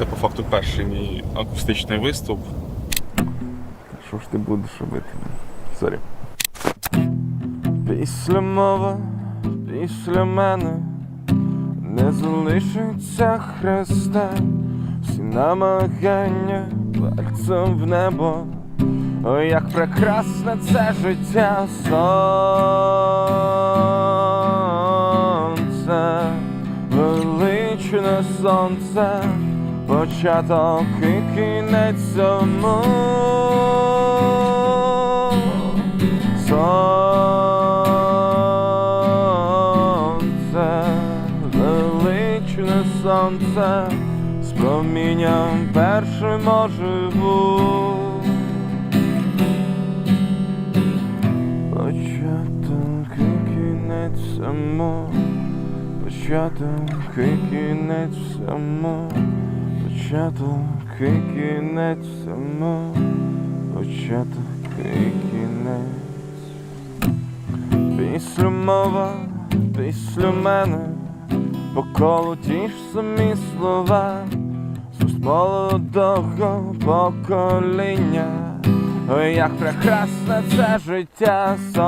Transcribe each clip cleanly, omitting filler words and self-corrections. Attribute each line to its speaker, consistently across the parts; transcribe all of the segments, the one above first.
Speaker 1: Це по факту перший мій акустичний виступ.
Speaker 2: Що ж ти будеш робити? Сорі. Після мови, після мене не залишиться Христа. Всі намагання пальцем в небо. Ой, як прекрасне це життя. Сонце, величне сонце, початок і кінець цьому. Сонце, величне сонце, з промінням першим оживу. Початок і кінець всьому, початок і кінець всьому, початок і кінець всьому, початок і кінець. Після мова, після мене, по колу ті ж самі слова, з уст молодого покоління. Ой, як прекрасне це життя. Сонце,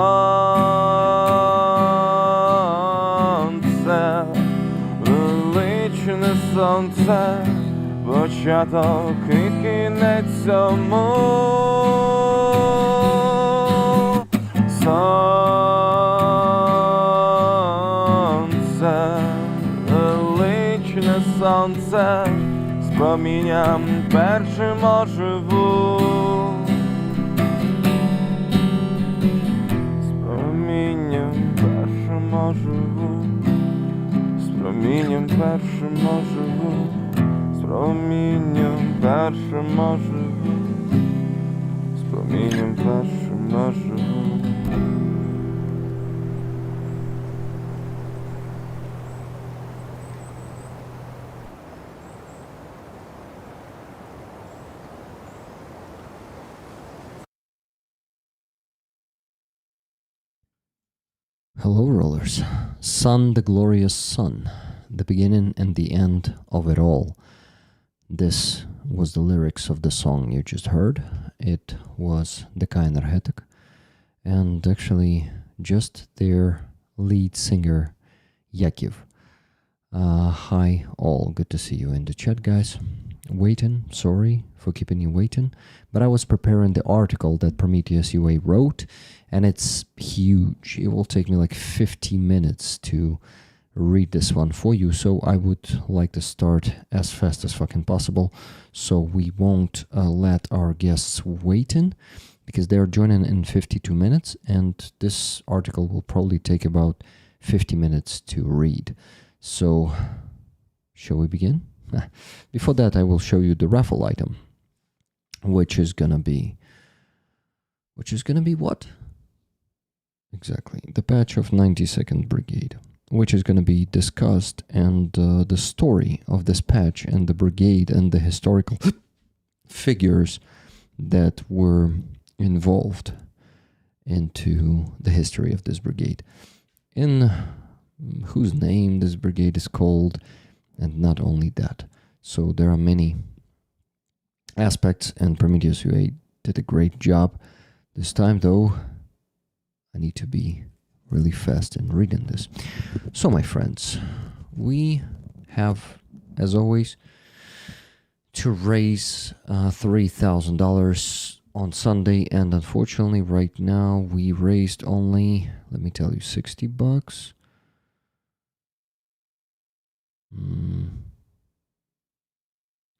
Speaker 2: величне сонце, початок і кінець цьому. Сонце, величне сонце, з промінням першим оживу. З промінням першим оживу, з промінням першим оживу, з промінням першим оживу.
Speaker 3: Hello, rollers. Sun, the glorious sun, the beginning and the end of it all. This was the lyrics of the song you just heard. It was Deka Energetic, and actually just their lead singer, Yakiv. Hi all, good to see you in the chat, guys. Waiting, sorry for keeping you waiting, but I was preparing the article that Prometheus UA wrote, and it's huge. It will take me like 50 minutes to read this one for you, so I would like to start as fast as fucking possible, so we won't let our guests waiting, because they're joining in 52 minutes, and this article will probably take about 50 minutes to read. So, shall we begin? Before that, I will show you the raffle item, which is gonna be what? Exactly, the patch of 92nd Brigade, which is gonna be discussed, and the story of this patch and the brigade and the historical figures that were involved into the history of this brigade, in whose name this brigade is called. And not only that, so there are many aspects, and Prometheus UA did a great job. This time, though, I need to be really fast in reading this. So, my friends, we have, as always, to raise $3,000 on Sunday, and unfortunately, right now, we raised only, let me tell you, $60.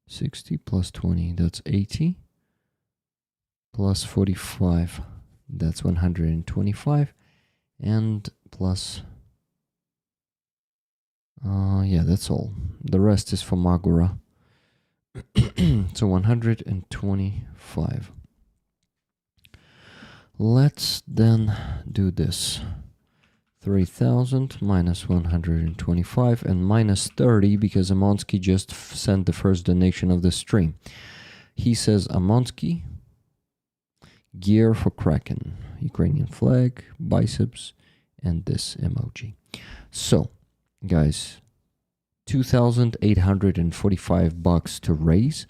Speaker 3: 60 plus 20, that's 80, plus 45, that's 125, and plus, yeah, that's all. The rest is for Magura. So 125. Let's then do this. 3,000 minus 125 and minus 30, because Amonsky just sent the first donation of the stream. He says, Amonsky, gear for Kraken, Ukrainian flag, biceps, and this emoji. So, guys, $2,845 to raise.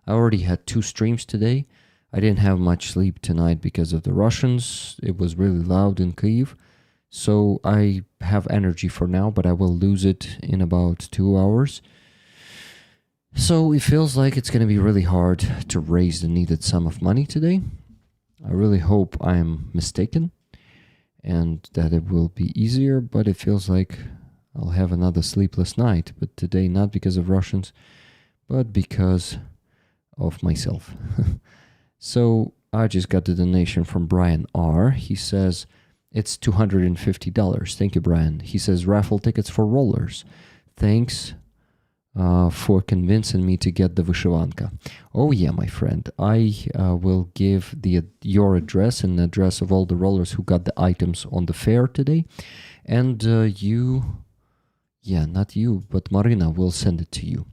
Speaker 3: I already had 2 streams today. I didn't have much sleep tonight because of the Russians. It was really loud in Kyiv. So I have energy for now, but I will lose it in about 2 hours. So it feels like it's going to be really hard to raise the needed sum of money today. I really hope I'm mistaken and that it will be easier, but it feels like I'll have another sleepless night. But today, not because of Russians, but because of myself. So I just got the donation from Brian R. He says it's $250. Thank you, Brian. He says raffle tickets for rollers. Thanks for convincing me to get the Vyshivanka. Oh yeah, my friend. I will give your address and the address of all the rollers who got the items on the fair today. And not you, but Marina will send it to you.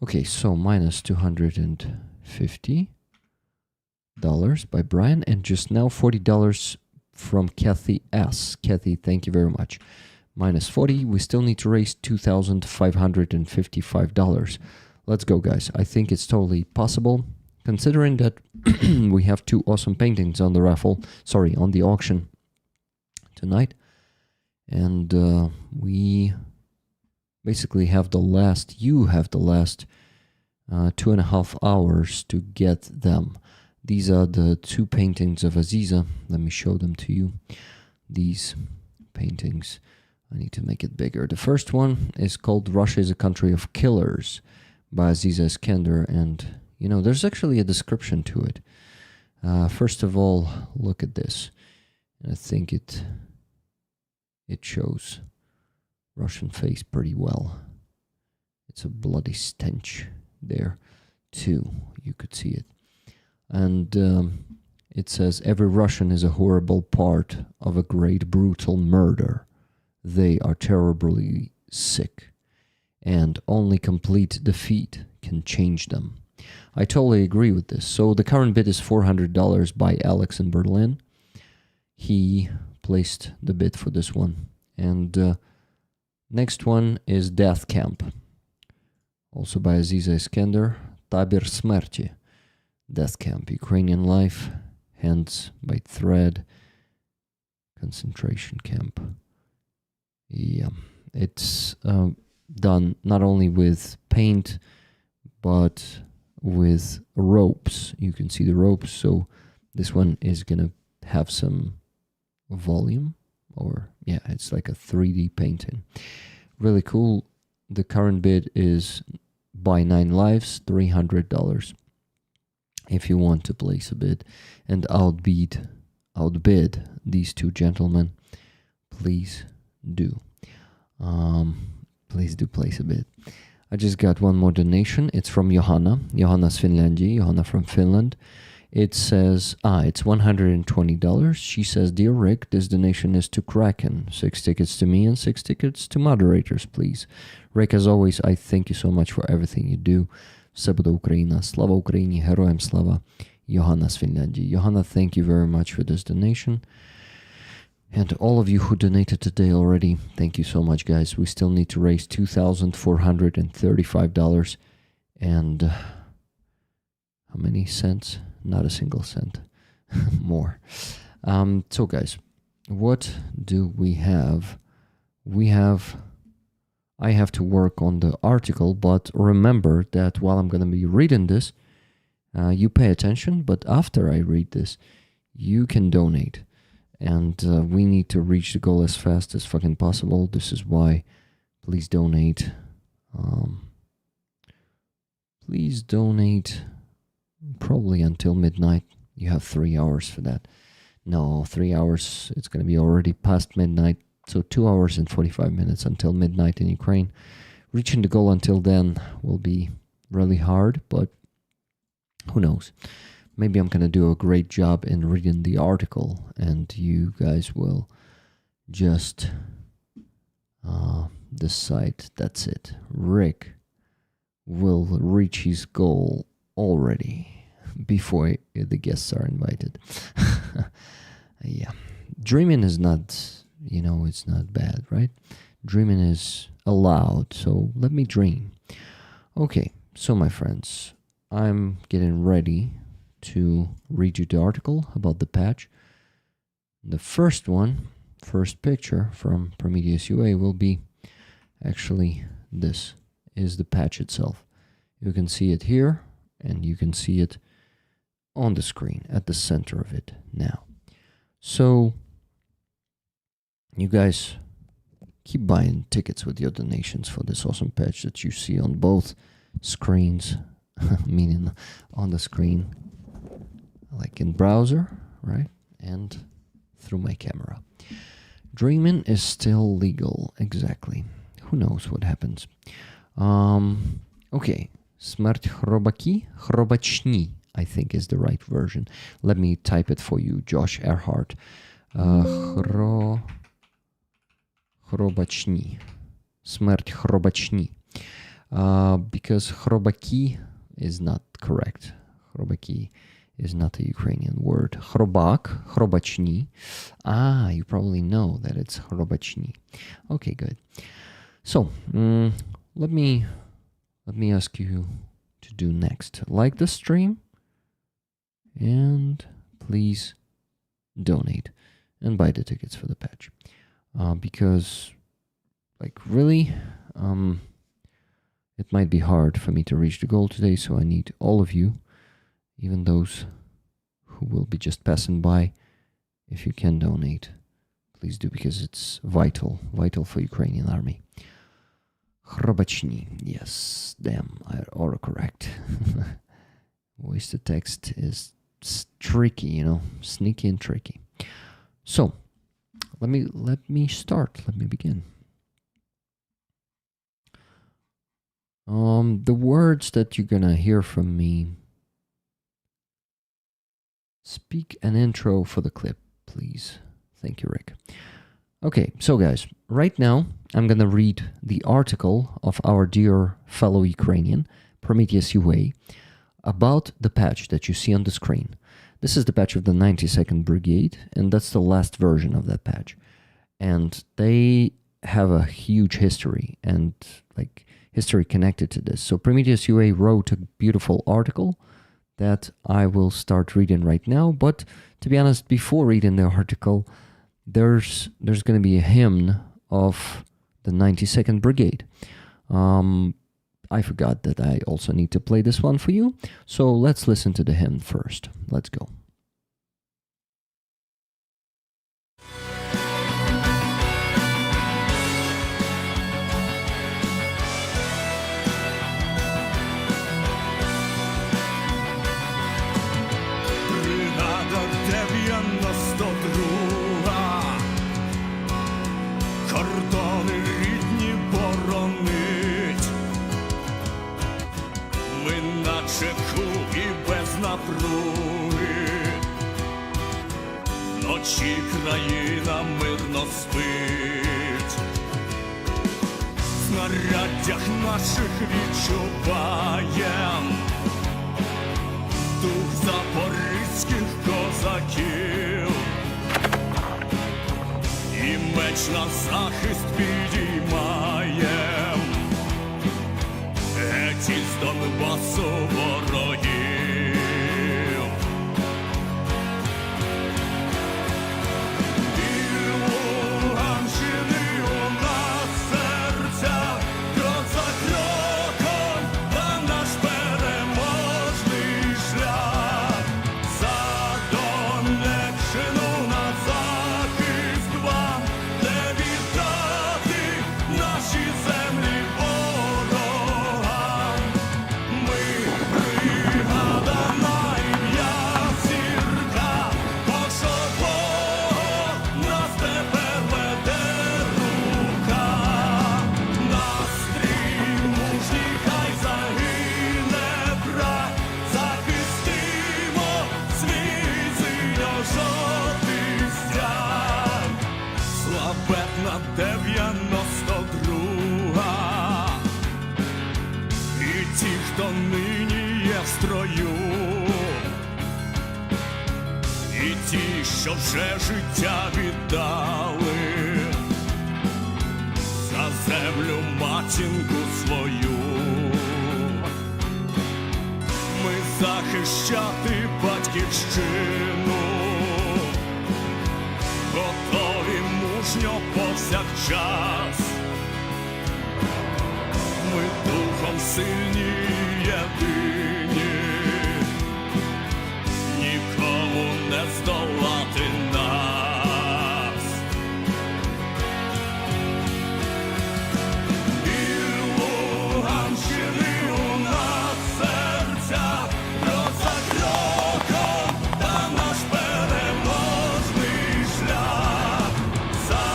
Speaker 3: Okay, so minus $250 by Brian, and just now $40 from Kathy S. Kathy, thank you very much. Minus 40, we still need to raise $2,555. Let's go, guys. I think it's totally possible, considering that we have 2 awesome paintings on the on the auction tonight. And we basically have the last 2.5 hours to get them. These are the 2 paintings of Aziza. Let me show them to you. These paintings. I need to make it bigger. The first one is called Russia is a Country of Killers by Aziza Iskender. And, there's actually a description to it. First of all, look at this. I think it shows Russian face pretty well. It's a bloody stench there, too. You could see it. And it says, every Russian is a horrible part of a great brutal murder. They are terribly sick, and only complete defeat can change them. I totally agree with this. So the current bid is $400 by Alex in Berlin. He placed the bid for this one. And next one is Death Camp, also by Aziza Iskender. Tabir Smerti. Death Camp, Ukrainian life, hands by thread, concentration camp. Yeah, it's done not only with paint, but with ropes. You can see the ropes, so this one is going to have some volume, or yeah, it's like a 3D painting. Really cool. The current bid is buy 9 lives, $300. If you want to place a bid and outbid these 2 gentlemen, please do. Please do place a bid. I just got one more donation. It's from Johanna. Johanna's Finlandia. Johanna from Finland. It says, it's $120. She says, Dear Rick, this donation is to Kraken. 6 tickets to me and 6 tickets to moderators, please. Rick, as always, I thank you so much for everything you do. Все буде Україна. Слава Україні, героям слава. Johanna з Finlandia. Johanna, thank you very much for this donation. And all of you who donated today already, thank you so much, guys. We still need to raise $2,435. And how many cents? Not a single cent. More. So, guys, what do we have? I have to work on the article, but remember that while I'm going to be reading this, you pay attention, but after I read this, you can donate. And we need to reach the goal as fast as fucking possible. This is why, please donate. Please donate probably until midnight. You have 3 hours for that. No, 3 hours, it's going to be already past midnight. So 2 hours and 45 minutes until midnight in Ukraine. Reaching the goal until then will be really hard, but who knows? Maybe I'm going to do a great job in reading the article, and you guys will just decide that's it. Rick will reach his goal already before the guests are invited. Yeah. Dreaming is not, it's not bad, right? Dreaming is aloud, so let me dream. Okay, so my friends, I'm getting ready to read you the article about the patch. The first picture from Prometheus UA will be actually this is the patch itself. You can see it here, and you can see it on the screen at the center of it now. So you guys keep buying tickets with your donations for this awesome patch that you see on both screens, meaning on the screen, like in browser, right? And through my camera. Dreaming is still legal, exactly. Who knows what happens? Okay, Смерть хробаки, хробачни, I think is the right version. Let me type it for you, Josh Earhart. Хробачни. Смерть хробачни. Because хробаки is not correct. Хробаки is not a Ukrainian word. Chrobak, chrobachni. Ah, you probably know that it's chrobachni. Okay, good. So, let me ask you to do next. Like the stream, and please donate and buy the tickets for the patch. Because, like, really, it might be hard for me to reach the goal today, so I need all of you, even those who will be just passing by. If you can donate, please do, because it's vital for Ukrainian army. Chrobachny, yes, damn, I autocorrect. Voice to text is tricky, you know, sneaky and tricky. So, let me start. Let me begin. The words that you're gonna hear from me. Speak an intro for the clip, please. Thank you, Rick. Okay, so guys, right now I'm gonna read the article of our dear fellow Ukrainian, Prometheus UA, about the patch that you see on the screen. This is the patch of the 92nd Brigade, and that's the last version of that patch. And they have a huge history and like history connected to this. So Prometheus UA wrote a beautiful article that I will start reading right now. But to be honest, before reading the article, there's going to be a hymn of the 92nd Brigade. I forgot that I also need to play this one for you. So let's listen to the hymn first. Let's go.
Speaker 4: Кордони рідні боронить, ми на чеку і без напруги, ночі країна мирно спить, в снаряддях наших відчуваєм дух запорізьких козаків. І меч на захист підіймаєм, геть із Донбасу ворогів. І Луганщини у нас серця, крок за кроком, та наш переможний шлях. За Донеччину на захист вам, не віддати наші землі ворогам. Ми бригада на ім'я Сірка, кошового нас тепер веде рука. Настрій мужній, хай загине брат, захистимо свій синьо-жовтий стяг. Славетна 92-га, і ті, хто нині є в строю, і ті, що вже життя віддали, за землю матінку свою. Ми захищати батьківщину, готові мужньо повсякчас. Ми духом сильні й єдині, нікому не здолати нас. І Луганщини у нас серця, крок за кроком, та наш переможний шлях. За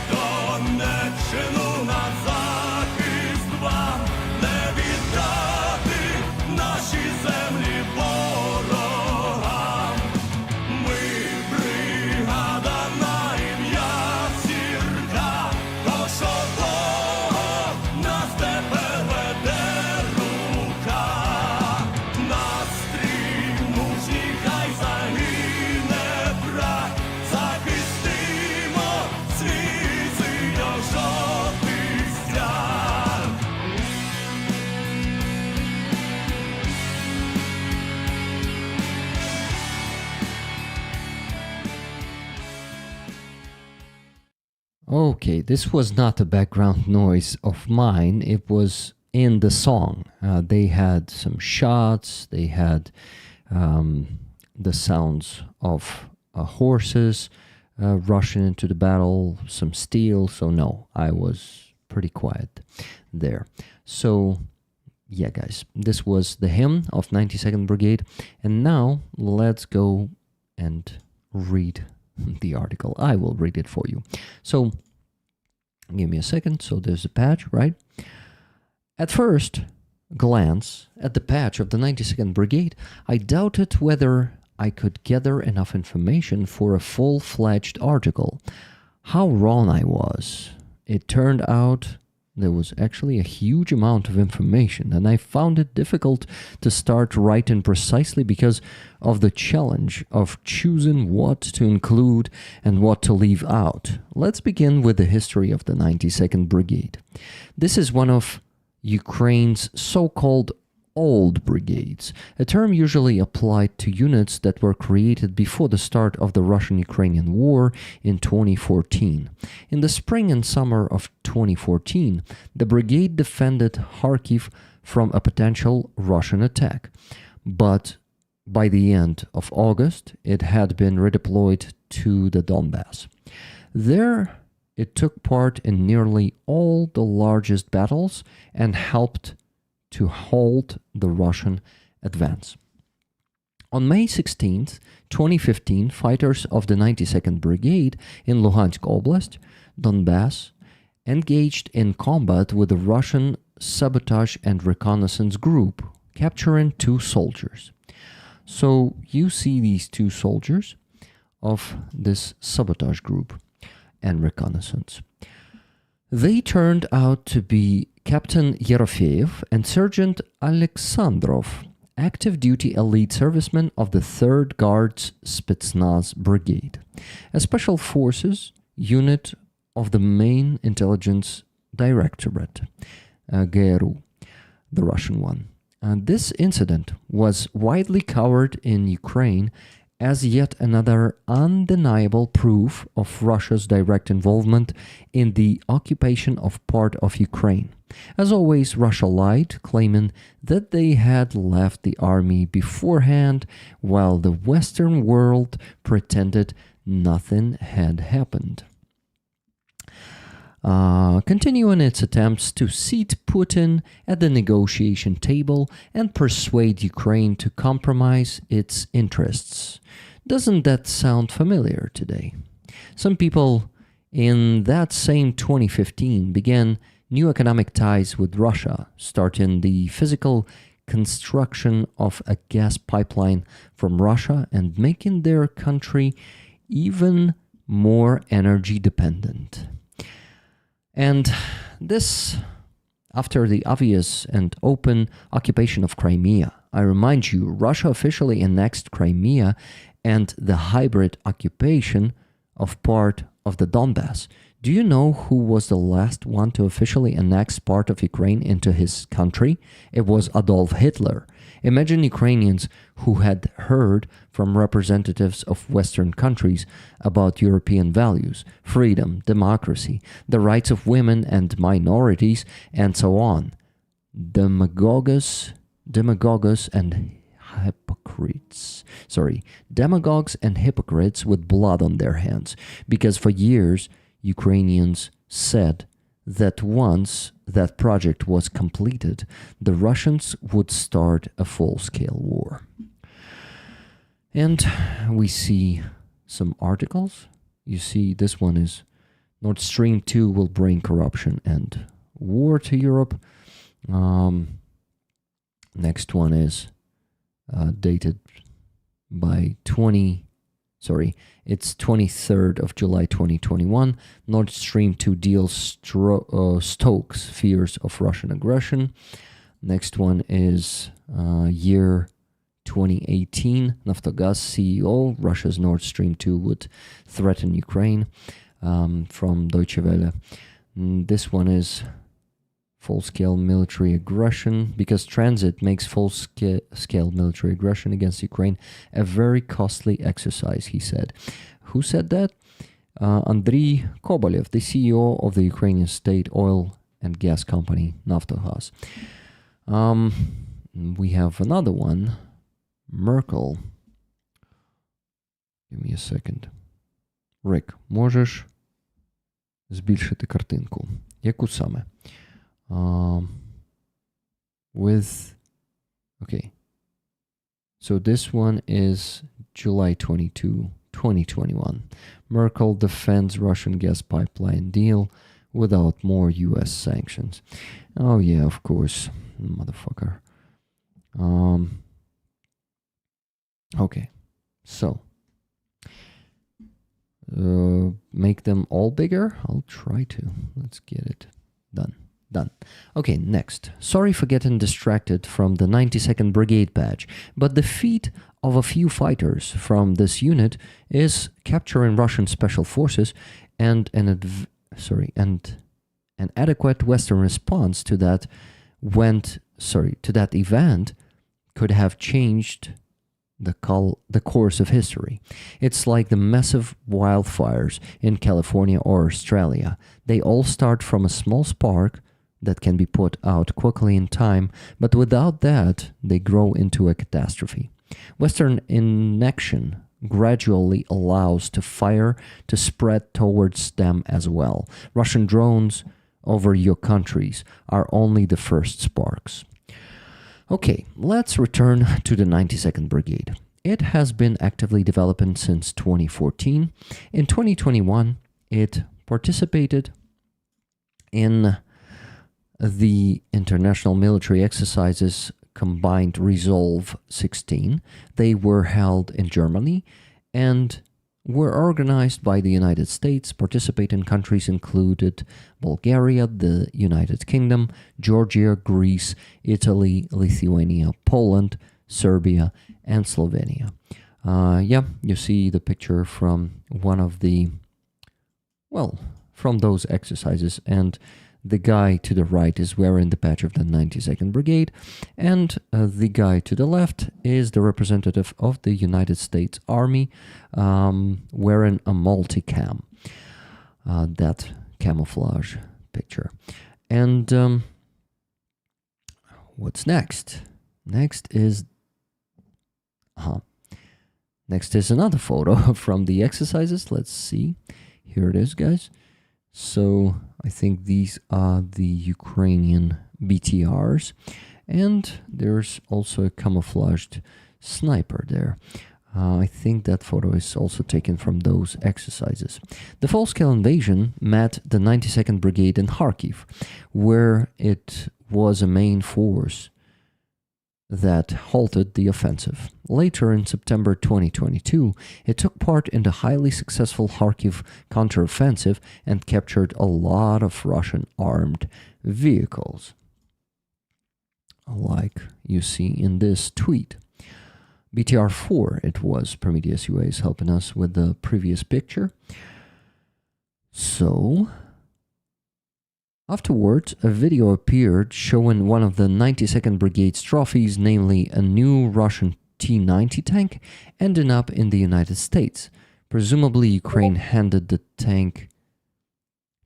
Speaker 4: Донеччину на захист вам, не віддати наші землі ворогам. Ми бригада на ім'я Сірка, кошового нас тепер веде рука. Настрій мужній, хай загине брат, захистимо свій синьо-жовтий стяг.
Speaker 3: Okay, this was not a background noise of mine. It was in the song. They had some shots. They had the sounds of horses rushing into the battle, some steel. So no, I was pretty quiet there. So yeah, guys, this was the hymn of 92nd Brigade. And now let's go and read the article. I will read it for you. So give me a second. So there's a patch, right? At first glance at the patch of the 92nd Brigade, I doubted whether I could gather enough information for a full-fledged article. How wrong I was. It turned out there was actually a huge amount of information, and I found it difficult to start writing precisely because of the challenge of choosing what to include and what to leave out. Let's begin with the history of the 92nd Brigade. This is one of Ukraine's so-called old brigades, a term usually applied to units that were created before the start of the Russian-Ukrainian War in 2014. In the spring and summer of 2014, the brigade defended Kharkiv from a potential Russian attack, but by the end of August, it had been redeployed to the Donbass. There, it took part in nearly all the largest battles and helped to halt the Russian advance. On May 16, 2015, fighters of the 92nd Brigade in Luhansk Oblast, Donbass, engaged in combat with the Russian sabotage and reconnaissance group, capturing 2 soldiers. So you see these 2 soldiers of this sabotage group and reconnaissance. They turned out to be Captain Yerofeev and Sergeant Alexandrov, active duty elite servicemen of the 3rd Guards Spetsnaz Brigade, a special forces unit of the main intelligence directorate, GRU, the Russian one. This incident was widely covered in Ukraine as yet another undeniable proof of Russia's direct involvement in the occupation of part of Ukraine. As always, Russia lied, claiming that they had left the army beforehand, while the Western world pretended nothing had happened. Continuing its attempts to seat Putin at the negotiation table and persuade Ukraine to compromise its interests. Doesn't that sound familiar today? Some people in that same 2015 began new economic ties with Russia, starting the physical construction of a gas pipeline from Russia and making their country even more energy dependent. And this, after the obvious and open occupation of Crimea. I remind you, Russia officially annexed Crimea and the hybrid occupation of part of the Donbass Do you know who was the last one to officially annex part of Ukraine into his country? It was Adolf Hitler. Imagine Ukrainians who had heard from representatives of Western countries about European values, freedom, democracy, the rights of women and minorities, and so on. Demagogues and demagogues and hypocrites with blood on their hands, because for years Ukrainians said that once that project was completed, the Russians would start a full-scale war. And we see some articles. You see, this one is Nord Stream 2 will bring corruption and war to Europe. Next one is dated by 23rd of July 2021. Nord Stream 2 deal stokes fears of Russian aggression. Next one is year 2018. Naftogaz CEO, Russia's Nord Stream 2 would threaten Ukraine, from Deutsche Welle. This one is full-scale military aggression, because transit makes full-scale military aggression against Ukraine a very costly exercise, he said. Who said that? Andriy Kobolev, the CEO of the Ukrainian state oil and gas company Naftogaz. We have another one, Merkel. Give me a second. Rick, можеш збільшити картинку? Яку саме? Okay, so this one is July 22, 2021. Merkel defends Russian gas pipeline deal without more US sanctions. Oh yeah, of course, motherfucker. Okay, so make them all bigger. I'll try to. Let's get it done. Okay, next. Sorry for getting distracted from the 92nd Brigade badge, but the feat of a few fighters from this unit is capturing Russian special forces, and an adequate Western response to that event could have changed the course of history. It's like the massive wildfires in California or Australia. They all start from a small spark that can be put out quickly in time, but without that, they grow into a catastrophe. Western inaction gradually allows the fire to spread towards them as well. Russian drones over your countries are only the first sparks. Okay, let's return to the 92nd Brigade. It has been actively developing since 2014. In 2021, it participated in the international military exercises Combined Resolve 16. They were held in Germany and were organized by the United States. Participating countries included Bulgaria, the United Kingdom, Georgia, Greece, Italy, Lithuania, Poland, Serbia, and Slovenia. You see the picture from one of the, from those exercises, and the guy to the right is wearing the badge of the 92nd Brigade, and the guy to the left is the representative of the United States Army, wearing a multicam, that camouflage picture. And what's next? Next is another photo from the exercises. Let's see. Here it is, guys. So I think these are the Ukrainian BTRs, and there's also a camouflaged sniper there. I think that photo is also taken from those exercises. The full-scale invasion met the 92nd Brigade in Kharkiv, where it was a main force that halted the offensive. Later in September 2022, it took part in the highly successful Kharkiv counteroffensive and captured a lot of Russian armed vehicles, like you see in this tweet. BTR-4, it was. Prometheus UA is helping us with the previous picture. So, afterwards, a video appeared showing one of the 92nd Brigade's trophies, namely a new Russian T-90 tank, ending up in the United States. Presumably, Ukraine handed the tank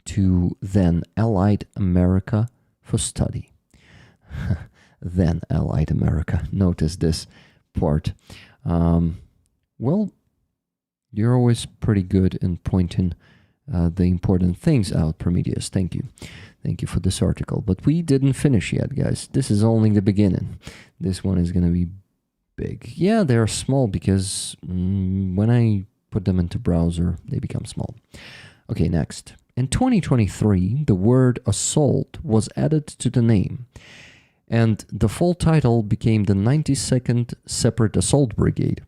Speaker 3: to then Allied America for study. Then Allied America. Notice this part. Well, you're always pretty good in pointing the important things out, Prometheus. Thank you. Thank you for this article. But we didn't finish yet, guys. This is only the beginning. This one is going to be big. Yeah, they are small because when I put them into browser, they become small. Okay, next. In 2023, the word assault was added to the name, and the full title became the 92nd Separate Assault Brigade.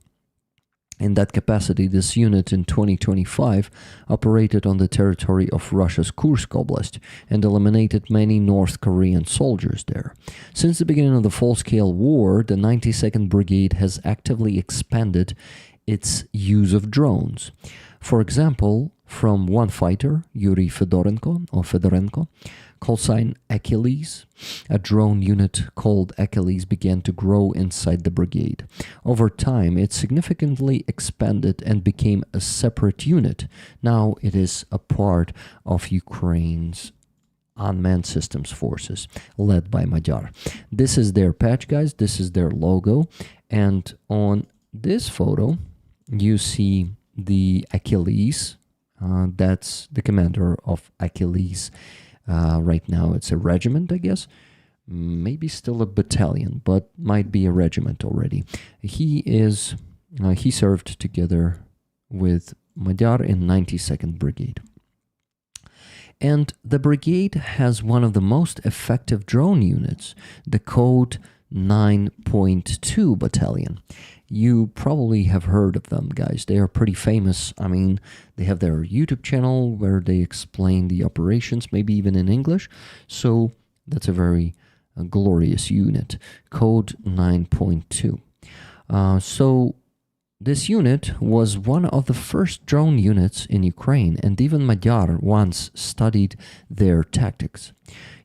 Speaker 3: In that capacity, this unit in 2025 operated on the territory of Russia's Kursk Oblast and eliminated many North Korean soldiers there. Since the beginning of the full-scale war, the 92nd Brigade has actively expanded its use of drones. For example, from one fighter, Yuri Fedorenko, call sign Achilles, a drone unit called Achilles began to grow inside the brigade. Over time, it significantly expanded and became a separate unit. Now it is a part of Ukraine's unmanned systems forces, led by Magyar. This is their patch, guys. This is their logo. And on this photo, you see the Achilles. That's the commander of Achilles. Right now it's a regiment, I guess. Maybe still a battalion, but might be a regiment already. He served together with Magyar in 92nd Brigade. And the brigade has one of the most effective drone units, the Code 9.2 Battalion. You probably have heard of them, guys. They are pretty famous. I mean, they have their YouTube channel where they explain the operations, maybe even in English. So that's a very glorious unit. Code 9.2. So this unit was one of the first drone units in Ukraine, and even Magyar once studied their tactics.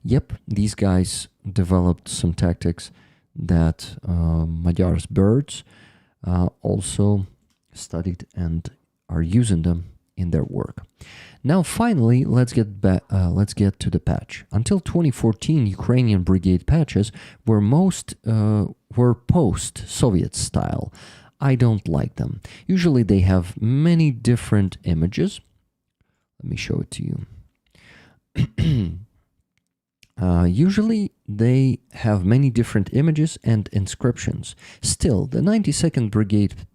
Speaker 3: Yep, these guys developed some tactics that Magyar's birds also studied and are using them in their work. Now, finally, let's get to the patch. Until 2014, Ukrainian brigade patches were post-Soviet style. I don't like them. Usually, they have many different images. Let me show it to you. Usually they have many different images and inscriptions. Still, the 92nd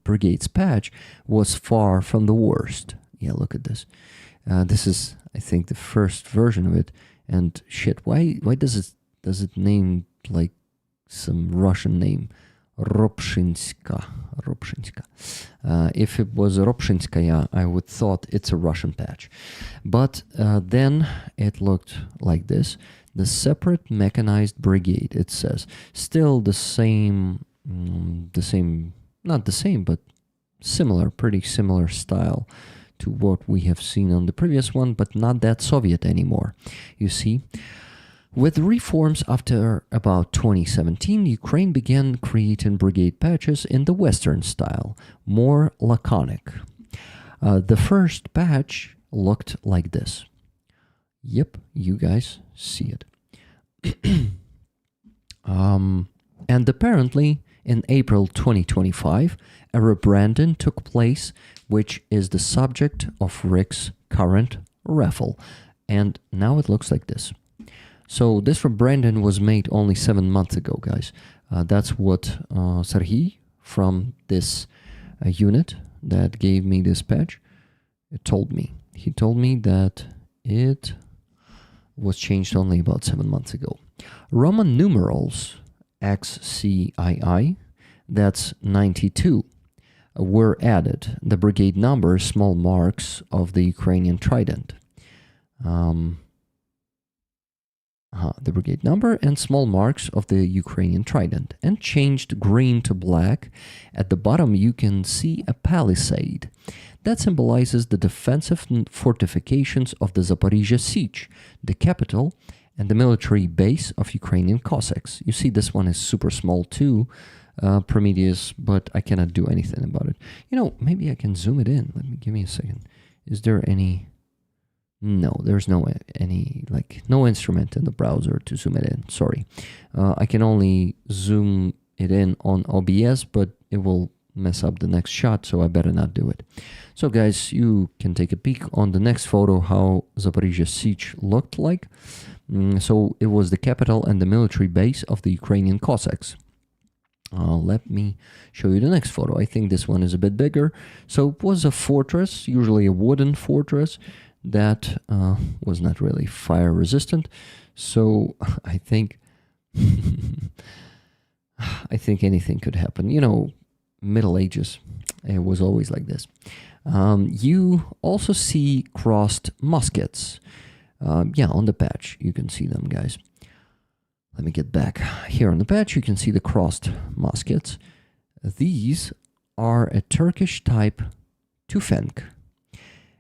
Speaker 3: Brigade's patch was far from the worst. Yeah, look at this. This is, I think, the first version of it. And shit, why does it name like some Russian name? Ropshinska. If it was Ropshinskaya, I would thought it's a Russian patch. But then it looked like this. The separate mechanized brigade, it says. Still the same, not the same, but similar, pretty similar style to what we have seen on the previous one, but not that Soviet anymore. You see? With reforms after about 2017, Ukraine began creating brigade patches in the Western style, more laconic. The first patch looked like this. Yep, you guys see it. And apparently, in April 2025, a rebranding took place, which is the subject of Rick's current Raffle. And now it looks like this. So this rebranding was made only 7 months ago, guys. That's what Serhiy from this unit that gave me this patch told me. He told me that it was changed only about 7 months ago. Roman numerals XCII, that's 92, were added. The brigade number, small marks of the Ukrainian trident. the brigade number and small marks of the Ukrainian trident, and changed green to black. At the bottom, you can see a palisade that symbolizes the defensive fortifications of the Zaporizhia siege, the capital, and the military base of Ukrainian Cossacks. You see, this one is super small too, Prometheus, but I cannot do anything about it. You know, maybe I can zoom it in. Give me a second. Is there any? No, there's no instrument in the browser to zoom it in. Sorry. I can only zoom it in on OBS, but it will mess up the next shot, so I better not do it. So guys, you can take a peek on the next photo how Zaporizhia siege looked like. So it was the capital and the military base of the Ukrainian Cossacks. Let me show you the next photo. I think this one is a bit bigger. So it was a fortress, usually a wooden fortress, that was not really fire resistant. So I think anything could happen. You know, Middle Ages, it was always like this. You also see crossed muskets. Yeah, on the patch, you can see them, guys. Let me get back. Here on the patch, you can see the crossed muskets. These are a Turkish type tüfek,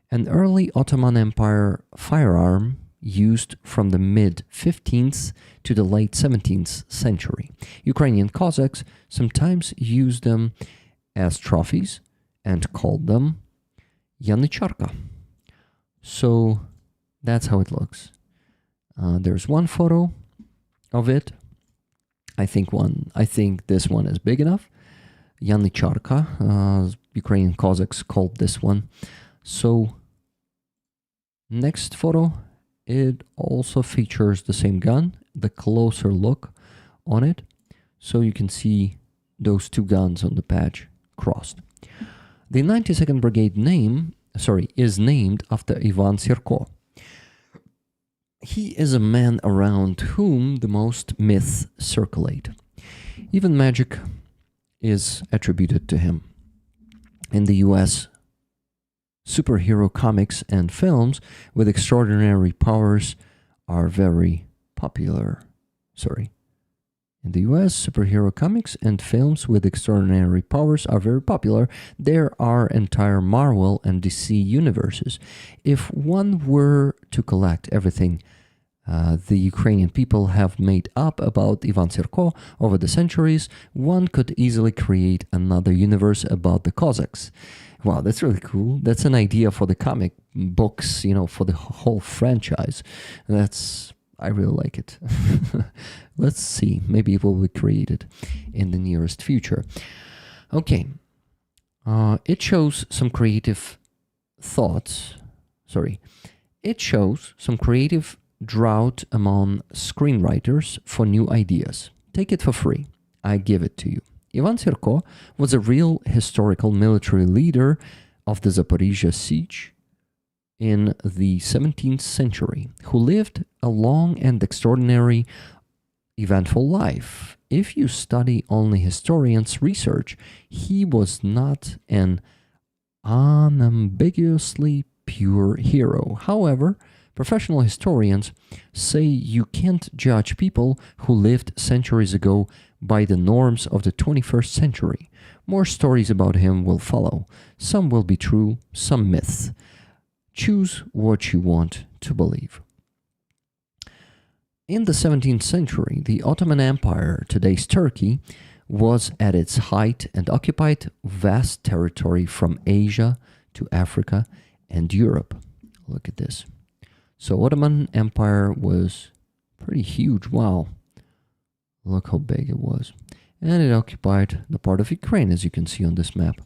Speaker 3: an early Ottoman Empire firearm used from the mid-15th to the late 17th century. Ukrainian Cossacks sometimes used them as trophies and called them yanicharka. So that's how it looks. There's one photo of it. I think this one is big enough. Yanicharka, Ukrainian Cossacks called this one. So next photo, it also features the same gun, the closer look on it. So you can see those two guns on the patch crossed. The 92nd Brigade is named after Ivan Sirko. He is a man around whom the most myths circulate. Even magic is attributed to him. In the US, superhero comics and films with extraordinary powers are very popular. In the US, superhero comics and films with extraordinary powers are very popular. There are entire Marvel and DC universes. If one were to collect everything the Ukrainian people have made up about Ivan Sirko over the centuries, one could easily create another universe about the Cossacks. Wow, that's really cool. That's an idea for the comic books, you know, for the whole franchise. I really like it. Let's see. Maybe it will be created in the nearest future. Okay. It shows some creative thoughts. It shows some creative drought among screenwriters for new ideas. Take it for free. I give it to you. Ivan Sirko was a real historical military leader of the Zaporizhia siege in the 17th century, who lived a long and extraordinary, eventful life. If you study only historians' research, he was not an unambiguously pure hero. However, professional historians say you can't judge people who lived centuries ago by the norms of the 21st century. More stories about him will follow. Some will be true, some myths. Choose what you want to believe. In the 17th century, the Ottoman Empire, today's Turkey, was at its height and occupied vast territory from Asia to Africa and Europe. Look at this. So Ottoman Empire was pretty huge. Wow. Look how big it was. And it occupied the part of Ukraine, as you can see on this map,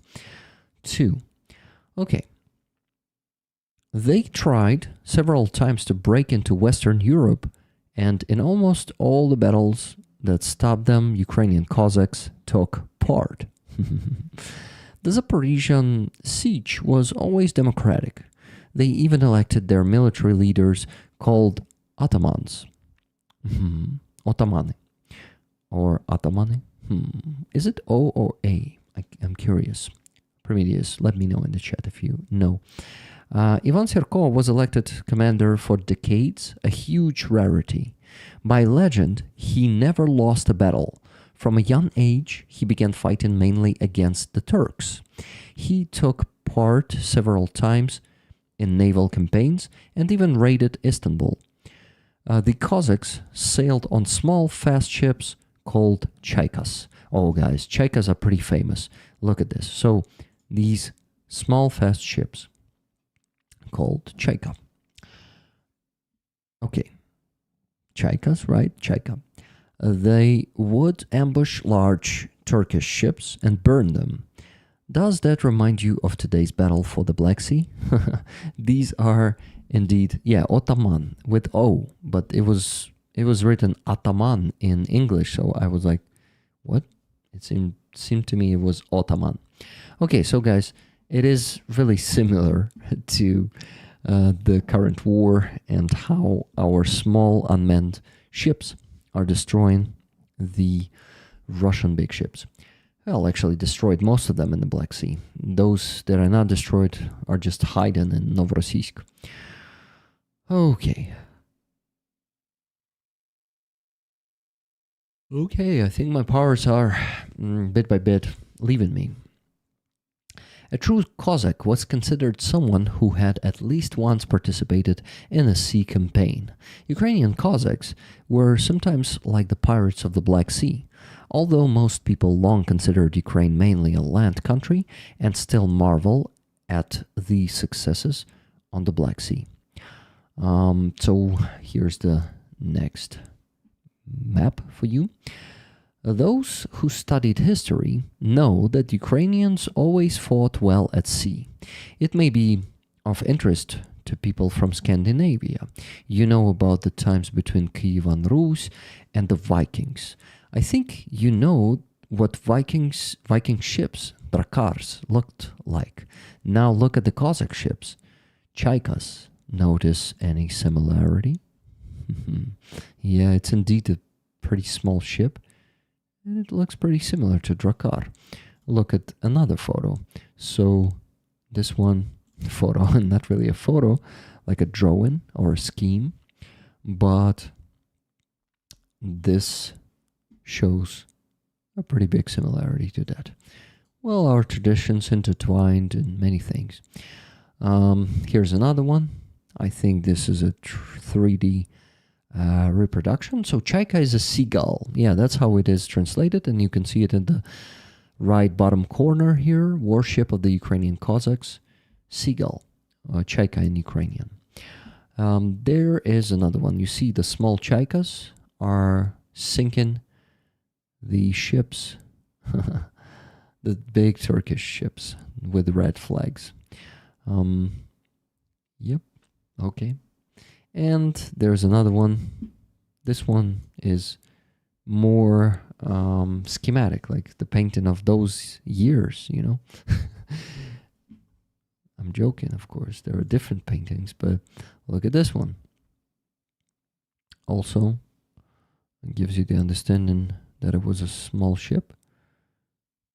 Speaker 3: too. Okay. They tried several times to break into Western Europe, and in almost all the battles that stopped them, Ukrainian Cossacks took part. The Zaporizhian siege was always democratic. They even elected their military leaders called Ottomans. Ottomani. Or Ottomani? Is it O or A? I'm curious. Prometheus, let me know in the chat if you know. Ivan Sirko was elected commander for decades, a huge rarity. By legend, he never lost a battle. From a young age, he began fighting mainly against the Turks. He took part several times in naval campaigns and even raided Istanbul. The Cossacks sailed on small, fast ships called chaikas. Oh, guys, chaikas are pretty famous. Look at this. So, these small, fast ships called chaika. Okay. Chaikas, right? Chaika. They would ambush large Turkish ships and burn them. Does that remind you of today's battle for the Black Sea? These are indeed, Ottoman with O, but it was written Ataman in English, so I was like, what? It seemed to me it was Ottoman. Okay, so guys, it is really similar to the current war and how our small unmanned ships are destroying the Russian big ships. Well, actually destroyed most of them in the Black Sea. Those that are not destroyed are just hiding in Novorossiysk. Okay. Okay, I think my powers are, bit by bit, leaving me. A true Cossack was considered someone who had at least once participated in a sea campaign. Ukrainian Cossacks were sometimes like the pirates of the Black Sea, although most people long considered Ukraine mainly a land country and still marvel at the successes on the Black Sea. So here's the next map for you. Those who studied history know that Ukrainians always fought well at sea. It may be of interest to people from Scandinavia. You know about the times between Kievan Rus and the Vikings. I think you know what Viking ships, Drakars, looked like. Now look at the Cossack ships, Chaikas. Notice any similarity? Yeah, it's indeed a pretty small ship. And it looks pretty similar to Drakkar. Look at another photo. So this one photo, not really a photo, like a drawing or a scheme, but this shows a pretty big similarity to that. Well, our traditions intertwined in many things. Here's another one. I think this is a 3D reproduction. So Chaika is a seagull. Yeah, that's how it is translated, and you can see it in the right bottom corner here. Warship of the Ukrainian Cossacks, seagull, Chaika in Ukrainian. There is another one. You see the small Chaikas are sinking the ships, the big Turkish ships with red flags. Yep, okay. And there's another one. This one is more schematic, like the painting of those years, you know. I'm joking, of course. There are different paintings, but look at this one. Also, it gives you the understanding that it was a small ship.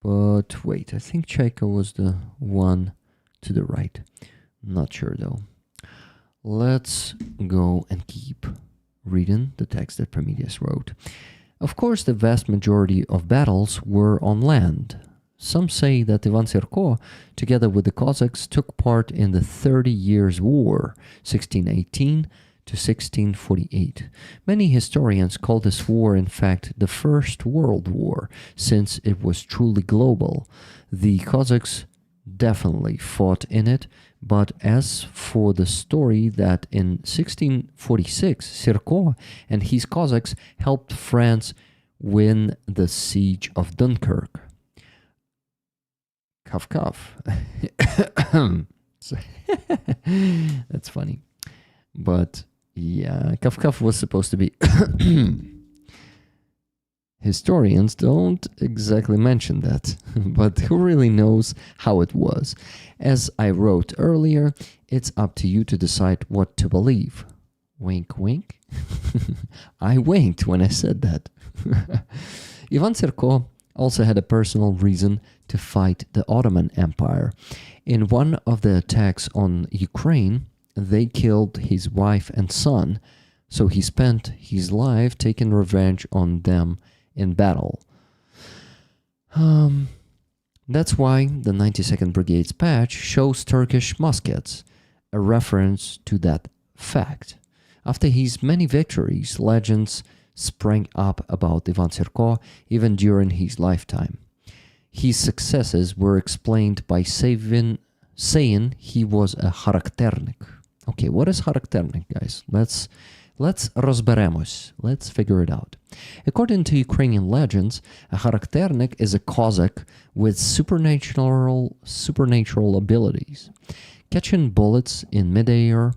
Speaker 3: But wait, I think Chaika was the one to the right. Not sure though. Let's go and keep reading the text that Prometheus wrote. Of course, the vast majority of battles were on land. Some say that Ivan Sirko, together with the Cossacks, took part in the 30 Years' War, 1618 to 1648. Many historians call this war, in fact, the First World War, since it was truly global. The Cossacks definitely fought in it, but as for the story that in 1646, Sirko and his Cossacks helped France win the siege of Dunkirk. Cough, cough. That's funny. But yeah, cough, cough was supposed to be... Historians don't exactly mention that, but who really knows how it was? As I wrote earlier, it's up to you to decide what to believe. Wink, wink. I winked when I said that. Ivan Sirko also had a personal reason to fight the Ottoman Empire. In one of the attacks on Ukraine, they killed his wife and son, So he spent his life taking revenge on them in battle. That's why the 92nd Brigade's patch shows Turkish muskets, a reference to that fact. After his many victories, legends sprang up about Ivan Sirko even during his lifetime. His successes were explained by saying he was a charakternik. Okay, what is charakternik, guys? Let's rozberemos. Let's figure it out. According to Ukrainian legends, a charakternik is a Cossack with supernatural abilities, catching bullets in midair,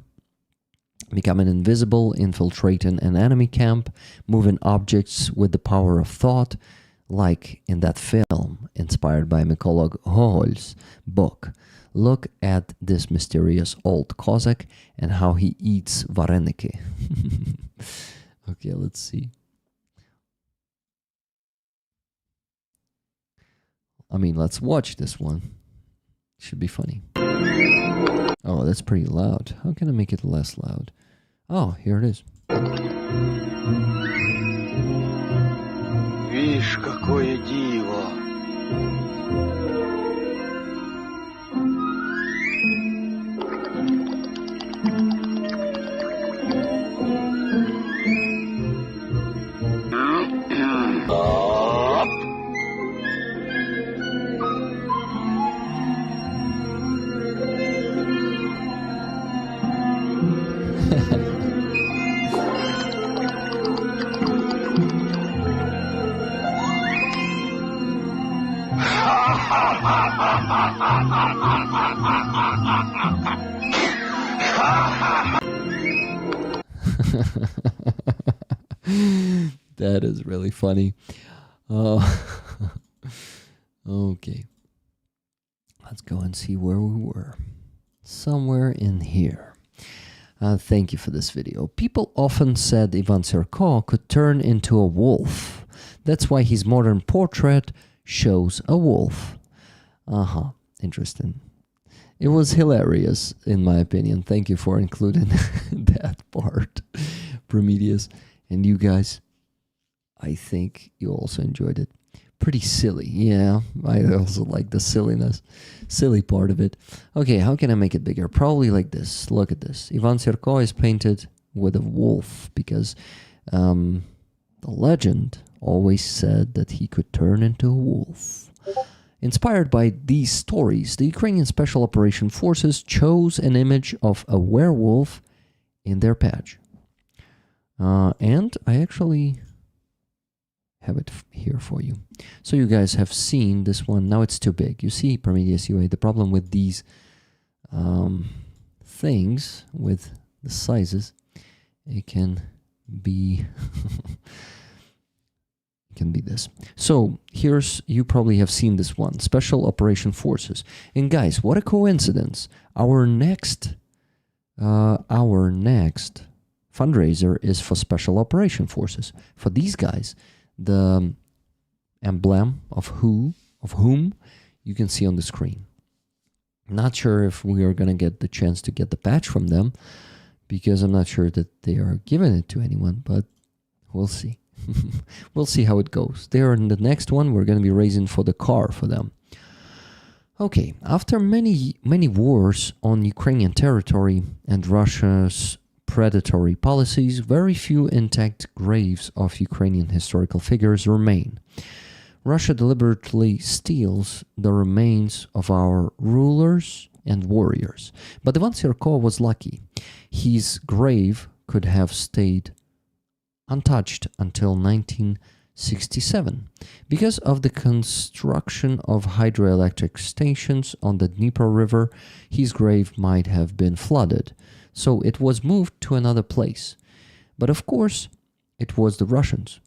Speaker 3: becoming invisible, infiltrating an enemy camp, moving objects with the power of thought, like in that film inspired by mycolog Gogol's book. Look at this mysterious old Cossack and how he eats vareniki. Okay, let's see. I mean, let's watch this one. Should be funny. Oh, that's pretty loud. How can I make it less loud? Oh, here it is.
Speaker 5: Вишь, какое диво!
Speaker 3: That is really funny. Okay. Let's go and see where we were. Somewhere in here. Thank you for this video. People often said Ivan Sirko could turn into a wolf. That's why his modern portrait shows a wolf. Interesting. It was hilarious, in my opinion. Thank you for including that part, Prometheus. And you guys, I think you also enjoyed it. Pretty silly. Yeah, I also like the silly part of it. Okay, how can I make it bigger? Probably like this. Look at this. Ivan Sirko is painted with a wolf because the legend always said that he could turn into a wolf. Inspired by these stories, the Ukrainian Special Operation Forces chose an image of a werewolf in their patch. And I actually have it here for you. So you guys have seen this one. Now it's too big. You see, Prometheus UA, the problem with these things, with the sizes, it can be... can be this. So here's, you probably have seen this one, Special Operation Forces. And guys, what a coincidence. Our next fundraiser is for Special Operation Forces. For these guys, the emblem of whom you can see on the screen. Not sure if we are going to get the chance to get the patch from them, because I'm not sure that they are giving it to anyone, but we'll see. We'll see how it goes. There in the next one, we're going to be raising for the car for them. Okay, after many wars on Ukrainian territory and Russia's predatory policies, very few intact graves of Ukrainian historical figures remain. Russia deliberately steals the remains of our rulers and warriors. But Ivan Sirko was lucky. His grave could have stayed untouched until 1967 because of the construction of hydroelectric stations on the Dnieper River. His grave might have been flooded, so it was moved to another place. But of course, it was the Russians.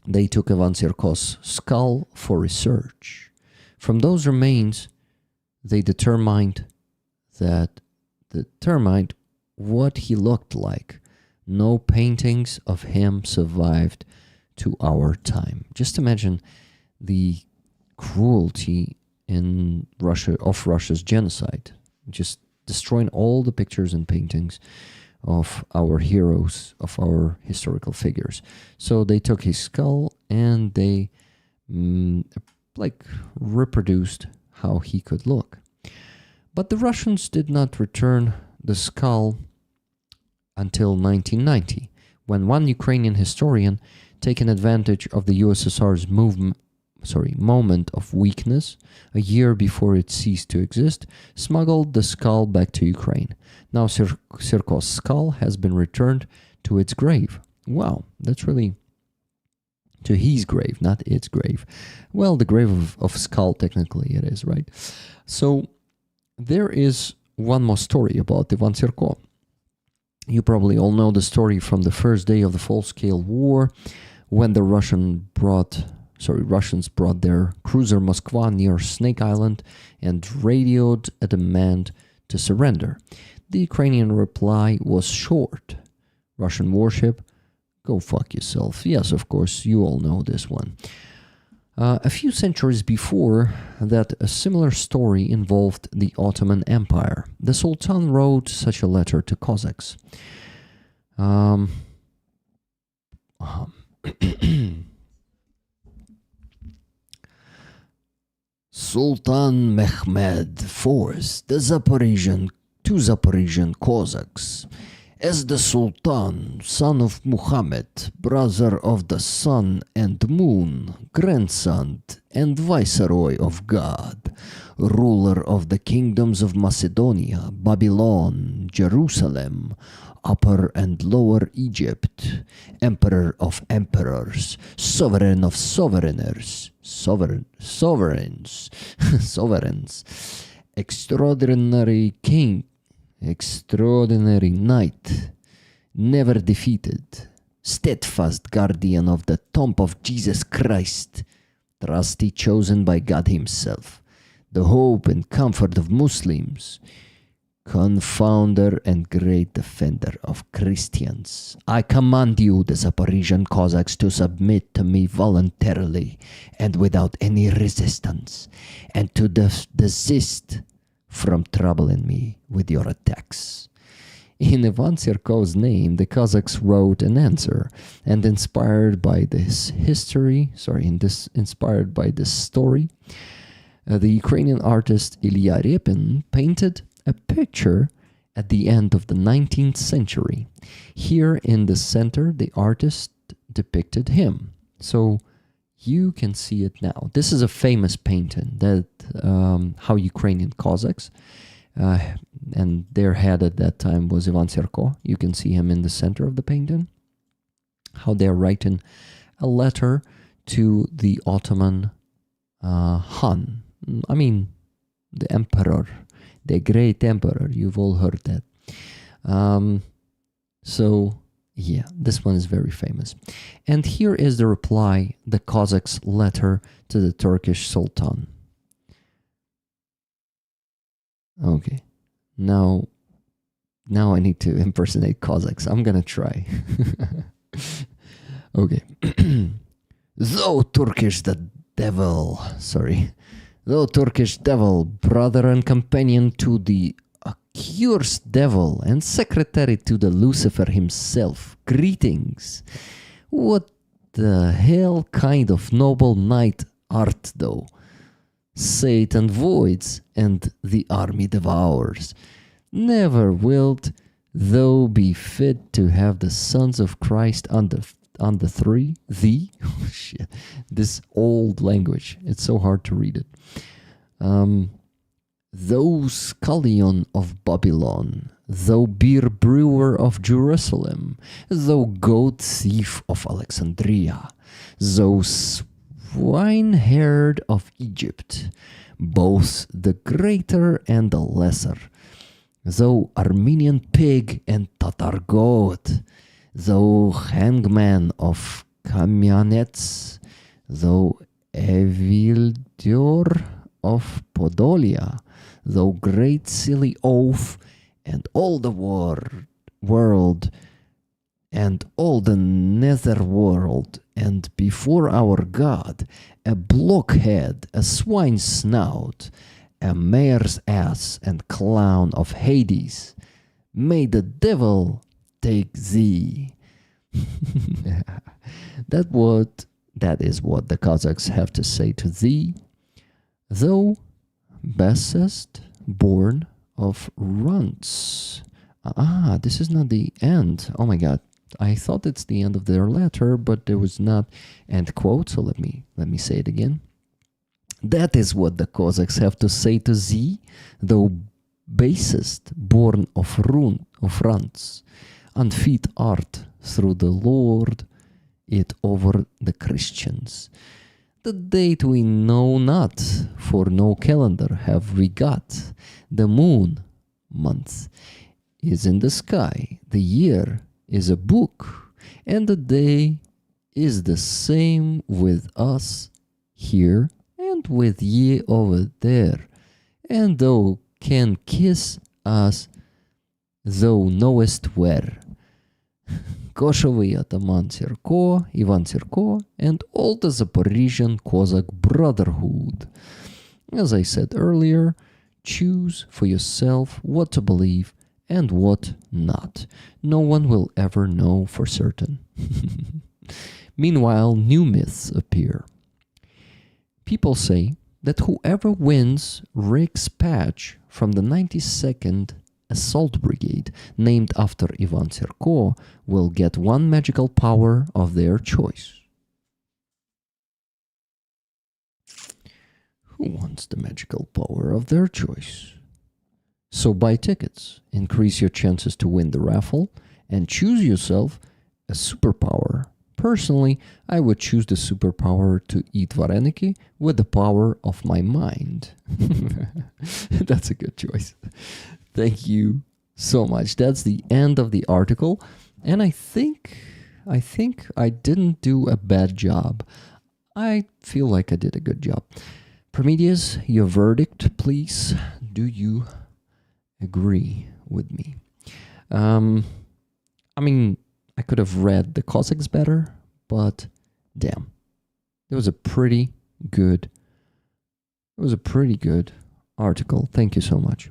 Speaker 3: They took Ivan Sirko's skull for research. From those remains, they determined what he looked like. No paintings of him survived to our time. Just imagine the cruelty in Russia of Russia's genocide, just destroying all the pictures and paintings of our heroes, of our historical figures. So they took his skull and they reproduced how he could look. But the Russians did not return the skull until 1990, when one Ukrainian historian, taking advantage of the USSR's moment of weakness, a year before it ceased to exist, smuggled the skull back to Ukraine. Now Sirko's skull has been returned to its grave. Wow, that's really... to his grave, not its grave. Well, the grave of skull, technically it is, right? So there is one more story about Ivan Sirko. You probably all know the story from the first day of the full-scale war, when the Russians brought their cruiser Moskva near Snake Island and radioed a demand to surrender. The Ukrainian reply was short. Russian warship, go fuck yourself. Yes, of course, you all know this one. A few centuries before that, a similar story involved the Ottoman Empire. The Sultan wrote such a letter to Cossacks. Sultan Mehmed forced the Zaporizhian Cossacks. As the Sultan, son of Muhammad, brother of the sun and moon, grandson and viceroy of God, ruler of the kingdoms of Macedonia, Babylon, Jerusalem, Upper and Lower Egypt, emperor of emperors, sovereign of sovereigns, extraordinary king, extraordinary knight, never defeated, steadfast guardian of the tomb of Jesus Christ, trusty chosen by God himself, the hope and comfort of Muslims, confounder and great defender of Christians. I command you, the Zaporizhian Cossacks, to submit to me voluntarily and without any resistance, and to desist from troubling me with your attacks. In Ivan Sirko's name, the Cossacks wrote an answer, and inspired by this story, the Ukrainian artist Ilya Repin painted a picture at the end of the 19th century. Here in the center, the artist depicted him. So you can see it now. This is a famous painting that how Ukrainian Cossacks, and their head at that time was Ivan Sirko. You can see him in the center of the painting. How they're writing a letter to the Ottoman Khan. I mean, the emperor, the great emperor. You've all heard that. So yeah, this one is very famous. And here is the reply, the Cossacks' letter to the Turkish Sultan. Okay, now I need to impersonate Cossacks. I'm gonna try. Okay. Though Turkish devil, brother and companion to the accursed devil and secretary to the Lucifer himself, greetings. What the hell kind of noble knight art thou? Satan voids and the army devours. Never wilt thou be fit to have the sons of Christ under thee? Oh, shit. This old language, it's so hard to read it. Thou scullion of Babylon, thou beer brewer of Jerusalem, thou goat thief of Alexandria, thou swineherd of Egypt, both the greater and the lesser, thou Armenian pig and Tatar goat, thou hangman of Kamianets, thou Evildur of Podolia, thou great silly oaf, and all the world, and all the nether world, and before our God, a blockhead, a swine's snout, a mare's ass, and clown of Hades, may the devil take thee. That is what the Cossacks have to say to thee, thou bestest born of runts. This is not the end. Oh my god. I thought it's the end of their letter, but there was not end quote, so let me say it again. That is what the Cossacks have to say to thee, thou basest born of runts, unfit art through the Lord it over the Christians. The date we know not, for no calendar have we got. The moon month is in the sky, the year is a book, and the day is the same with us here and with ye over there. And thou can kiss us, thou knowest where. Koshovy ataman Sirko, Ivan Sirko, and all the Zaporozhian Cossack brotherhood. As I said earlier, choose for yourself what to believe and what not. No one will ever know for certain. Meanwhile, new myths appear. People say that whoever wins Rick's patch from the 92nd Assault Brigade, named after Ivan Sirko, will get one magical power of their choice. Who wants the magical power of their choice? So buy tickets, increase your chances to win the raffle, and choose yourself a superpower. Personally, I would choose the superpower to eat vareniki with the power of my mind. That's a good choice. Thank you so much. That's the end of the article, and I think I didn't do a bad job. I feel like I did a good job. Prometheus, your verdict, please. Do you agree with me? I mean, I could have read the Cossacks better, but damn, it was a pretty good article. Thank you so much.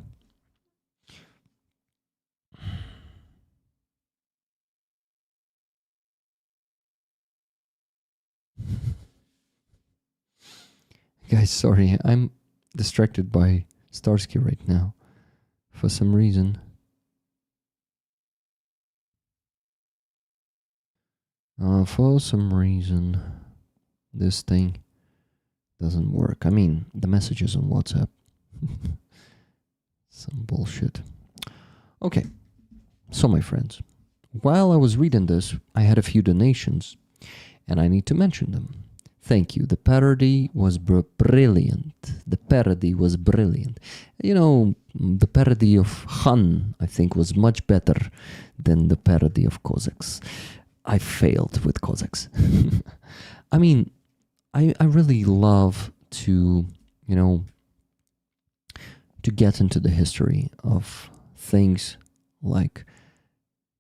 Speaker 3: Guys, sorry, I'm distracted by Starski right now for some reason. For some reason, this thing doesn't work. I mean, the messages on WhatsApp. Some bullshit. Okay, so my friends, while I was reading this, I had a few donations, and I need to mention them. Thank you. The parody was brilliant. The parody was brilliant. You know, the parody of Han, I think, was much better than the parody of Cossacks. I failed with Cossacks. I mean, I really love to, you know, to get into the history of things like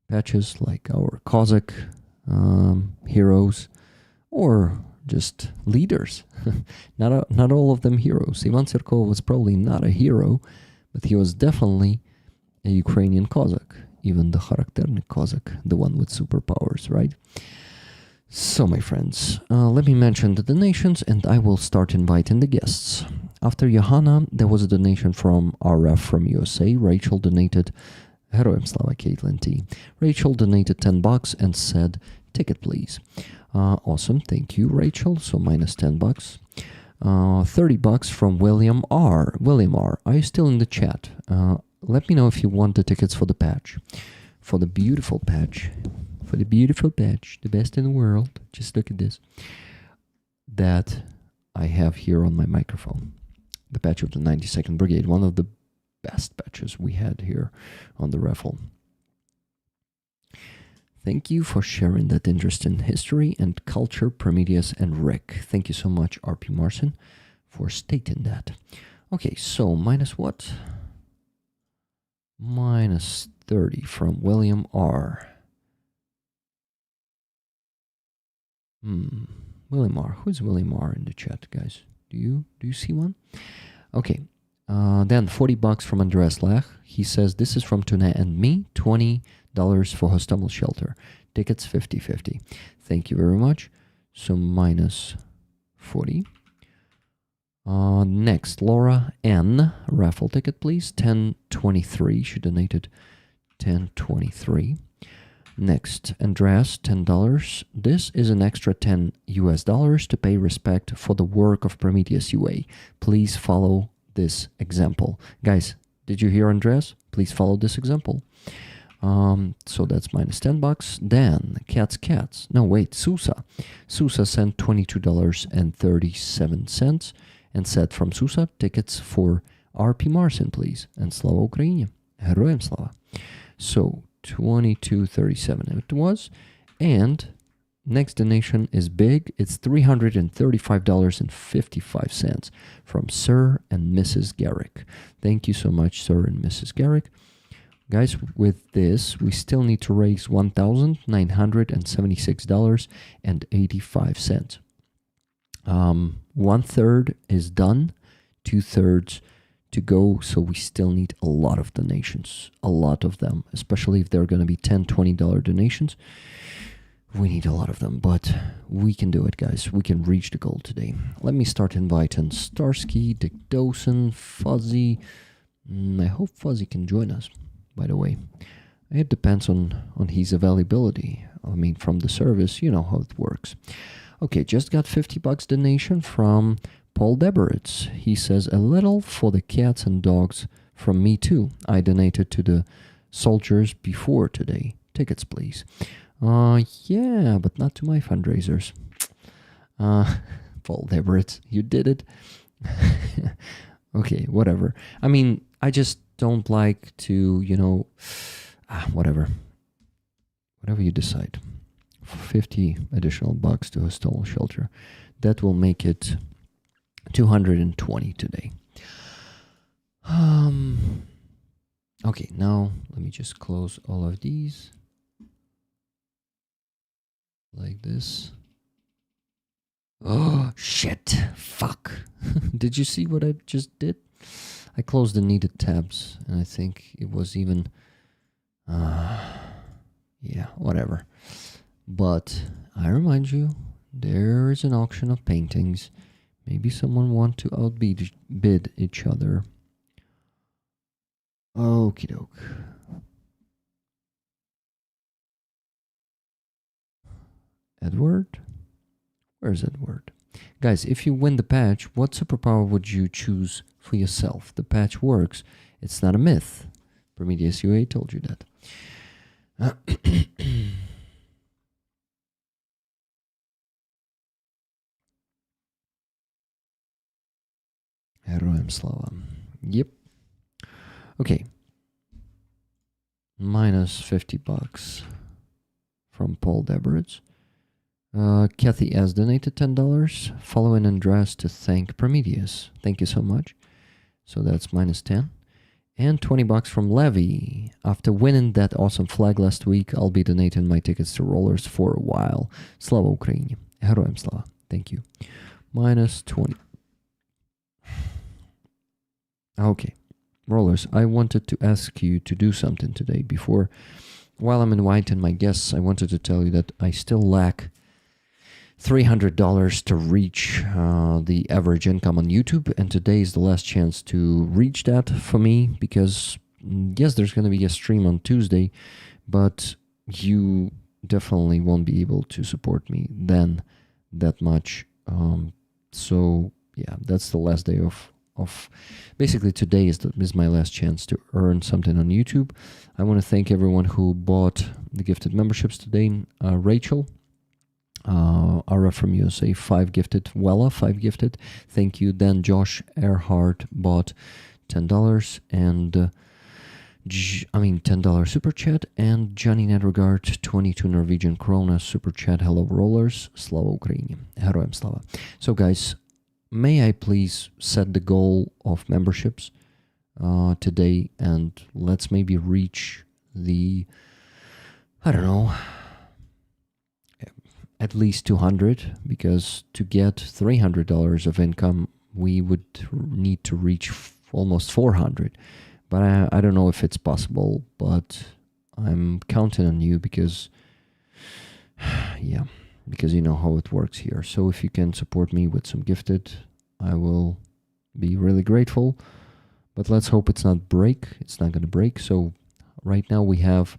Speaker 3: patches, like our Cossack heroes, or just leaders. Not all of them heroes. Ivan Sirko was probably not a hero, but he was definitely a Ukrainian Cossack, even the Charakternik Cossack, the one with superpowers, right? So, my friends, let me mention the donations, and I will start inviting the guests. After Johanna, there was a donation from RF from USA. Rachel donated, Heroem Slava Caitlin T. Rachel donated $10 and said, ticket please. Awesome, thank you, Rachel. So minus $10. $30 from William R. William R, are you still in the chat? Let me know if you want the tickets for the patch. For the beautiful patch. For the beautiful patch, the best in the world. Just look at this. That I have here on my microphone. The patch of the 92nd Brigade. One of the best patches we had here on the Raffle. Thank you for sharing that interest in history and culture, Prometheus and Rick. Thank you so much, RP Marson, for stating that. Okay, so minus what? Minus 30 from William R. William R. Who's William R in the chat, guys? Do you see one? Okay. Then $40 from Andreas Lech. He says, this is from Tuna and me, $20 for Hostomel Shelter. Tickets 50-50. Thank you very much. So minus 40. Next, Laura N. Raffle ticket, please. 1023. She donated 1023. Next, Andreas, $10. This is an extra $10 to pay respect for the work of Prometheus UA. Please follow this example. Guys, did you hear Andreas? Please follow this example. So that's minus $10. Then Cats. No, wait, Susa. Susa sent $22.37 and said from Susa, tickets for RP Marcin, please. And Slava Ukraini. Героям слава. So 22.37 it was. And next donation is big. It's $335.55 from Sir and Mrs. Garrick. Thank you so much, Sir and Mrs. Garrick. Guys, with this, we still need to raise $1,976.85. 1/3 is done, 2/3 to go, so we still need a lot of donations, a lot of them, especially if they're going to be $10, $20 donations. We need a lot of them, but we can do it, guys. We can reach the goal today. Let me start inviting Starski, Dick Dawson, Fuzzy. I hope Fuzzy can join us, by the way. It depends on his availability. I mean, from the service, you know how it works. Okay, just got $50 donation from Paul Deberitz. He says, a little for the cats and dogs from me too. I donated to the soldiers before today. Tickets, please. Yeah, but not to my fundraisers. Paul Deberitz, you did it. Okay, whatever. I mean, I just don't like to, whatever. Whatever you decide. 50 additional bucks to a stolen shelter. That will make it 220 today. Okay, now let me just close all of these. Like this. Oh, shit. Fuck. Did you see what I just did? I closed the needed tabs, and I think it was even... yeah, whatever. But I remind you, there is an auction of paintings. Maybe someone want to outbid each other. Okie doke. Edward? Where's Edward? Guys, if you win the patch, what superpower would you choose for yourself? The patch works. It's not a myth. Prometheus UA told you that. Героям слава. Yep. Okay. Minus $50 from Paul Deberitz. Kathy S. donated $10. Following Andreas to thank Prometheus. Thank you so much. So that's minus 10. And $20 from Levy. After winning that awesome flag last week, I'll be donating my tickets to Rollers for a while. Slava Ukraini. Героям слава. Thank you. Minus 20. Okay. Rollers, I wanted to ask you to do something today. Before, while I'm inviting my guests, I wanted to tell you that I still lack $300 to reach the average income on YouTube, and today is the last chance to reach that for me, because yes, there's going to be a stream on Tuesday, but you definitely won't be able to support me then that much. So yeah, that's the last day of basically today is my last chance to earn something on YouTube. I want to thank everyone who bought the gifted memberships today. Rachel, Ara from USA, 5 gifted. Wella, 5 gifted. Thank you. Then Josh Earhart bought $10 and $10 super chat, and Johnny Nedregard 22 Norwegian krona super chat. Hello Rollers, Slava Ukraini. Героям слава. So guys, may I please set the goal of memberships today, and let's maybe reach the, I don't know, at least 200, because to get $300 of income, we would need to reach almost 400. But I don't know if it's possible, but I'm counting on you because, yeah, because you know how it works here. So if you can support me with some gifted, I will be really grateful. But let's hope it's not break. It's not going to break. So right now we have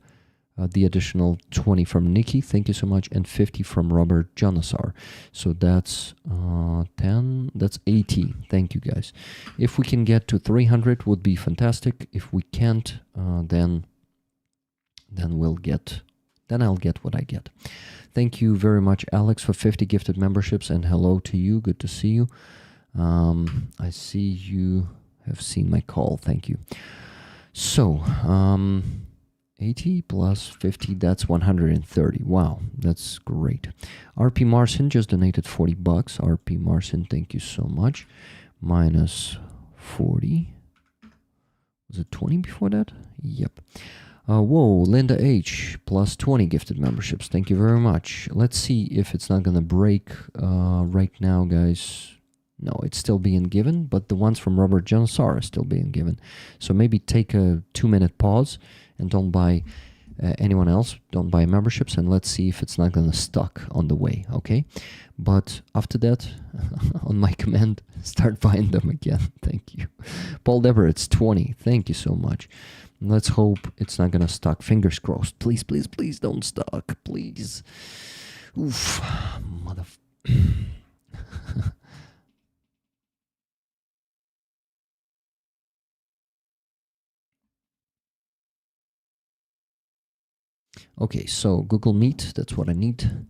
Speaker 3: the additional 20 from Nikki. Thank you so much. And 50 from Robert Janasar. So that's 10. That's 80. Thank you, guys. If we can get to 300 would be fantastic. If we can't, then we'll get... Then I'll get what I get. Thank you very much, Alex, for 50 gifted memberships. And hello to you. Good to see you. I see you have seen my call. Thank you. So, 80 plus 50, that's 130. Wow, that's great. RP Marcin just donated $40. RP Marcin, thank you so much. Minus 40. Was it 20 before that? Yep. Whoa, Linda H, plus 20 gifted memberships. Thank you very much. Let's see if it's not going to break right now, guys. No, it's still being given, but the ones from Robert Jansar are still being given. So maybe take a 2-minute pause and don't buy anyone else. Don't buy memberships, and let's see if it's not going to stuck on the way, okay? But after that, on my command, start buying them again. Thank you. Paul Deborah, it's 20. Thank you so much. Let's hope it's not going to stuck. Fingers crossed. Please, please, please don't stuck. Please. Oof. Mother... Okay, so Google Meet, that's what I need.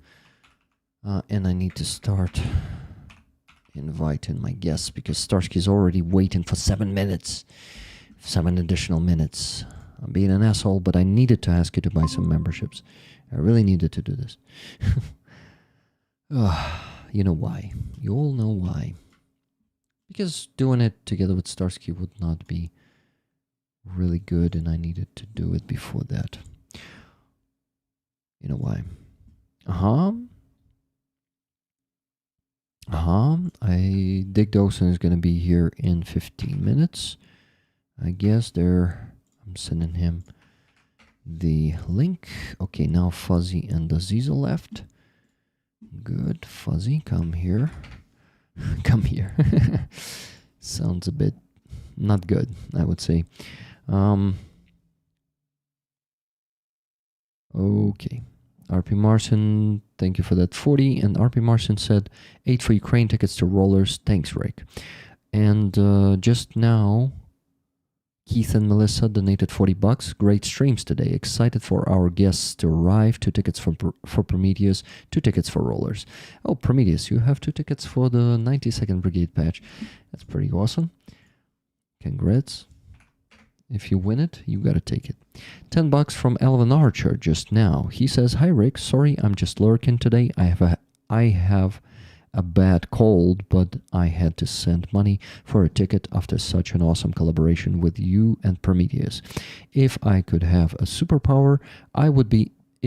Speaker 3: And I need to start inviting my guests because Starski is already waiting for 7 minutes. 7 additional minutes. I'm being an asshole, but I needed to ask you to buy some memberships. I really needed to do this. You know why. You all know why. Because doing it together with Starski would not be really good, and I needed to do it before that. You know why? I Dick Dawson is going to be here in 15 minutes. I guess I'm sending him the link. Okay, now Fuzzy and Aziza left. Good. Fuzzy, come here. Come here. Sounds a bit not good, I would say. Okay. RP Marcin, thank you for that 40. And RP Marcin said 8 for Ukraine tickets to Rollers. Thanks, Rick. And just now, Keith and Melissa donated $40. Great streams today. Excited for our guests to arrive. 2 tickets for Prometheus, 2 tickets for Rollers. Oh, Prometheus, you have 2 tickets for the 92nd Brigade patch. That's pretty awesome. Congrats. If you win it, you gotta take it. $10 from Elvin Archer just now. He says, "Hi Rick, sorry I'm just lurking today. I have a bad cold, but I had to send money for a ticket after such an awesome collaboration with you and Prometheus. If I could have a superpower, it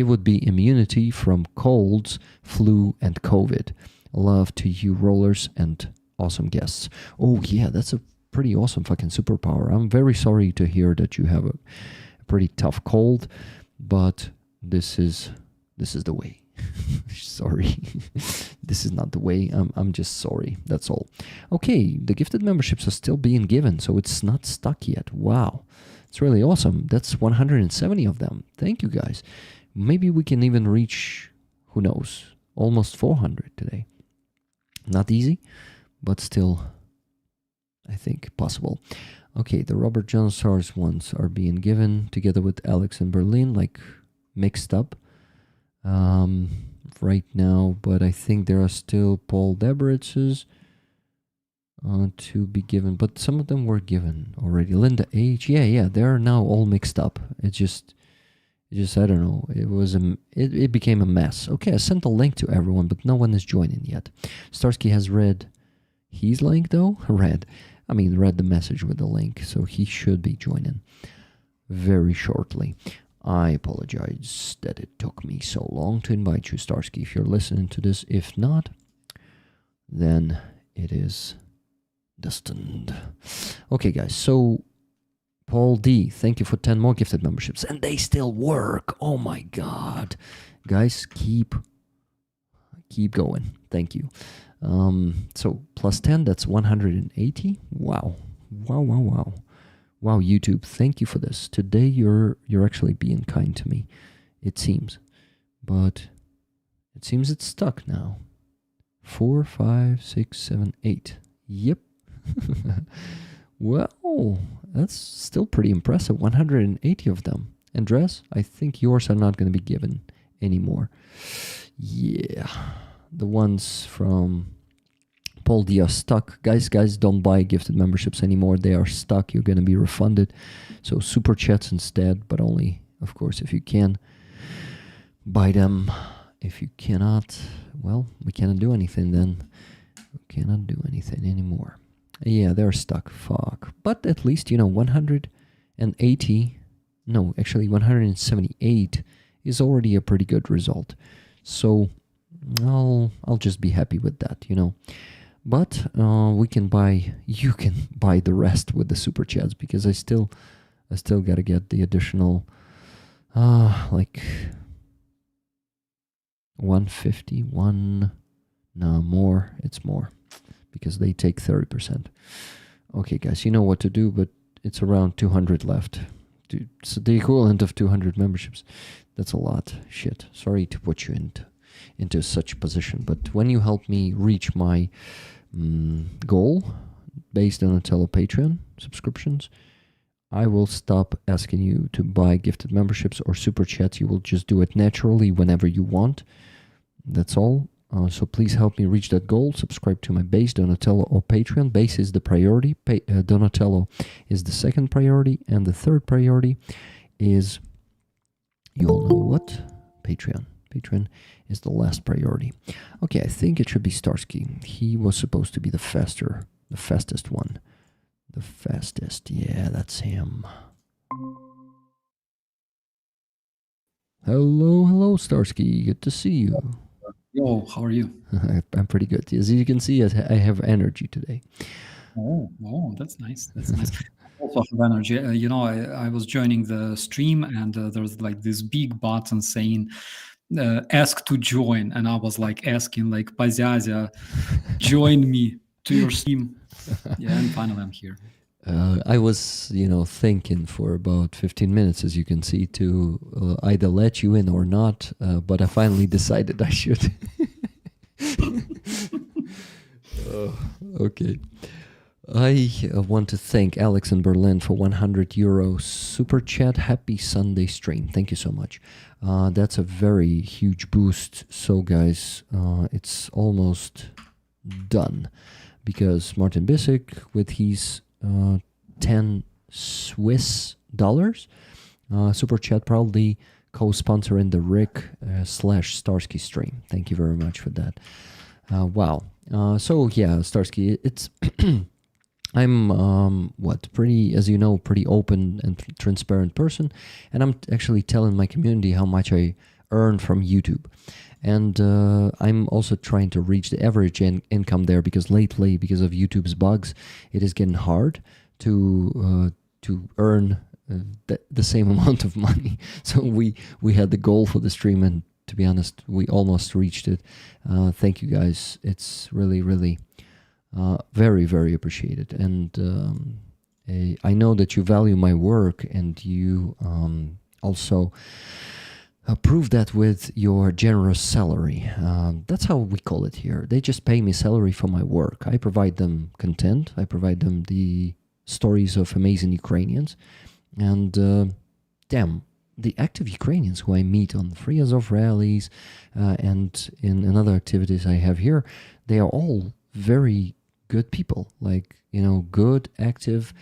Speaker 3: would be immunity from colds, flu, and COVID. Love to you, Rollers, and awesome guests." Oh yeah, that's a pretty awesome fucking superpower. I'm very sorry to hear that you have a pretty tough cold, but this is the way. Sorry. This is not the way. I'm just sorry. That's all. Okay, the gifted memberships are still being given, so it's not stuck yet. Wow. It's really awesome. That's 170 of them. Thank you, guys. Maybe we can even reach, who knows, almost 400 today. Not easy, but still, I think, possible. Okay, the Robert John SARS ones are being given together with Alex in Berlin, like mixed up right now, but I think there are still Paul Deberitz's to be given, but some of them were given already. Linda H, yeah, they're now all mixed up. It just I don't know. It became a mess. Okay, I sent a link to everyone, but no one is joining yet. Starski has read his link though. Read the message with the link, so he should be joining very shortly. I apologize that it took me so long to invite you, Starski, if you're listening to this. If not, then it is Destined. Okay, guys. So, Paul D, thank you for 10 more gifted memberships. And they still work. Oh my God. Guys, keep going. Thank you. So, plus 10, that's 180. Wow. Wow, YouTube, thank you for this. Today, you're actually being kind to me. It seems. But it seems it's stuck now. 4, 5, 6, 7, 8. Yep. Well, that's still pretty impressive. 180 of them. Andres, I think yours are not going to be given anymore. Yeah. The ones from Paul D are stuck. Guys, don't buy gifted memberships anymore. They are stuck. You're going to be refunded. So super chats instead, but only, of course, if you can. Buy them. If you cannot, well, we cannot do anything then. We cannot do anything anymore. Yeah, they're stuck. Fuck. But at least, 180, no, actually 178 is already a pretty good result. So I'll just be happy with that, But you can buy the rest with the super chats, because I still gotta get the additional, 151. No, more. It's more, because they take 30%. Okay, guys, you know what to do, but it's around 200 left. It's the equivalent of 200 memberships. That's a lot. Shit. Sorry to put you into such position, but when you help me reach my goal based on Donatello Patreon subscriptions, I will stop asking you to buy gifted memberships or super chats. You will just do it naturally whenever you want. That's all. So please help me reach that goal. Subscribe to my base, Donatello or Patreon. Base is the priority. Donatello is the second priority. And the third priority is, you all know what? Patreon. Patreon is the last priority. Okay, I think it should be Starski. He was supposed to be the fastest one. The fastest. Yeah, that's him. Hello, Starski. Good to see you.
Speaker 6: Yo, how are you?
Speaker 3: I'm pretty good. As you can see, I have energy today.
Speaker 6: Oh, that's nice. That's nice. Also have energy. I was joining the stream, and there's like this big button saying ask to join, and I was like asking like Aziza, join me to your stream. Yeah, and finally I'm here.
Speaker 3: I was, thinking for about 15 minutes, as you can see, to either let you in or not, but I finally decided I should. Okay. I want to thank Alex in Berlin for 100 euro super chat. Happy Sunday stream. Thank you so much. That's a very huge boost. So, guys, it's almost done, because Martin Bissek, with his 10 Swiss dollars super chat, proudly co-sponsoring the Rick/Starski stream. Thank you very much for that. Wow. So yeah, Starski, it's I'm pretty, as you know, pretty open and transparent person, and I'm actually telling my community how much I earn from YouTube. And I'm also trying to reach the average income there, because lately, because of YouTube's bugs, it is getting hard to earn the same amount of money. So we had the goal for the stream, and to be honest, we almost reached it. Thank you, guys. It's really, really very, very appreciated. And I know that you value my work, and you also prove that with your generous salary. That's how we call it here. They just pay me salary for my work. I provide them content. I provide them the stories of amazing Ukrainians. And damn, the active Ukrainians who I meet on Free Azov rallies and in other activities I have here, they are all very good people. Like, good, active,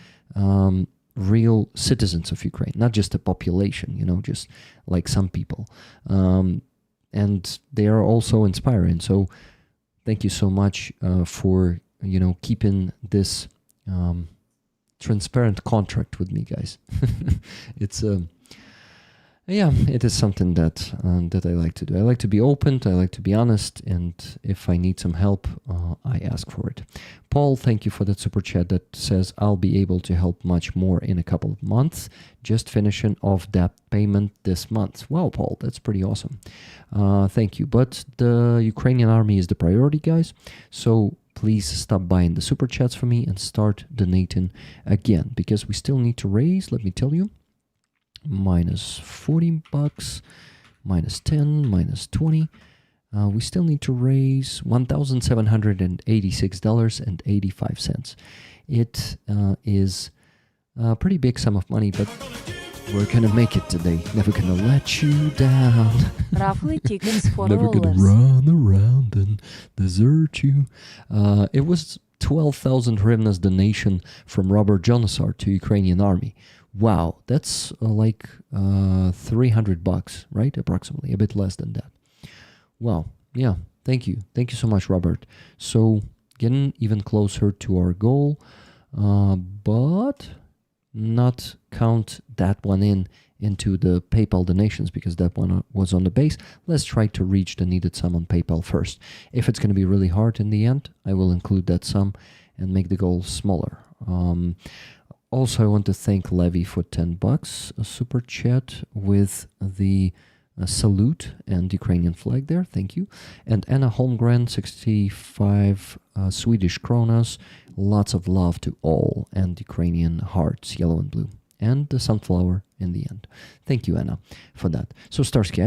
Speaker 3: real citizens of Ukraine, not just a population, just like some people. And they are also inspiring. So thank you so much for, keeping this transparent contract with me, guys. It's Yeah, it is something that that I like to do. I like to be open, I like to be honest, and if I need some help, I ask for it. Paul, thank you for that super chat that says I'll be able to help much more in a couple of months. Just finishing off that payment this month. Wow, Paul, that's pretty awesome. Thank you. But the Ukrainian army is the priority, guys. So please stop buying the super chats for me and start donating again, because we still need to raise, let me tell you, minus $40, minus 10, minus 20. We still need to raise $1,786.85. It is a pretty big sum of money, but we're gonna make it today. Never gonna let you down.
Speaker 7: Roughly tickets for
Speaker 3: Never gonna
Speaker 7: rollers.
Speaker 3: run around and desert you. It was 12,000 hryvnias donation from Robert Jonosar to Ukrainian army. Wow, that's like $300, right? Approximately, a bit less than that. Wow, yeah, thank you. Thank you so much, Robert. So, getting even closer to our goal, but not count that one into the PayPal donations because that one was on the base. Let's try to reach the needed sum on PayPal first. If it's going to be really hard in the end, I will include that sum and make the goal smaller. Also, I want to thank Levy for $10, a super chat with the salute and Ukrainian flag there. Thank you. And Anna Holmgren, 65 Swedish kronas. Lots of love to all, and Ukrainian hearts, yellow and blue. And the sunflower in the end. Thank you, Anna, for that. So, Starski,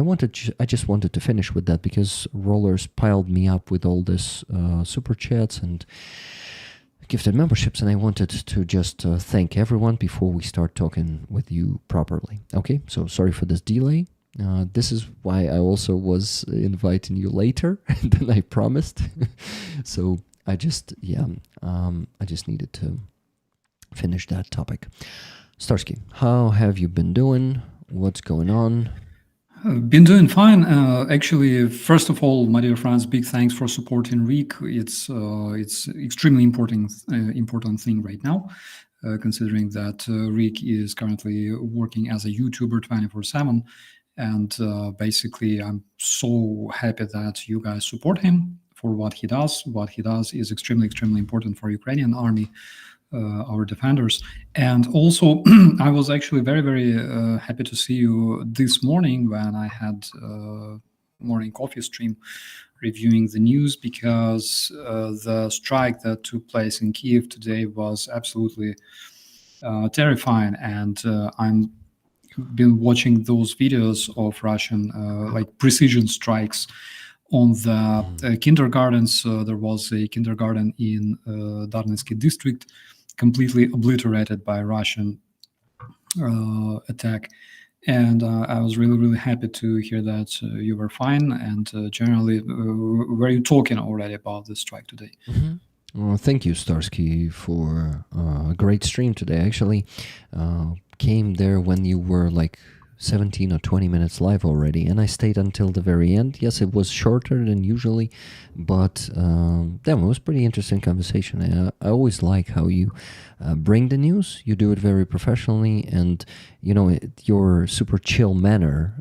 Speaker 3: I just wanted to finish with that because rollers piled me up with all this super chats and gifted memberships, and I wanted to just thank everyone before we start talking with you properly. Okay, so sorry for this delay. This is why I also was inviting you later than I promised. So I just needed to finish that topic. Starski, how have you been doing? What's going on?
Speaker 6: Been doing fine. Actually, first of all, my dear friends, big thanks for supporting Rick. It's extremely important thing right now, considering that Rick is currently working as a YouTuber 24/7, and basically, I'm so happy that you guys support him for what he does. What he does is extremely important for Ukrainian army. Our defenders. And also, I was actually very happy to see you this morning when I had morning coffee stream reviewing the news, because the strike that took place in Kiev today was absolutely terrifying. And I'm been watching those videos of Russian like precision strikes on the kindergartens. There was a kindergarten in Darnetsky district completely obliterated by Russian attack. And I was really happy to hear that you were fine. And generally, were you talking already about the strike today?
Speaker 3: Mm-hmm. Well, thank you, Starski, for a great stream today. I actually came there when you were like 17 or 20 minutes live already, and I stayed until the very end. Yes, it was shorter than usually, but damn, it was pretty interesting conversation. I always like how you bring the news. You do it very professionally, and you know your super chill manner.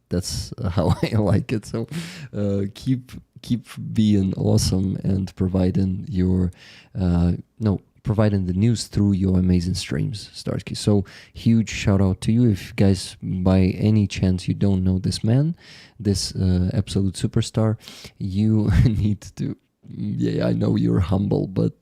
Speaker 3: That's how I like it. So keep being awesome and providing your providing the news through your amazing streams, Starski. So huge shout out to you. If you guys by any chance you don't know this man, this absolute superstar, you need to. Yeah, I know you're humble, but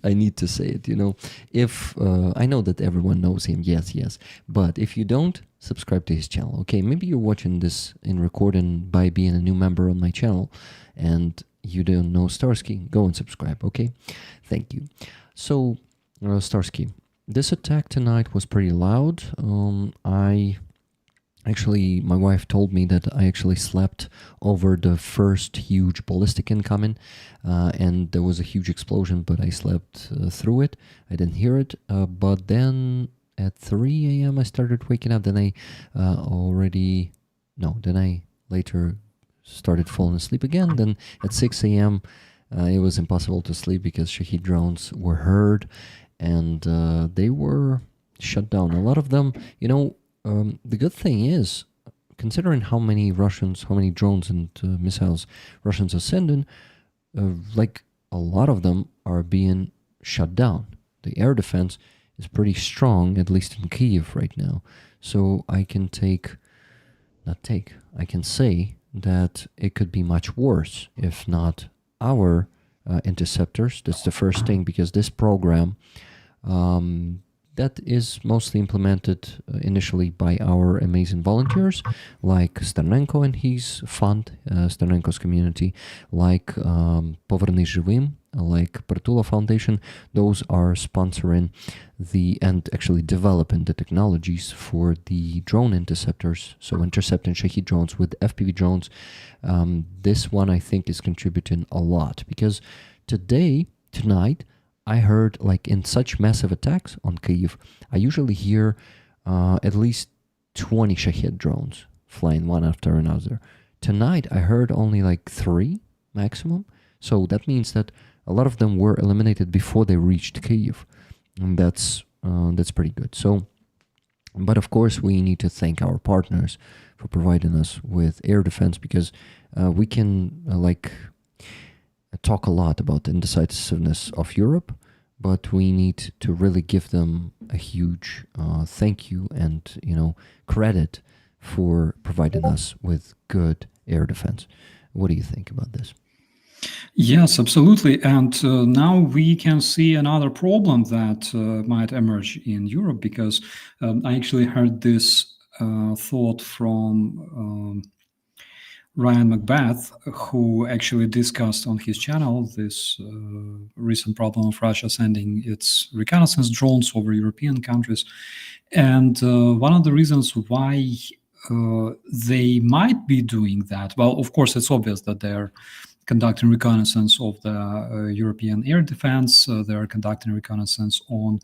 Speaker 3: I need to say it, you know. If I know that everyone knows him, yes, but if you don't, subscribe to his channel, okay? Maybe you're watching this in recording by being a new member on my channel and you don't know Starski, go and subscribe, okay? Thank you. So, Starski, this attack tonight was pretty loud. My wife told me that I actually slept over the first huge ballistic incoming, and there was a huge explosion, but I slept through it. I didn't hear it, but then at 3 a.m. I started waking up. Then I later started falling asleep again. Then at 6 a.m. It was impossible to sleep because Shahid drones were heard, and they were shut down. A lot of them, you know, The good thing is, considering how many drones and missiles Russians are sending, like a lot of them are being shut down. The air defense is pretty strong, at least in Kyiv right now. So I can I can say that it could be much worse if not our interceptors. That's the first thing, because this program that is mostly implemented initially by our amazing volunteers, like Sternenko and his fund, Sternenko's community, like Poverny Živim, like Partula Foundation. Those are sponsoring and actually developing the technologies for the drone interceptors. So intercepting Shahed drones with FPV drones. This one I think is contributing a lot, because tonight, I heard, like, in such massive attacks on Kyiv, I usually hear at least 20 Shahed drones flying one after another. Tonight, I heard only like 3 maximum. So that means that a lot of them were eliminated before they reached Kyiv. And that's pretty good. So, but of course, we need to thank our partners for providing us with air defense, because we can, talk a lot about the indecisiveness of Europe, but we need to really give them a huge thank you and credit for providing us with good air defense. What do you think about this?
Speaker 6: Yes, absolutely. And now we can see another problem that might emerge in Europe, because I actually heard this thought from Ryan Macbeth, who actually discussed on his channel this recent problem of Russia sending its reconnaissance drones over European countries. And one of the reasons why they might be doing that, well, of course, it's obvious that they're conducting reconnaissance of the European air defense. They are conducting reconnaissance on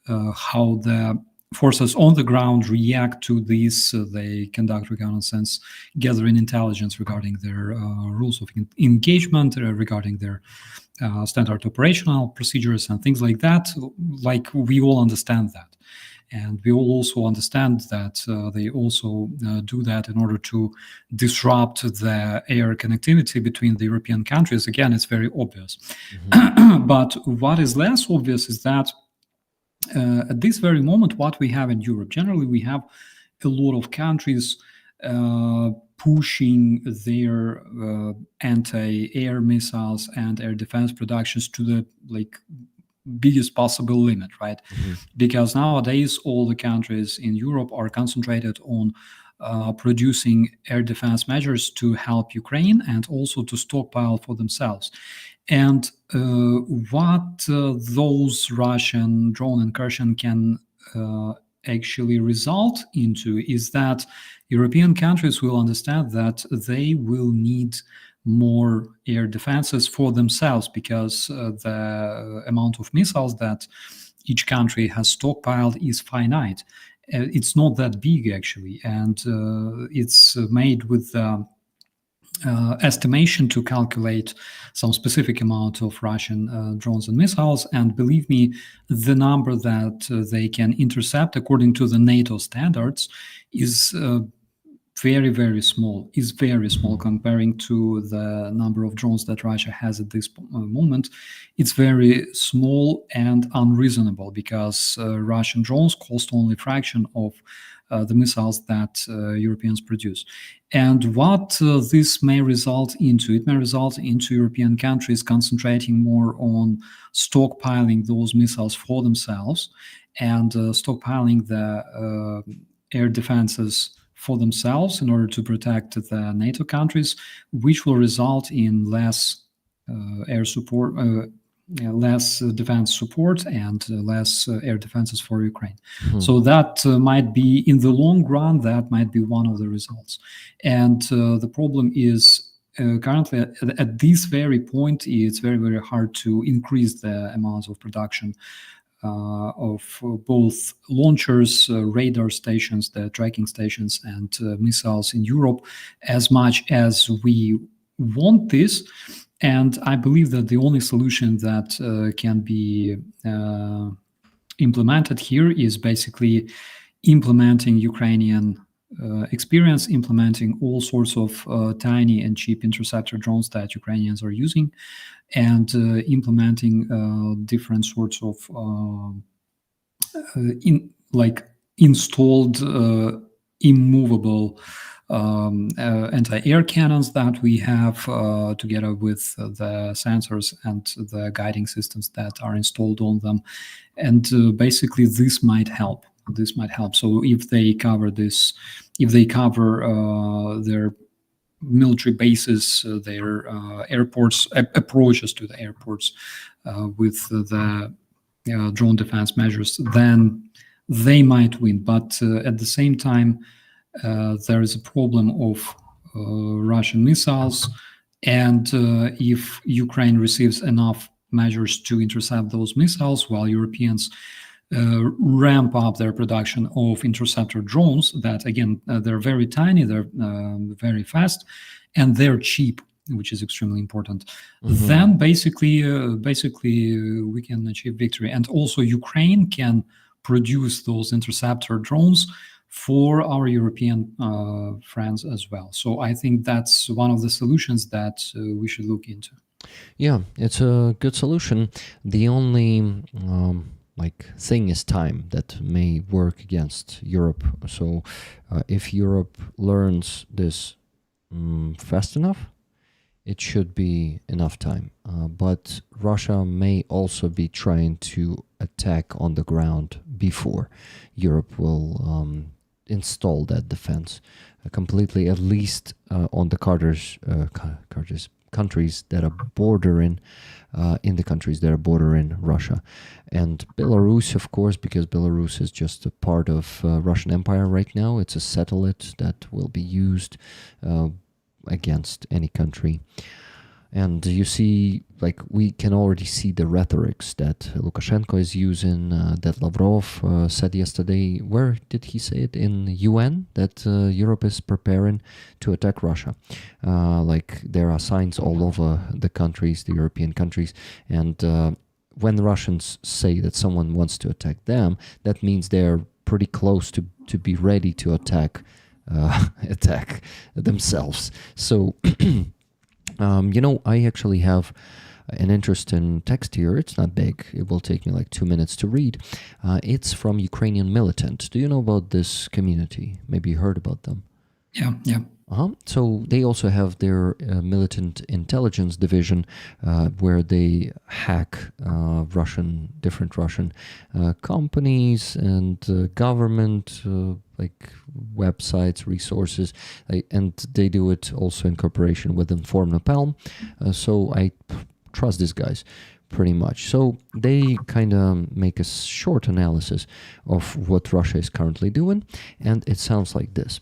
Speaker 6: how the forces on the ground react to this. They conduct reconnaissance, gathering intelligence regarding their rules of engagement, regarding their standard operational procedures and things like that. Like, we all understand that. And we all also understand that they also do that in order to disrupt the air connectivity between the European countries. Again, it's very obvious. Mm-hmm. But what is less obvious is that at this very moment, what we have in Europe, generally we have a lot of countries pushing their anti-air missiles and air defense productions to the biggest possible limit, right? Mm-hmm. Because nowadays all the countries in Europe are concentrated on producing air defense measures to help Ukraine and also to stockpile for themselves. And what those Russian drone incursion can actually result into is that European countries will understand that they will need more air defenses for themselves, because the amount of missiles that each country has stockpiled is finite. It's not that big, actually, and it's made with estimation to calculate some specific amount of Russian drones and missiles. And believe me, the number that they can intercept according to the NATO standards is very, very small, comparing to the number of drones that Russia has at this moment. It's very small and unreasonable, because Russian drones cost only a fraction of the missiles that Europeans produce. And what this may result into, it may result into European countries concentrating more on stockpiling those missiles for themselves and stockpiling the air defenses for themselves in order to protect the NATO countries, which will result in less air support, less defense support, and less air defenses for Ukraine. Mm-hmm. So that might be, in the long run, that might be one of the results. And the problem is currently at this very point, it's very, very hard to increase the amount of production of both launchers, radar stations, the tracking stations, and missiles in Europe as much as we want this. And I believe that the only solution that can be implemented here is basically implementing Ukrainian experience, implementing all sorts of tiny and cheap interceptor drones that Ukrainians are using, and implementing different sorts of installed immovable anti-air cannons that we have together with the sensors and the guiding systems that are installed on them. And basically this might help. So if they cover their military bases, their airports, approaches to the airports with the drone defense measures, then they might win. But at the same time, there is a problem of Russian missiles, and if Ukraine receives enough measures to intercept those missiles, while Europeans ramp up their production of interceptor drones, that again, they're very tiny, they're very fast, and they're cheap, which is extremely important.
Speaker 3: Mhm.
Speaker 6: Then basically we can achieve victory. And also Ukraine can produce those interceptor drones for our European friends as well. So I think that's one of the solutions that we should look into.
Speaker 3: Yeah, it's a good solution. The only thing is time that may work against Europe. So if Europe learns this fast enough, it should be enough time. But Russia may also be trying to attack on the ground before Europe will install that defense completely, at least on the countries that are bordering in the countries that are bordering Russia. And Belarus, of course, because Belarus is just a part of Russian Empire right now. It's a satellite that will be used against any country. And you see, we can already see the rhetorics that Lukashenko is using, that Lavrov said yesterday. Where did he say it? In UN, that Europe is preparing to attack Russia. There are signs all over the countries, the European countries, and when the Russians say that someone wants to attack them, that means they're pretty close to be ready to attack themselves. So I actually have an interesting text here. It's not big. It will take me 2 minutes to read. It's from Ukrainian militant. Do you know about this community? Maybe you heard about them.
Speaker 6: Yeah.
Speaker 3: So they also have their militant intelligence division where they hack different Russian companies and government websites, resources, and they do it also in cooperation with Inform Napalm. So I trust these guys pretty much. So they kind of make a short analysis of what Russia is currently doing, and it sounds like this.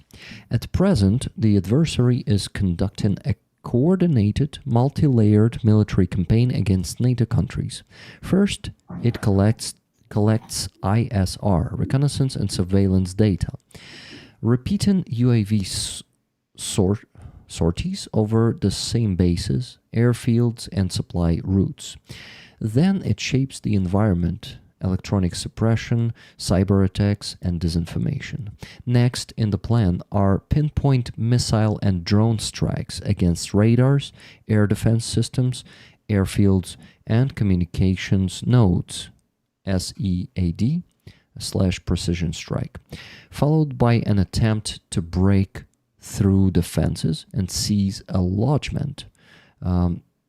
Speaker 3: At present, the adversary is conducting a coordinated, multi-layered military campaign against NATO countries. First, it collects ISR, reconnaissance and surveillance data, repeating UAV sorties over the same bases, airfields, and supply routes. Then it shapes the environment, electronic suppression, cyber attacks, and disinformation. Next in the plan are pinpoint missile and drone strikes against radars, air defense systems, airfields, and communications nodes, SEAD, /precision strike, followed by an attempt to break through defenses and seize a lodgment,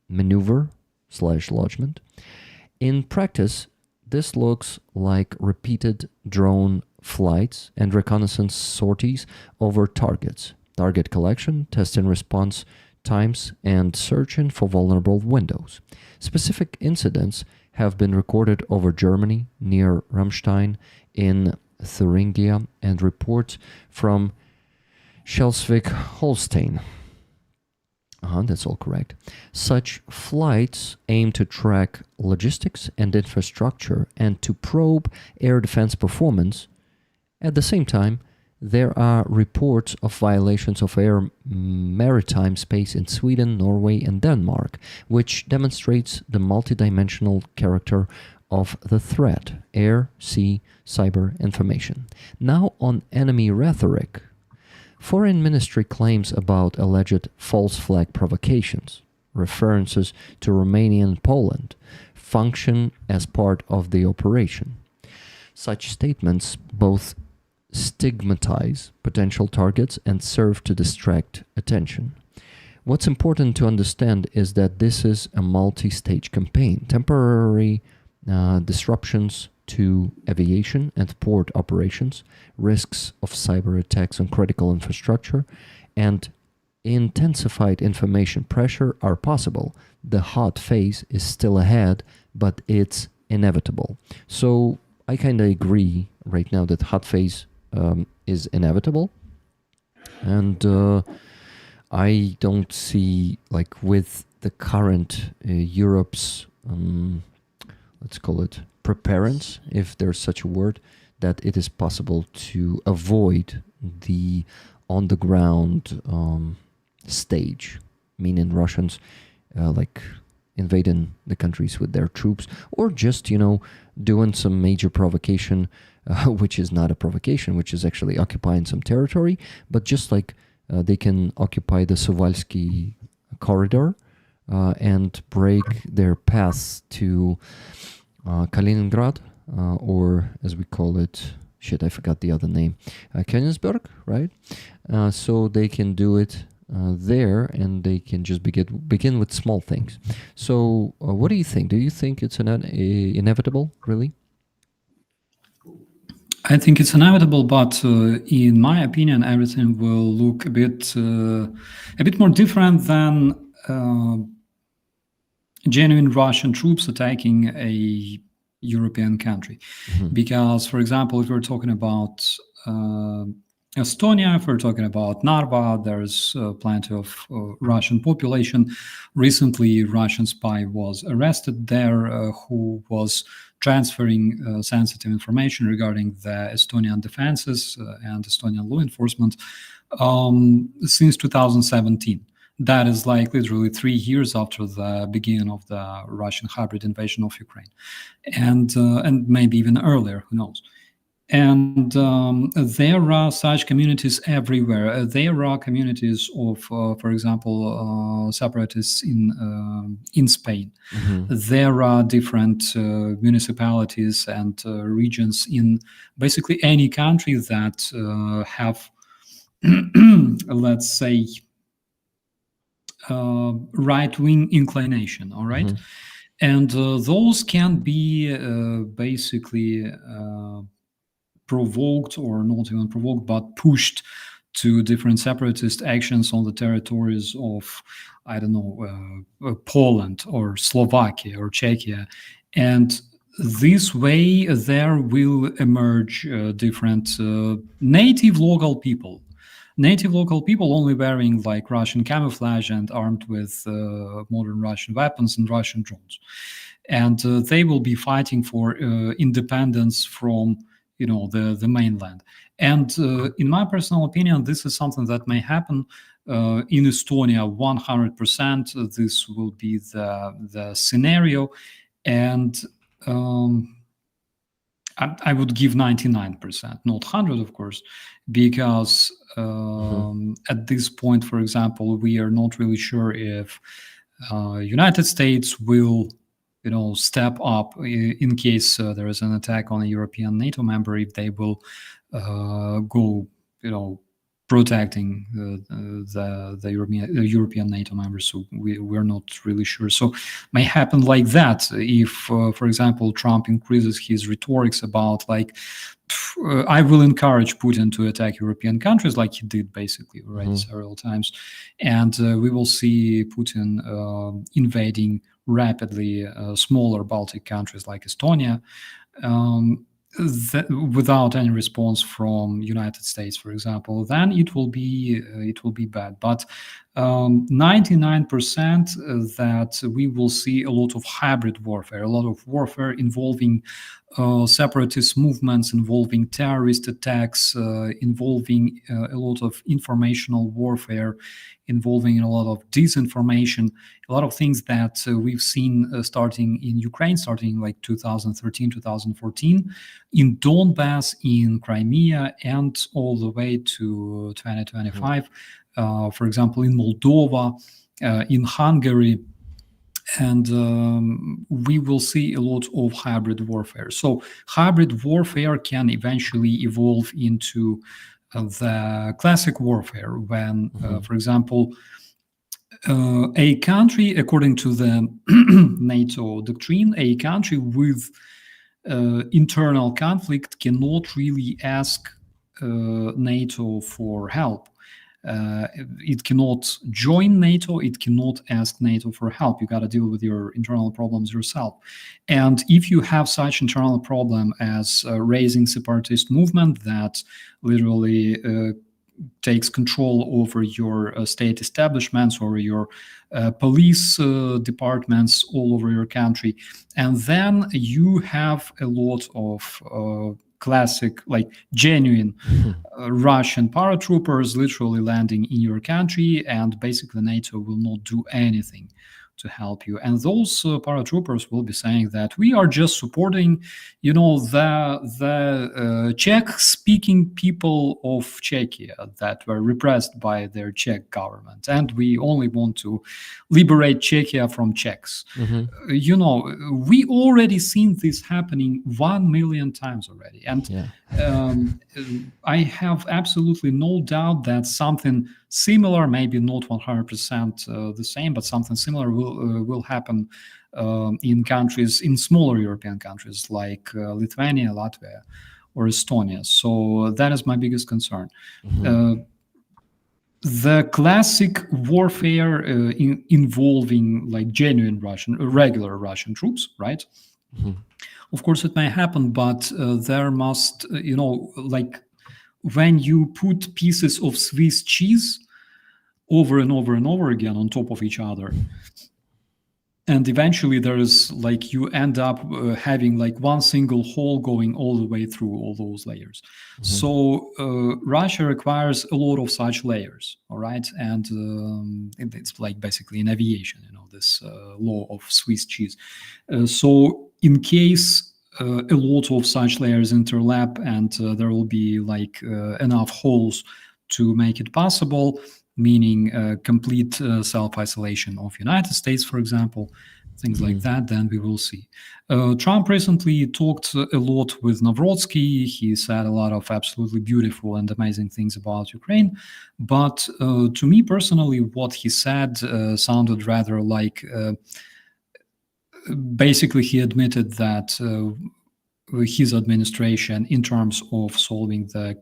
Speaker 3: maneuver/lodgment. In practice, this looks like repeated drone flights and reconnaissance sorties over targets, target collection, test and response times, and searching for vulnerable windows. Specific incidents have been recorded over Germany, near Ramstein, in Thuringia, and reports from Schleswig-Holstein. That's all correct. Such flights aim to track logistics and infrastructure and to probe air defense performance. At the same time, there are reports of violations of air maritime space in Sweden, Norway, and Denmark, which demonstrates the multidimensional character of the threat: air, sea, cyber, information. Now on enemy rhetoric. Foreign Ministry claims about alleged false flag provocations, references to Romania and Poland, function as part of the operation. Such statements both stigmatize potential targets and serve to distract attention. What's important to understand is that this is a multi-stage campaign. Temporary disruptions to aviation and port operations, risks of cyber attacks on critical infrastructure, and intensified information pressure are possible. The hot phase is still ahead, but it's inevitable. So I kind of agree right now that hot phase is inevitable. And I don't see, like, with the current Europe's, let's call it preparedness, if there's such a word, that it is possible to avoid the on-the-ground stage, meaning Russians like invading the countries with their troops, or just, doing some major provocation, which is not a provocation, which is actually occupying some territory, but just like they can occupy the Suwalski corridor and break their paths to Kaliningrad, or as we call it, I forgot the other name, Königsberg, right? So they can do it there, and they can just begin with small things. So what do you think? Do you think it's inevitable, really?
Speaker 6: I think it's inevitable, but in my opinion, everything will look a bit more different than genuine Russian troops attacking a European country. Because, for example, if we're talking about Estonia, if we're talking about Narva, there's plenty of Russian population. Recently, Russian spy was arrested there who was transferring sensitive information regarding the Estonian defenses and Estonian law enforcement since 2017. That is like literally 3 years after the beginning of the Russian hybrid invasion of Ukraine, and maybe even earlier, who knows. And there are such communities everywhere. There are communities of, for example, separatists in Spain. There are different municipalities and regions in basically any country that have, let's say, right-wing inclination, all right? And those can be basically provoked, or not even provoked, but pushed to different separatist actions on the territories of, I don't know, Poland or Slovakia or Czechia. And this way there will emerge different native local people only wearing like Russian camouflage and armed with modern Russian weapons and Russian drones. And they will be fighting for independence from, the mainland. And in my personal opinion, this is something that may happen in Estonia 100%. This will be the scenario. And I would give 99%, not 100, of course, because at this point, for example, we are not really sure if United States will, step up in case there is an attack on a European NATO member, if they will go, protecting the European NATO members. So we're not really sure. So may happen like that if, for example, Trump increases his rhetorics about like, I will encourage Putin to attack European countries, like he did basically, right, several times. And we will see Putin invading rapidly smaller Baltic countries like Estonia, without any response from United States, for example, then it will be bad. But 99% that we will see a lot of hybrid warfare, a lot of warfare involving separatist movements, involving terrorist attacks, involving a lot of informational warfare, involving a lot of disinformation, a lot of things that we've seen starting in Ukraine, starting like 2013, 2014, in Donbass, in Crimea, and all the way to 2025. For example, in Moldova, in Hungary, and we will see a lot of hybrid warfare. So hybrid warfare can eventually evolve into the classic warfare when, for example, a country, according to the NATO doctrine, a country with internal conflict cannot really ask NATO for help. It cannot join NATO, it cannot ask NATO for help. You got to deal with your internal problems yourself. And if you have such internal problem as raising separatist movement that literally takes control over your state establishments or your police departments all over your country, and then you have a lot of classic, like genuine Russian paratroopers literally landing in your country, and basically NATO will not do anything to help you. And those paratroopers will be saying that we are just supporting, the Czech-speaking people of Czechia that were repressed by their Czech government, and we only want to liberate Czechia from Czechs. We already seen this happening 1 million times already, and I have absolutely no doubt that something similar, maybe not 100% the same, but something similar will happen in countries, in smaller European countries like Lithuania, Latvia, or Estonia. So that is my biggest concern. The classic warfare involving like genuine regular Russian troops, right? Of course, it may happen, but there must, like when you put pieces of Swiss cheese over and over and over again on top of each other, and eventually there is like you end up having like one single hole going all the way through all those layers. So Russia requires a lot of such layers, all right? And it's like basically in aviation, this law of Swiss cheese. So in case a lot of such layers interlap and there will be like enough holes to make it possible, meaning complete self-isolation of United States, for example, things like that, then we will see. Trump recently talked a lot with Novrotsky. He said a lot of absolutely beautiful and amazing things about Ukraine. But to me personally, what he said sounded rather like basically he admitted that his administration, in terms of solving the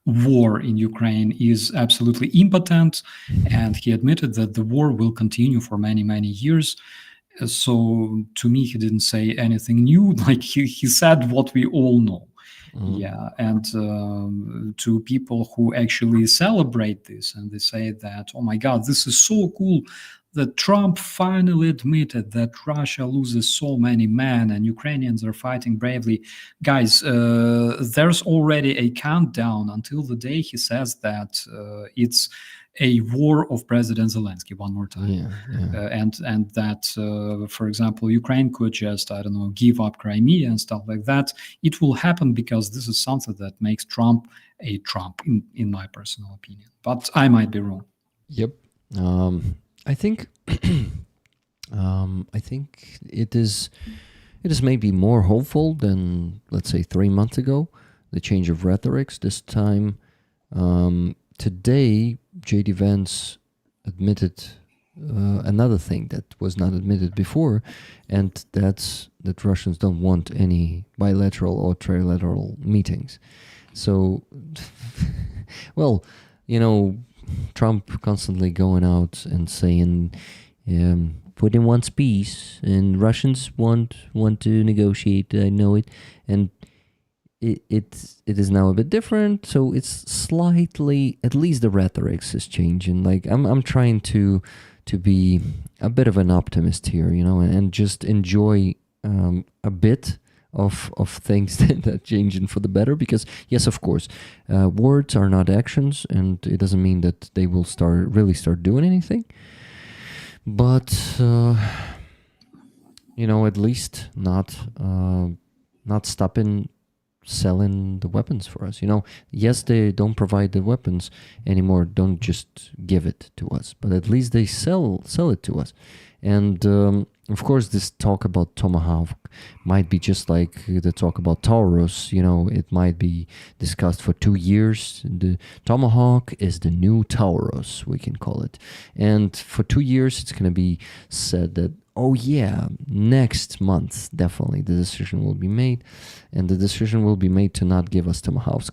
Speaker 6: war in Ukraine, is absolutely impotent, and he admitted that the war will continue for many, many years. So to me, he didn't say anything new. Like he said what we all know. Yeah, and to people who actually celebrate this and they say that, oh my God, this is so cool that Trump finally admitted that Russia loses so many men and Ukrainians are fighting bravely. Guys, there's already a countdown until the day he says that it's a war of President Zelensky one more time. And that, for example, Ukraine could just, give up Crimea and stuff like that. It will happen because this is something that makes Trump a Trump, in my personal opinion. But I might be wrong.
Speaker 3: Yep. I think it is maybe more hopeful than, let's say, 3 months ago. The change of rhetorics this time. Today, J.D. Vance admitted another thing that was not admitted before, and that's that Russians don't want any bilateral or trilateral meetings. So, well, Trump constantly going out and saying Putin wants peace and Russians want to negotiate. I know it, and it is now a bit different. So it's slightly, at least the rhetoric is changing. Like I'm trying to be a bit of an optimist here, and just enjoy a bit of things that are changing for the better. Because yes, of course, words are not actions, and it doesn't mean that they will really start doing anything. But at least not stopping selling the weapons for us. Yes, they don't provide the weapons anymore. Don't just give it to us, but at least they sell it to us. And of course, this talk about Tomahawk might be just like the talk about Taurus. It might be discussed for 2 years. The Tomahawk is the new Taurus, we can call it. And for 2 years, it's going to be said that, oh yeah, next month, definitely, the decision will be made. And the decision will be made to not give us Tomahawks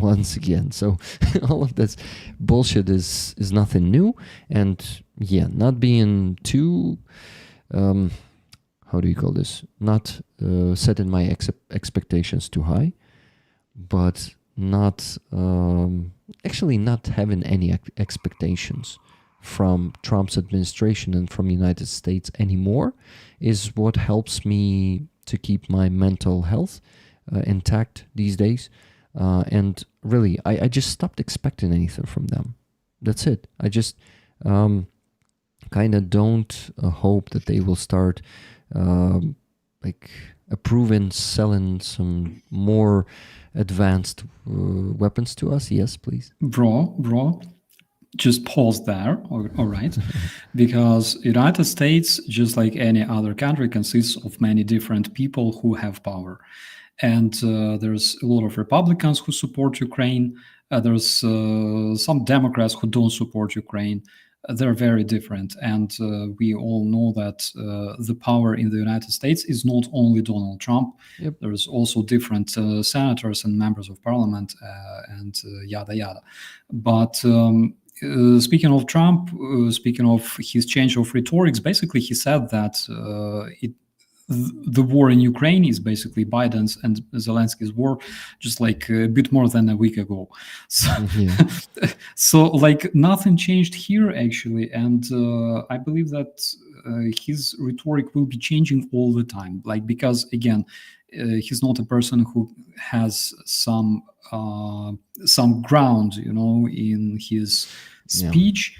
Speaker 3: once again. So all of this bullshit is nothing new. And yeah, not being too, how do you call this? Not setting my expectations too high, but not actually not having any expectations from Trump's administration and from United States anymore is what helps me to keep my mental health intact these days. And really, I just stopped expecting anything from them. That's it. I just kind of don't hope that they will start approving selling some more advanced weapons to us. Yes, please.
Speaker 6: Bro, just pause there, all right? Because United States, just like any other country, consists of many different people who have power. And there's a lot of Republicans who support Ukraine. There's some Democrats who don't support Ukraine. They're very different. And we all know that the power in the United States is not only Donald Trump.
Speaker 3: Yep.
Speaker 6: There's also different senators and members of parliament and yada, yada. But speaking of Trump, speaking of his change of rhetorics, basically he said that the war in Ukraine is basically Biden's and Zelensky's war, just like a bit more than a week ago. So, so like nothing changed here actually, and I believe that his rhetoric will be changing all the time. Like because again, he's not a person who has some ground, in his speech,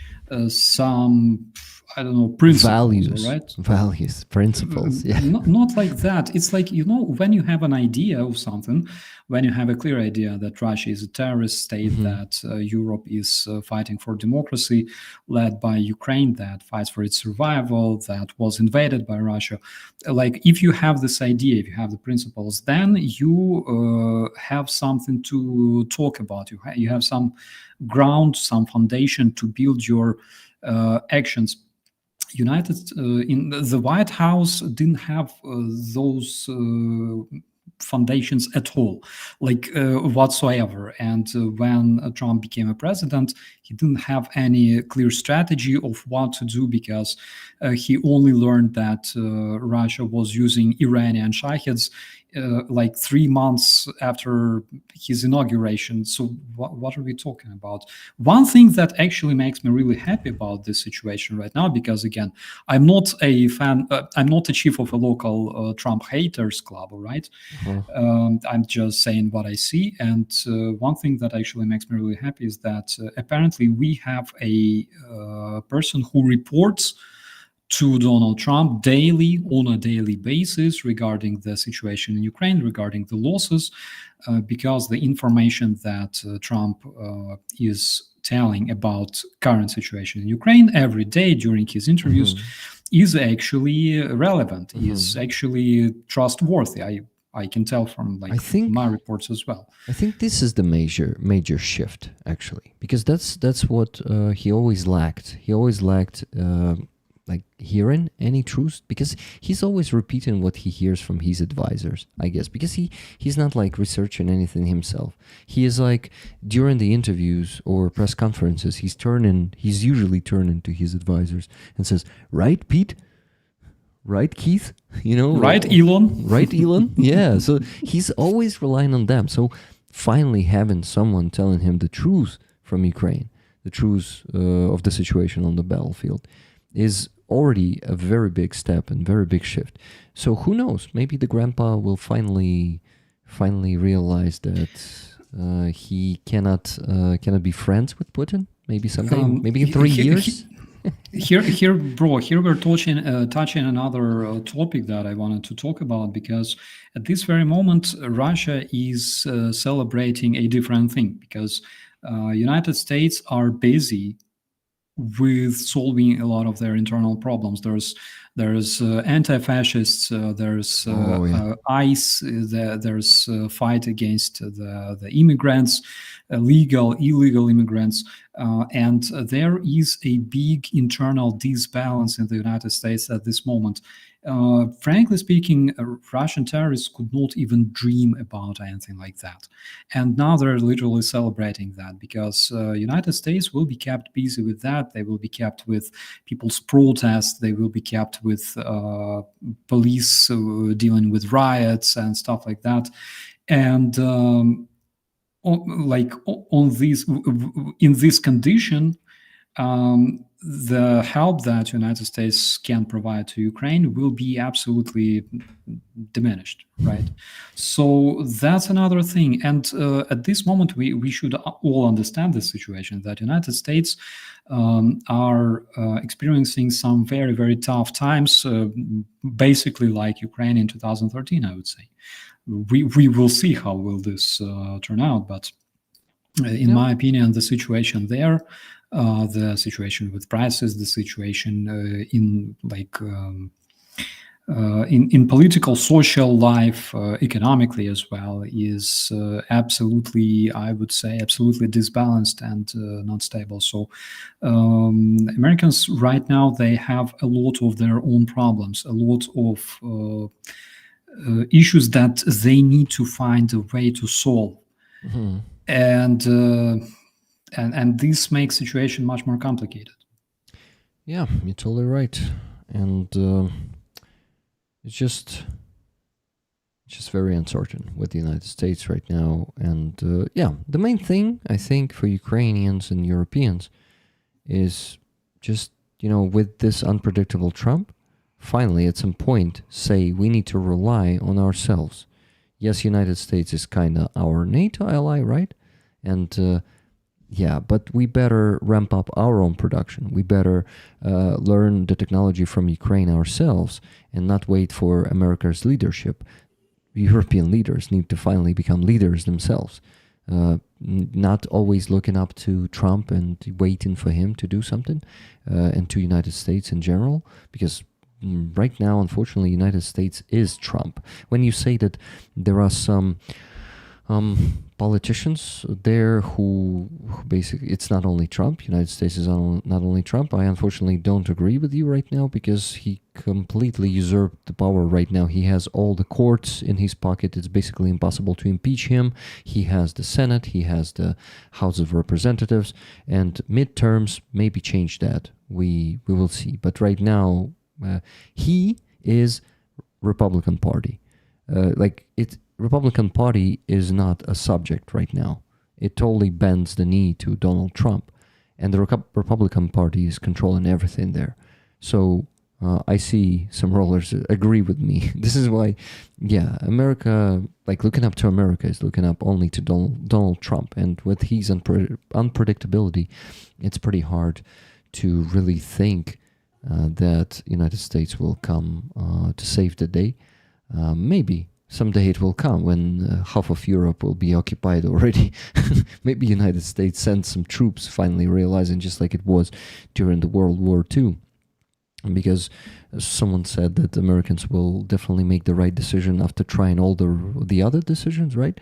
Speaker 6: some. I don't know, principles,
Speaker 3: values, principles. Yeah.
Speaker 6: Not like that. It's like, when you have an idea of something, when you have a clear idea that Russia is a terrorist state, that Europe is fighting for democracy, led by Ukraine that fights for its survival, that was invaded by Russia. Like, if you have this idea, if you have the principles, then you have something to talk about. You have some ground, some foundation to build your actions. In the White House didn't have those foundations at all, like whatsoever. And when Trump became a president, he didn't have any clear strategy of what to do because he only learned that Russia was using Iranian Shaheeds like 3 months after his inauguration. So what are we talking about? One thing that actually makes me really happy about this situation right now, because again, I'm not a fan, I'm not a chief of a local Trump haters club, all right? I'm just saying what I see. And one thing that actually makes me really happy is that apparently we have a person who reports to Donald Trump daily, on a daily basis, regarding the situation in Ukraine, regarding the losses, because the information that Trump is telling about current situation in Ukraine every day during his interviews is actually relevant, is actually trustworthy. I can tell from my reports as well.
Speaker 3: I think this is the major shift, actually, because that's what he always lacked. He always lacked like hearing any truth, because he's always repeating what he hears from his advisors, I guess, because he's not like researching anything himself. He is like, during the interviews or press conferences, he's usually turning to his advisors and says, right, Pete? right, Keith?
Speaker 6: Right, Elon?
Speaker 3: Right, Elon? Yeah. So he's always relying on them. So finally having someone telling him the truth from Ukraine, the truth of the situation on the battlefield, is already a very big step and very big shift. So who knows? Maybe the grandpa will finally realize that he cannot be friends with Putin. Maybe someday, maybe in 3 years.
Speaker 6: Here, bro. Here we're touching another topic that I wanted to talk about, because at this very moment, Russia is celebrating a different thing, because United States are busy with solving a lot of their internal problems. There's anti-fascists, there's ICE, there's fight against the immigrants, illegal immigrants, and there is a big internal disbalance in the United States at this moment. Frankly speaking, Russian terrorists could not even dream about anything like that. And now they're literally celebrating that, because United States will be kept busy with that. They will be kept with people's protests. They will be kept with police dealing with riots and stuff like that. And in this condition, the help that United States can provide to Ukraine will be absolutely diminished, right? So that's another thing. And at this moment, we should all understand this situation, that United States are experiencing some very, very tough times, basically like Ukraine in 2013, I would say. We will see how will this turn out, but in my opinion, the situation there, the situation with prices, the situation in political, social life, economically as well, is absolutely, I would say, absolutely disbalanced and not stable. So Americans right now, they have a lot of their own problems, a lot of issues that they need to find a way to solve.
Speaker 3: Mm-hmm.
Speaker 6: And this makes situation much more complicated.
Speaker 3: Yeah, you're totally right. And it's just very uncertain with the United States right now. And the main thing, I think, for Ukrainians and Europeans is just, with this unpredictable Trump, finally at some point say we need to rely on ourselves. Yes, United States is kind of our NATO ally, right? And but we better ramp up our own production. We better learn the technology from Ukraine ourselves and not wait for America's leadership. European leaders need to finally become leaders themselves, not always looking up to Trump and waiting for him to do something, and to United States in general, because right now, unfortunately, United States is Trump. When you say that there are some politicians there who basically, it's not only Trump, United States is not only Trump, I unfortunately don't agree with you right now, because he completely usurped the power right now. He has all the courts in his pocket. It's basically impossible to impeach him. He has the Senate, he has the House of Representatives, and midterms maybe change that. We will see. But right now, he is Republican Party. Republican Party is not a subject right now. It totally bends the knee to Donald Trump, and the Republican Party is controlling everything there. So I see some rollers agree with me. This is why, America, looking up to America is looking up only to Donald Trump, and with his unpredictability, it's pretty hard to really think that United States will come to save the day. Maybe someday it will come when half of Europe will be occupied already. Maybe United States sends some troops, finally realizing, just like it was during the World War II. Because someone said that Americans will definitely make the right decision after trying all the other decisions, right?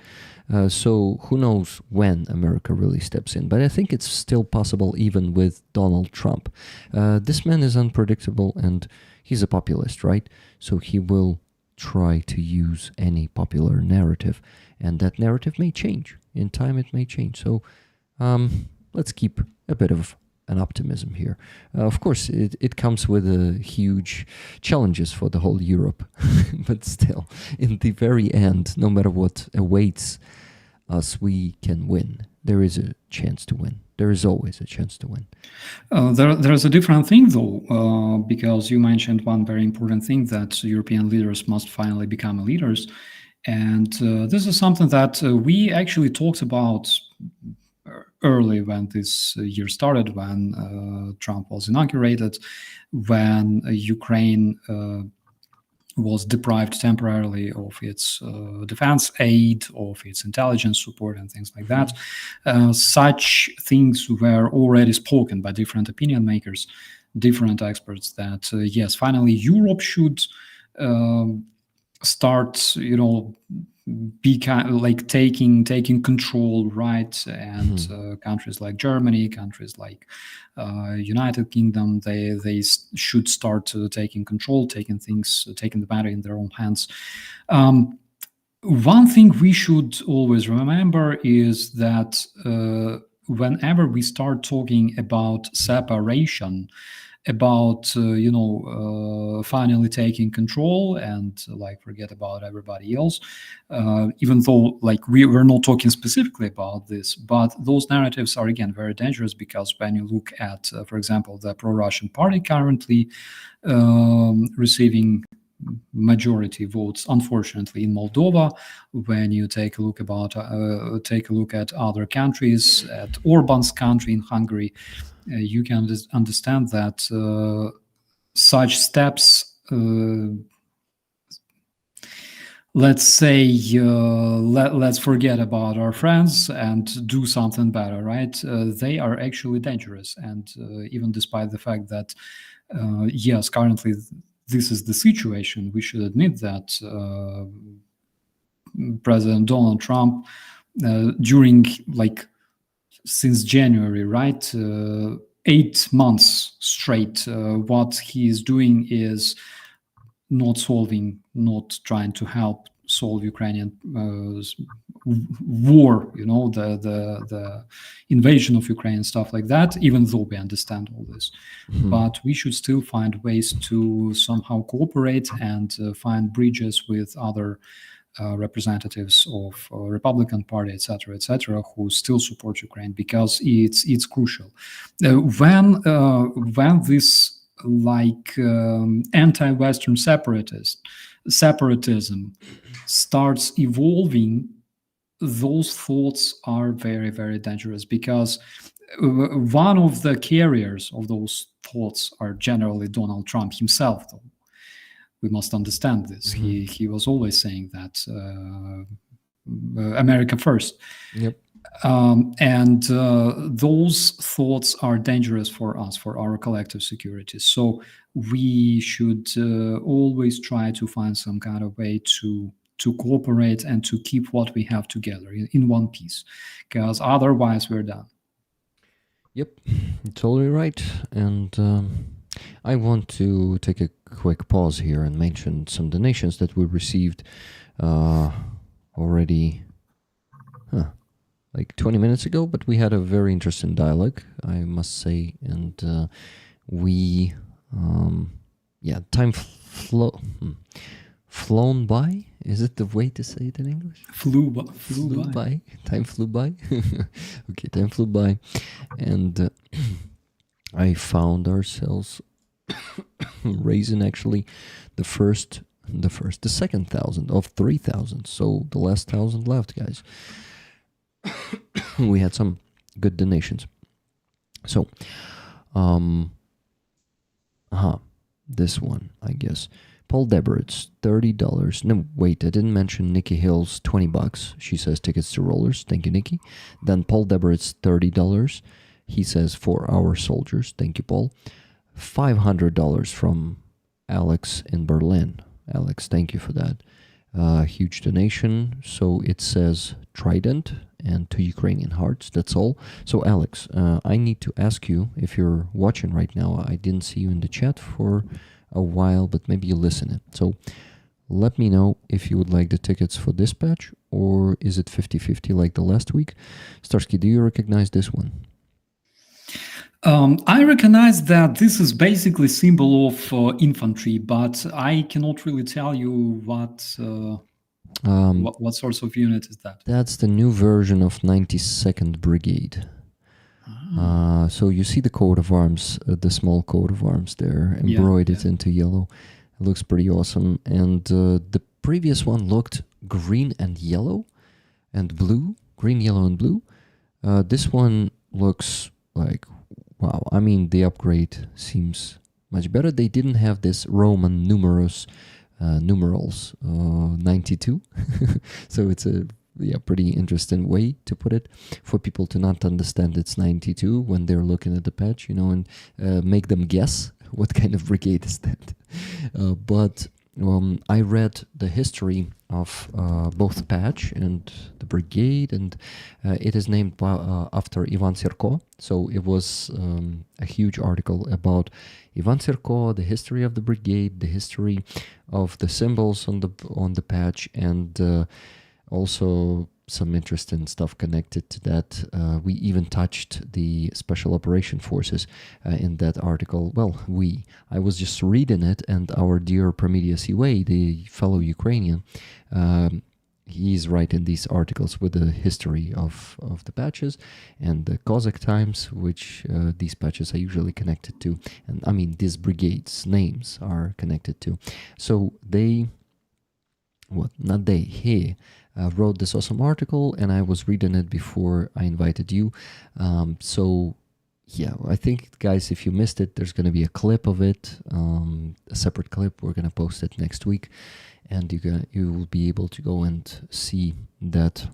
Speaker 3: So who knows when America really steps in. But I think it's still possible even with Donald Trump. This man is unpredictable, and he's a populist, right? So he will try to use any popular narrative, and that narrative may change. In time it may change. So let's keep a bit of an optimism here. Of course, it comes with huge challenges for the whole Europe, but still, in the very end, no matter what awaits us, we can win. There is a chance to win. There is always a chance to win.
Speaker 6: There's a different thing, though, because you mentioned one very important thing, that European leaders must finally become leaders. And this is something that we actually talked about early when this year started, when Trump was inaugurated, when Ukraine was deprived temporarily of its defense aid, of its intelligence support, and things like that. Such things were already spoken by different opinion makers, different experts, that yes, finally Europe should start, be like taking control, right? And countries like Germany, countries like United Kingdom, they should start taking control, taking the matter in their own hands. One thing we should always remember is that whenever we start talking about separation, about finally taking control and forget about everybody else, even though we're not talking specifically about this, but those narratives are again very dangerous, because when you look at for example the pro-Russian party currently receiving majority votes, unfortunately, in Moldova, when you take a look at other countries, at Orban's country in Hungary, you can understand that such steps, let's say, let's forget about our friends and do something better, right? They are actually dangerous. And even despite the fact that, yes, currently this is the situation, we should admit that President Donald Trump, during since January, right, 8 months straight, what he is doing is not trying to help solve Ukrainian war, the invasion of Ukraine and stuff like that, even though we understand all this. But we should still find ways to somehow cooperate and find bridges with other representatives of Republican Party, etc., who still support Ukraine, because it's crucial. When this anti-Western separatism starts evolving, those thoughts are very, very dangerous, because one of the carriers of those thoughts are generally Donald Trump himself, though. We must understand this. He was always saying that America first.
Speaker 3: Yep.
Speaker 6: And those thoughts are dangerous for us, for our collective security. So we should always try to find some kind of way to cooperate and to keep what we have together in one piece, because otherwise we're done.
Speaker 3: Yep, totally right. And I want to take a quick pause here and mention some donations that we received already 20 minutes ago, but we had a very interesting dialogue, I must say, and time flown by. Is it the way to say it in English?
Speaker 6: Flew by.
Speaker 3: Time flew by. Okay, time flew by, and I found ourselves raising actually the second 1,000 of 3,000. So the last 1,000 left, guys. We had some good donations. So, this one, I guess. Paul Deberitz, $30. No, wait, I didn't mention Nikki Hill's $20. She says tickets to rollers. Thank you, Nikki. Then Paul Deberitz, $30. He says for our soldiers. Thank you, Paul. $500 from Alex in Berlin. Alex, thank you for that. Huge donation. So it says Trident and 2 Ukrainian hearts. That's all. So Alex, I need to ask you, if you're watching right now, I didn't see you in the chat for a while, but maybe you listen it. So let me know if you would like the tickets for this batch, or is it 50-50 like the last week? Starski, do you recognize this one?
Speaker 6: I recognize that this is basically symbol of infantry, but I cannot really tell you what sorts of unit is that.
Speaker 3: That's the new version of 92nd Brigade. So you see the coat of arms, the small coat of arms there, embroidered into yellow. It looks pretty awesome. And the previous one looked green and yellow and blue, green, yellow, and blue. This one looks like, wow. I mean, the upgrade seems much better. They didn't have this Roman numerals 92. So it's a pretty interesting way to put it for people to not understand it's 92 when they're looking at the patch, and make them guess what kind of brigade is that. But I read the history of both the patch and the brigade, and it is named after Ivan Sirko. So it was a huge article about Ivan Sirko, the history of the brigade, the history of the symbols on the patch, and also some interesting stuff connected to that. We even touched the Special Operation Forces in that article. Well, I was just reading it, and our dear Prometheus Iway, the fellow Ukrainian, he's writing these articles with the history of the patches and the Cossack times, which these patches are usually connected to. And I mean, these brigades' names are connected to. So he wrote this awesome article, and I was reading it before I invited you. So yeah, I think, guys, if you missed it, there's going to be a clip of it, a separate clip. We're going to post it next week, and you will be able to go and see that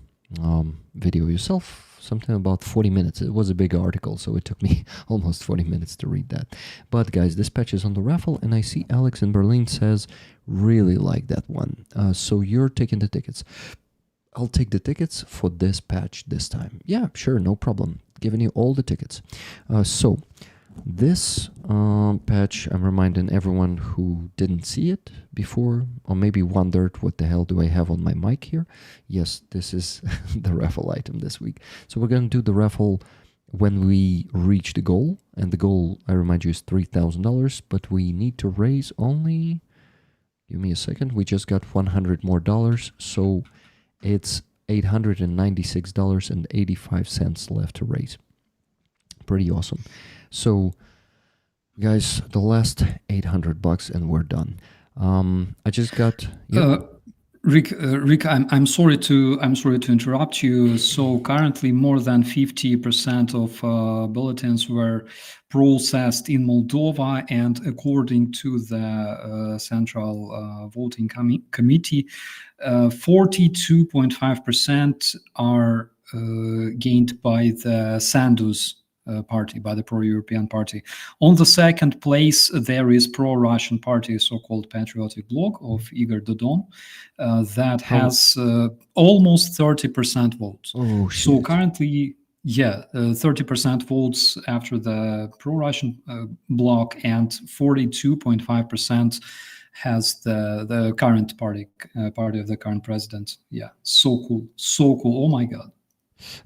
Speaker 3: video yourself. Something about 40 minutes. It was a big article, so it took me almost 40 minutes to read that. But guys, this patch is on the raffle, and I see Alex in Berlin says, really like that one. So you're taking the tickets. I'll take the tickets for this patch this time. Yeah, sure, no problem. Giving you all the tickets. So this patch, I'm reminding everyone who didn't see it before, or maybe wondered, what the hell do I have on my mic here? Yes, this is the raffle item this week. So we're going to do the raffle when we reach the goal. And the goal, I remind you, is $3,000, but we need to raise only, give me a second, we just got $100 more, so it's $896.85 left to raise. Pretty awesome. So, guys, the last $800 and we're done. I just got.
Speaker 6: Rick, I'm sorry to interrupt you. So currently, more than 50% of bulletins were processed in Moldova, and according to the Central Voting Committee, 42.5% are gained by the Sandus party, by the pro-European party. On the second place, there is pro-Russian party, so-called Patriotic Bloc of Igor Dodon, that has almost 30% votes.
Speaker 3: Oh, shit.
Speaker 6: So currently, 30% votes after the pro-Russian bloc, and 42.5% has the current party of the current president. Yeah, so cool. Oh my God.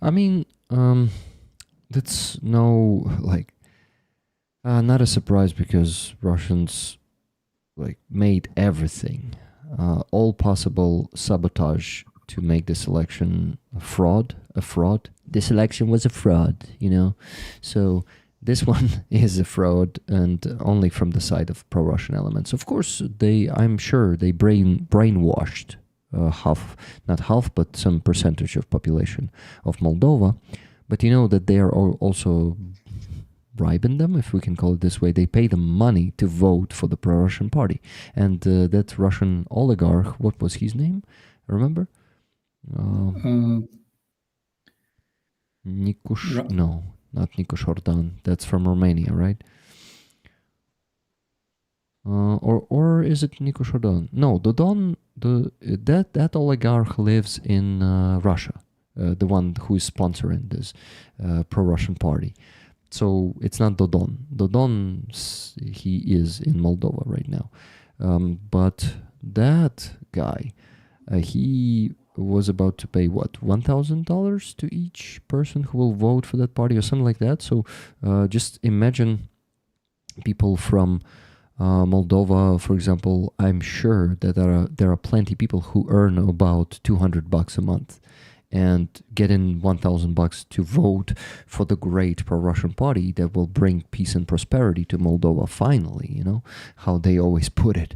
Speaker 3: I mean, that's not a surprise, because Russians made everything, all possible sabotage to make this election a fraud. This election was a fraud, So this one is a fraud, and only from the side of pro-Russian elements. Of course, I'm sure they brainwashed not half, but some percentage of population of Moldova. But you know that they are also bribing them, if we can call it this way. They pay them money to vote for the pro-Russian party. And that Russian oligarch, what was his name? Remember? No, not Nikosh Ordan. That's from Romania, right? Or is it Nikosh Ordan? No, Dodon. That oligarch lives in Russia. The one who is sponsoring this pro-Russian party. So it's not Dodon. Dodon, he is in Moldova right now. But that guy, he was about to pay what, $1,000 to each person who will vote for that party or something like that. So just imagine people from Moldova, for example. I'm sure that there are plenty of people who earn about $200 a month and getting $1,000 to vote for the great pro-Russian party that will bring peace and prosperity to Moldova. Finally, you know how they always put it.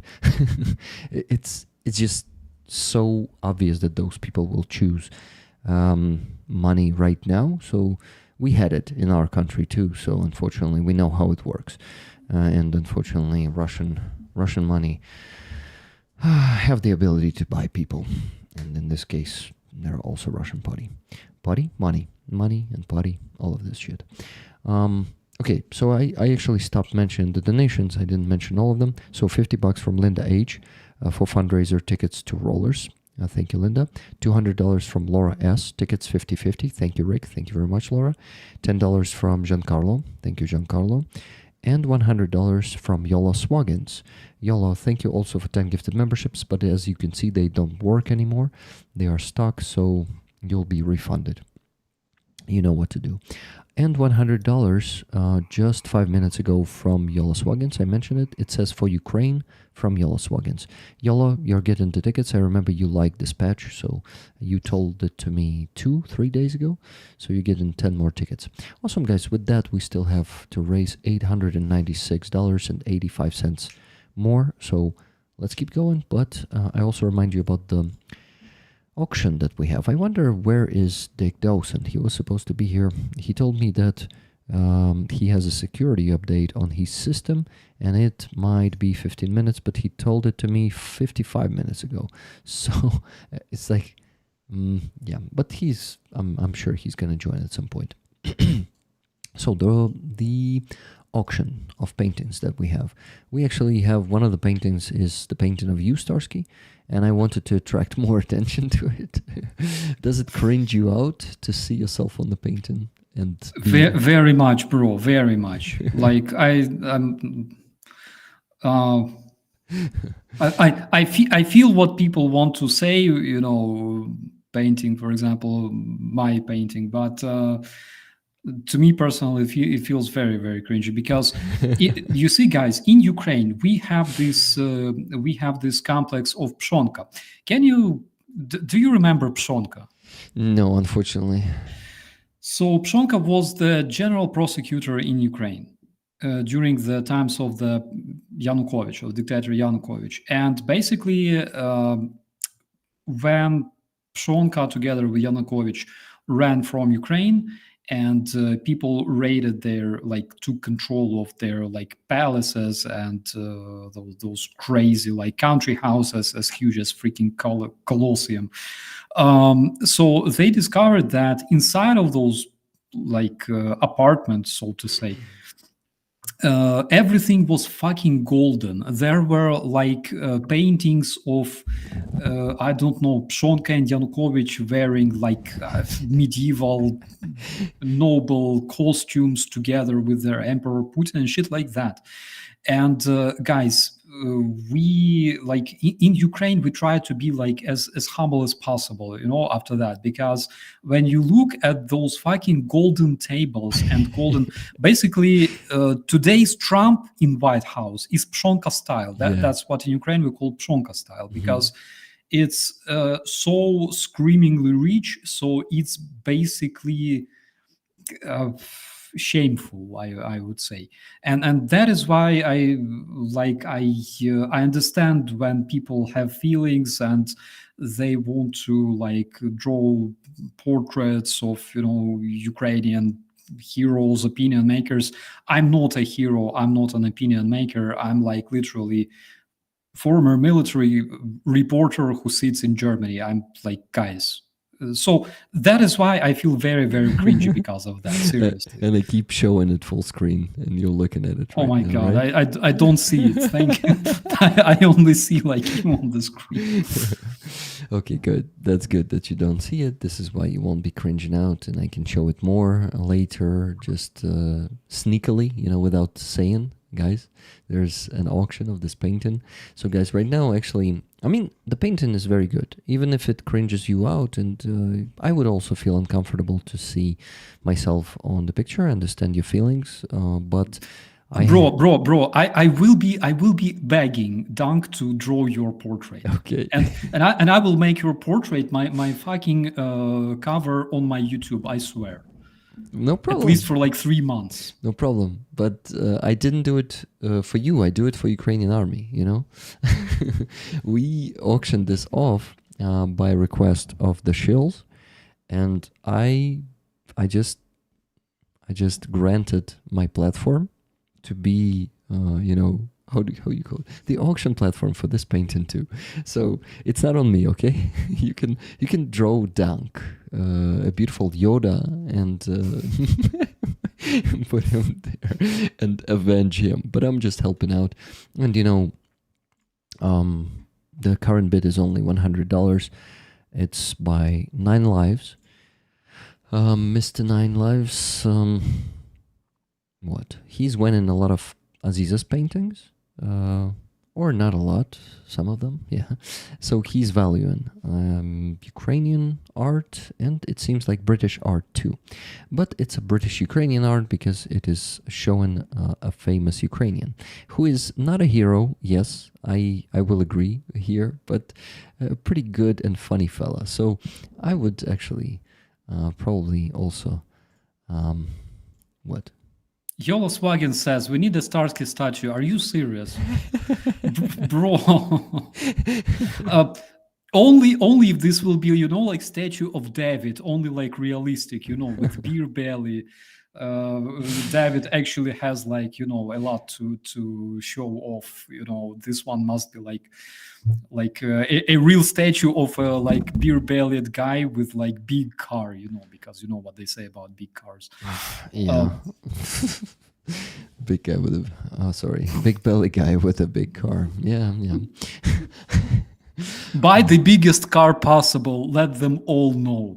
Speaker 3: It's just so obvious that those people will choose money right now. So we had it in our country too. So unfortunately, we know how it works, and unfortunately, Russian money have the ability to buy people, and in this case, they're also Russian money, and party, all of this shit. Okay, so I actually stopped mentioning the donations. I didn't mention all of them. So $50 from Linda H. For fundraiser tickets to Rollers. Thank you, Linda. $200 from Laura S. Tickets 50/50. Thank you, Rick. Thank you very much, Laura. $10 from Giancarlo. Thank you, Giancarlo. And $100 from Yola Swaggins. Yola, thank you also for 10 gifted memberships, but as you can see, they don't work anymore. They are stuck, so you'll be refunded. You know what to do. And $100 just 5 minutes ago from Yola Swaggins. I mentioned it. It says for Ukraine from Yola Swaggins. Yola, you're getting the tickets. I remember you liked this patch, so you told it to me 2-3 days ago. So you're getting 10 more tickets. Awesome, guys. With that, we still have to raise $896.85 more. So let's keep going. But I also remind you about the auction that we have. I wonder where is Dick Dawson. He was supposed to be here. He told me that he has a security update on his system and it might be 15 minutes, but he told it to me 55 minutes ago. So it's like, yeah, but I'm sure he's going to join at some point. So the auction of paintings that we have. We actually have one of the paintings is the painting of you, Starski, and I wanted to attract more attention to it. Does it cringe you out to see yourself on the painting? And
Speaker 6: very much, bro. Very much. Like I feel what people want to say. You know, painting, for example, my painting, but. To me personally, it feels very, very cringy because you see, guys, in Ukraine we have this complex of pshonka. Do you remember pshonka?
Speaker 3: No, unfortunately.
Speaker 6: So Pshonka was the general prosecutor in Ukraine during the times of the Yanukovych, of dictator Yanukovych, and basically when Pshonka together with Yanukovych ran from Ukraine. And people raided took control of their palaces and those crazy country houses as huge as freaking Colosseum. So they discovered that inside of those apartments, so to say, everything was fucking golden. There were paintings of I don't know, Pshonka and Yanukovych wearing medieval noble costumes together with their Emperor Putin and shit like that. And guys, we in Ukraine we try to be as humble as possible, after that, because when you look at those fucking golden tables and golden basically today's Trump in White House is Pshonka style. That's what in Ukraine we call Pshonka style, because it's so screamingly rich, so it's basically shameful, I would say, and that is why I understand when people have feelings and they want to draw portraits of Ukrainian heroes, opinion makers. I'm not a hero. I'm not an opinion maker. I'm literally former military reporter who sits in Germany. I'm guys. So that is why I feel very, very cringy because of that. Seriously.
Speaker 3: And they keep showing it full screen, and you're looking at it.
Speaker 6: Oh my
Speaker 3: now,
Speaker 6: god,
Speaker 3: right?
Speaker 6: I don't see it. Thank you. I only see him on the screen.
Speaker 3: Okay, good. That's good that you don't see it. This is why you won't be cringing out, and I can show it more later, just sneakily, without saying guys. There's an auction of this painting. So guys, right now, actually, I mean, the painting is very good, even if it cringes you out, and I would also feel uncomfortable to see myself on the picture, understand your feelings, but
Speaker 6: Bro, I will be begging Dunk to draw your portrait.
Speaker 3: Okay.
Speaker 6: And I will make your portrait my fucking cover on my YouTube, I swear.
Speaker 3: No problem.
Speaker 6: At least for like 3 months.
Speaker 3: No problem. But I didn't do it for you. I do it for Ukrainian army, you know? We auctioned this off by request of the Shills, and I just granted my platform to be, you know, how you call it? The auction platform for this painting too. So it's not on me, okay? You can draw Dunk, a beautiful Yoda, and put him there and avenge him. But I'm just helping out, and you know, the current bid is only $100. It's by 9 Lives. Mr. 9 Lives. What? He's winning a lot of Aziza's paintings. Or not a lot, some of them, yeah. So he's valuing Ukrainian art, and it seems like British art too. But it's a British-Ukrainian art because it is showing a famous Ukrainian, who is not a hero, yes, I will agree here, but a pretty good and funny fella. So I would actually probably also, what?
Speaker 6: Yoloswagen says, we need a Starski statue. Are you serious? Bro. Only if this will be, you know, like statue of David, only like realistic, you know, with beer belly. David actually has like, you know, a lot to show off. You know, this one must be like a real statue of a like beer-bellied guy with like big car, you know, because you know what they say about big cars.
Speaker 3: Yeah. Big guy with big belly guy with a big car. Yeah.
Speaker 6: Buy the biggest car possible. Let them all know.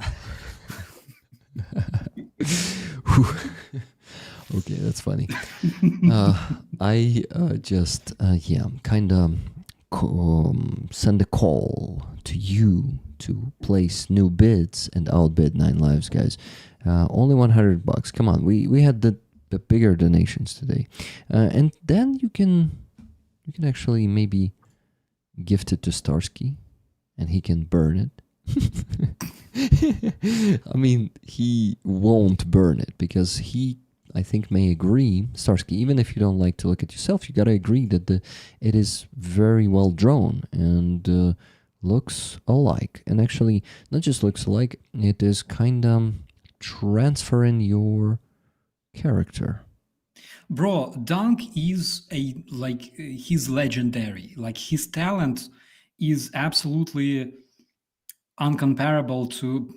Speaker 3: Okay, that's funny. I just kind of send a call to you to place new bids and outbid 9 Lives, guys. Only $100. Come on, we had the bigger donations today, and then you can actually maybe gift it to Starski, and he can burn it. I mean, he won't burn it because he, I think, may agree, Starski, even if you don't like to look at yourself, you gotta agree that it is very well drawn and looks alike. And actually, not just looks alike, it is kind of transferring your character.
Speaker 6: Bro, Dunk is he's legendary. Like his talent is absolutely uncomparable to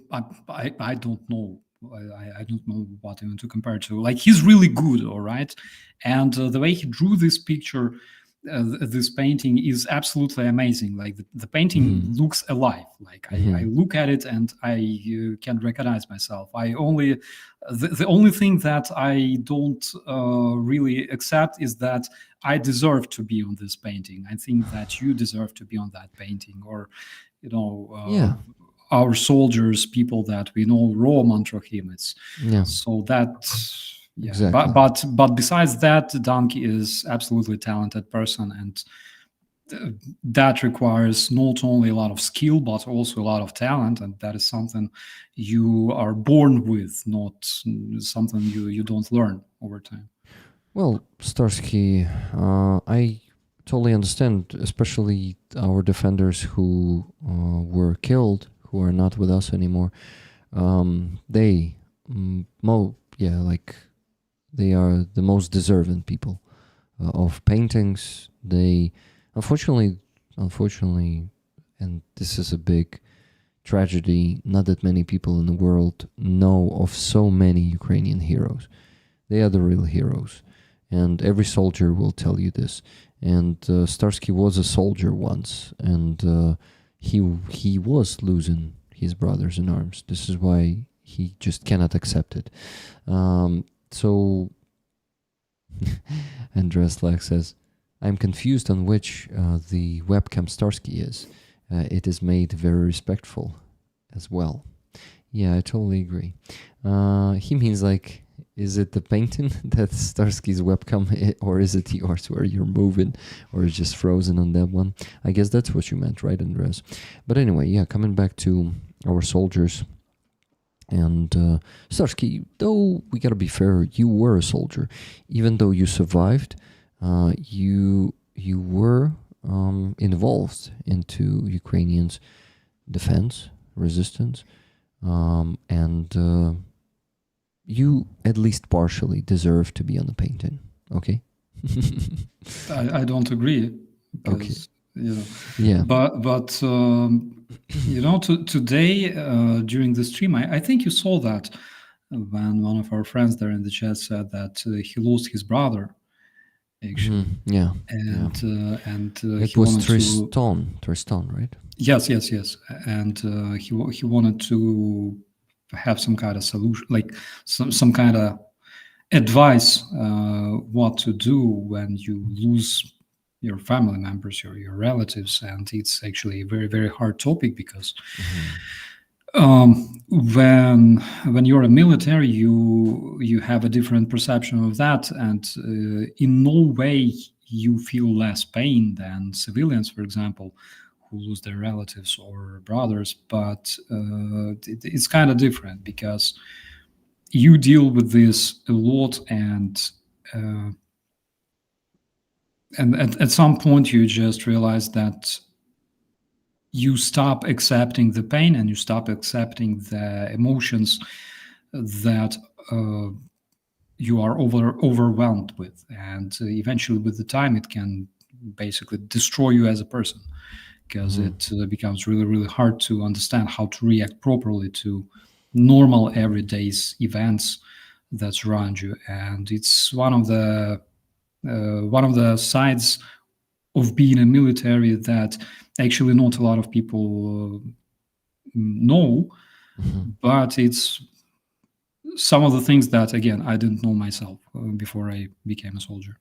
Speaker 6: I don't know. I don't know what even to compare to. Like he's really good, all right, and the way he drew this picture, this painting is absolutely amazing. Like the painting looks alive. Like I look at it and I can recognize myself. The only thing that I don't really accept is that I deserve to be on this painting. I think that you deserve to be on that painting, or you know, our soldiers, people that we know, Roman Trochimets.
Speaker 3: Yeah.
Speaker 6: So that. Yeah,
Speaker 3: exactly.
Speaker 6: But besides that, Dunk is absolutely talented person, and that requires not only a lot of skill but also a lot of talent, and that is something you are born with, not something you don't learn over time.
Speaker 3: Well, Starski, I totally understand, especially our defenders who were killed, who are not with us anymore. They are the most deserving people of paintings. They, unfortunately, and this is a big tragedy, not that many people in the world know of so many Ukrainian heroes. They are the real heroes, and every soldier will tell you this. And Starski was a soldier once, and he was losing his brothers in arms. This is why he just cannot accept it. So Andres Lack says, I'm confused on which the webcam Starski is. It is made very respectful as well. Yeah, I totally agree. He means like, is it the painting that's Starski's webcam, or is it yours where you're moving, or it's just frozen on that one? I guess that's what you meant, right, Andres? But anyway, yeah, coming back to our soldiers. And Starski, though we gotta be fair, you were a soldier. Even though you survived, you were involved into Ukrainians' defense, resistance, and you at least partially deserve to be on the painting. Okay.
Speaker 6: I don't agree.
Speaker 3: Okay.
Speaker 6: You know,
Speaker 3: Yeah.
Speaker 6: but today during the stream, I think you saw that when one of our friends there in the chat said that he lost his brother, actually.
Speaker 3: Yeah.
Speaker 6: And
Speaker 3: It
Speaker 6: he
Speaker 3: was
Speaker 6: wanted
Speaker 3: Tristan, right?
Speaker 6: Yes, and he wanted to have some kind of solution, like some kind of advice what to do when you lose your family members, your relatives, and it's actually a very, very hard topic because when you're a military, you have a different perception of that, and in no way you feel less pain than civilians, for example, who lose their relatives or brothers. But it's kind of different because you deal with this a lot, and at some point you just realize that you stop accepting the pain and you stop accepting the emotions that you are overwhelmed with, and eventually with the time it can basically destroy you as a person, because it becomes really, really hard to understand how to react properly to normal everyday events that surround you. And it's one of the sides of being a military that actually not a lot of people know, but it's some of the things that, again, I didn't know myself before I became a soldier.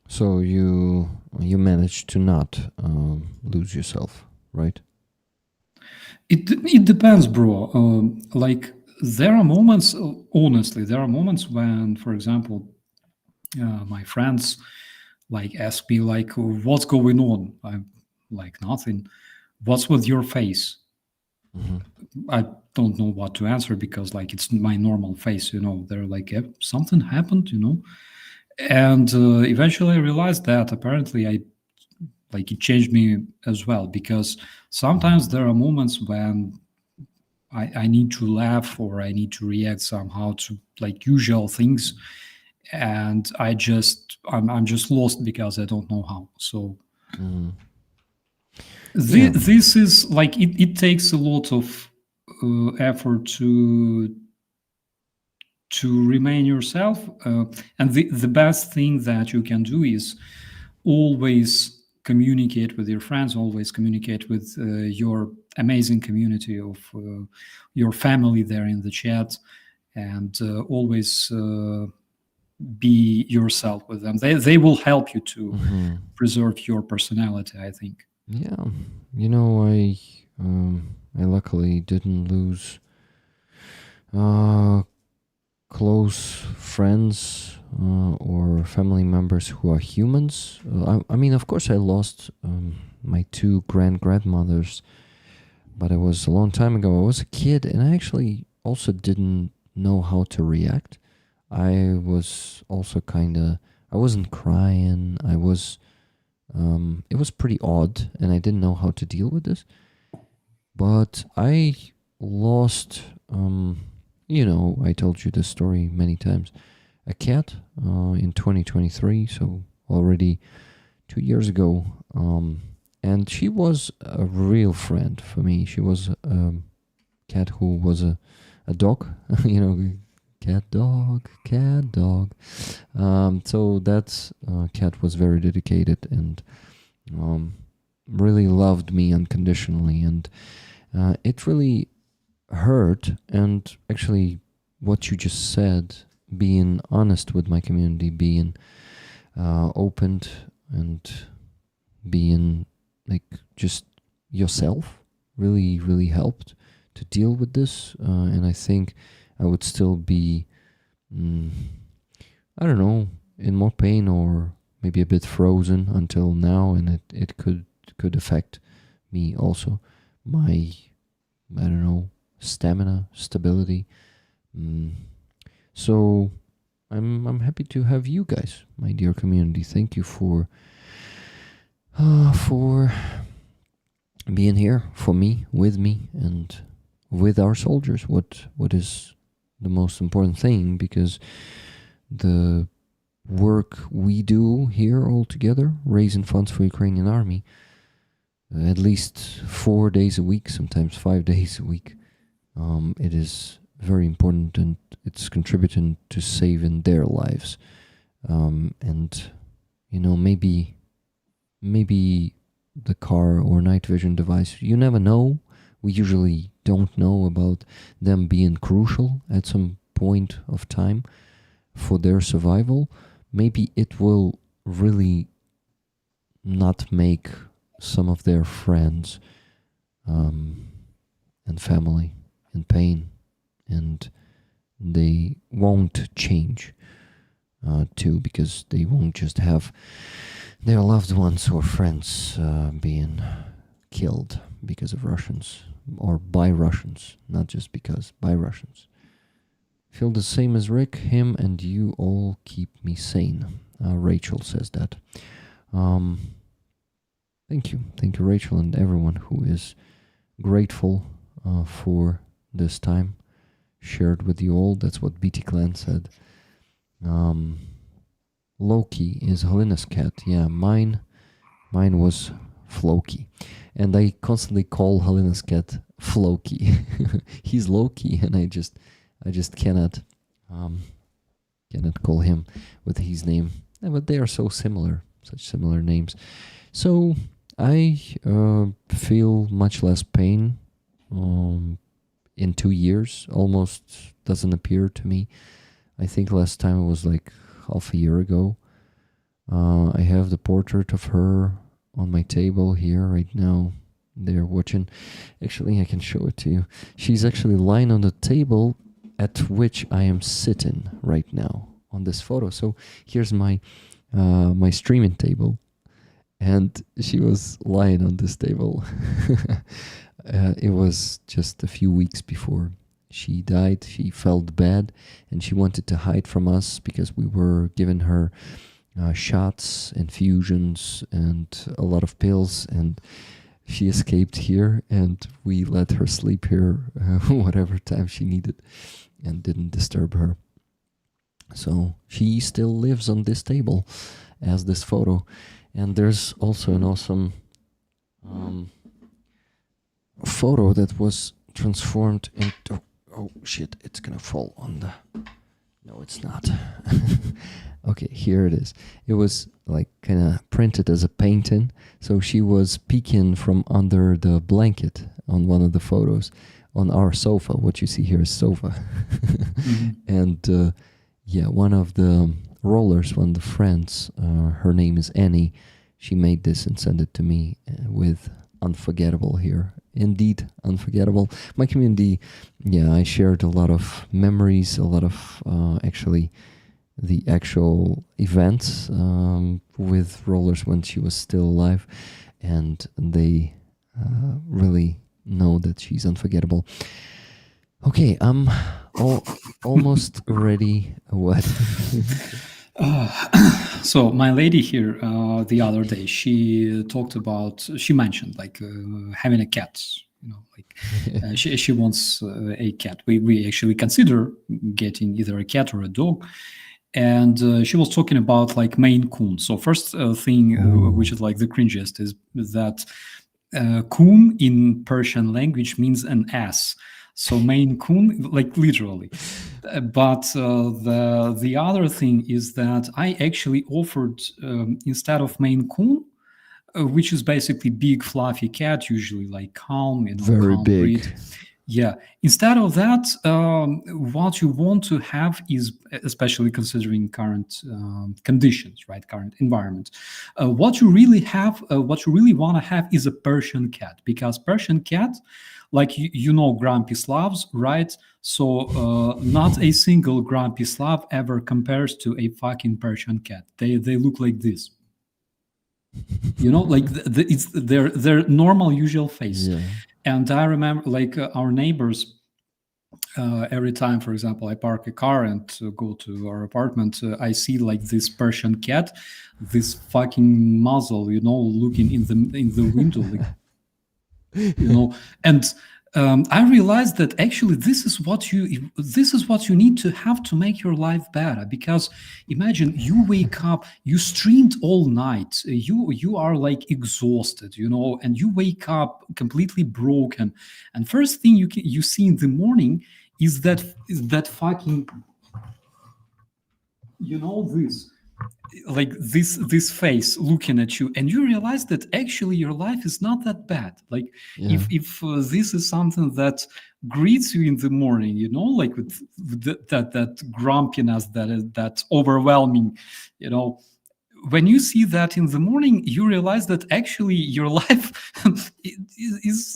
Speaker 3: So you managed to not lose yourself, right?
Speaker 6: It depends, bro. Like there are moments, honestly, there are moments when, for example, my friends like ask me like, what's going on? I'm like, nothing. What's with your face? I don't know what to answer because like it's my normal face, they're like, something happened, and eventually I realized that apparently it changed me as well, because sometimes there are moments when I need to laugh or I need to react somehow to like usual things, and I'm just lost because I don't know how. So this is like it takes a lot of effort to remain yourself, and the best thing that you can do is always communicate with your friends, always communicate with your amazing community of your family there in the chat, and always be yourself with them. They will help you to preserve your personality, I think.
Speaker 3: Yeah, I luckily didn't lose close friends or family members who are humans. I mean, of course, I lost my two grandmothers, but it was a long time ago. I was a kid, and I actually also didn't know how to react. I was also I wasn't crying. It was pretty odd, and I didn't know how to deal with this. But I lost, I told you this story many times, a cat in 2023, so already 2 years ago. And she was a real friend for me. She was a cat who was a dog, cat dog. So that cat was very dedicated and really loved me unconditionally. And it really hurt. And actually, what you just said being honest with my community, being open, and being like just yourself really, really helped to deal with this. And I think I would still be, I don't know, in more pain or maybe a bit frozen until now, and it could affect me also, my, I don't know, stamina, stability. So I'm happy to have you guys, my dear community. Thank you for being here for me, with me, and with our soldiers. What is the most important thing, because the work we do here all together, raising funds for Ukrainian army, at least 4 days a week, sometimes 5 days a week, it is very important, and it's contributing to saving their lives. And you know, maybe the car or night vision device, you never know. We usually don't know about them being crucial at some point of time for their survival. Maybe it will really not make some of their friends and family in pain, and they won't change too, because they won't just have their loved ones or friends being killed because of Russians, or by Russians, not just because, by Russians. Feel the same as Rick, him and you all keep me sane. Rachel says that. Thank you, Rachel, and everyone who is grateful for this time shared with you all. That's what BT Clan said. Loki is Helena's cat. Yeah, mine was Floki, and I constantly call Helena's cat Floki. He's Loki, and I just cannot call him with his name. But they are so similar, such similar names. So I feel much less pain in 2 years. Almost doesn't appear to me. I think last time it was like half a year ago. I have the portrait of her on my table here right now. They're watching. Actually, I can show it to you. She's actually lying on the table at which I am sitting right now on this photo. So here's my my streaming table, and she was lying on this table. It was just a few weeks before she died. She felt bad, and she wanted to hide from us because we were giving her shots, infusions, and a lot of pills, and she escaped here, and we let her sleep here whatever time she needed and didn't disturb her. So she still lives on this table as this photo. And there's also an awesome photo that was transformed into... Oh shit, it's gonna fall on the... No, it's not. Okay, here it is. It was like kind of printed as a painting. So she was peeking from under the blanket on one of the photos on our sofa. What you see here is sofa. Mm-hmm. And yeah, one of the rollers, one of the friends, her name is Annie. She made this and sent it to me with unforgettable here. Indeed, unforgettable. My community, yeah, I shared a lot of memories, a lot of actually the actual events with rollers when she was still alive, and they really know that she's unforgettable. Okay, I'm almost ready. What?
Speaker 6: So my lady here the other day, she mentioned like having a cat, you know, like she wants a cat. We actually consider getting either a cat or a dog. And she was talking about like Maine Coon. So first thing, which is like the cringiest, is that Coon in Persian language means an ass. So Maine Coon, like literally. But the other thing is that I actually offered, instead of Maine Coon, which is basically big fluffy cat, usually like calm, you know,
Speaker 3: very
Speaker 6: calm
Speaker 3: big
Speaker 6: breed. Yeah. Instead of that, what you want to have is, especially considering current conditions, right? Current environment. What you really want to have is a Persian cat, because Persian cat, like you know, Grumpy Slavs, right? So not a single Grumpy Slav ever compares to a fucking Persian cat. They look like this. You know, like it's their normal, usual face.
Speaker 3: Yeah.
Speaker 6: And I remember, like our neighbors, every time, for example, I park a car and go to our apartment, I see like this Persian cat, this fucking muzzle, you know, looking in the window, like, you know. And I realized that actually this is what you need to have to make your life better. Because imagine you wake up, you streamed all night, you are like exhausted, you know, and you wake up completely broken, and first thing you see in the morning is that fucking, you know, this face looking at you, and you realize that actually your life is not that bad. Like
Speaker 3: Yeah.
Speaker 6: if this is something that greets you in the morning, you know, like with that grumpiness, that overwhelming, you know, when you see that in the morning, you realize that actually your life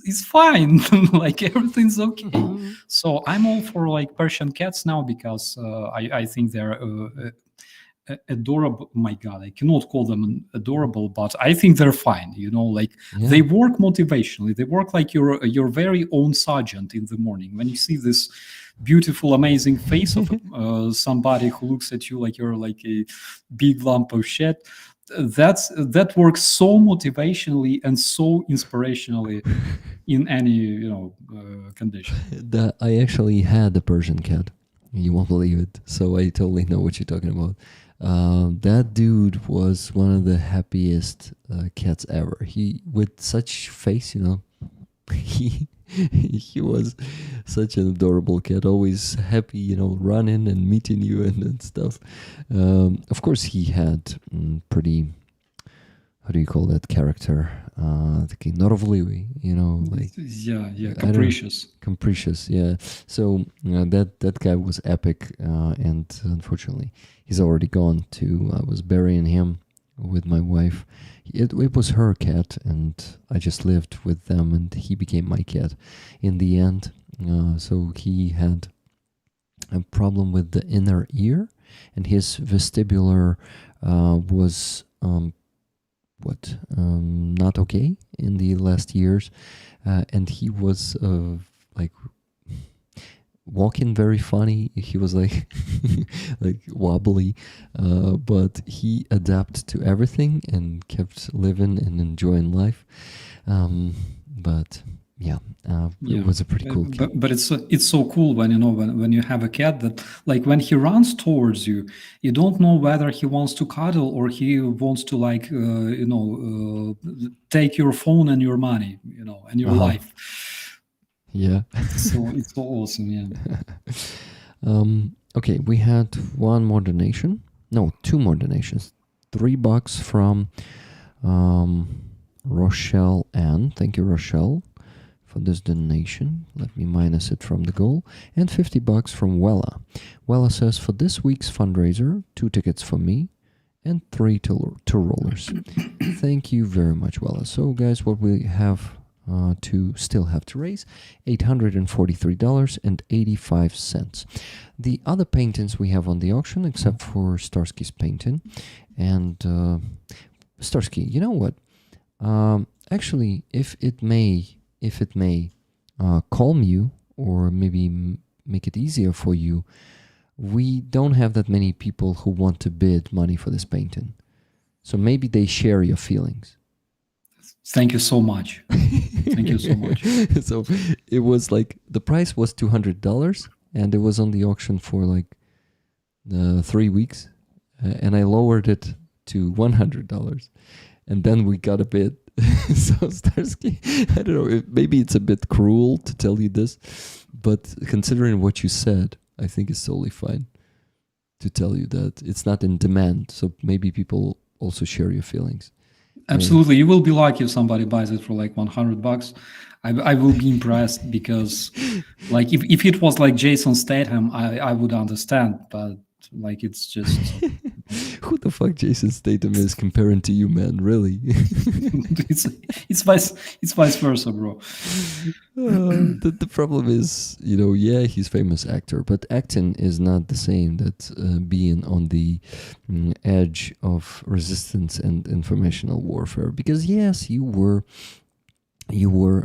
Speaker 6: is fine. Like everything's okay. So I'm all for like Persian cats now, because I think they're adorable. My God, I cannot call them adorable, but I think they're fine. You know, like they work motivationally. They work like your very own sergeant in the morning. When you see this beautiful, amazing face of somebody who looks at you like you're like a big lump of shit, that works so motivationally and so inspirationally in any, you know, condition.
Speaker 3: I actually had a Persian cat. You won't believe it. So I totally know what you're talking about. That dude was one of the happiest cats ever. He, with such face, you know, he was such an adorable cat, always happy, you know, running and meeting you and stuff. Of course, he had pretty, how do you call that character? Norovlivy, you know, like capricious, yeah. So that guy was epic, and unfortunately, he's already gone too. I was burying him with my wife. It was her cat, and I just lived with them, and he became my cat in the end. So he had a problem with the inner ear, and his vestibular was not okay in the last years, and he was like walking very funny. He was like like wobbly, but he adapted to everything and kept living and enjoying life. But yeah, it was a pretty cool cat.
Speaker 6: But it's so cool when, you know, when you have a cat that, like, when he runs towards you, you don't know whether he wants to cuddle or he wants to, like, take your phone and your money, you know, and your life.
Speaker 3: Yeah.
Speaker 6: So it's so awesome. Yeah.
Speaker 3: Okay, we had one more donation. No, two more donations. $3 from Rochelle Ann. Thank you, Rochelle, for this donation. Let me minus it from the goal. And $50 from Wella. Wella says, for this week's fundraiser, 2 tickets for me and 3 to rollers. Thank you very much, Wella. So, guys, what we have to still have to raise, $843.85. The other paintings we have on the auction, except for Starski's painting. And Starski, you know what? Actually, if it may calm you or maybe make it easier for you, we don't have that many people who want to bid money for this painting. So maybe they share your feelings.
Speaker 6: Thank you so much. Thank you so much.
Speaker 3: So it was like, the price was $200 and it was on the auction for like 3 weeks. And I lowered it to $100. And then we got a bid. So Starski, I don't know, maybe it's a bit cruel to tell you this, but considering what you said, I think it's totally fine to tell you that it's not in demand. So maybe people also share your feelings.
Speaker 6: Absolutely. You will be lucky if somebody buys it for like $100. I will be impressed because like if it was like Jason Statham, I would understand, but like it's just
Speaker 3: Who the fuck Jason Statham is comparing to you, man? Really?
Speaker 6: it's vice versa, bro.
Speaker 3: The problem is, yeah, he's famous actor, but acting is not the same that being on the edge of resistance and informational warfare. Because yes, you were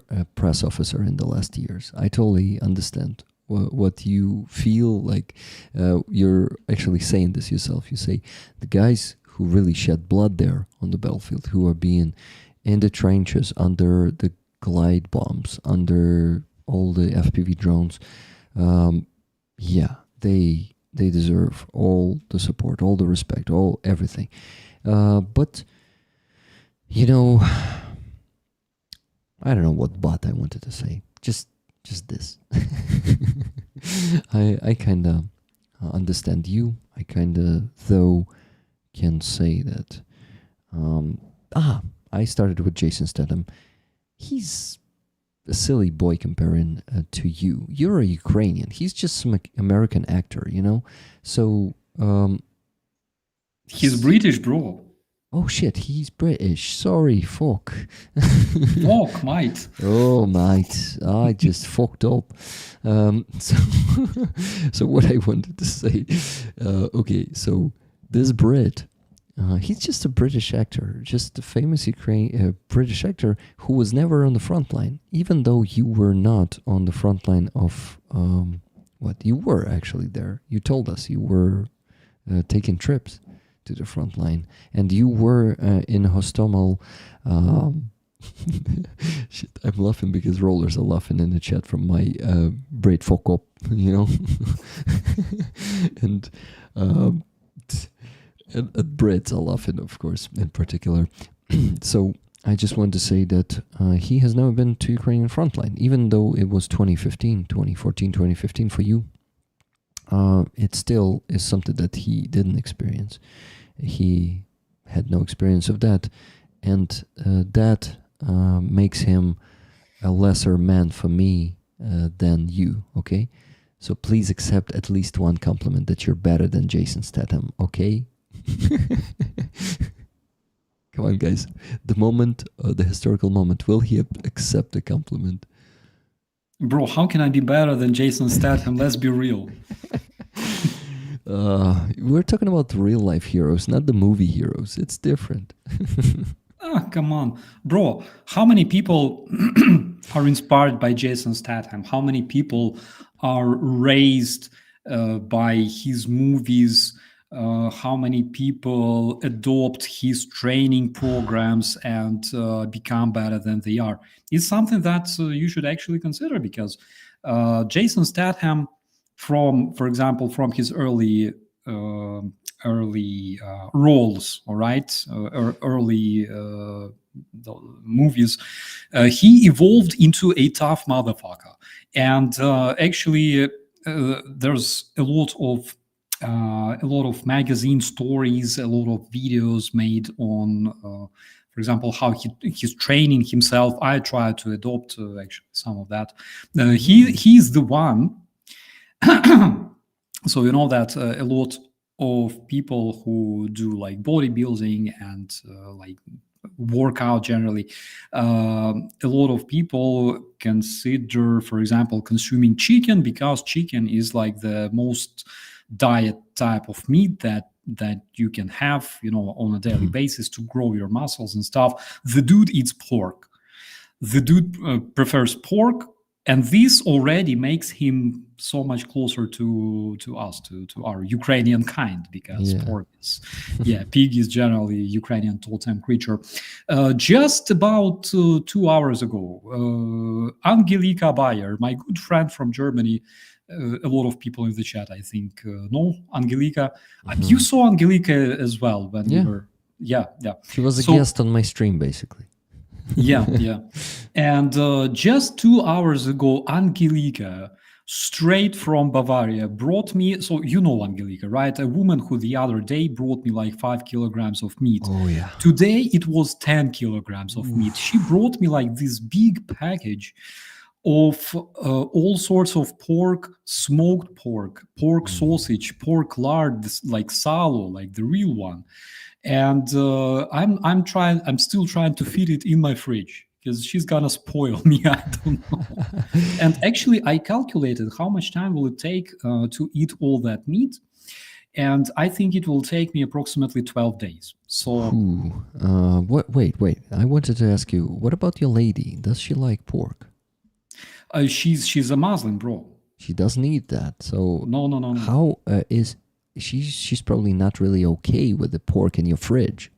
Speaker 3: a press officer in the last years. I totally understand what you feel like. You're actually saying this yourself. You say the guys who really shed blood there on the battlefield, who are being in the trenches under the glide bombs, under all the FPV drones, they deserve all the support, all the respect, everything. But I don't know what but I wanted to say. Just this. I kind of understand you. I kind of, though, can say that. I started with Jason Statham. He's a silly boy comparing to you. You're a Ukrainian. He's just some American actor, So.
Speaker 6: He's British, bro.
Speaker 3: Oh shit, he's British. Sorry, fuck.
Speaker 6: Fuck, mate.
Speaker 3: Oh, mate, I just fucked up. So what I wanted to say, okay, so this Brit, he's just a British actor, just a famous British actor who was never on the front line, even though you were not on the front line of, you were actually there. You told us you were taking trips to the front line, and you were in Hostomel. Shit, I'm laughing because rollers are laughing in the chat from my braid fuck up, and Brits are laughing, of course, in particular. So I just want to say that he has never been to Ukrainian frontline, even though it was 2015 for you. It still is something that he didn't experience. He had no experience of that, and that makes him a lesser man for me than you, okay? So please accept at least one compliment that you're better than Jason Statham, okay? Come on, guys. The historical moment, will he accept the compliment?
Speaker 6: Bro, how can I be better than Jason Statham? Let's be real.
Speaker 3: We're talking about real life heroes, not the movie heroes. It's different.
Speaker 6: Come on. Bro, how many people are inspired by Jason Statham? How many people are raised by his movies? How many people adopt his training programs and become better than they are? It's something that you should actually consider, because Jason Statham, for example, from his early roles, all right, early movies, he evolved into a tough motherfucker. And actually, there's a lot of magazine stories, a lot of videos made on, for example, how he's training himself. I try to adopt actually some of that. He's the one. So you know that a lot of people who do like bodybuilding and like workout generally, a lot of people consider, for example, consuming chicken, because chicken is like the most diet type of meat that you can have, on a daily basis to grow your muscles and stuff. The dude eats pork. The dude prefers pork. And this already makes him so much closer to us, to our Ukrainian kind, because pork is, pig is generally Ukrainian totem creature. Just about 2 hours ago, Angelika Bayer, my good friend from Germany, a lot of people in the chat, I think, know Angelika. You saw Angelika as well when we were,
Speaker 3: She was a guest on my stream, basically.
Speaker 6: Yeah. And just 2 hours ago, Angelika straight from Bavaria, brought me. So you know Angelica, right? A woman who the other day brought me like 5 kilograms of meat.
Speaker 3: Oh yeah.
Speaker 6: Today it was 10 kilograms of meat. She brought me like this big package of all sorts of pork, smoked pork sausage, pork lard, like salo, like the real one. And I'm still trying to fit it in my fridge because she's gonna spoil me. I don't know. And actually, I calculated how much time will it take to eat all that meat, and I think it will take me approximately 12 days. So,
Speaker 3: Ooh. What? Wait. I wanted to ask you. What about your lady? Does she like pork?
Speaker 6: she's a Muslim, bro.
Speaker 3: She doesn't eat that. So
Speaker 6: No.
Speaker 3: how is she's probably not really okay with the pork in your fridge.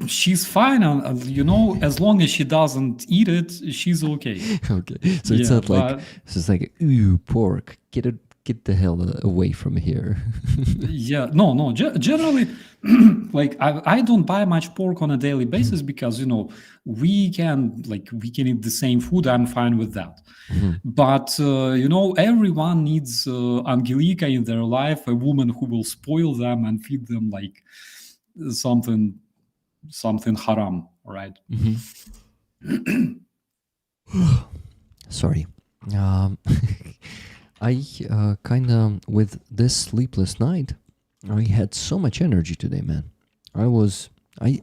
Speaker 6: She's fine, as long as she doesn't eat it, she's okay.
Speaker 3: Okay, so it's
Speaker 6: Yeah,
Speaker 3: not like
Speaker 6: but-
Speaker 3: it's like ooh, pork, get the hell away from here.
Speaker 6: Yeah, no. Generally, like I don't buy much pork on a daily basis because we can eat the same food. I'm fine with that. But everyone needs Angelica in their life, a woman who will spoil them and feed them like something haram, right?
Speaker 3: Sorry. I kind of, with this sleepless night, I had so much energy today, man.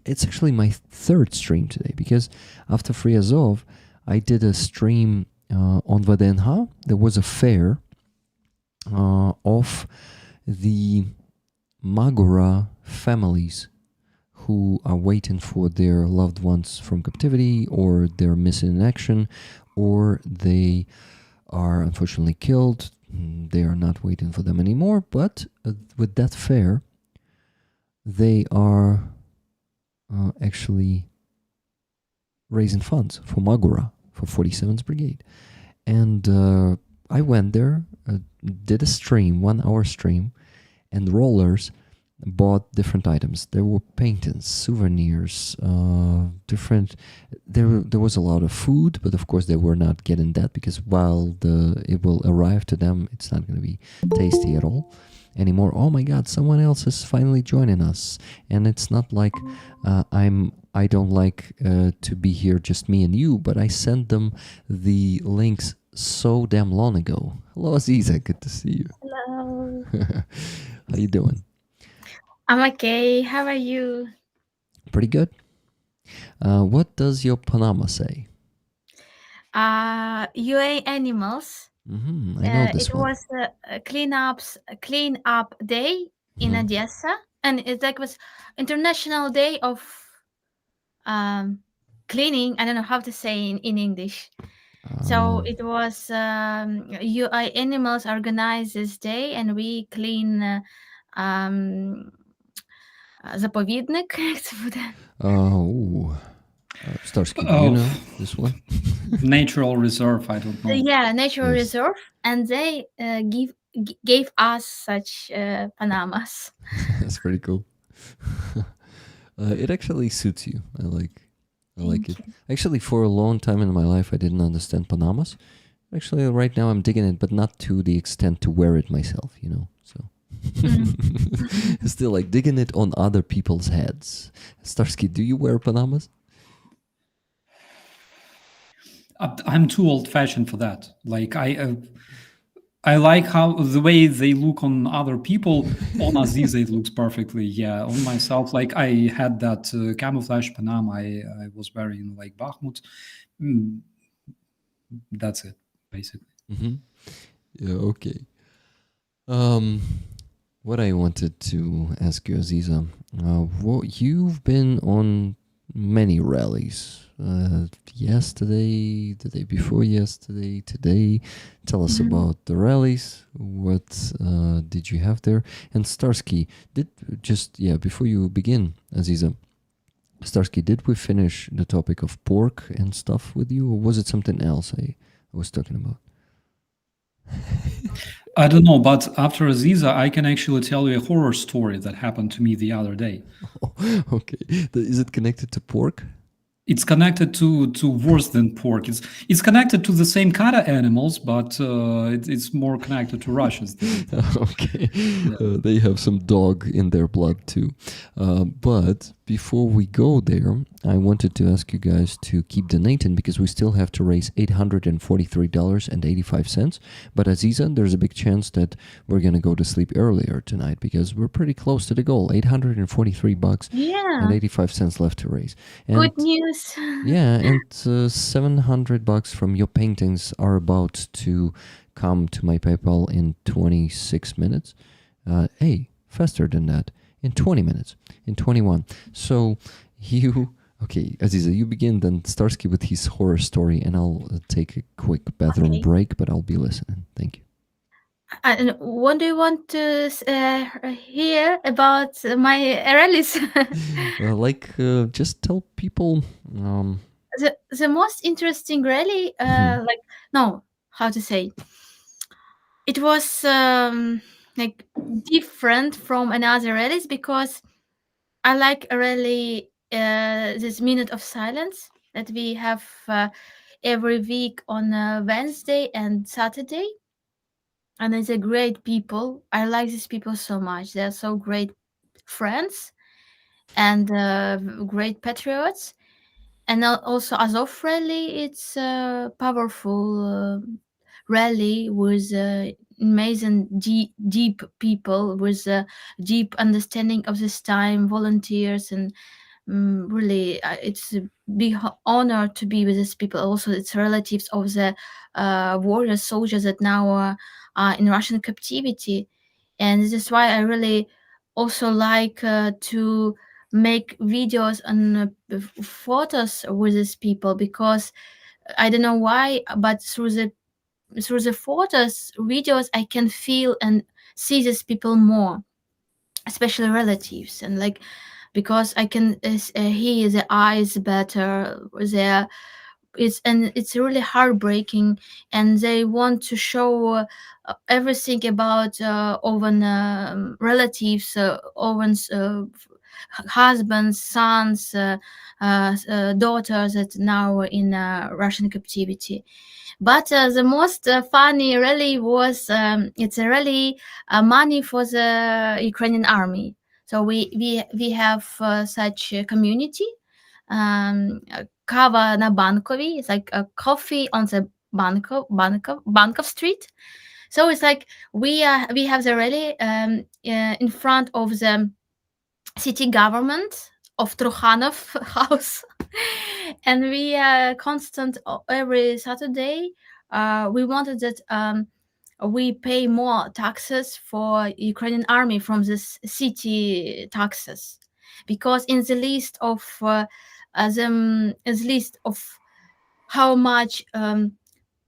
Speaker 3: It's actually my third stream today because after Free Azov, I did a stream on VDNH. There was a fair of the Magora families who are waiting for their loved ones from captivity, or they're missing in action, or they are unfortunately killed. They are not waiting for them anymore. But with that fair, they are actually raising funds for Magora, for 47th Brigade. And I went there, did a stream, 1 hour stream, and rollers bought different items. There were paintings, souvenirs, different. There was a lot of food, but of course they were not getting that because while it will arrive to them, it's not going to be tasty at all anymore. Oh my God! Someone else is finally joining us, and it's not like I don't like to be here, just me and you. But I sent them the links so damn long ago. Hello, Aziza. Good to see you.
Speaker 8: Hello.
Speaker 3: How you doing?
Speaker 8: I'm okay. How are you?
Speaker 3: Pretty good. What does your Panama say?
Speaker 8: UA animals.
Speaker 3: I know this
Speaker 8: it
Speaker 3: one.
Speaker 8: was a clean up day in Odessa, and it was International Day of cleaning. I don't know how to say in English. So it was UI animals organized this day, and we clean заповідник. Як це буде?
Speaker 3: Starski, do you know this one?
Speaker 6: Natural reserve, I don't know.
Speaker 8: Yeah, natural
Speaker 3: Yes.
Speaker 8: reserve, and they gave us such Panamas.
Speaker 3: That's pretty cool. It actually suits you. I like it. Actually, for a long time in my life, I didn't understand Panamas. Actually, right now I'm digging it, but not to the extent to wear it myself, so. Still like digging it on other people's heads. Starski, do you wear Panamas?
Speaker 6: I'm too old-fashioned for that. Like I like how the way they look on other people. On Aziza, it looks perfectly. Yeah, on myself, like I had that camouflage Panama I was wearing like Bakhmut. That's it, basically.
Speaker 3: Yeah, okay. What I wanted to ask you, Aziza, you've been on many rallies. Yesterday, the day before yesterday, today. Tell us about the rallies. What did you have there? And Starski, before you begin, Aziza, Starski, did we finish the topic of pork and stuff with you, or was it something else I was talking about?
Speaker 6: I don't know, but after Aziza, I can actually tell you a horror story that happened to me the other day.
Speaker 3: Okay. Is it connected to pork?
Speaker 6: it's connected to worse than pork. It's connected to the same kind of animals, but it's more connected to Russians.
Speaker 3: Okay, they have some dog in their blood too. But before we go there, I wanted to ask you guys to keep donating because we still have to raise $843.85. But Aziza, there's a big chance that we're gonna go to sleep earlier tonight because we're pretty close to the goal. $843
Speaker 8: Yeah.
Speaker 3: and 85 cents left to raise. And
Speaker 8: Good news.
Speaker 3: yeah, and $700 from your paintings are about to come to my PayPal in 26 minutes. Hey, faster than that. In 20 minutes. In 21. So you... Okay, Aziza, you begin, then Starski with his horror story, and I'll take a quick bathroom
Speaker 8: Okay.
Speaker 3: break, but I'll be listening. Thank you.
Speaker 8: And what do you want to hear about my rallies?
Speaker 3: Just tell people...
Speaker 8: the most interesting rally, how to say, it was like different from another rallies because I like a rally, this minute of silence that we have every week on Wednesday and Saturday. And it's a great people. I like these people so much. They're so great friends and great patriots. And also Azov rally, it's a powerful rally with amazing deep people with a deep understanding of this time, volunteers, and really it's a big honor to be with these people. Also, it's relatives of the warrior soldiers that now are in Russian captivity, and this is why I really also like to make videos and photos with these people, because I don't know why, but through the photos, videos, I can feel and see these people more, especially relatives, and like because I can hear the eyes better. It's really heartbreaking, and they want to show everything about Owen relatives, Owen's husbands, sons, daughters that now are in Russian captivity. But the most funny rally was it's a rally money for the Ukrainian army. So we have such a community, kava na Bankovi. It's like a coffee on the Bankov Street. So it's like we have the rally in front of the city government of Trukhanov house, and we constant every Saturday. We wanted that we pay more taxes for Ukrainian army from this city taxes, because in the list of how much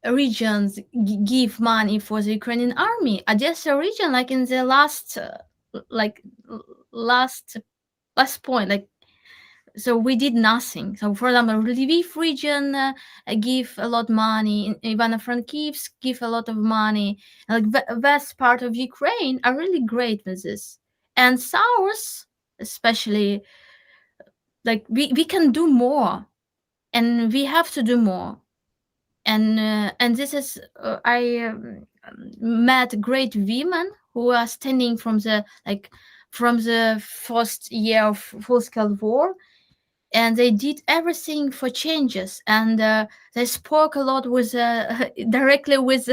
Speaker 8: regions give money for the Ukrainian army, Odessa region, like in the last point, like, so we did nothing. So for example, Lviv region give a lot money, Ivano-Frankivsk give a lot of money, like west part of Ukraine are really great with this, and south especially, like we can do more, and we have to do more. And this is I met great women who are standing from the first year of full-scale war, and they did everything for changes, and they spoke a lot with directly with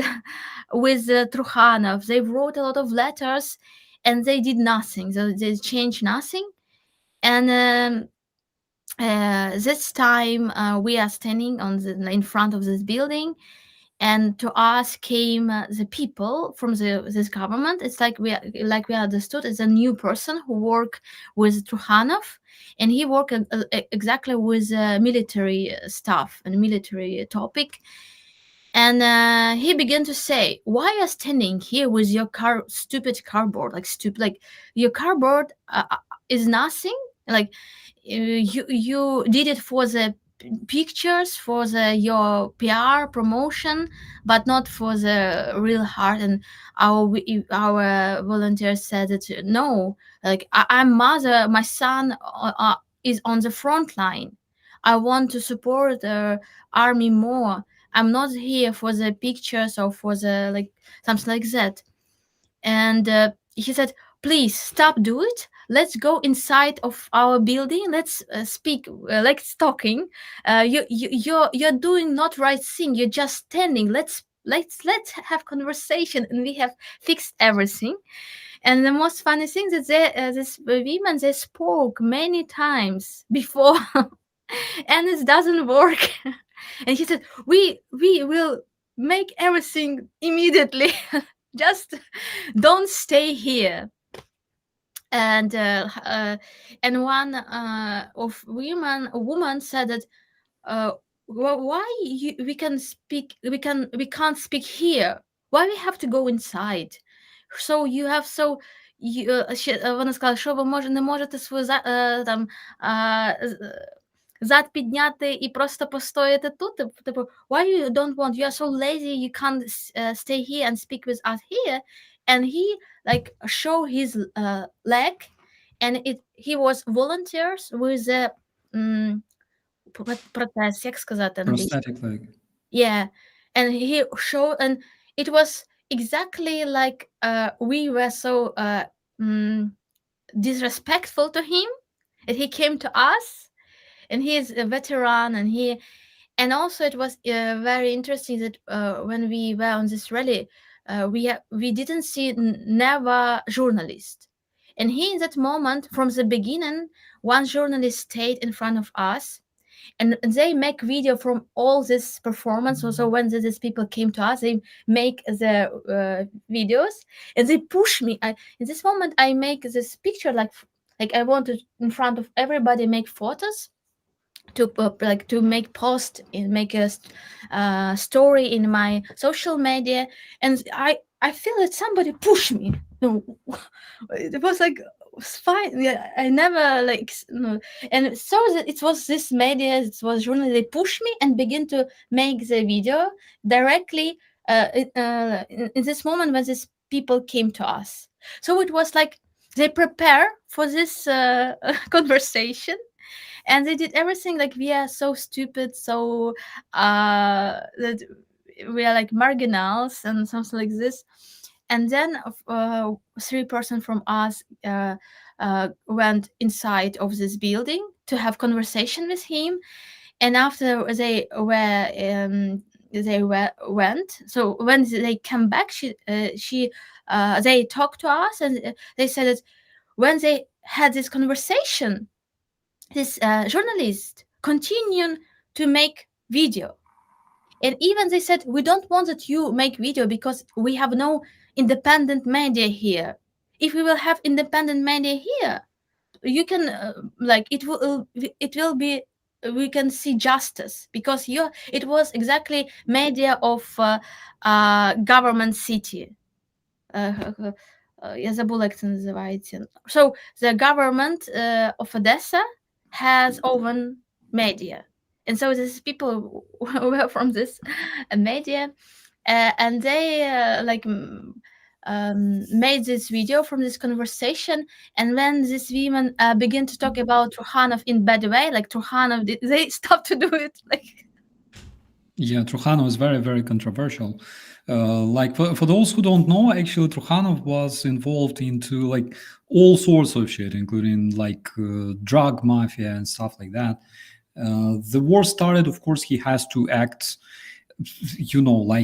Speaker 8: Trukhanov. They wrote a lot of letters, and they did nothing. So they changed nothing. And this time we are standing in front of this building, and to us came the people from this government. It's like we understood it's a new person who worked with Trukhanov, and he worked exactly with military stuff and military topic. And he began to say, "Why are you standing here with your stupid cardboard? Like your cardboard is nothing. Like you did it for the pictures, for your PR promotion, but not for the real heart." And our volunteers said that no, like I'm mother, my son is on the front line. I want to support the army more. I'm not here for the pictures or for the like something like that. And he said, please stop do it. Let's go inside of our building. Let's speak like talking. You're doing not right thing. You're just standing. Let's have conversation, and we have fixed everything. And the most funny thing that this women, they spoke many times before and it doesn't work. And he said, we will make everything immediately. Just don't stay here. And one of woman said that why we can't speak here, why we have to go inside. So you have вона сказала, що ви не можете свою там зад підняти і просто постояти тут. Типу, why you don't want, you are so lazy, you can't stay here and speak with us here. And he like show his leg, and he was volunteers with the протез, як сказати англійською?
Speaker 6: Prosthetic leg.
Speaker 8: Yeah, and he showed, and it was exactly like we were so disrespectful to him, and he came to us, and he is a veteran, and also it was very interesting that when we were on this rally, we didn't see never journalist, and he in that moment from the beginning, one journalist stayed in front of us. And they make video from all this performance. Also, when these people came to us, they make the videos, and they push me. In this moment, I make this picture like I wanted in front of everybody make photos to make post and make a story in my social media, and I feel that somebody pushed me. No, it was like fine. Yeah, I never like no. And so it was this media, it was journalists, they pushed me and begin to make the video directly in this moment when these people came to us. So it was like they prepare for this conversation, and they did everything like we are so stupid, so that we are like marginals and something like this. And then 3 persons from us went inside of this building to have conversation with him. And after they went, so when they come back, they talked to us, and they said that when they had this conversation, this journalist continued to make video. And even they said, we don't want that you make video because we have no independent media here. If we will have independent media here, you can it will be, we can see justice, because it was exactly media of government city. Я забула, як це називається. So the government of Odessa has own media, and so these people were from this media, and they made this video from this conversation. And when these women begin to talk about Trukhanov in bad way, like Trukhanov, they stopped to do it. Like,
Speaker 6: yeah, Trukhanov is very, very controversial. Like for those who don't know, actually Trukhanov was involved into like all sorts of shit, including like drug mafia and stuff like that. The war started, of course, he has to act,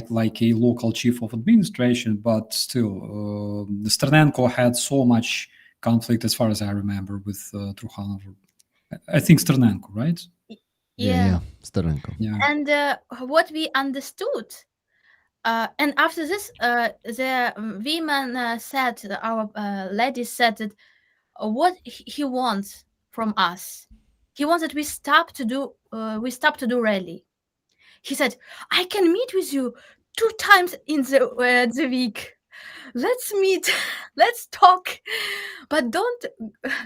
Speaker 6: like a local chief of administration, but still, Sternenko had so much conflict, as far as I remember, with Trukhanov. I think Sternenko, right?
Speaker 3: Yeah, Sternenko.
Speaker 6: Yeah.
Speaker 8: And what we understood, and after this, the women said, our ladies said that what he wants from us, he wants that we stop to do rally. He said, I can meet with you 2 times in the week. Let's meet, let's talk, but don't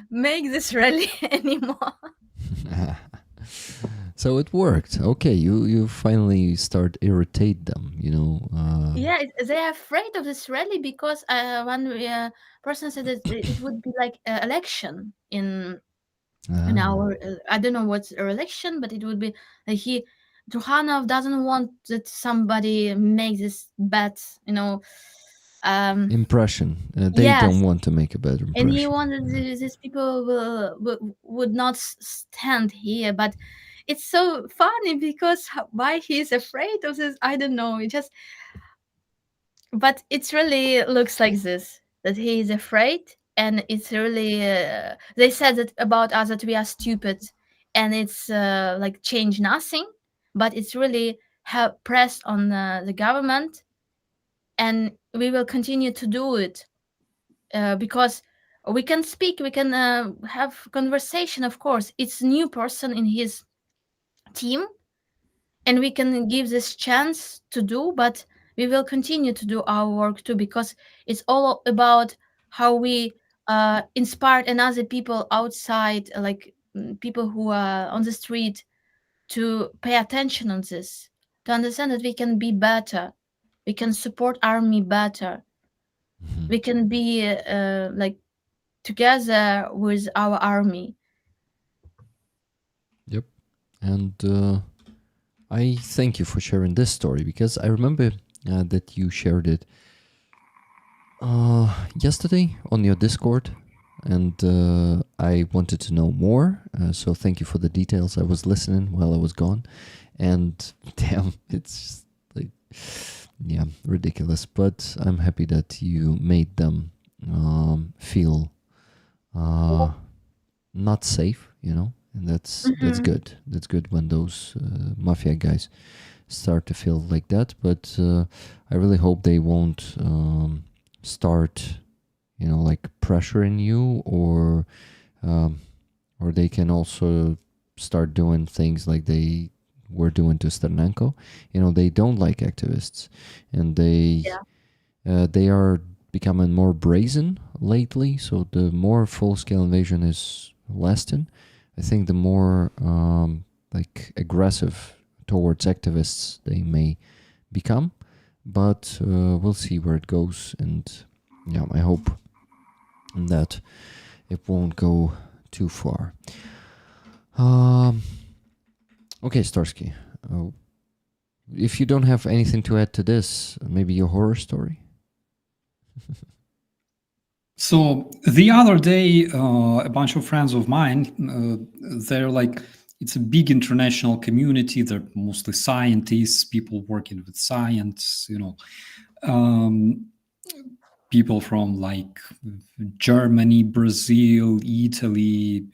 Speaker 8: make this rally anymore.
Speaker 3: So it worked. Okay, you finally start irritate them,
Speaker 8: Yeah, they are afraid of this rally because one person said that it would be like election in in
Speaker 3: Ah,
Speaker 8: our I don't know what's a election, but it would be like Trukhanov doesn't want that somebody makes this bad,
Speaker 3: impression. They
Speaker 8: yes,
Speaker 3: don't want to make a bad
Speaker 8: and he
Speaker 3: impression.
Speaker 8: wanted these people would not stand here. But it's so funny because why he's afraid of this, I don't know. But it really looks like this, that he is afraid, and it's really they said that about us that we are stupid, and it's like change nothing, but it's really have pressed on the government, and we will continue to do it because we can speak, we can have conversation. Of course, it's a new person in his team, and we can give this chance to do, but we will continue to do our work too, because it's all about how we inspire another people outside, like people who are on the street, to pay attention on this, to understand that we can be better, we can support army better, we can be like together with our army.
Speaker 3: Yep. And I thank you for sharing this story, because I remember that you shared it yesterday on your Discord, and I wanted to know more. So thank you for the details. I was listening while I was gone, and damn, it's like, yeah, ridiculous. But I'm happy that you made them feel not safe, and that's good. That's good when those mafia guys start to feel like that. But I really hope they won't start, like pressuring you, or they can also start doing things like they were doing to Sternenko. They don't like activists, and they are becoming more brazen lately. So the more full-scale invasion is lasting, I think the more like aggressive towards activists they may become. But we'll see where it goes, and yeah, I hope that it won't go too far. Okay, Starski, if you don't have anything to add to this, maybe your horror story?
Speaker 6: So the other day, a bunch of friends of mine, they're like, it's a big international community. They're mostly scientists, people working with science, people from like Germany, Brazil, Italy,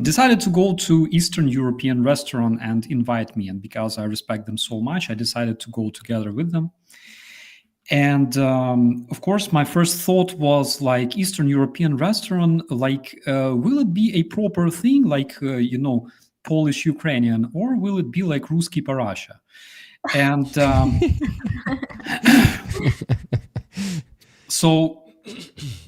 Speaker 6: decided to go to Eastern European restaurant and invite me. And because I respect them so much, I decided to go together with them. And of course, my first thought was like, Eastern European restaurant, like, will it be a proper thing, like, Polish Ukrainian, or will it be like Ruski Parasha? And so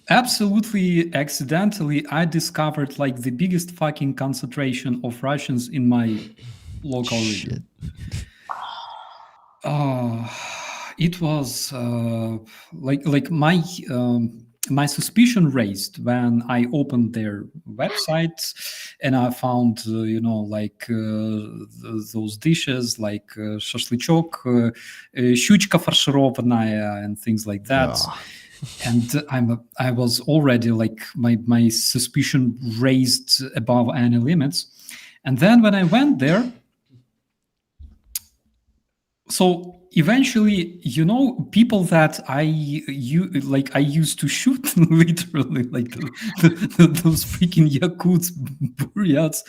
Speaker 6: absolutely accidentally, I discovered like the biggest fucking concentration of Russians in my local region. It was like my suspicion raised when I opened their website and I found those dishes like shashlichok, щучка фаршированная, and things like that. And I was already like my suspicion raised above any limits. And then when I went there, so eventually, people that I used to shoot literally, like those freaking Yakuts, Buryats,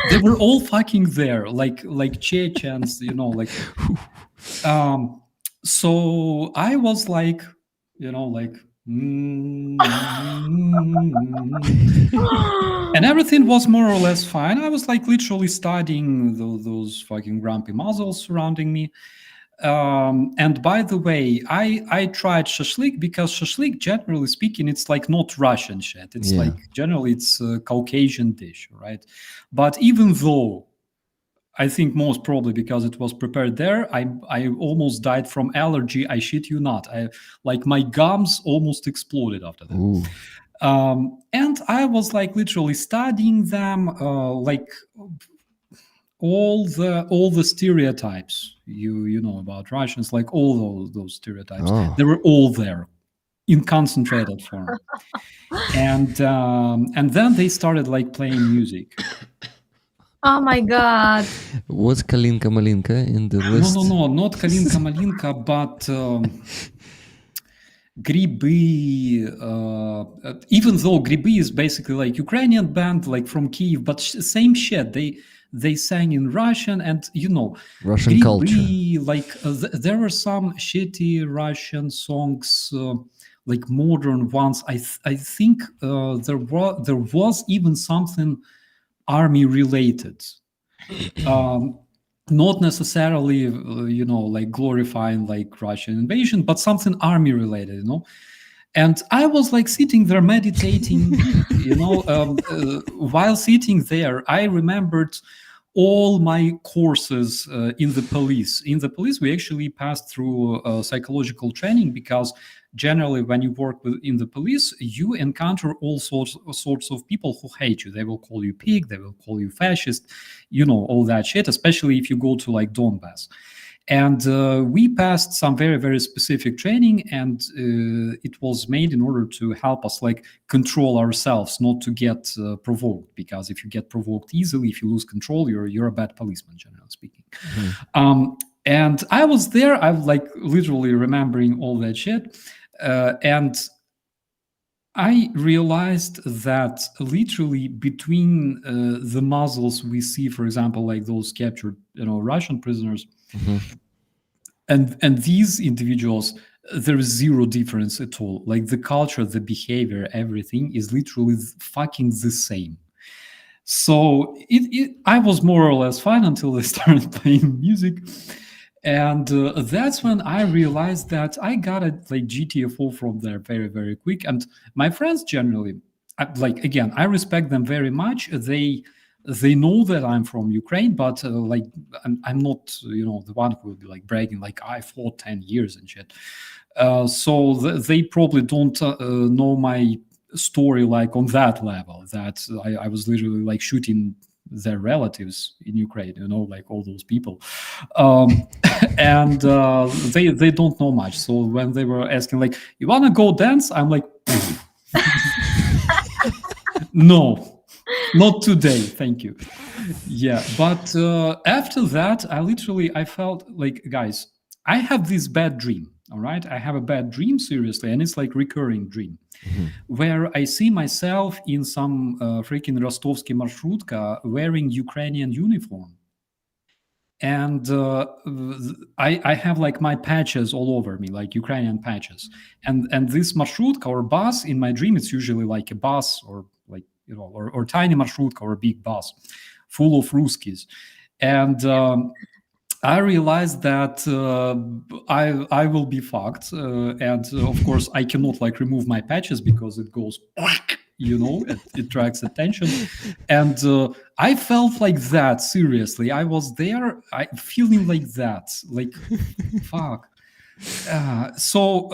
Speaker 6: they were all fucking there, like Chechens, like. So I was like, and everything was more or less fine. I was like literally studying those fucking grumpy muzzles surrounding me. And by the way, I tried shashlik because shashlik, generally speaking, it's like not Russian shit. It's like generally it's a Caucasian dish, right? But even though I think most probably because it was prepared there, I almost died from allergy. I shit you not. My gums almost exploded after that. And I was like literally studying them, like all the stereotypes you know about Russians, like all those stereotypes.
Speaker 3: Oh.
Speaker 6: They were all there in concentrated form. And then they started like playing music.
Speaker 8: Oh my god.
Speaker 3: Was Kalinka Malinka in the list?
Speaker 6: No, not Kalinka Malinka, but Griby. Even though Griby is basically like Ukrainian band, like from Kiev, but same shit. They sang in Russian, and you know,
Speaker 3: Russian
Speaker 6: Griby,
Speaker 3: culture.
Speaker 6: like there were some shitty Russian songs, like modern ones. I think there was even something army related. Not necessarily, you know, like glorifying like Russian invasion, but something army related, you know. And I was like sitting there meditating, you know, while sitting there, I remembered all my courses in the police. In the police, we actually passed through psychological training, because generally when you work in the police, you encounter all sorts of people who hate you. They will call you pig, they will call you fascist, you know, all that shit, especially if you go to like Donbass. And we passed some very, very specific training, and it was made in order to help us like control ourselves, not to get provoked. Because if you get provoked easily, if you lose control, you're a bad policeman, generally speaking. And I was there, I'm like literally remembering all that shit, and I realized that literally between the muzzles we see, for example, like those captured, you know, Russian prisoners, and these individuals, there is zero difference at all. Like the culture, the behavior, everything is literally fucking the same. So I was more or less fine until they started playing music. And that's when I realized that I got it like GTFO from there very, very quick. And my friends generally, like, again, I respect them very much. They know that I'm from Ukraine, but like I'm not, you know, the one who will be like bragging like I fought 10 years and shit. So they probably don't know my story like on that level, that I was literally like shooting their relatives in Ukraine, you know, like all those people. And they don't know much. So when they were asking like, you want to go dance? I'm like, no. Not today, thank you. Yeah, but after that, I felt like, guys, I have this bad dream, all right? I have a bad dream, seriously, and it's like recurring dream, where I see myself in some freaking Rostovsky marshrutka wearing Ukrainian uniform. And I have like my patches all over me, like Ukrainian patches. And this marshrutka or bus in my dream, it's usually like a bus or like, you know, or tiny marshrutka or a big bus full of Ruskies. And I realized that I will be fucked. And of course, I cannot like remove my patches because it goes, you know, it attracts attention. And I felt like that, seriously. I was there, feeling like that, like, fuck. So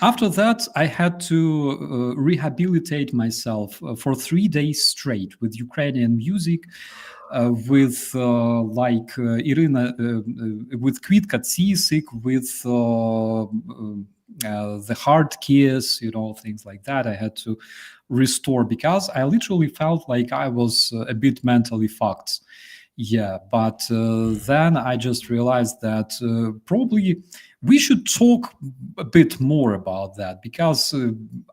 Speaker 6: after that, I had to rehabilitate myself for 3 days straight with Ukrainian music, with like Irina, with Kvitka Tsisik, with the Hard Kiss, you know, things like that. I had to restore because I literally felt like I was a bit mentally fucked. Yeah, but then I just realized that probably we should talk a bit more about that, because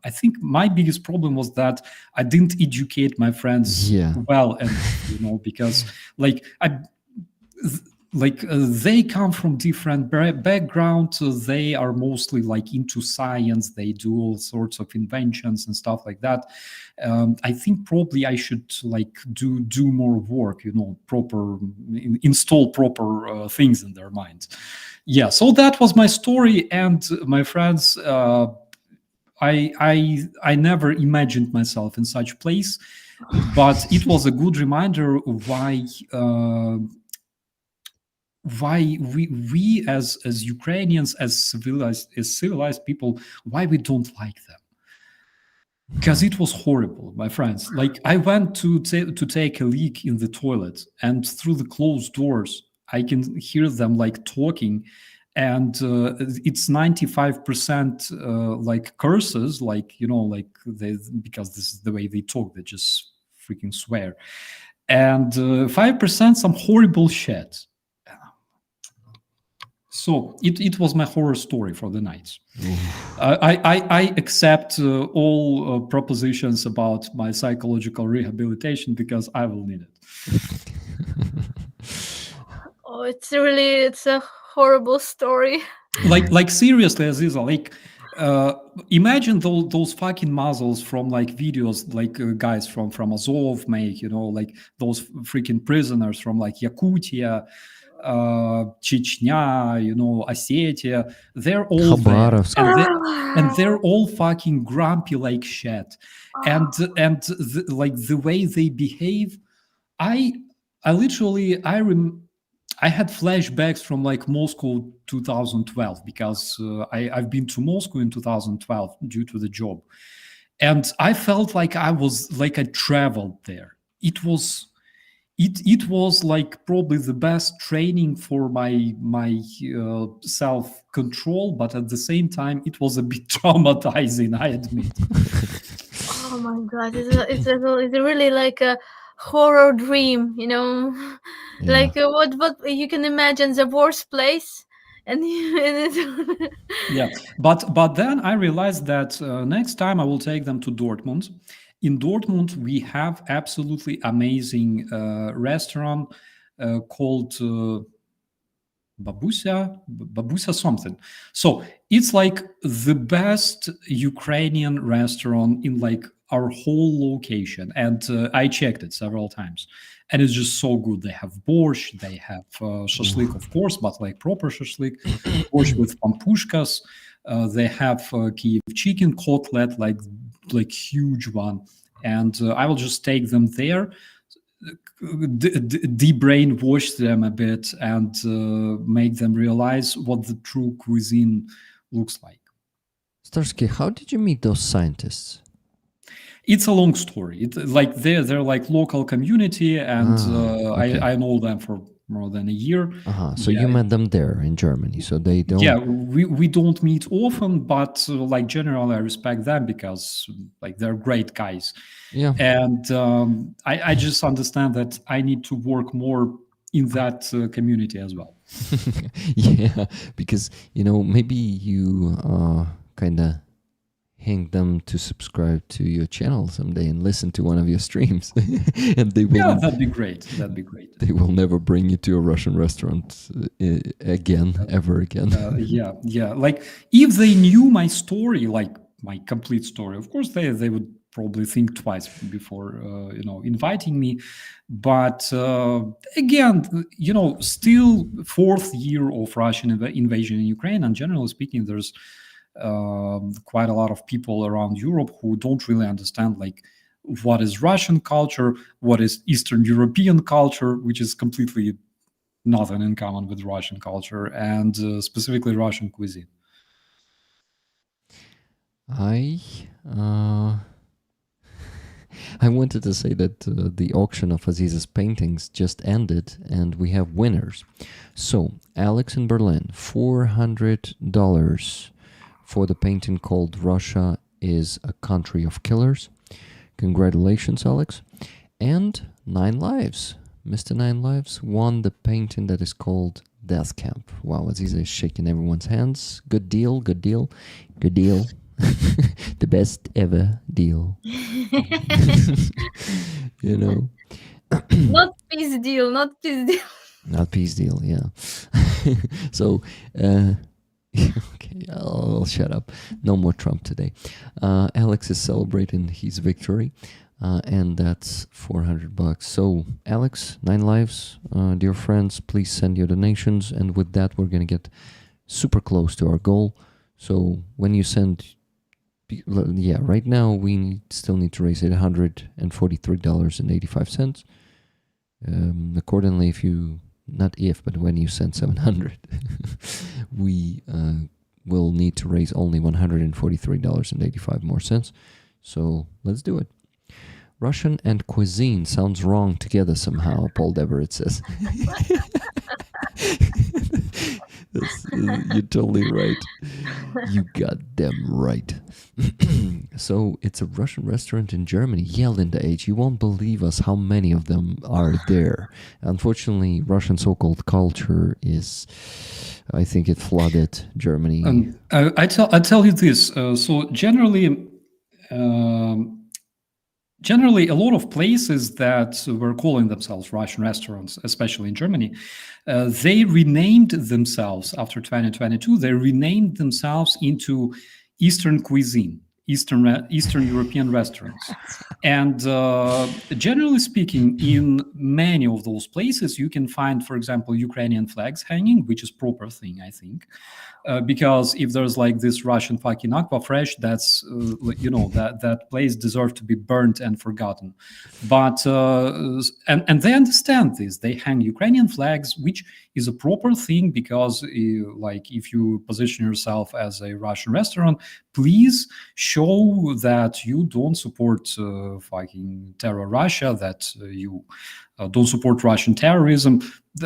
Speaker 6: I think my biggest problem was that I didn't educate my friends well, and you know, because like they come from different backgrounds. They are mostly like into science. They do all sorts of inventions and stuff like that. I think probably I should like do more work, you know, install proper things in their minds. Yeah, so that was my story, and my friends. I never imagined myself in such place, but it was a good reminder why we as Ukrainians, as civilized people, why we don't like them. because it was horrible, my friends. Like I went to take a leak in the toilet, and through the closed doors, I can hear them like talking, and it's 95% like curses, like like they, because this is the way they talk, they just freaking swear, and 5% some horrible shit. So it was my horror story for the night. I accept all propositions about my psychological rehabilitation because I will need it.
Speaker 8: Oh, it's a horrible story.
Speaker 6: Like seriously, Aziza, like imagine those fucking muzzles from like videos like guys from Azov make, like those freaking prisoners from like Yakutia, Chechnya, Ossetia. They're all there, and they're all fucking grumpy like shit, and like the way they behave, I literally I had flashbacks from like Moscow 2012 because I've been to Moscow in 2012 due to the job, and I felt like I traveled there. It was like probably the best training for my self control, but at the same time it was a bit traumatizing, I admit.
Speaker 8: Oh my god, it's really like a horror dream, like what you can imagine the worst place, and
Speaker 6: yeah, but then I realized that next time I will take them to Dortmund. In Dortmund, we have absolutely amazing restaurant called Babusa something. So it's like the best Ukrainian restaurant in like our whole location, and I checked it several times, and it's just so good. They have borscht, they have shashlik, of course, but like proper shashlik, borscht with pampushkas. They have Kyiv chicken cutlet, like huge one, and I will just take them there, de-brainwash them a bit, and make them realize what the true cuisine looks like.
Speaker 3: Starski, how did you meet those scientists?
Speaker 6: It's a long story. Like they're like local community, and okay. I know them for more than a year.
Speaker 3: So you met them there in Germany. So they don't.
Speaker 6: Yeah, we don't meet often, but like generally I respect them because like they're great guys.
Speaker 3: Yeah.
Speaker 6: And I just understand that I need to work more in that community as well.
Speaker 3: Yeah, because maybe you kind of hang them to subscribe to your channel someday and listen to one of your streams. And they will.
Speaker 6: Yeah, that'd be great. That'd be great.
Speaker 3: They will never bring you to a Russian restaurant ever again.
Speaker 6: Yeah. Like if they knew my story, like my complete story, of course they would probably think twice before inviting me. But again, still 4th year of Russian invasion in Ukraine, and generally speaking, there's quite a lot of people around Europe who don't really understand like what is Russian culture, what is Eastern European culture, which is completely nothing in common with Russian culture, and specifically Russian cuisine.
Speaker 3: I wanted to say that the auction of Aziza's paintings just ended, and we have winners. So Alex in Berlin, $400 for the painting called Russia is a Country of Killers. Congratulations, Alex. And 9 Lives. Mr. 9 Lives won the painting that is called Death Camp. Wow, Aziza is shaking everyone's hands. Good deal, good deal, good deal. The best ever deal.
Speaker 8: Not peace deal, not peace deal.
Speaker 3: Not peace deal, yeah. So, okay, I'll shut up. No more Trump today. Alex is celebrating his victory, and that's $400. So, Alex, 9 Lives, dear friends, please send your donations, and with that, we're gonna get super close to our goal. So, when you send, right now we still need to raise $843.85. Accordingly, but when you send 700, we will need to raise only $143.85 more cents. So let's do it. Russian and cuisine sounds wrong together somehow, Paul Deverett says. You're totally right. You got them right. So it's a Russian restaurant in Germany. Yeah, Linda H., you won't believe us how many of them are there. Unfortunately, Russian so-called culture is, I think it flooded Germany.
Speaker 6: I tell you this. So generally, a lot of places that were calling themselves Russian restaurants, especially in Germany, they renamed themselves after 2022. They renamed themselves into Eastern cuisine, Eastern European restaurants. And generally speaking, in many of those places, you can find, for example, Ukrainian flags hanging, which is proper thing, I think. Because if there's like this Russian fucking aqua fresh, that's that place deserves to be burnt and forgotten. But and they understand this. They hang Ukrainian flags, which is a proper thing because like if you position yourself as a Russian restaurant, please show that you don't support fucking terror Russia, that you don't support Russian terrorism.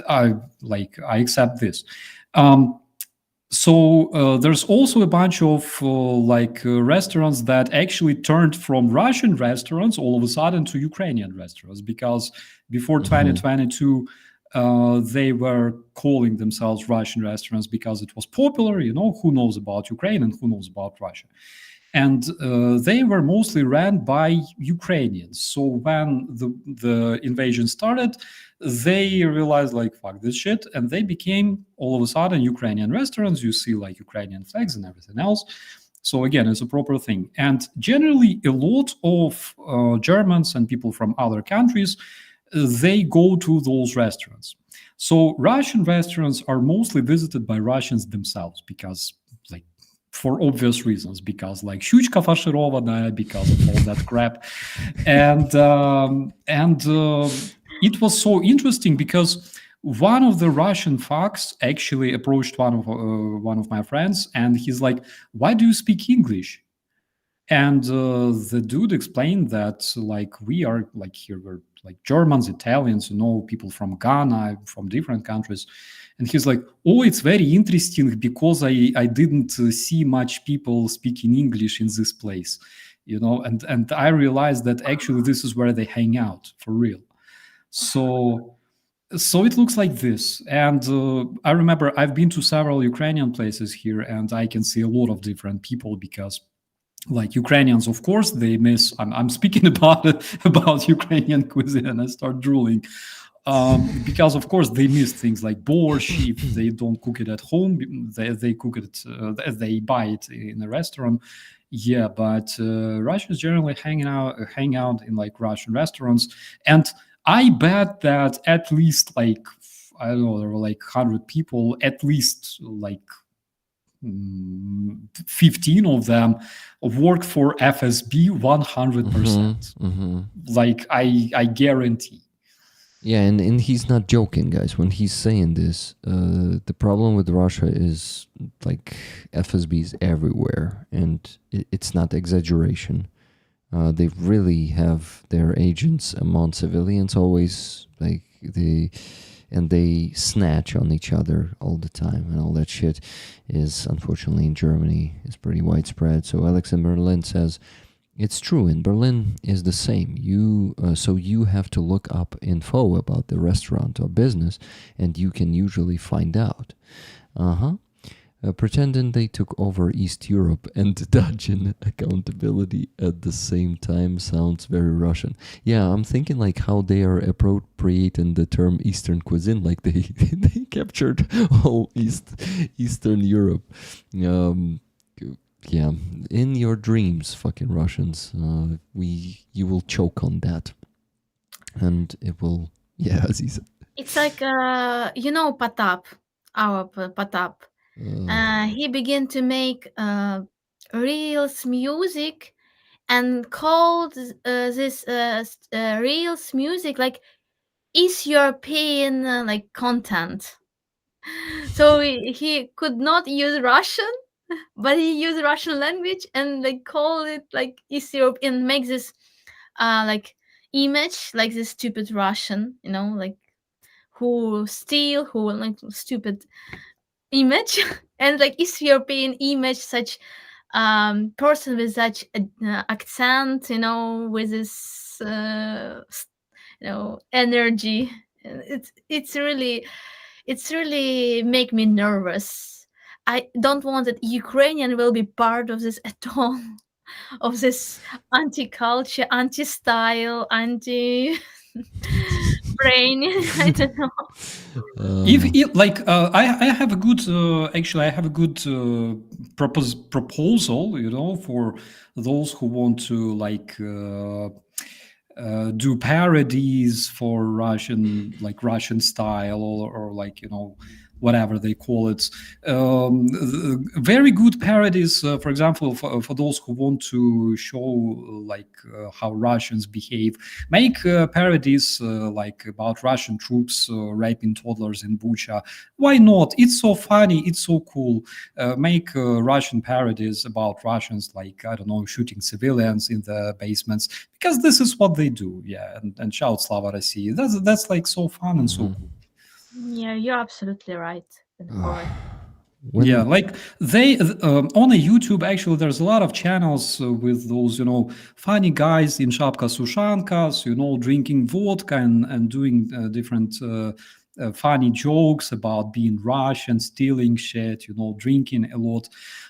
Speaker 6: I accept this. So there's also a bunch of restaurants that actually turned from Russian restaurants all of a sudden to Ukrainian restaurants, because before 2022 they were calling themselves Russian restaurants because it was popular. Who knows about Ukraine and who knows about Russia? And they were mostly ran by Ukrainians. So when the invasion started, they realized fuck this shit, and they became all of a sudden Ukrainian restaurants. You see Ukrainian flags and everything else. So again, it's a proper thing. And generally, a lot of Germans and people from other countries, they go to those restaurants. So Russian restaurants are mostly visited by Russians themselves because for obvious reasons, because щучка фаршированная, because of all that crap. And it was so interesting because one of the Russian fucks actually approached one of my friends, and he's like, "Why do you speak English?" And the dude explained that we are here, we're Germans, Italians, people from Ghana, from different countries. And he's like, "Oh, it's very interesting because I didn't see much people speaking English in this place, and I realized that actually this is where they hang out for real." So it looks like this. And I remember I've been to several Ukrainian places here, and I can see a lot of different people because Ukrainians, of course, they miss. I'm speaking about Ukrainian cuisine. I start drooling because, of course, they miss things like borscht. If they don't cook it at home, they cook it. They buy it in a restaurant. Yeah, but Russians generally hang out in Russian restaurants, and I bet that at least I don't know, there were 100 people, at least 15 of them work for FSB 100%. I guarantee.
Speaker 3: Yeah, and he's not joking, guys, when he's saying this. The problem with Russia is FSBs everywhere, and it's not exaggeration. They really have their agents among civilians always, they snatch on each other all the time, and all that shit is, unfortunately, in Germany is pretty widespread. So Alex in Berlin says, it's true, in Berlin is the same. So you have to look up info about the restaurant or business, and you can usually find out. Pretending they took over East Europe and dodging accountability at the same time sounds very Russian. Yeah, I'm thinking how they are appropriating the term Eastern cuisine, they captured all Eastern Europe. Yeah, in your dreams, fucking Russians, you will choke on that, and it will. Yeah, Aziza.
Speaker 8: It's Potap, our Potap. He began to make reels music and called this reels music East European content. So he could not use Russian but he used Russian language and they call it like East Europe and make this like image like this stupid Russian, like who steal, who like stupid image and like East European image, such person with such accent, with this energy. It's really make me nervous. I don't want that Ukrainian will be part of this at all, of this anti-culture, anti-style, anti-brain. I don't know.
Speaker 6: If like I have a good actually I have a good proposal, for those who want to like do parodies for Russian style or like whatever they call it. Very good parodies, for example, for those who want to show like how Russians behave. Make parodies like about Russian troops raping toddlers in Bucha. Why not? It's so funny. It's so cool. Make Russian parodies about Russians, like, I don't know, shooting civilians in the basements, because this is what they do. Yeah, and shout Slava России. That's like so fun and so cool.
Speaker 8: Yeah, you're absolutely right.
Speaker 6: Yeah, like they on a YouTube, actually there's a lot of channels with those funny guys in shapkas ushankas, drinking vodka and doing different funny jokes about being Russian, stealing shit, drinking a lot.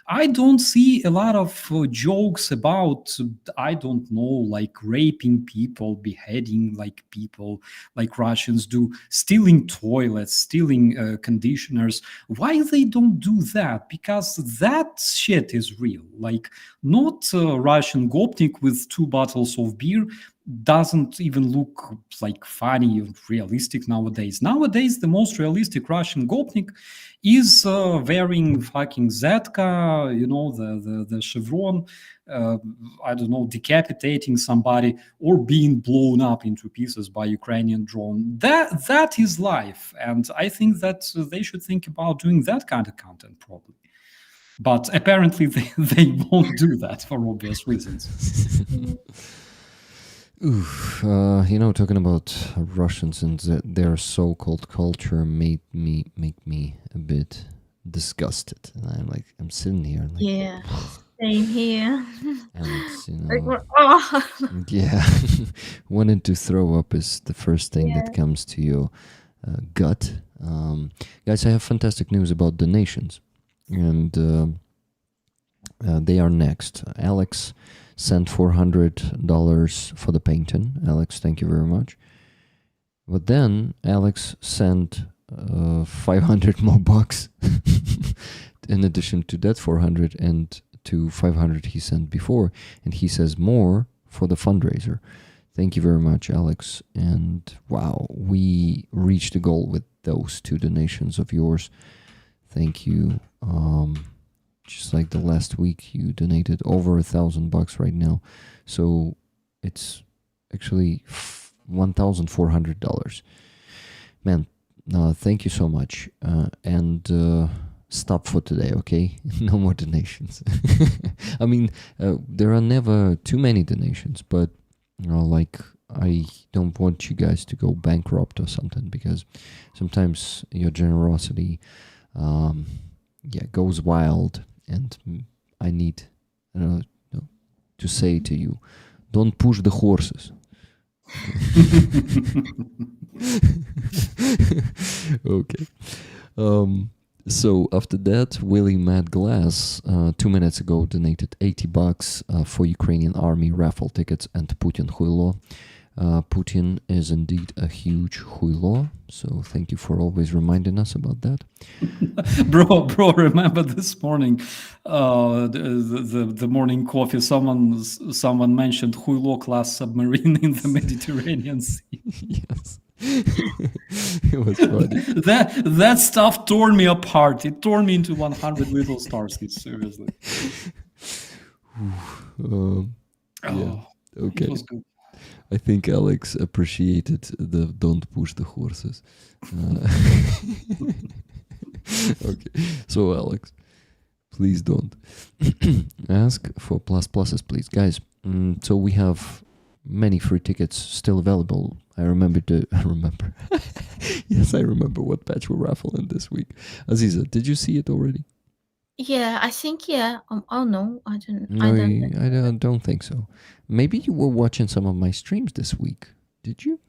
Speaker 6: I don't see a lot of jokes about, I don't know, like raping people, beheading like people like Russians do, stealing toilets, stealing conditioners. Why they don't do that? Because that shit is real. Like, not Russian gopnik with 2 bottles of beer doesn't even look like funny or realistic nowadays. Nowadays, the most realistic Russian gopnik is wearing fucking Zetka, the chevron, I don't know, decapitating somebody or being blown up into pieces by Ukrainian drone. That is life. And I think that they should think about doing that kind of content probably. But apparently they won't do that for obvious reasons.
Speaker 3: Oof, talking about Russians and their so-called culture make me a bit disgusted. And I'm sitting here like,
Speaker 8: yeah, same here.
Speaker 3: And
Speaker 8: Oh.
Speaker 3: yeah, wanting to throw up is the first thing that comes to your gut. Guys, I have fantastic news about donations, and they are next. Alex sent $400 for the painting. Alex, thank you very much. But then Alex sent 500 more bucks in addition to that 400 and to 500 he sent before, and he says more for the fundraiser. Thank you very much, Alex. And wow, we reached the goal with those 2 donations of yours. Thank you. Just like the last week, you donated over $1,000 right now, so it's actually $1,400. Man, thank you so much, and stop for today, okay? No more donations. I mean, there are never too many donations, but like, I don't want you guys to go bankrupt or something, because sometimes your generosity goes wild. And I need to say to you, don't push the horses. Okay. So after that, Willie Mad Glass 2 minutes ago donated $80 for Ukrainian army raffle tickets and Putin huilo. Putin is indeed a huge huilo, so thank you for always reminding us about that.
Speaker 6: bro, remember this morning, the morning coffee, someone mentioned huilo class submarine in the Mediterranean Sea.
Speaker 3: Yes. It was funny.
Speaker 6: That stuff tore me apart. It tore me into 100 little Starskis, seriously.
Speaker 3: Yeah. Okay.
Speaker 6: It was good.
Speaker 3: I think Alex appreciated the don't push the horses. Okay. So Alex, Please don't. Ask for pluses, please. Guys, so we have many free tickets still available. I remember. Yes, I remember what patch we raffling this week. Aziza, did you see it already?
Speaker 8: Yeah, I think yeah. Oh no, I don't.
Speaker 3: No, I don't think so. Maybe you were watching some of my streams this week. Did you?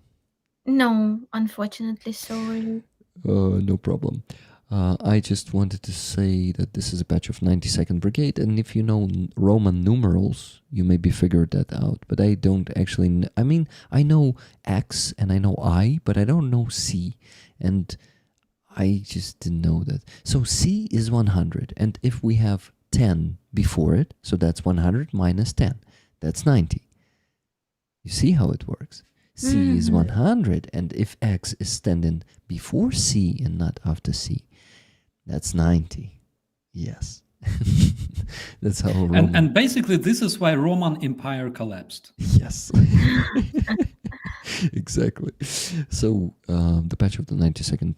Speaker 8: No, unfortunately, sorry.
Speaker 3: No problem. I just wanted to say that this is a batch of 92nd Brigade, and if you know Roman numerals, you maybe figured that out. But I don't actually. I mean, I know X and I know I, but I don't know C, and I just didn't know that. So C is 100, and if we have 10 before it, so that's 100 minus 10. That's 90. You see how it works? C is 100, and if X is standing before C and not after C, that's 90. Yes. That's how Roman...
Speaker 6: And basically, this is why Roman Empire collapsed.
Speaker 3: Yes. Exactly. So, the patch of the 92nd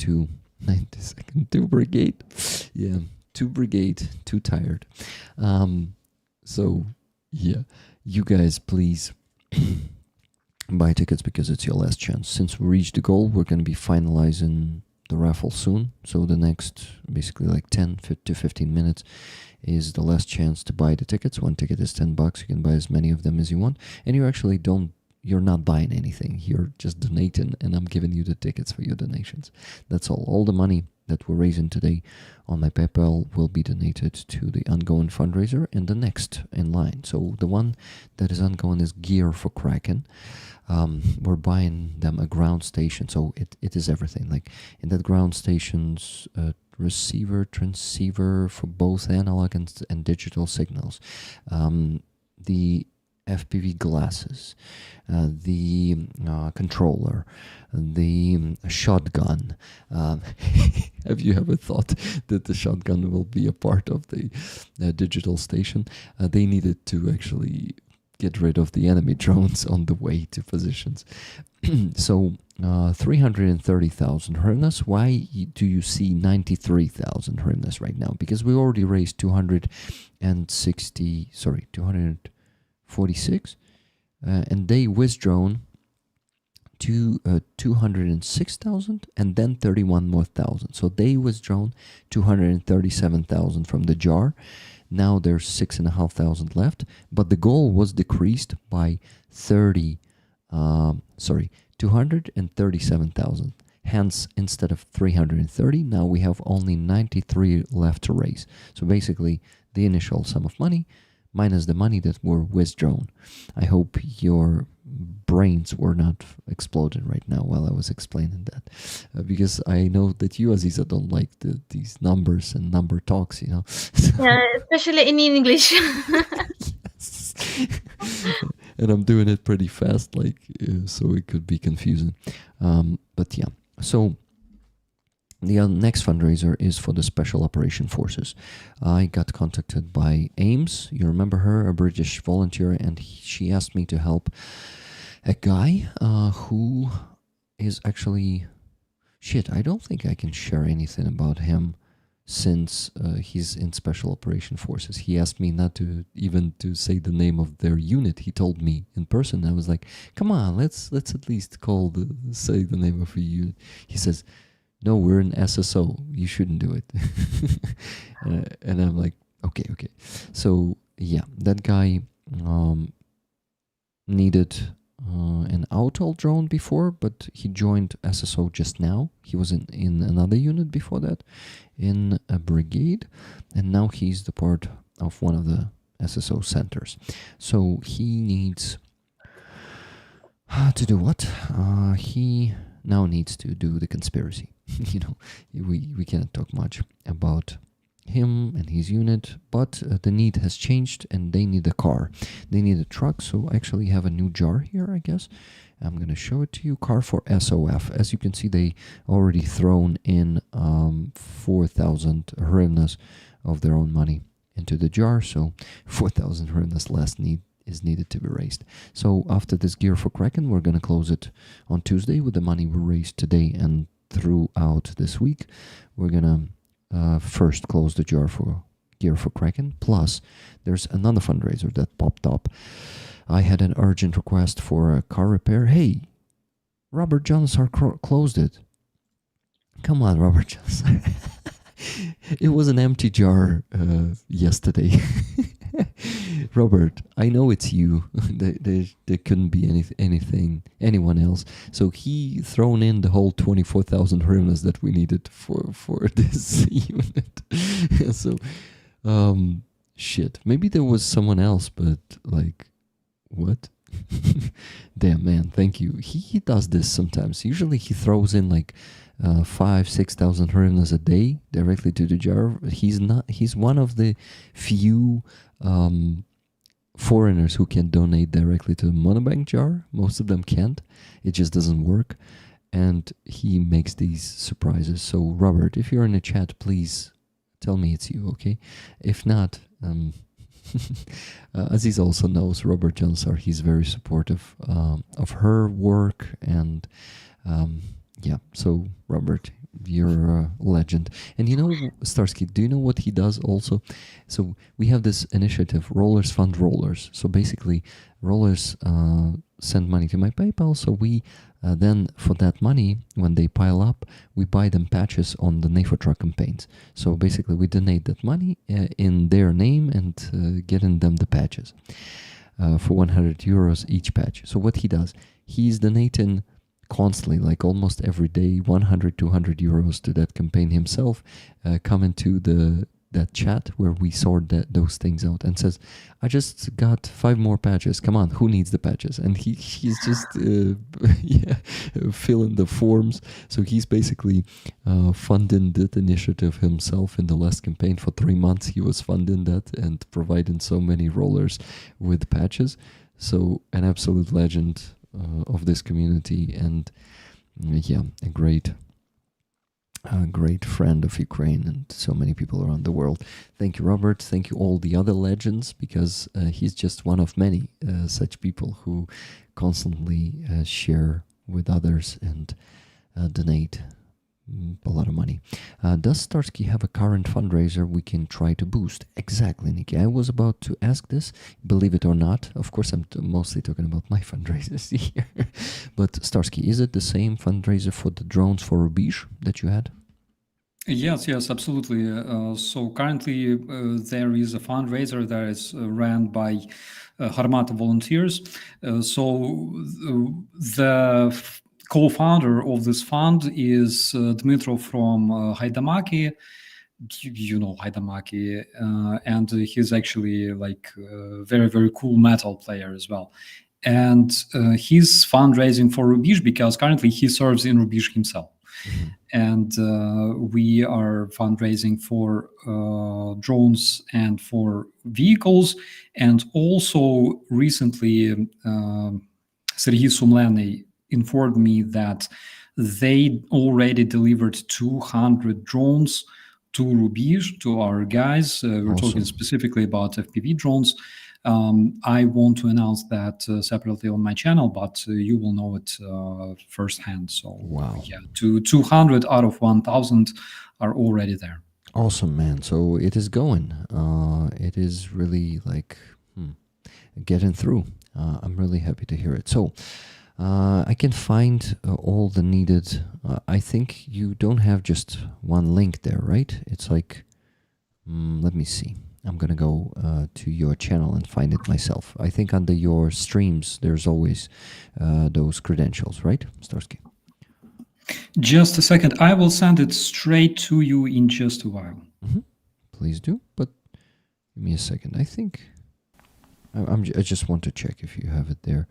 Speaker 3: 2 Brigade. Yeah, 2 Brigade, too tired. So, yeah, you guys, please... buy tickets because it's your last chance. Since we reached the goal, we're going to be finalizing the raffle soon. So the next, basically like 10 to 15 minutes is the last chance to buy the tickets. One ticket is $10. You can buy as many of them as you want. And you actually you're not buying anything. You're just donating, and I'm giving you the tickets for your donations. That's all. All the money that we're raising today on my PayPal will be donated to the ongoing fundraiser and the next in line. So the one that is ongoing is Gear for Kraken. We're buying them a ground station, so it is everything. Like in that ground station's receiver, transceiver for both analog and digital signals. The FPV glasses, the controller, the shotgun. Have you ever thought that the shotgun will be a part of the digital station? They needed to actually get rid of the enemy drones on the way to positions. So 330,000 hryvnias. Why do you see 93,000 hryvnias right now? Because we already raised 246, and they withdrawn to 206,000 and then 31 more thousand. So they withdrawn 237,000 from the jar. Now there's 6,500 left, but the goal was decreased by 237,000. Hence, instead of 330, now we have only 93 left to raise. So basically, the initial sum of money minus the money that were withdrawn. I hope your brains were not exploding right now while I was explaining that, because I know that you, Aziza, don't like these numbers and number talks, you know.
Speaker 8: Yeah, especially in English.
Speaker 3: Yes. And I'm doing it pretty fast, like so it could be confusing. But yeah, so the next fundraiser is for the Special Operation Forces. I got contacted by Ames. You remember her, a British volunteer, and she asked me to help a guy who is actually... Shit, I don't think I can share anything about him since he's in Special Operation Forces. He asked me not to even to say the name of their unit. He told me in person. I was like, come on, let's at least say the name of a unit. He says, no, we're in SSO. You shouldn't do it. And I'm like, okay. So, yeah, that guy needed an outhaul drone before, but he joined SSO just now. He was in another unit before that, in a brigade, and now he's the part of one of the SSO centers. So he needs to do what? He now needs to do the conspiracy. You know, we cannot talk much about him and his unit, but the need has changed and they need a car. They need a truck, so I actually have a new jar here, I guess. I'm going to show it to you. Car for SOF. As you can see, they already thrown in 4,000 hryvnias of their own money into the jar, so 4,000 hryvnias less is needed to be raised. So after this Gear for Kraken, we're going to close it on Tuesday with the money we raised today and throughout this week. We're going to first close the jar for gear for Kraken. Plus, there's another fundraiser that popped up. I had an urgent request for a car repair. Hey, Robert Johnson closed it. Come on, Robert Johnson. It was an empty jar yesterday. Robert, I know it's you. There couldn't be anyone else. So he thrown in the whole 24,000 hryvnias that we needed for this unit. So, shit. Maybe there was someone else, but like, what? Damn, man, thank you. He does this sometimes. Usually he throws in like 5,000-6,000 hryvnias a day directly to the jar. He's one of the few foreigners who can donate directly to the monobank jar. Most of them can't. It just doesn't work. And he makes these surprises. So Robert, if you're in the chat, please tell me it's you, okay? If not, Aziza also knows Robert Johnson. He's very supportive of her work, and yeah, so Robert, you're a legend. And you know, Starski, do you know what he does also? So we have this initiative, Rollers Fund Rollers. So basically, rollers send money to my PayPal, so we then for that money, when they pile up, we buy them patches on the NAFO truck campaigns. So basically, we donate that money in their name and getting them the patches for 100 euros each patch. So what he does, he's donating constantly, like almost every day, 100, 200 euros to that campaign himself, come into that chat where we sort those things out and says, I just got 5 more patches. Come on, who needs the patches? And he's just filling the forms. So he's basically funding that initiative himself in the last campaign. For 3 months, he was funding that and providing so many rollers with patches. So an absolute legend of this community, and yeah, a great friend of Ukraine and so many people around the world. Thank you, Robert. Thank you all the other legends, because he's just one of many such people who constantly share with others and donate a lot of money. Does Starski have a current fundraiser we can try to boost? Exactly, Nikki. I was about to ask this. Believe it or not, of course, I'm mostly talking about my fundraisers here. But Starski, is it the same fundraiser for the drones for Rubish that you had?
Speaker 6: Yes, absolutely. So currently there is a fundraiser that is ran by Harmata volunteers. So the co-founder of this fund is Dmitro from Haidamaki. You know Haidamaki, and he's actually like a very, very cool metal player as well. And he's fundraising for Rubish because currently he serves in Rubish himself. Mm-hmm. And we are fundraising for drones and for vehicles. And also recently, Serhiy Sumleny informed me that they already delivered 200 drones to Rubish, to our guys. We're
Speaker 3: Awesome.
Speaker 6: talking specifically about FPV drones. I want to announce that separately on my channel, but you will know it firsthand. So,
Speaker 3: wow.
Speaker 6: Yeah, 200 out of 1,000 are already there.
Speaker 3: Awesome, man. So it is going. It is really like getting through. I'm really happy to hear it. So I can find all the needed. I think you don't have just one link there, right? It's like, let me see. I'm going to go to your channel and find it myself. I think under your streams, there's always those credentials, right, Starski?
Speaker 6: Just a second. I will send it straight to you in just a while.
Speaker 3: Mm-hmm. Please do, but give me a second. I think I just want to check if you have it there.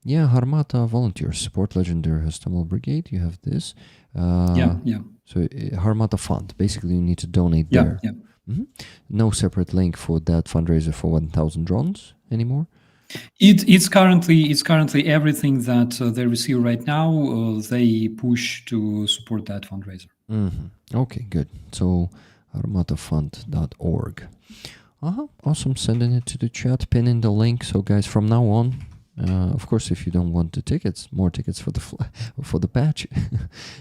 Speaker 3: Yeah, Harmata volunteers, support legendary Hostamel Brigade. You have this.
Speaker 6: Yeah.
Speaker 3: So Harmata Fund. Basically, you need to donate there.
Speaker 6: Yeah.
Speaker 3: Mm-hmm. No separate link for that fundraiser for 1,000 drones anymore.
Speaker 6: It's currently everything that they receive right now. They push to support that fundraiser.
Speaker 3: Mm-hmm. Okay, good. So armatafund.org. Awesome. Sending it to the chat, pinning the link. So guys, from now on, of course, if you don't want the tickets, more tickets for the patch,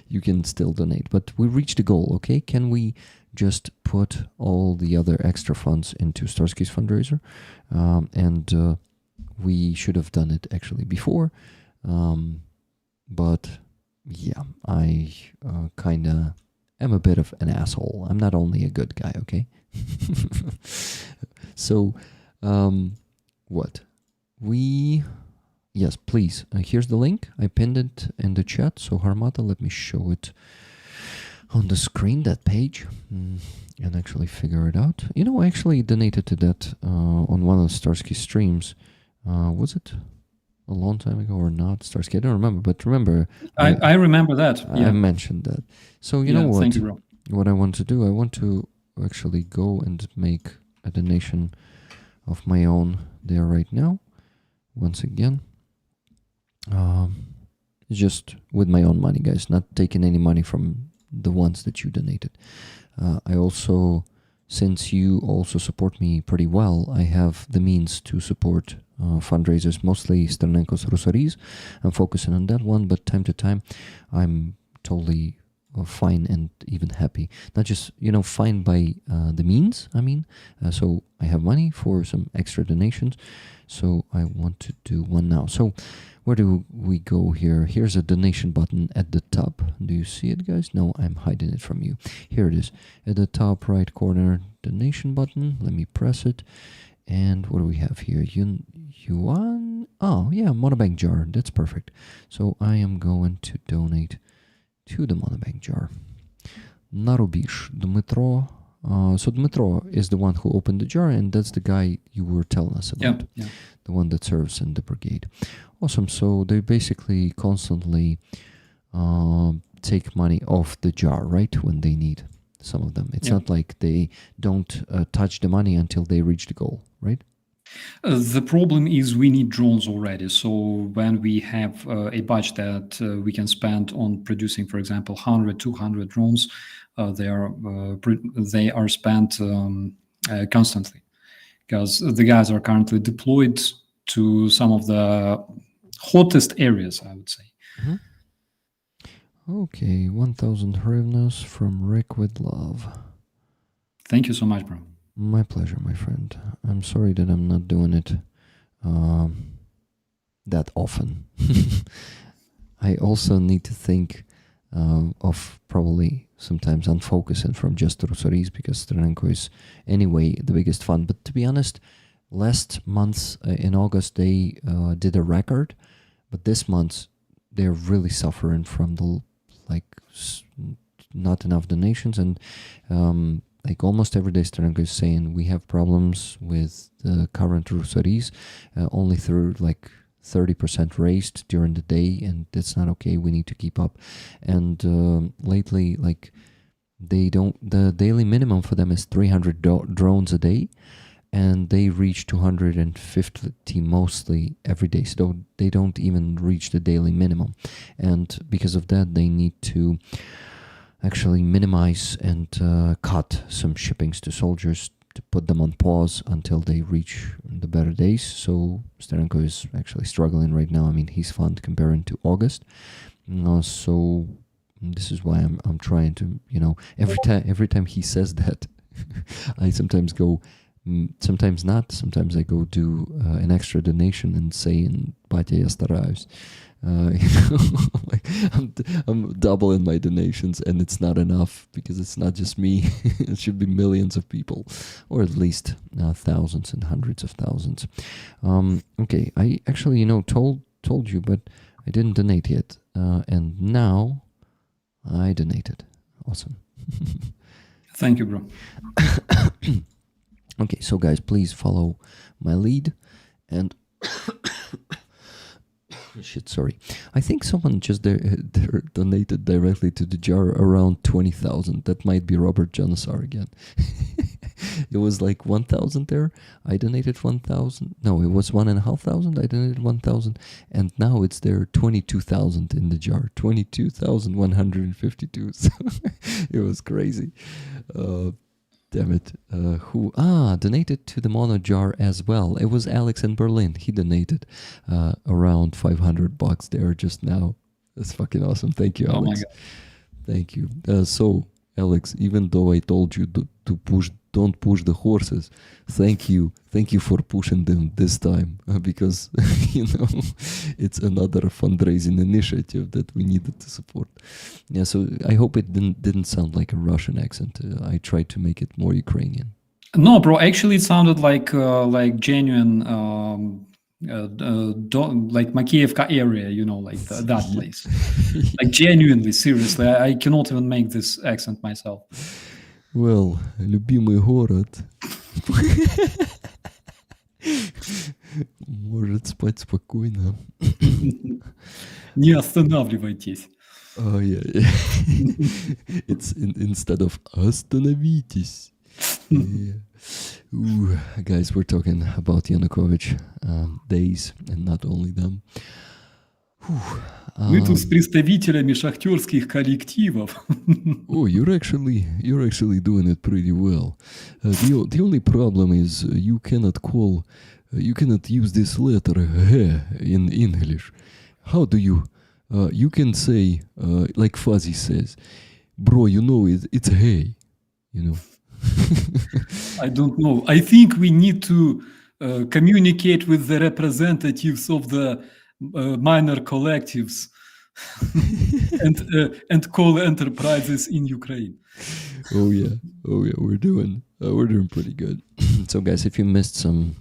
Speaker 3: you can still donate. But we reached the goal. Okay, can we just put all the other extra funds into Starski's fundraiser, and we should have done it actually before, but yeah, I kind of am a bit of an asshole. I'm not only a good guy, okay? So, what? Yes, please. Here's the link. I pinned it in the chat. So, Harmata, let me show it on the screen, that page, and actually figure it out. You know, I actually donated to that on one of the Starski streams. Was it a long time ago or not? Starski, I don't remember, but remember...
Speaker 6: I remember that. Yeah.
Speaker 3: I mentioned that. So, you know what?
Speaker 6: Thank you, bro.
Speaker 3: What I want to do, I want to actually go and make a donation of my own there right now. Once again. Just with my own money, guys, not taking any money from the ones that you donated. I also, since you also support me pretty well, I have the means to support fundraisers, mostly Sternenko's Rusaries. I'm focusing on that one, but time to time, I'm totally fine and even happy. Not just, fine by the means, so I have money for some extra donations, so I want to do one now. So where do we go here? Here's a donation button at the top. Do you see it, guys? No, I'm hiding it from you. Here it is. At the top right corner, donation button. Let me press it. And what do we have here? Yuan? Oh, yeah, Monobank jar. That's perfect. So I am going to donate to the Monobank jar. Narubish, Dmitro. So Dmitro is the one who opened the jar, and that's the guy you were telling us about.
Speaker 6: Yeah.
Speaker 3: The one that serves in the brigade. Awesome. So they basically constantly take money off the jar, right? When they need some of them. It's not like they don't touch the money until they reach the goal, right?
Speaker 6: The problem is we need drones already. So when we have a budget that we can spend on producing, for example, 100, 200 drones, they are spent constantly, because the guys are currently deployed to some of the hottest areas, I would say.
Speaker 3: Mm-hmm. Okay, 1,000 hryvnias from Rick with love.
Speaker 6: Thank you so much, bro.
Speaker 3: My pleasure, my friend. I'm sorry that I'm not doing it that often. I also need to think of probably sometimes unfocusing from just Rusaries, because Strenenko is anyway the biggest fun. But to be honest, last month in August they did a record, but this month they're really suffering from the not enough donations, and almost every day Strenenko is saying we have problems with the current Rusaries, only through 30% raised during the day, and that's not okay. We need to keep up. And lately, the daily minimum for them is 300 drones a day, and they reach 250 mostly every day. So they don't even reach the daily minimum, and because of that, they need to actually minimize and cut some shippings to soldiers to put them on pause until they reach the better days. So Strenenko is actually struggling right now. He's fund comparing to August. So this is why I'm trying to, every time he says that, I sometimes go, sometimes not, sometimes I go do an extra donation and say in Batya я стараюсь. I'm doubling my donations, and it's not enough because it's not just me. It should be millions of people, or at least thousands and hundreds of thousands. Okay, I actually told you, but I didn't donate yet, and now I donated. Awesome.
Speaker 6: Thank you, bro.
Speaker 3: Okay, so guys, please follow my lead and. Shit, sorry. I think someone just donated directly to the jar around 20,000. That might be Robert Janasar again. It was 1,000 there. I donated 1,000. No, it was 1,500. I donated 1,000. And now it's there 22,000 in the jar. 22,152. So it was crazy. Damn it. Who? Donated to the mono jar as well. It was Alex in Berlin. He donated around $500 there just now. That's fucking awesome. Thank you, Alex.
Speaker 6: Oh my God.
Speaker 3: Thank you. So Alex, even though I told you don't push the horses, thank you for pushing them this time, because it's another fundraising initiative that we needed to support. Yeah, so I hope it didn't sound like a Russian accent. I tried to make it more Ukrainian.
Speaker 6: No, bro. Actually, it sounded like genuine, like Makiivka area. Like that place. Like genuinely, seriously, I cannot even make this accent myself.
Speaker 3: Well, любимый город может спать спокойно.
Speaker 6: Не останавливайтесь.
Speaker 3: Oh yeah. It's instead of остановитесь. Yeah. Ooh, guys, we're talking about Yanukovych days, and not only them.
Speaker 6: Мы тут с представителями шахтерских коллективов.
Speaker 3: Oh, you're actually doing it pretty well. The only problem is you cannot use this letter "he" in English. How do you? You can say like Fuzzy says, "Bro, it's hey,"
Speaker 6: I don't know. I think we need to communicate with the representatives of the minor collectives and coal enterprises in Ukraine.
Speaker 3: Oh yeah, we're doing pretty good. So guys, if you missed some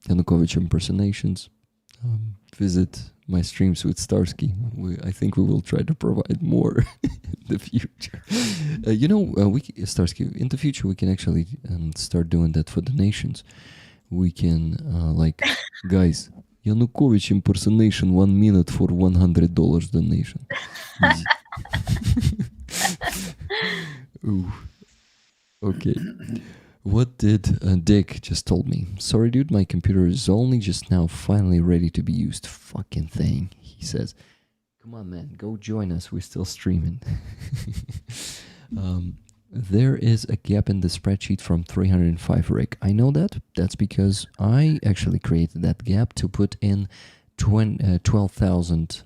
Speaker 3: Yanukovych impersonations, visit my streams with Starski. I think we will try to provide more in the future. Starski, in the future we can actually start doing that for donations. We can guys, Yanukovych impersonation 1 minute for $100 donation. Easy. Ooh. Okay. What did Dick just told me? Sorry, dude, my computer is only just now finally ready to be used. Fucking thing, he says. Come on, man, go join us. We're still streaming. There is a gap in the spreadsheet from 305, Rick. I know that. That's because I actually created that gap to put in 12,000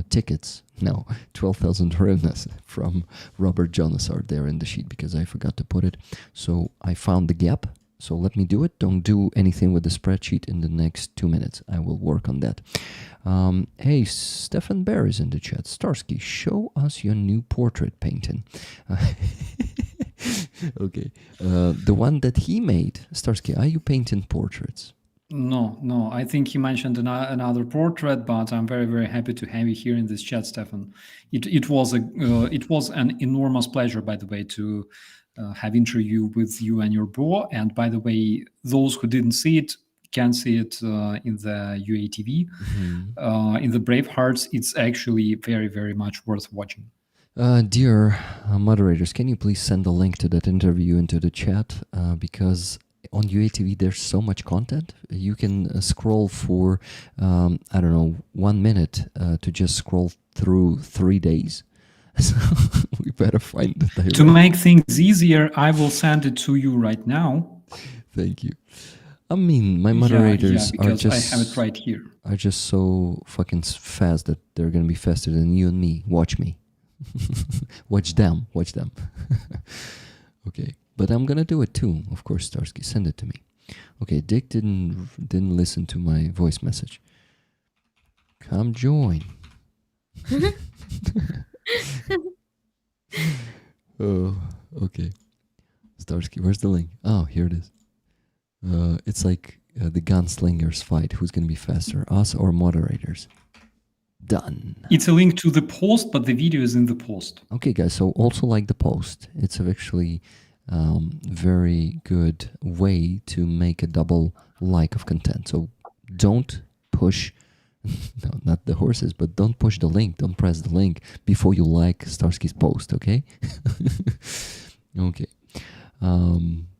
Speaker 3: tickets. No, 12,000 hryvnias from Robert Jonas are there in the sheet because I forgot to put it. So I found the gap. So let me do it. Don't do anything with the spreadsheet in the next 2 minutes. I will work on that. Hey, Stefan Bear is in the chat. Starski, show us your new portrait painting. Okay. The one that he made. Starski, are you painting portraits?
Speaker 6: No. I think he mentioned another portrait, but I'm very, very happy to have you here in this chat, Stefan. It was an enormous pleasure, by the way, to have interview with you and your bro. And by the way, those who didn't see it can see it in the UATV, in the Bravehearts. It's actually very, very much worth watching.
Speaker 3: Dear moderators, can you please send a link to that interview into the chat? Because on UATV there's so much content. You can scroll for 1 minute to just scroll through 3 days. So we better find the direct.
Speaker 6: To make things easier, I will send it to you right now.
Speaker 3: Thank you. I mean, my moderators
Speaker 6: because
Speaker 3: are just
Speaker 6: I have it right here.
Speaker 3: Are just so fucking fast that they're gonna be faster than you and me. Watch me. Watch them. Okay. But I'm gonna do it too, of course, Starski. Send it to me. Okay, Dick didn't listen to my voice message. Come join. Oh, okay. Starski, where's the link? Oh, here it is. It's like the gunslingers fight. Who's gonna be faster, us or moderators? Done.
Speaker 6: It's a link to the post, but the video is in the post.
Speaker 3: Okay, guys. So also like the post. It's actually very good way to make a double like of content. So don't push, no, not the horses, but don't push the link. Don't press the link before you like Starski's post, okay? Okay.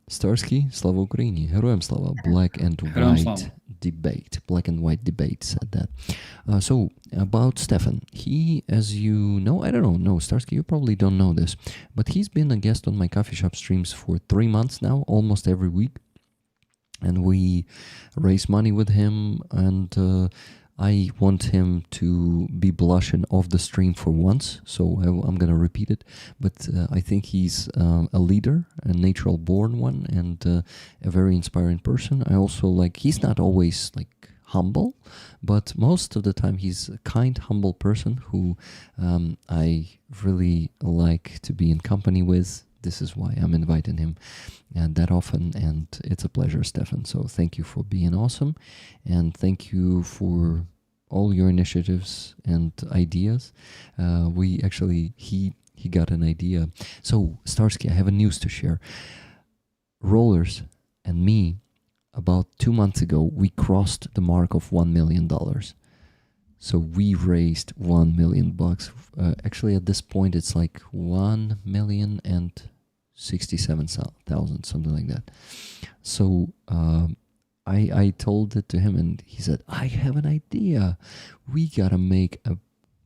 Speaker 3: Starski, Slava Ukraini, Героям Slava, Black and White Debate. Black and White Debate said that. So about Stefan, he, as you know, I don't know, no, Starski, you probably don't know this, but he's been a guest on my coffee shop streams for 3 months now, almost every week. And we raise money with him, and I want him to be blushing off the stream for once, so I'm gonna repeat it. But I think he's a leader, a natural born one, and a very inspiring person. I also like, he's not always like humble, but most of the time he's a kind, humble person who I really like to be in company with. This is why I'm inviting him that often, and it's a pleasure, Stefan. So thank you for being awesome, and thank you for all your initiatives and ideas. We actually, he got an idea. So Starski, I have a news to share. Rollers and me, about 2 months ago, we crossed the mark of $1 million. So we raised $1 million. Actually, at this point, it's like 1,067,000, something like that. So I told it to him, and he said, "I have an idea. We gotta make a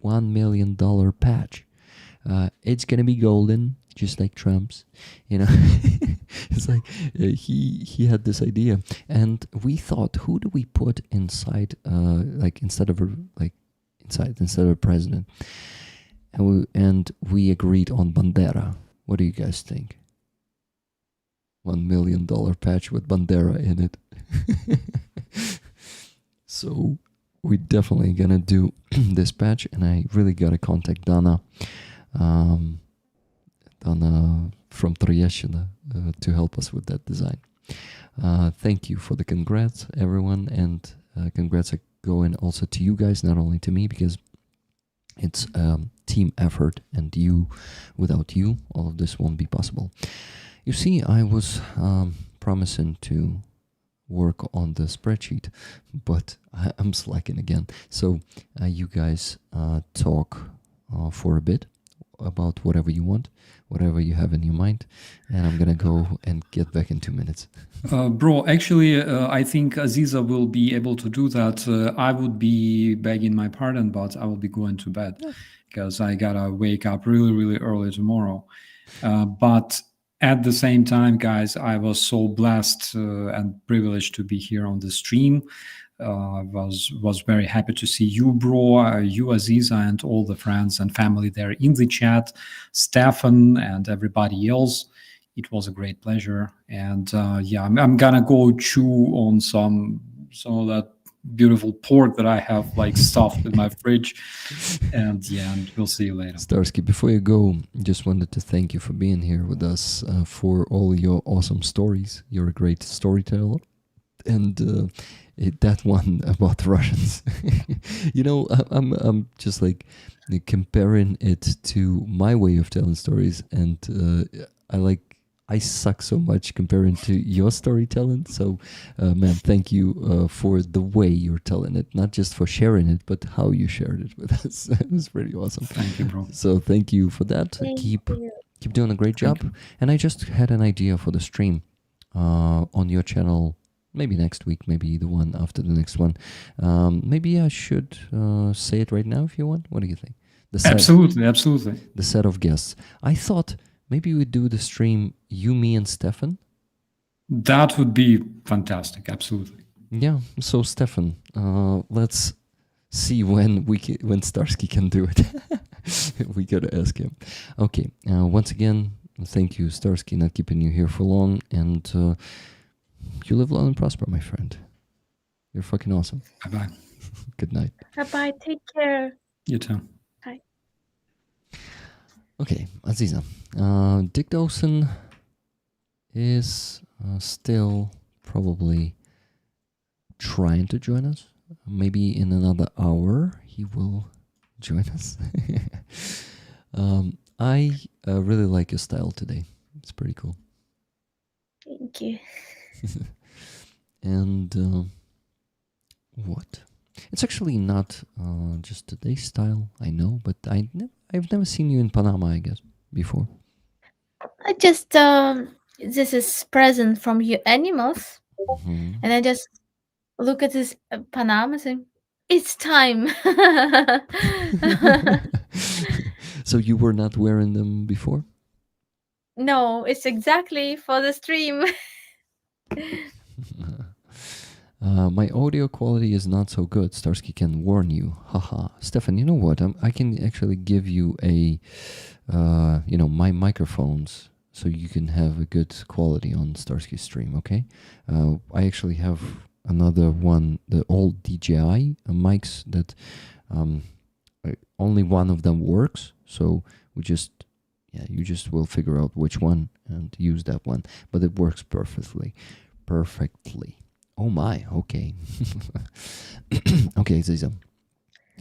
Speaker 3: $1 million patch. It's gonna be golden, just like Trump's, you know." It's like he had this idea, and we thought, who do we put inside, instead of a president? And we agreed on Bandera. What do you guys think? $1 million patch with Bandera in it. So we're definitely gonna do this patch, and I really gotta contact Dana. Dana from Troyeshina to help us with that design. Thank you for the congrats, everyone, and congrats are going also to you guys, not only to me, because it's a team effort, and without you, all of this won't be possible. You see, I was promising to work on the spreadsheet, but I'm slacking again. So you guys talk for a bit about whatever you want, whatever you have in your mind, and I'm gonna go and get back in 2 minutes.
Speaker 6: Bro, actually, I think Aziza will be able to do that. I would be begging my pardon, but I will be going to bed because I gotta wake up really, really early tomorrow. But at the same time, guys, I was so blessed and privileged to be here on the stream. I was very happy to see you, bro, you, Aziza, and all the friends and family there in the chat, Stefan and everybody else. It was a great pleasure. And yeah, I'm gonna go chew on some of that beautiful pork that I have like stuffed in my fridge. And yeah, and we'll see you later.
Speaker 3: Starski, before you go, just wanted to thank you for being here with us, for all your awesome stories. You're a great storyteller. And that one about the Russians, you know, I'm just like comparing it to my way of telling stories, and I suck so much comparing to your storytelling. So, man, thank you for the way you're telling it, not just for sharing it, but how you shared it with us. It was pretty awesome.
Speaker 6: Thank you, bro.
Speaker 3: So thank you for that. Keep doing a great job. And I just had an idea for the stream on your channel. Maybe next week, maybe the one after the next one. Maybe I should say it right now if you want. What do you think?
Speaker 6: Absolutely.
Speaker 3: The set of guests. I thought maybe we do the stream, you, me, and Stefan.
Speaker 6: That would be fantastic. Absolutely.
Speaker 3: Yeah. So Stefan, let's see when Starski can do it. We gotta ask him. Okay. Once again, thank you, Starski, not keeping you here for long, and. You live long and prosper, my friend. You're fucking awesome.
Speaker 6: Bye-bye.
Speaker 3: Good night.
Speaker 8: Bye-bye. Take care.
Speaker 6: You too.
Speaker 8: Bye.
Speaker 3: Okay, Aziza. Dick Dawson is still probably trying to join us. Maybe in another hour he will join us. I really like your style today. It's pretty cool.
Speaker 8: Thank you.
Speaker 3: And what? It's actually not just today's style, I know, but I've never seen you in Panama, I guess, before.
Speaker 8: I just this is present from you animals, and I just look at this Panama and say, it's time.
Speaker 3: So you were not wearing them before?
Speaker 8: No, it's exactly for the stream.
Speaker 3: My audio quality is not so good. Starski can warn you. Haha. Stefan, you know what? I can actually give you a, my microphones so you can have a good quality on Starski stream, okay? I actually have another one, the old DJI mics that only one of them works. So you just will figure out which one and use that one. But it works perfectly. Oh my, okay. Okay, Aziza.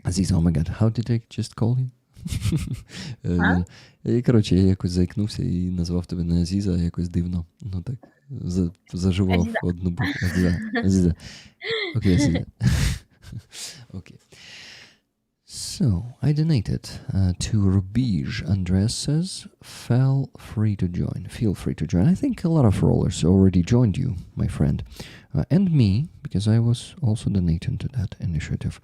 Speaker 3: Aziza, oh my god, how did I just call you? Коротше, я якось заікнувся і назвав тебе не Азіза, а якось дивно. Ну так, зажував одну букву. Азіза. Okay, Aziza. Okay. So, I donated to Rubige. Andreas says, feel free to join. I think a lot of rollers already joined you, my friend. And me, because I was also donating to that initiative.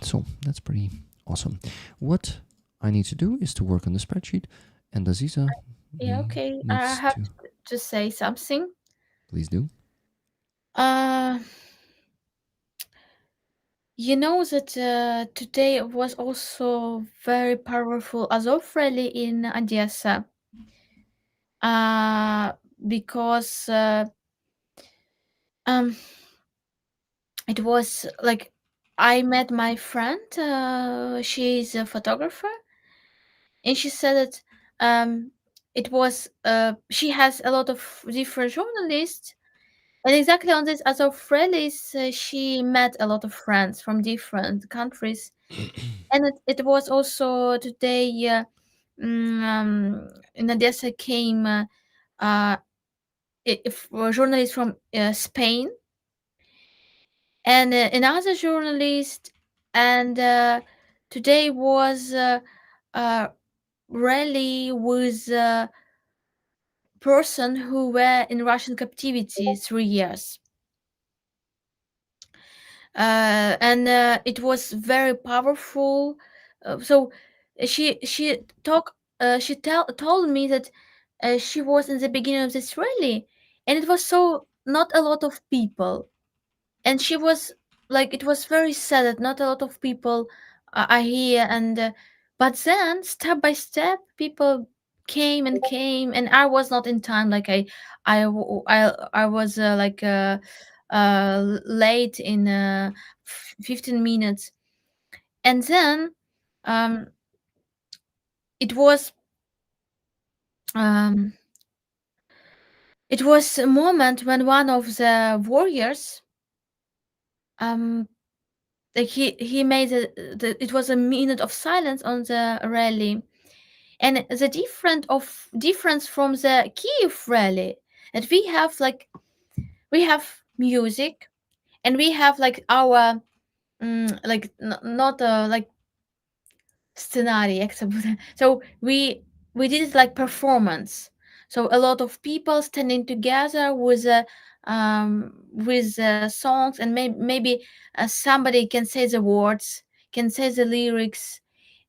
Speaker 3: So, that's pretty awesome. What I need to do is to work on the spreadsheet. And Aziza...
Speaker 8: Yeah, okay. I have to say something.
Speaker 3: Please do.
Speaker 8: You know that today was also very powerful Azov rally in Odessa. Because it was like I met my friend. She's a photographer, and she said that it was she has a lot of different journalists. And exactly on this Azov rallies, she met a lot of friends from different countries. And it was also today in Odessa came journalists from Spain and another journalist. And today was rally with a person who were in Russian captivity 3 years. And it was very powerful. So she told me that she was in the beginning of this rally, and it was so not a lot of people, and she was like, it was very sad that not a lot of people are here, and but then step by step people came, and I was not in time. Like I was late in 15 minutes, and then it was a moment when one of the warriors like he made it was a minute of silence on the rally, and the difference from the Kiev rally, that we have music, and we have like our not like scenario, jak se bude. So we did it like performance. So a lot of people standing together with songs, and maybe somebody can say the words, can say the lyrics,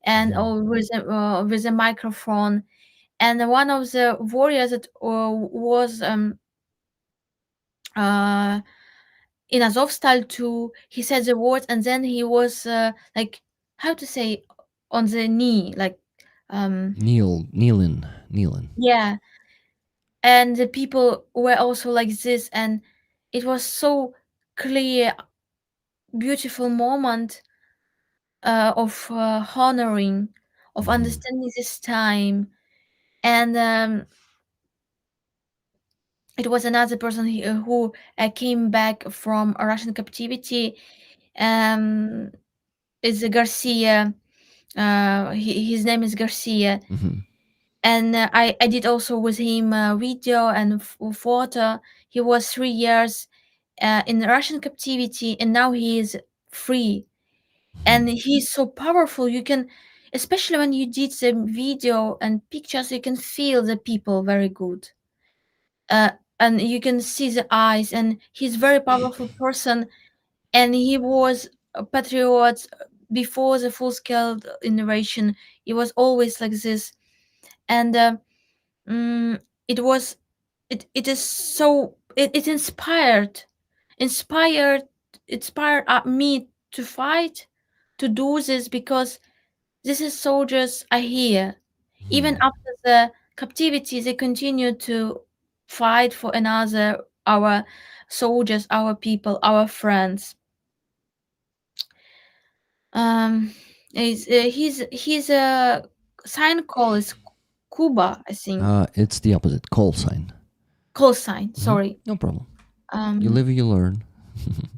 Speaker 8: and or with a microphone. And one of the warriors that was in Azovstal too, he said the words, and then he was like, how to say, on the knee, like
Speaker 3: kneeling.
Speaker 8: Yeah. And the people were also like this, and it was so clear, beautiful moment of honoring, of understanding this time. And it was another person who came back from a Russian captivity. Is Garcia. His name is Garcia. And I did also with him video and photo. He was 3 years in Russian captivity, and now he is free. And he's so powerful. You can, especially when you did the video and pictures, you can feel the people very good. And you can see the eyes, and he's very powerful person. And he was a patriot before the full-scale invasion. He was always like this. And it inspired inspired me to fight, to do this, because these soldiers are here. Even after the captivity, they continue to fight for another, our soldiers, our people, our friends. His sign call is Cuba, I think.
Speaker 3: It's the opposite, call sign.
Speaker 8: Call sign, sorry.
Speaker 3: No problem. You
Speaker 8: Um,
Speaker 3: live, you learn.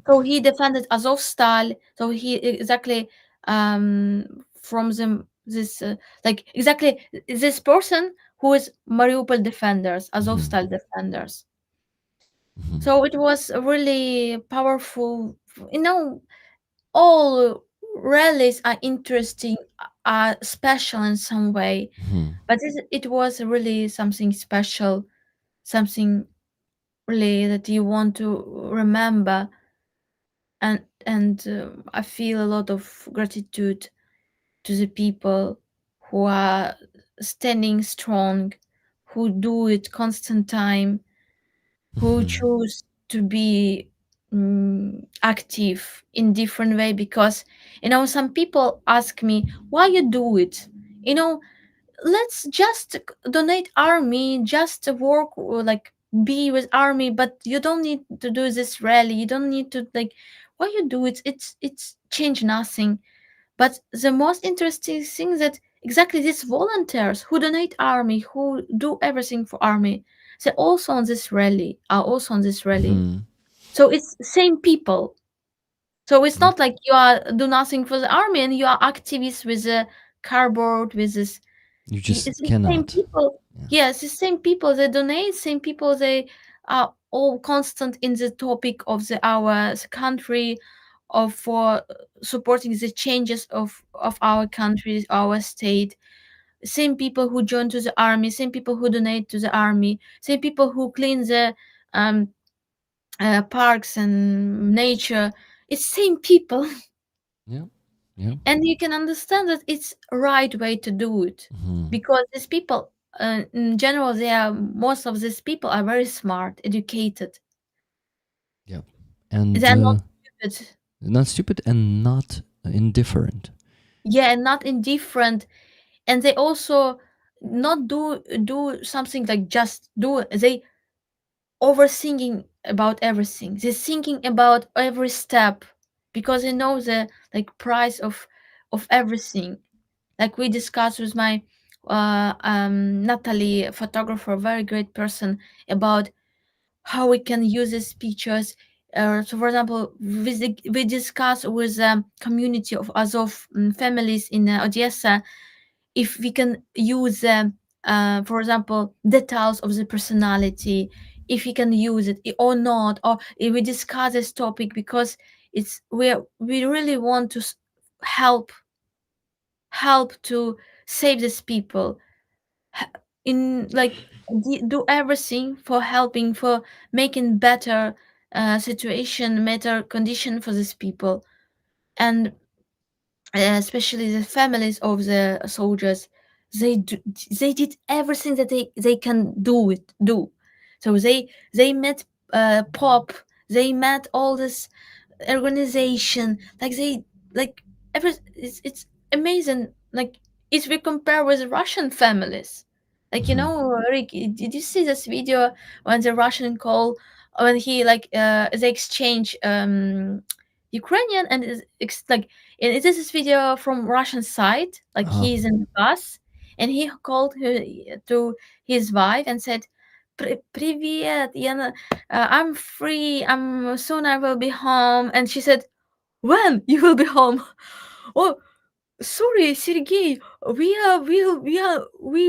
Speaker 8: so he defended Azovstal. So he exactly from this like exactly this person who is Mariupol defenders, Azovstal defenders. So it was really powerful. You know, all rallies are interesting, are special in some way, but it was really something special, something really that you want to remember, and I feel a lot of gratitude to the people who are standing strong, who do it constant time, who choose to be active in different way, because some people ask me why you do it. Let's just donate army, just work, or like be with army, but you don't need to do this rally, you don't need to, like, why you do it, it's change nothing. But the most interesting thing that exactly these volunteers who donate army, who do everything for army, they also on this rally are also on this rally. So it's same people. So it's not like you are do nothing for the army and you are activists with a cardboard with this.
Speaker 3: You just
Speaker 8: It's the same
Speaker 3: cannot.
Speaker 8: people.
Speaker 3: Yeah.
Speaker 8: Yes, the same people that donate, same people they are all constant in the topic of our country, of for supporting the changes of our country, our state. Same people who join to the army, same people who donate to the army, same people who clean the um, parks and nature. It's same people.
Speaker 3: Yeah. Yeah.
Speaker 8: And you can understand that it's right way to do it, because these people in general, most of these people are very smart, educated.
Speaker 3: Yeah. And
Speaker 8: They're not stupid.
Speaker 3: not stupid and not indifferent.
Speaker 8: Yeah, and not indifferent. And they also not do something like just do it. They overthinking about everything. They're thinking about every step, because they know the like price of everything. Like we discussed with my Natalie, photographer, very great person, about how we can use these pictures. So, for example, we discussed with the community of Azov families in Odessa if we can use, for example, details of the personality, if we can use it or not, or if we discuss this topic, because we really want to help to save these people, in like do everything for helping, for making better situation, better condition for these people. And especially the families of the soldiers, they did everything that they can do. So they met pop, they met all this organization, like they like it's amazing. Like if we compare with Russian families, like Rick, did you see this video when the Russian call, when he like they exchange Ukrainian and like and this is video from Russian side, like he's in the bus and he called to his wife and said, Привет, I'm free. I'm soon I will be home. And she said, when you will be home? Oh, sorry, Sergey. We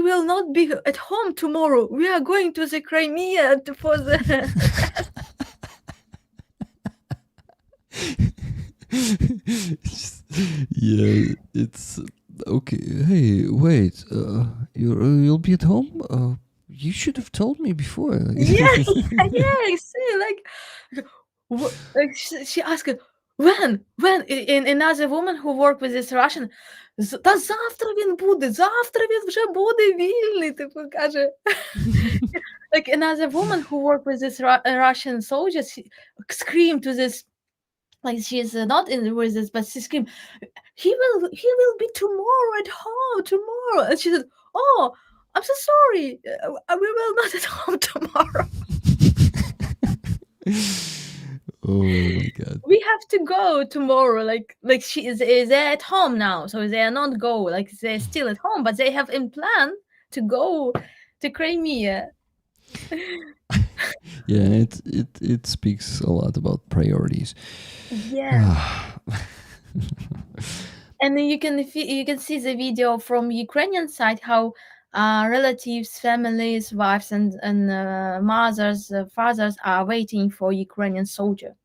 Speaker 8: will not be at home tomorrow. We are going to the Crimea for the.
Speaker 3: Yeah, it's okay. Hey, wait. You'll be at home. You should have told me before.
Speaker 8: Yeah, see, like she asked, when in another woman who worked with this Russian, та завтра він буде, завтра він вже буде вільний, типу каже. like another woman who worked with this Russian soldiers screamed to this, like she's not in with this, but she screamed, he will be tomorrow at home tomorrow, and she said, oh, I'm so sorry, we will not at home tomorrow.
Speaker 3: Oh my god.
Speaker 8: We have to go tomorrow, like she is they're at home now, so they are not go, like they're still at home, but they have in plan to go to Crimea.
Speaker 3: Yeah, it speaks a lot about priorities.
Speaker 8: Yeah. And then you can see the video from Ukrainian side, how relatives, families, wives, and mothers, fathers are waiting for Ukrainian soldier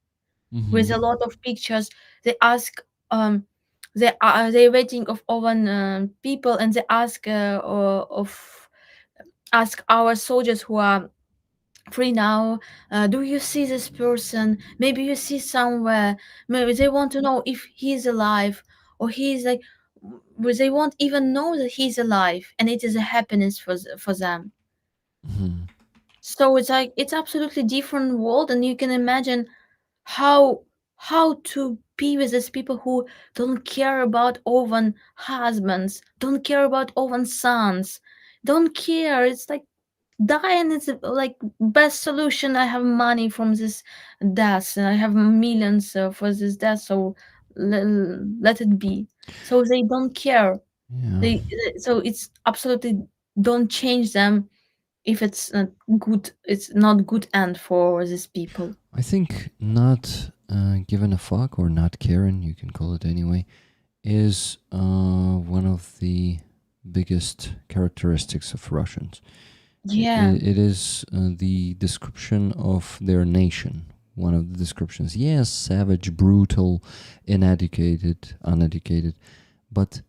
Speaker 8: with a lot of pictures. They ask, they're waiting of over people, and they ask ask our soldiers who are free now, do you see this person? Maybe you see somewhere. Maybe they want to know if he's alive, or he's like, they won't even know that he's alive, and it is a happiness for them. So it's like it's absolutely different world, and you can imagine how to be with these people who don't care about own husbands, don't care about own sons, don't care. It's like dying is like best solution. I have money from this death, and I have millions for this death, so let it be. So they don't care.
Speaker 3: Yeah.
Speaker 8: So it's absolutely don't change them if it's not good. It's not good end for these people.
Speaker 3: I think not giving a fuck, or not caring, you can call it anyway, is one of the biggest characteristics of Russians.
Speaker 8: Yeah.
Speaker 3: It is the description of their nation. One of the descriptions. Yes, savage, brutal, uneducated, but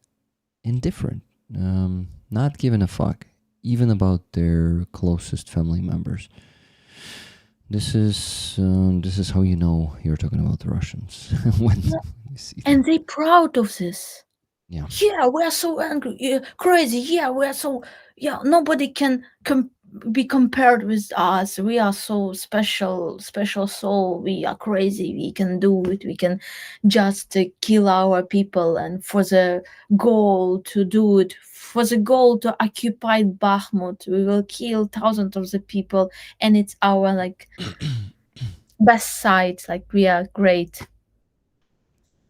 Speaker 3: indifferent. Not giving a fuck, even about their closest family members. This is how you know you're talking about the Russians. When you see them.
Speaker 8: And they proud of this.
Speaker 3: Yeah.
Speaker 8: Yeah, we're so angry, crazy. Yeah, we're so, yeah, nobody can be compared with us. We are so special soul. We are crazy. We can do it. We can just kill our people, and for the goal to do it, for the goal to occupy Bakhmut, we will kill thousands of the people, and it's our like best side. Like we are great.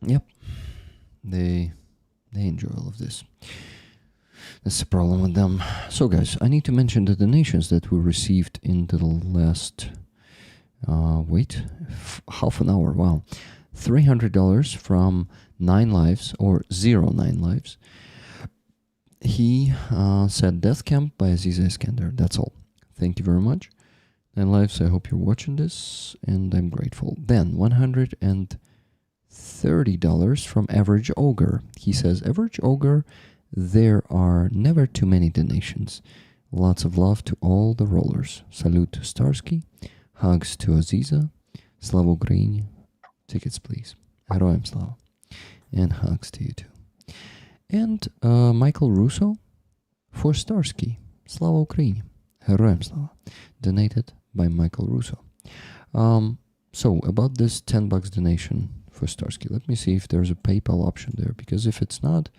Speaker 3: Yep. They enjoy all of this. That's the problem with them. So, guys, I need to mention the donations that we received in the last, half an hour. Wow. $300 from 9 Lives, or 09 Lives. He said Death Camp by Aziza Iskender. That's all. Thank you very much. 9 Lives, I hope you're watching this, and I'm grateful. Then, $130 from Average Ogre. He says, Average Ogre, there are never too many donations. Lots of love to all the rollers. Salute to Starski. Hugs to Aziza. Slava Ukraini. Tickets, please. Героям слава. And hugs to you too. And Michael Russo for Starski. Slava Ukraini. Героям слава. Donated by Michael Russo. So, about this $10 donation for Starski, let me see if there's a PayPal option there, because if it's not,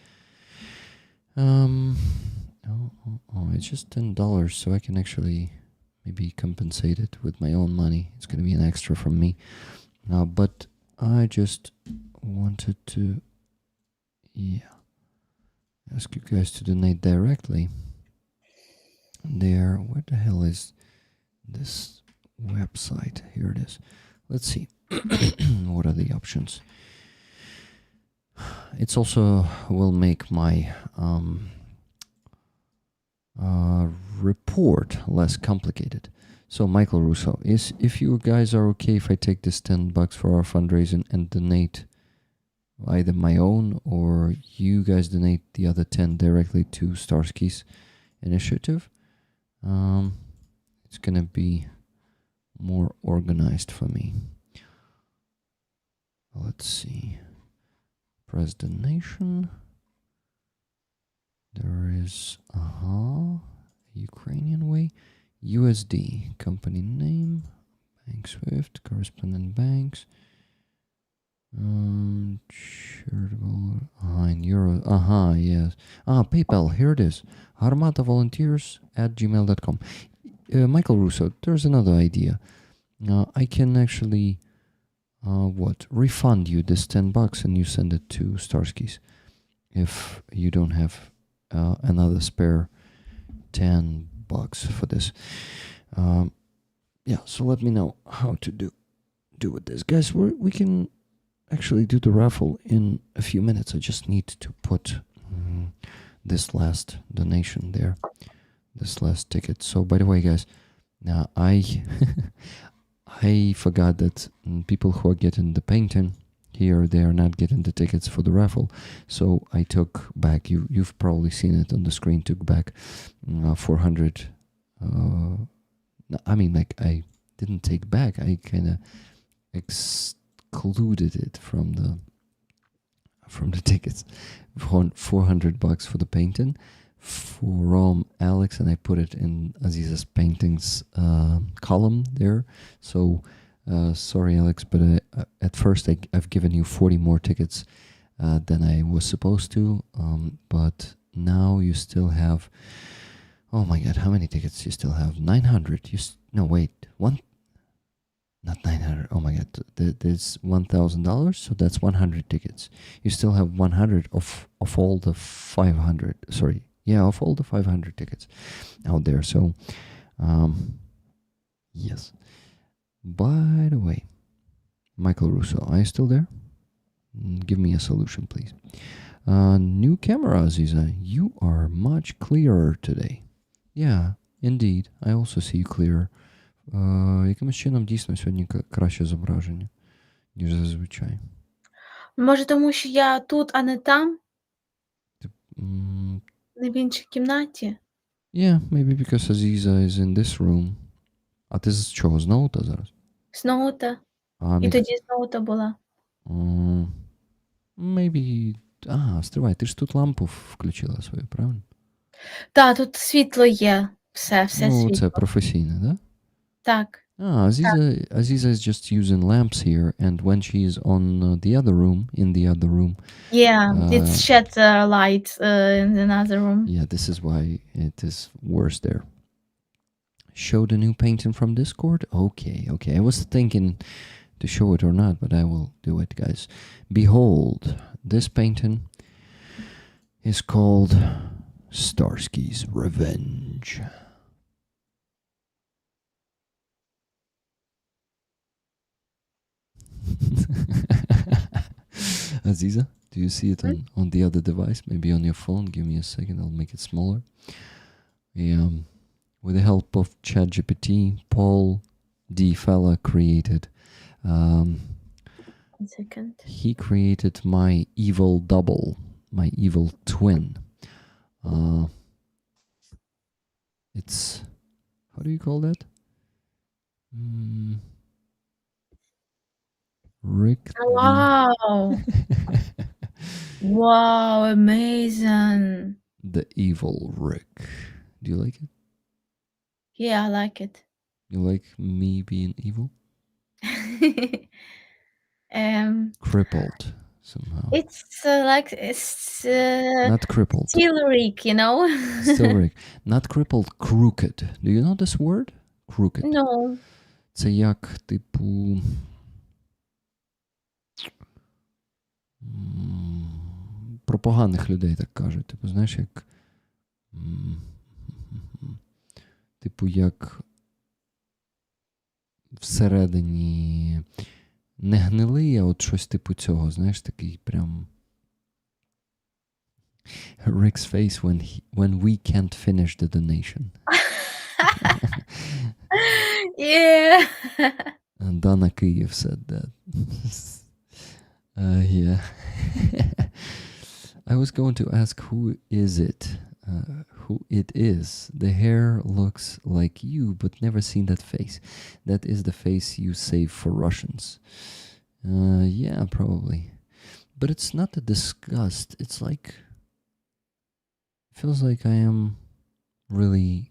Speaker 3: it's just $10, so I can actually maybe compensate it with my own money. It's going to be an extra from me. But I just wanted to, ask you guys to donate directly. There, where the hell is this website? Here it is. Let's see. What are the options? It's also will make my report less complicated. So, Michael Russo, if you guys are okay if I take this $10 for our fundraising and donate either my own, or you guys donate the other 10 directly to Starski's initiative, it's gonna be more organized for me. Let's see. Press donation. There is Ukrainian way. USD, company name, Bank Swift, correspondent banks, charitable, in euro, yes. PayPal, here it is, armatavolunteers@gmail.com. Michael Russo, there's another idea. I can actually, refund you this $10 and you send it to Starski's if you don't have another spare $10 for this. So let me know how to do with this, guys. We can actually do the raffle in a few minutes. I just need to put this last donation there, this last ticket. So by the way, guys, now I I forgot that people who are getting the painting here, they are not getting the tickets for the raffle. So I took back, you've probably seen it on the screen, took back 400. I didn't take back, I kind of excluded it from the tickets. $400 for the painting from Alex, and I put it in Aziza's paintings column there. So sorry, Alex, but at first I've given you 40 more tickets than I was supposed to, but now you still have, oh my god, how many tickets you still have? 900. Not 900. Oh my god, there's $1,000, so that's 100 tickets. You still have 100 of all the 500. Sorry, of all the 500 tickets out there. So, yes. By the way, Michael Russo, are you still there? Give me a solution, please. New camera, Aziza. You are much clearer today. Yeah, indeed. I also see you clearer. Якимось чином дійсно сьогодні краще зображення, ніж зазвичай.
Speaker 8: Може, тому що я тут, а не там? Не в іншій кімнаті?
Speaker 3: Yeah, maybe because Aziza is in this room. А ти з чого, з ноута зараз?
Speaker 8: З ноута. І тоді з ноута була.
Speaker 3: Maybe... стривай, ти ж тут лампу включила свою, правильно?
Speaker 8: Так, тут світло є. Все світло.
Speaker 3: Це професійне, да?
Speaker 8: Так.
Speaker 3: Aziza is just using lamps here, and when she is on in the other room.
Speaker 8: Yeah, it sheds light in another room.
Speaker 3: Yeah, this is why it is worse there. Show the new painting from Discord? Okay. I was thinking to show it or not, but I will do it, guys. Behold, this painting is called Starski's Revenge. Aziza, do you see it on the other device? Maybe on your phone? Give me a second, I'll make it smaller. With the help of ChatGPT, Paul D. Fella created.
Speaker 8: 1 second.
Speaker 3: He created my evil double, my evil twin. It's, how do you call that? Rick.
Speaker 8: Wow. Wow, amazing.
Speaker 3: The evil Rick. Do you like it?
Speaker 8: Yeah, I like it.
Speaker 3: You like me being evil? Crippled somehow.
Speaker 8: It's
Speaker 3: not crippled.
Speaker 8: Still Rick,
Speaker 3: Still Rick. Not crippled, crooked. Do you know this word? Crooked.
Speaker 8: No.
Speaker 3: Це як, типу... Про поганих людей так кажуть. Типу, знаєш, як... Типу, як... Всередині... Не гнилий, а от щось типу цього, знаєш, такий прям... Rick's face when we can't finish the donation.
Speaker 8: Yeah.
Speaker 3: Dana Kyiv said that. Yeah. I was going to ask who is it? Who it is. The hair looks like you, but never seen that face. That is the face you save for Russians. Yeah, probably. But it's not a disgust. It's like... It feels like I am really...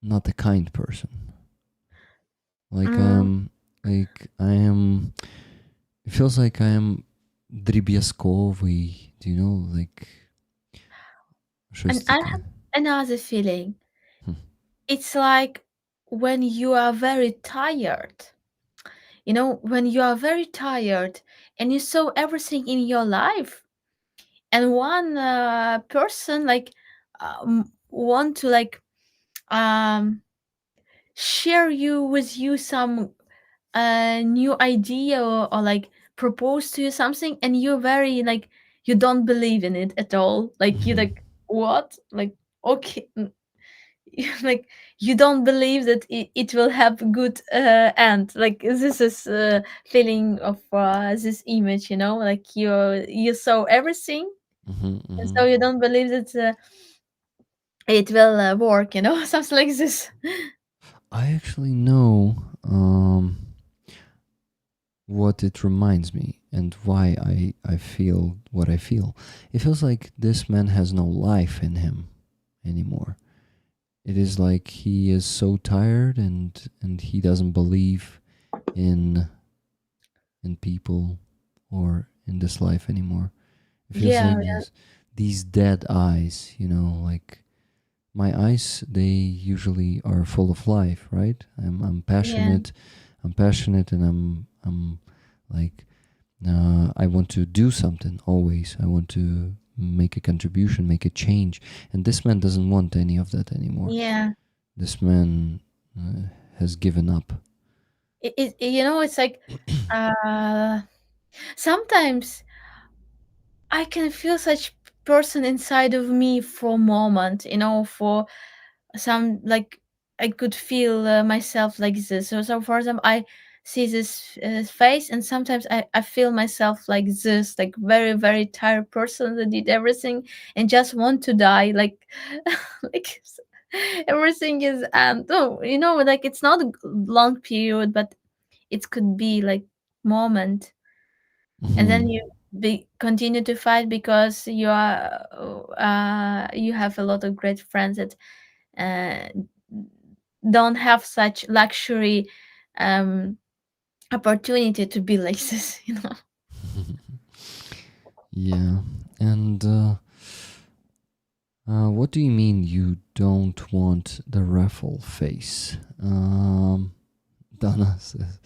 Speaker 3: not a kind person. Like
Speaker 8: Mm.
Speaker 3: I am. It feels like I am дріб'язковий. Do you know, like щось
Speaker 8: And I
Speaker 3: таке.
Speaker 8: have another feeling.
Speaker 3: Hmm.
Speaker 8: It's like when you are very tired. You know, when you are very tired and you saw everything in your life, and one person like want to like um share you with you some new idea, or like propose to you something, and you're very like you don't believe in it at all, like you
Speaker 3: Mhm.
Speaker 8: like what, like okay, like you don't believe that it will have a good end, like this is feeling of this image, you know, like you saw everything,
Speaker 3: Mhm.
Speaker 8: and
Speaker 3: Mhm.
Speaker 8: so you don't believe that it will work, you know, something like this.
Speaker 3: I actually know what it reminds me and why I feel what I feel. It feels like this man has no life in him anymore. It is like he is so tired and he doesn't believe in people or in this life anymore. It feels
Speaker 8: Yeah,
Speaker 3: like these dead eyes, you know, like my eyes, they usually are full of life, right? I'm
Speaker 8: yeah,
Speaker 3: passionate. I'm passionate and I'm like I want to do something always. I want to make a contribution, make a change. And this man doesn't want any of that anymore.
Speaker 8: yeah.
Speaker 3: This man has given up.
Speaker 8: You know, it's like uh sometimes I can feel such person inside of me for a moment, you know, for some like I could feel myself like this. So for example, I see this face, and sometimes I feel myself like this, like very very tired person that did everything and just want to die, like like everything is oh, you know, like it's not a long period, but it could be like moment, and then
Speaker 3: Mhm.
Speaker 8: you continue to fight because you have a lot of great friends that uh, don't have such luxury um, opportunity to be like this, you know.
Speaker 3: Yeah. And what do you mean you don't want the raffle face? Donna says,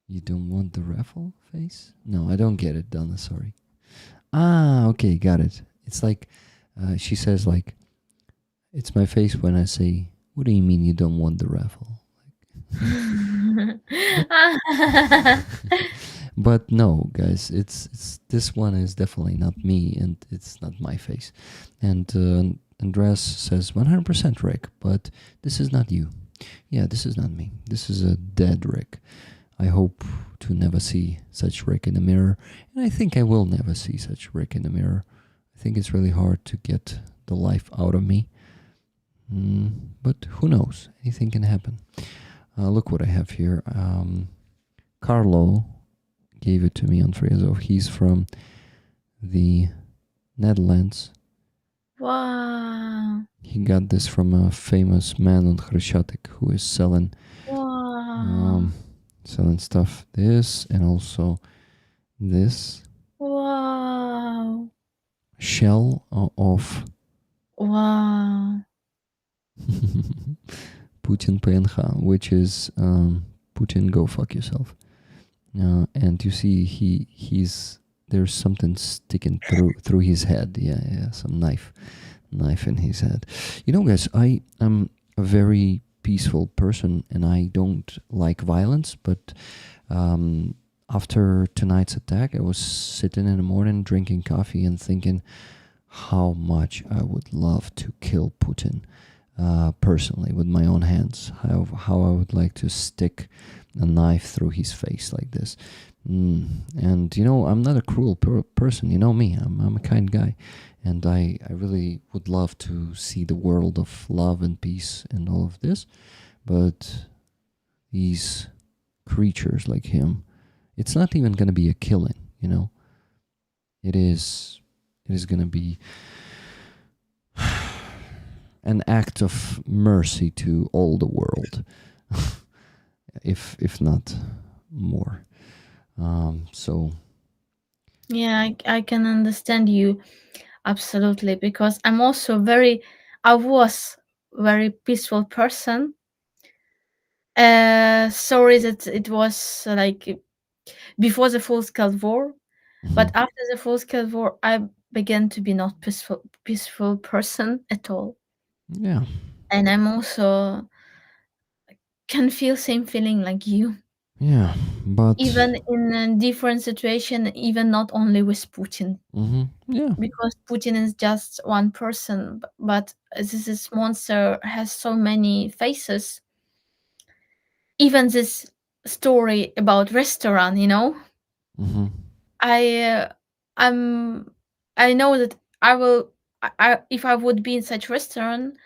Speaker 3: you don't want the raffle face? No, I don't get it, Donna. Sorry. Ah, okay, got it. It's like she says, like, it's my face when I say, "What do you mean you don't want the raffle?" But but no, guys, it's this one is definitely not me, and it's not my face. And Andreas says 100% Rick, but this is not you. Yeah, this is not me. This is a dead Rick. I hope to never see such Rick in the mirror, and I think I will never see such Rick in the mirror. I think it's really hard to get the life out of me. But who knows? Anything can happen. Look what I have here. Carlo gave it to me on Friazo. He's from the Netherlands.
Speaker 8: Wow.
Speaker 3: He got this from a famous man on Chrещатик who is selling
Speaker 8: Wow.
Speaker 3: selling stuff. This and also this
Speaker 8: Wow.
Speaker 3: shell of
Speaker 8: Wow.
Speaker 3: Putin PNH, which is Putin, go fuck yourself. And you see he's there's something sticking through his head. Yeah, some knife in his head. You know, guys, I am a very peaceful person and I don't like violence, but after tonight's attack, I was sitting in the morning drinking coffee and thinking how much I would love to kill Putin personally with my own hands. How I would like to stick a knife through his face like this. And you know, I'm not a cruel person. You know me. I'm a kind guy, and I really would love to see the world of love and peace and all of this. But these creatures like him, it's not even gonna be a killing. You know, it is gonna be an act of mercy to all the world, if not more. So
Speaker 8: Yeah, I can understand you absolutely, because I was very peaceful person. Sorry that it was like before the full-scale war, but
Speaker 3: mhm.
Speaker 8: after the full-scale war, I began to be not peaceful person at all,
Speaker 3: Yeah,
Speaker 8: and I'm also can feel same feeling like you,
Speaker 3: yeah, but
Speaker 8: even in a different situation, even not only with Putin,
Speaker 3: yeah,
Speaker 8: because Putin is just one person, but this monster has so many faces. Even this story about restaurant,
Speaker 3: hmm
Speaker 8: I I'm I know that I will if I would be in such restaurant,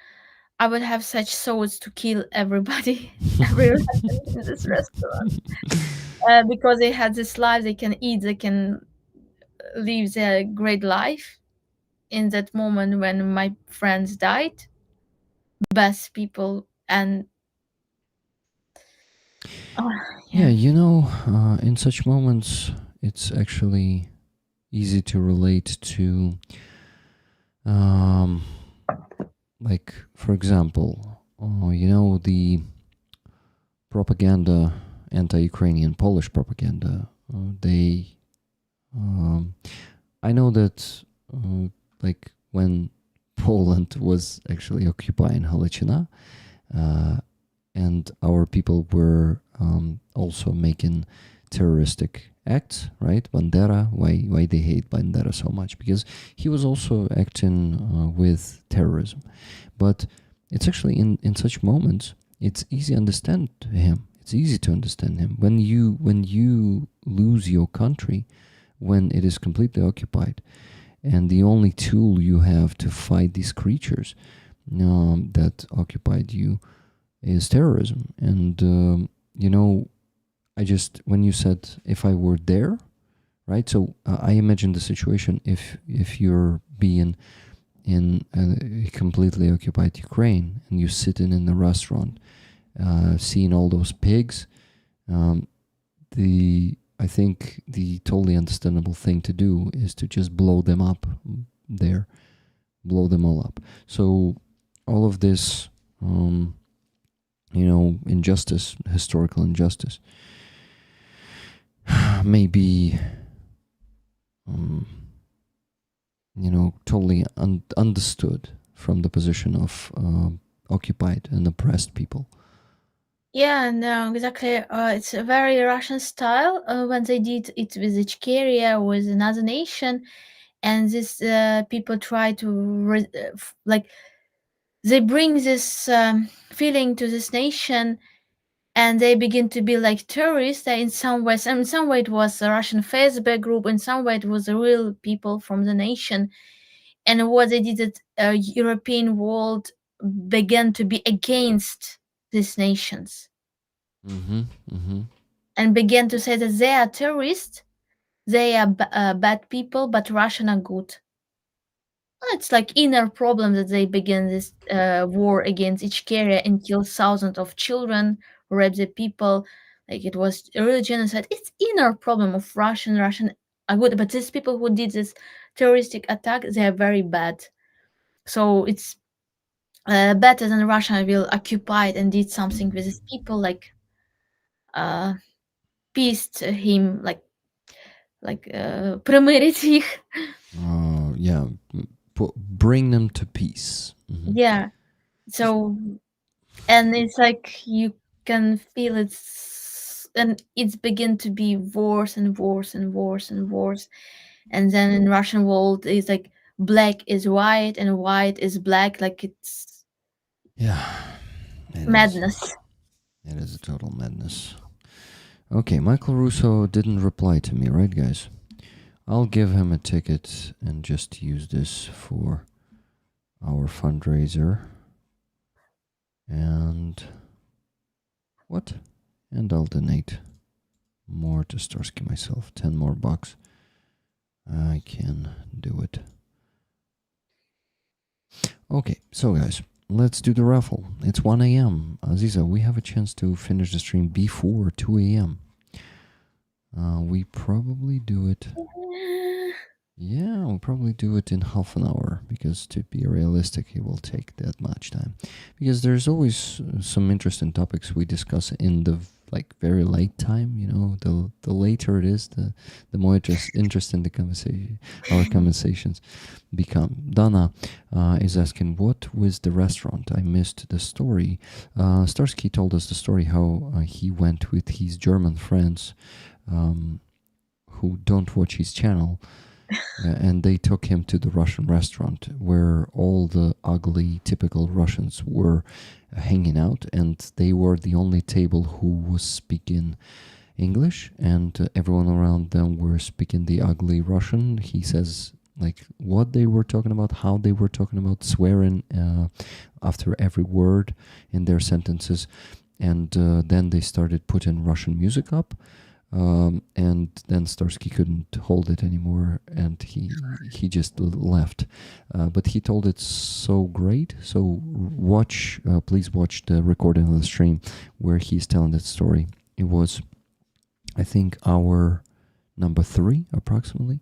Speaker 8: I would have such swords to kill everybody, every Russian in this restaurant, because they had this life, they can eat, they can live their great life. In that moment when my friends died, best people, and oh,
Speaker 3: yeah.
Speaker 8: yeah,
Speaker 3: In such moments, it's actually easy to relate to, um, like for example, the propaganda, anti-Ukrainian Polish propaganda. They, I know that, like when Poland was actually occupying Halachina, uh, and our people were also making terroristic acts, right? Bandera, why they hate Bandera so much? Because he was also acting with terrorism. But it's actually in such moments, it's easy to understand him. It's easy to understand him when you lose your country, when it is completely occupied, and the only tool you have to fight these creatures that occupied you is terrorism. And I just, when you said if I were there, right? So I imagine the situation if you're being in a completely occupied Ukraine and you're sitting in the restaurant, seeing all those pigs. Um, the I think the totally understandable thing to do is to just blow them up there, blow them all up. So all of this, injustice, historical injustice, may be, um, totally understood from the position of occupied and oppressed people.
Speaker 8: yeah, no, exactly. It's a very Russian style when they did it with Ichkeria, with another nation, and this people try to like they bring this feeling to this nation, and they begin to be like terrorists. In some ways, in some way, it was a Russian Facebook group. In some way, it was the real people from the nation. And what they did, that European world began to be against these nations
Speaker 3: Mm-hmm. Mm-hmm.
Speaker 8: and began to say that they are terrorists, they are bad people, but Russian are good. It's like inner problem that they begin this war against Ichkeria and kill thousands of children, rape the people. Like it was a real genocide. It's inner problem of Russian are good, but these people who did this terroristic attack, they are very bad. So it's better than Russia will occupy it and did something with these people, like uh, peaced him, примирить их.
Speaker 3: Yeah, bring them to peace. Mm-hmm.
Speaker 8: Yeah. So, and it's like you can feel it's begin to be worse and worse and worse and worse. And then in Russian world, it's like black is white and white is black. Like it's
Speaker 3: Yeah, it is.
Speaker 8: madness.
Speaker 3: It is a total madness. Okay, Michael Russo didn't reply to me, right, guys? I'll give him a ticket and just use this for our fundraiser. And what? And I'll donate more to Starski myself. 10 more bucks. I can do it. Okay, so guys, let's do the raffle. It's 1 a.m. Aziza, we have a chance to finish the stream before 2 a.m. We probably do it. Yeah, we'll probably do it in half an hour because to be realistic, it will take that much time. Because there's always some interesting topics we discuss in the very late time. You know, the later it is, the more interesting the conversation, our conversations become. Dana is asking, what was the restaurant? I missed the story. Starski told us the story how he went with his German friends who don't watch his channel. And they took him to the Russian restaurant where all the ugly, typical Russians were hanging out, and they were the only table who was speaking English, and everyone around them were speaking the ugly Russian. He says, what they were talking about, how they were talking about, swearing after every word in their sentences, and then they started putting Russian music up. And then Starski couldn't hold it anymore, and he just left. But he told it so great. So please watch the recording of the stream where he's telling that story. It was, I think, hour number 3 approximately.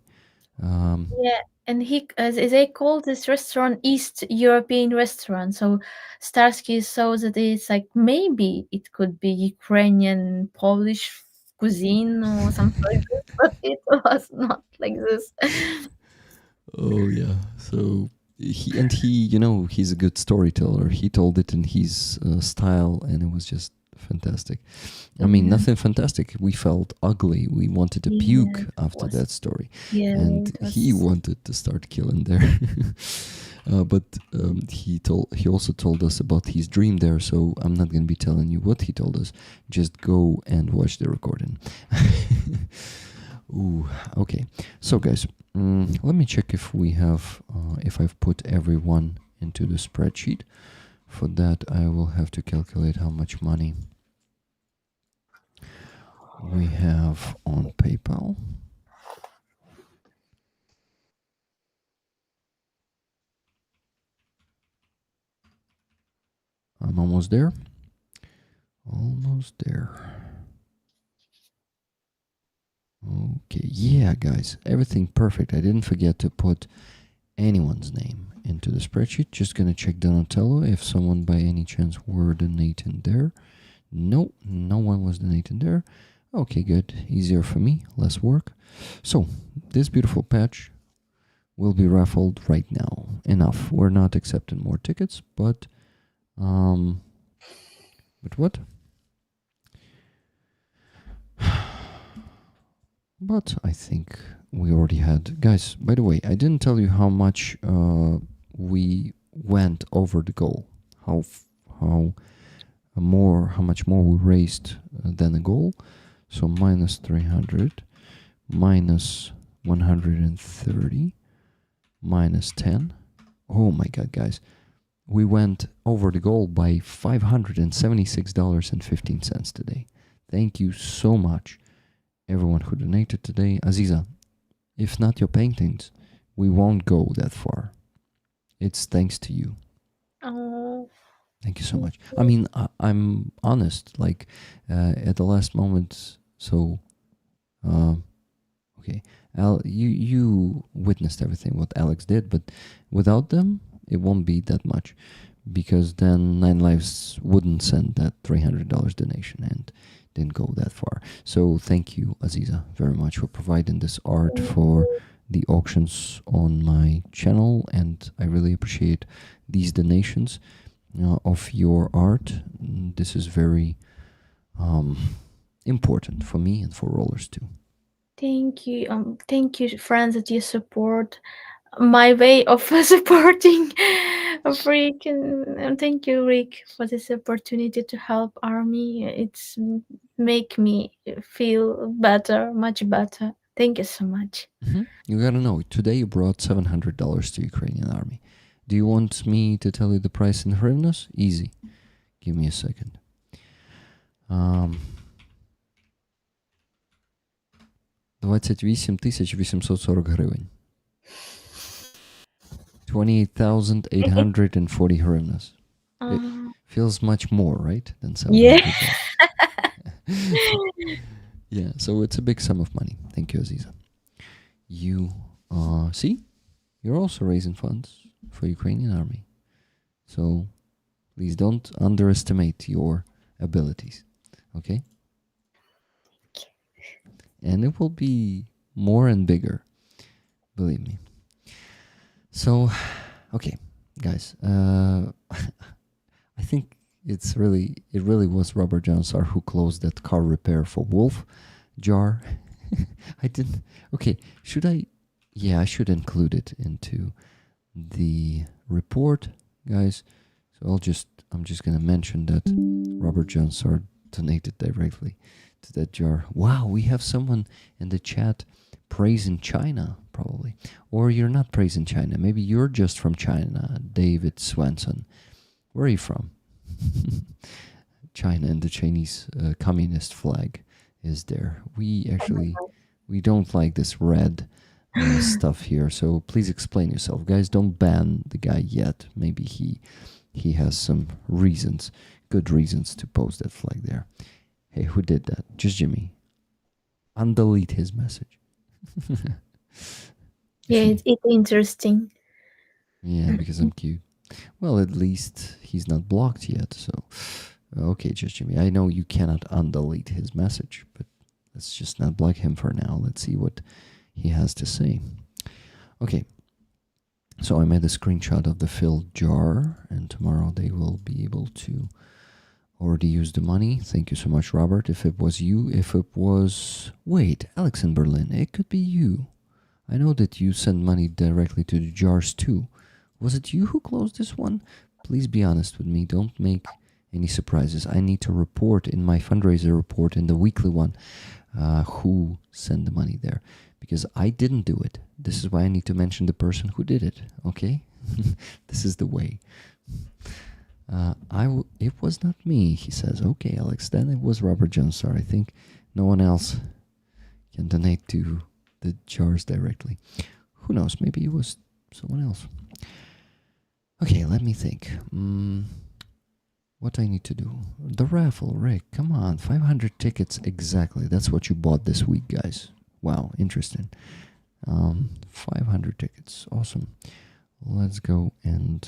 Speaker 8: Yeah, and they call this restaurant East European restaurant. So Starsky saw that it's maybe it could be Ukrainian, Polish cuisine or something like this, but it was not like this.
Speaker 3: Oh yeah. So he's a good storyteller. He told it in his style, and it was just fantastic. I mean, nothing fantastic. We felt ugly. We wanted to puke after that story.
Speaker 8: Yeah,
Speaker 3: and he wanted to start killing there. But he also told us about his dream there, so I'm not going to be telling you what he told us. Just go and watch the recording. Ooh, okay. So guys, let me check if we have, if I've put everyone into the spreadsheet. For that, I will have to calculate how much money we have on PayPal. I'm almost there. Almost there. Okay, yeah, guys, everything perfect. I didn't forget to put anyone's name into the spreadsheet. Just gonna check Donatello if someone by any chance were donating there. No, no one was donating there. Okay, good. Easier for me, less work. So, this beautiful patch will be raffled right now. Enough. We're not accepting more tickets, but what? But I think we already had. Guys, by the way, I didn't tell you how much we went over the goal. How much more we raised than the goal. So minus 300, minus 130, minus 10. Oh my God, guys. We went over the goal by $576.15 today. Thank you so much, everyone who donated today. Aziza, if not your paintings, we won't go that far. It's thanks to you.
Speaker 8: Oh.
Speaker 3: Thank you so much. I mean, I'm honest, at the last moment, so, okay. You witnessed everything what Alex did, but without them, it won't be that much, because then 9 Lives wouldn't send that $300 donation and didn't go that far. So thank you, Aziza, very much for providing this art for the auctions on my channel, and I really appreciate these donations of your art. This is very important for me and for rollers too.
Speaker 8: Thank you, friends, that you support my way of supporting Rick, and thank you, Rick, for this opportunity to help Army. It's make me feel better, much better. Thank you so much.
Speaker 3: You gotta know, today you brought $700 to Ukrainian Army. Do you want me to tell you the price in hryvnias? Easy. Give me a second. 28,840 гривень. 28,840 hryvnias. Feels much more, right, than
Speaker 8: Yeah.
Speaker 3: $700. Yeah, so it's a big sum of money. Thank you, Aziza. You see, you're also raising funds for Ukrainian army. So please don't underestimate your abilities, okay? And it will be more and bigger, believe me. So, okay, guys, I think it really was Robert Johnsar who closed that car repair for Wolf jar. I didn't. Okay, should I? Yeah, I should include it into the report, guys. So I'm just gonna mention that Robert Johnsar donated directly to that jar. Wow, we have someone in the chat praising China, probably. Or you're not praising China. Maybe you're just from China, David Swenson. Where are you from? China, and the Chinese communist flag is there. We don't like this red stuff here, so please explain yourself. Guys, don't ban the guy yet. Maybe he has some reasons, good reasons to post that flag there. Hey, who did that? Just Jimmy. Undelete his message.
Speaker 8: Yeah, it's interesting.
Speaker 3: Yeah, because I'm cute. Well, at least he's not blocked yet, so... Okay, just Jimmy, I know you cannot undelete his message, but let's just not block him for now. Let's see what he has to say. Okay, so I made a screenshot of the filled jar, and tomorrow they will be able to already use the money. Thank you so much, Robert. If it was you, if it was... Wait, Alex in Berlin, it could be you. I know that you send money directly to the jars too. Was it you who closed this one? Please be honest with me. Don't make any surprises. I need to report in my fundraiser report, in the weekly one, who sent the money there. Because I didn't do it. This is why I need to mention the person who did it, okay? This is the way. It was not me, he says. Okay, Alex, then it was Robert Johnsar. I think no one else can donate to the jars directly. Who knows? Maybe it was someone else. Okay, let me think. What I need to do? The raffle, Rick. Come on, 500 tickets exactly. That's what you bought this week, guys. Wow, interesting. 500 tickets, awesome. Let's go and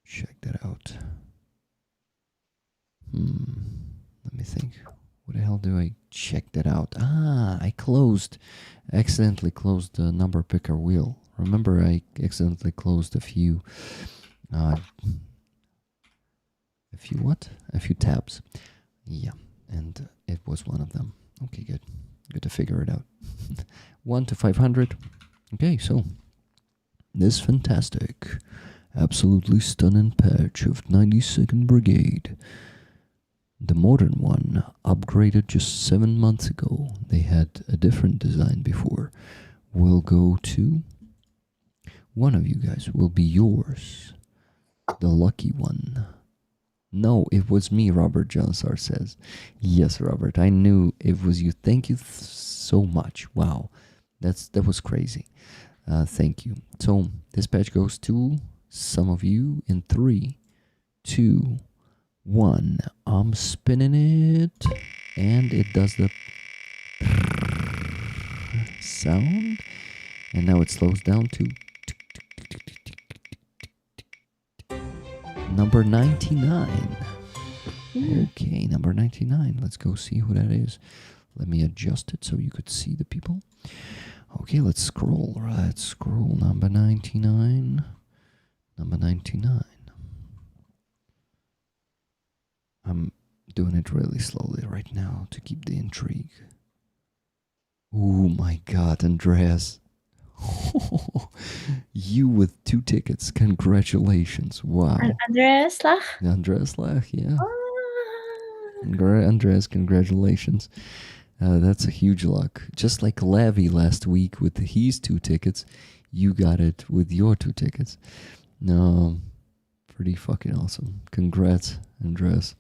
Speaker 3: check that out. Let me think. What the hell do I check that out? I accidentally closed the number picker wheel. Remember, I accidentally closed a few tabs. Yeah, and it was one of them. Okay, good. Good to figure it out. 1 to 500. Okay, so this fantastic, absolutely stunning patch of 92nd Brigade, the modern one, upgraded just 7 months ago. They had a different design before. Will go to one of you guys. Will be yours. The lucky one. No, it was me, Robert Johnsar says. Yes, Robert, I knew it was you. Thank you so much. Wow, that was crazy. Thank you. So this patch goes to some of you in 3, 2, 1. I'm spinning it, and it does the sound, and now it slows down to number 99. Okay, number 99. Let's go see who that is. Let me adjust it so you could see the people. Okay, let's scroll. Right, scroll. Number 99. Number 99. I'm doing it really slowly right now to keep the intrigue. Oh my god, Andreas. You with 2 tickets. Congratulations. Wow.
Speaker 8: Andreas Lach?
Speaker 3: Andreas Lach, yeah. Andreas, congratulations. That's a huge luck. Just like Levy last week with his 2 tickets, you got it with your 2 tickets. No, pretty fucking awesome. Congrats, Andreas.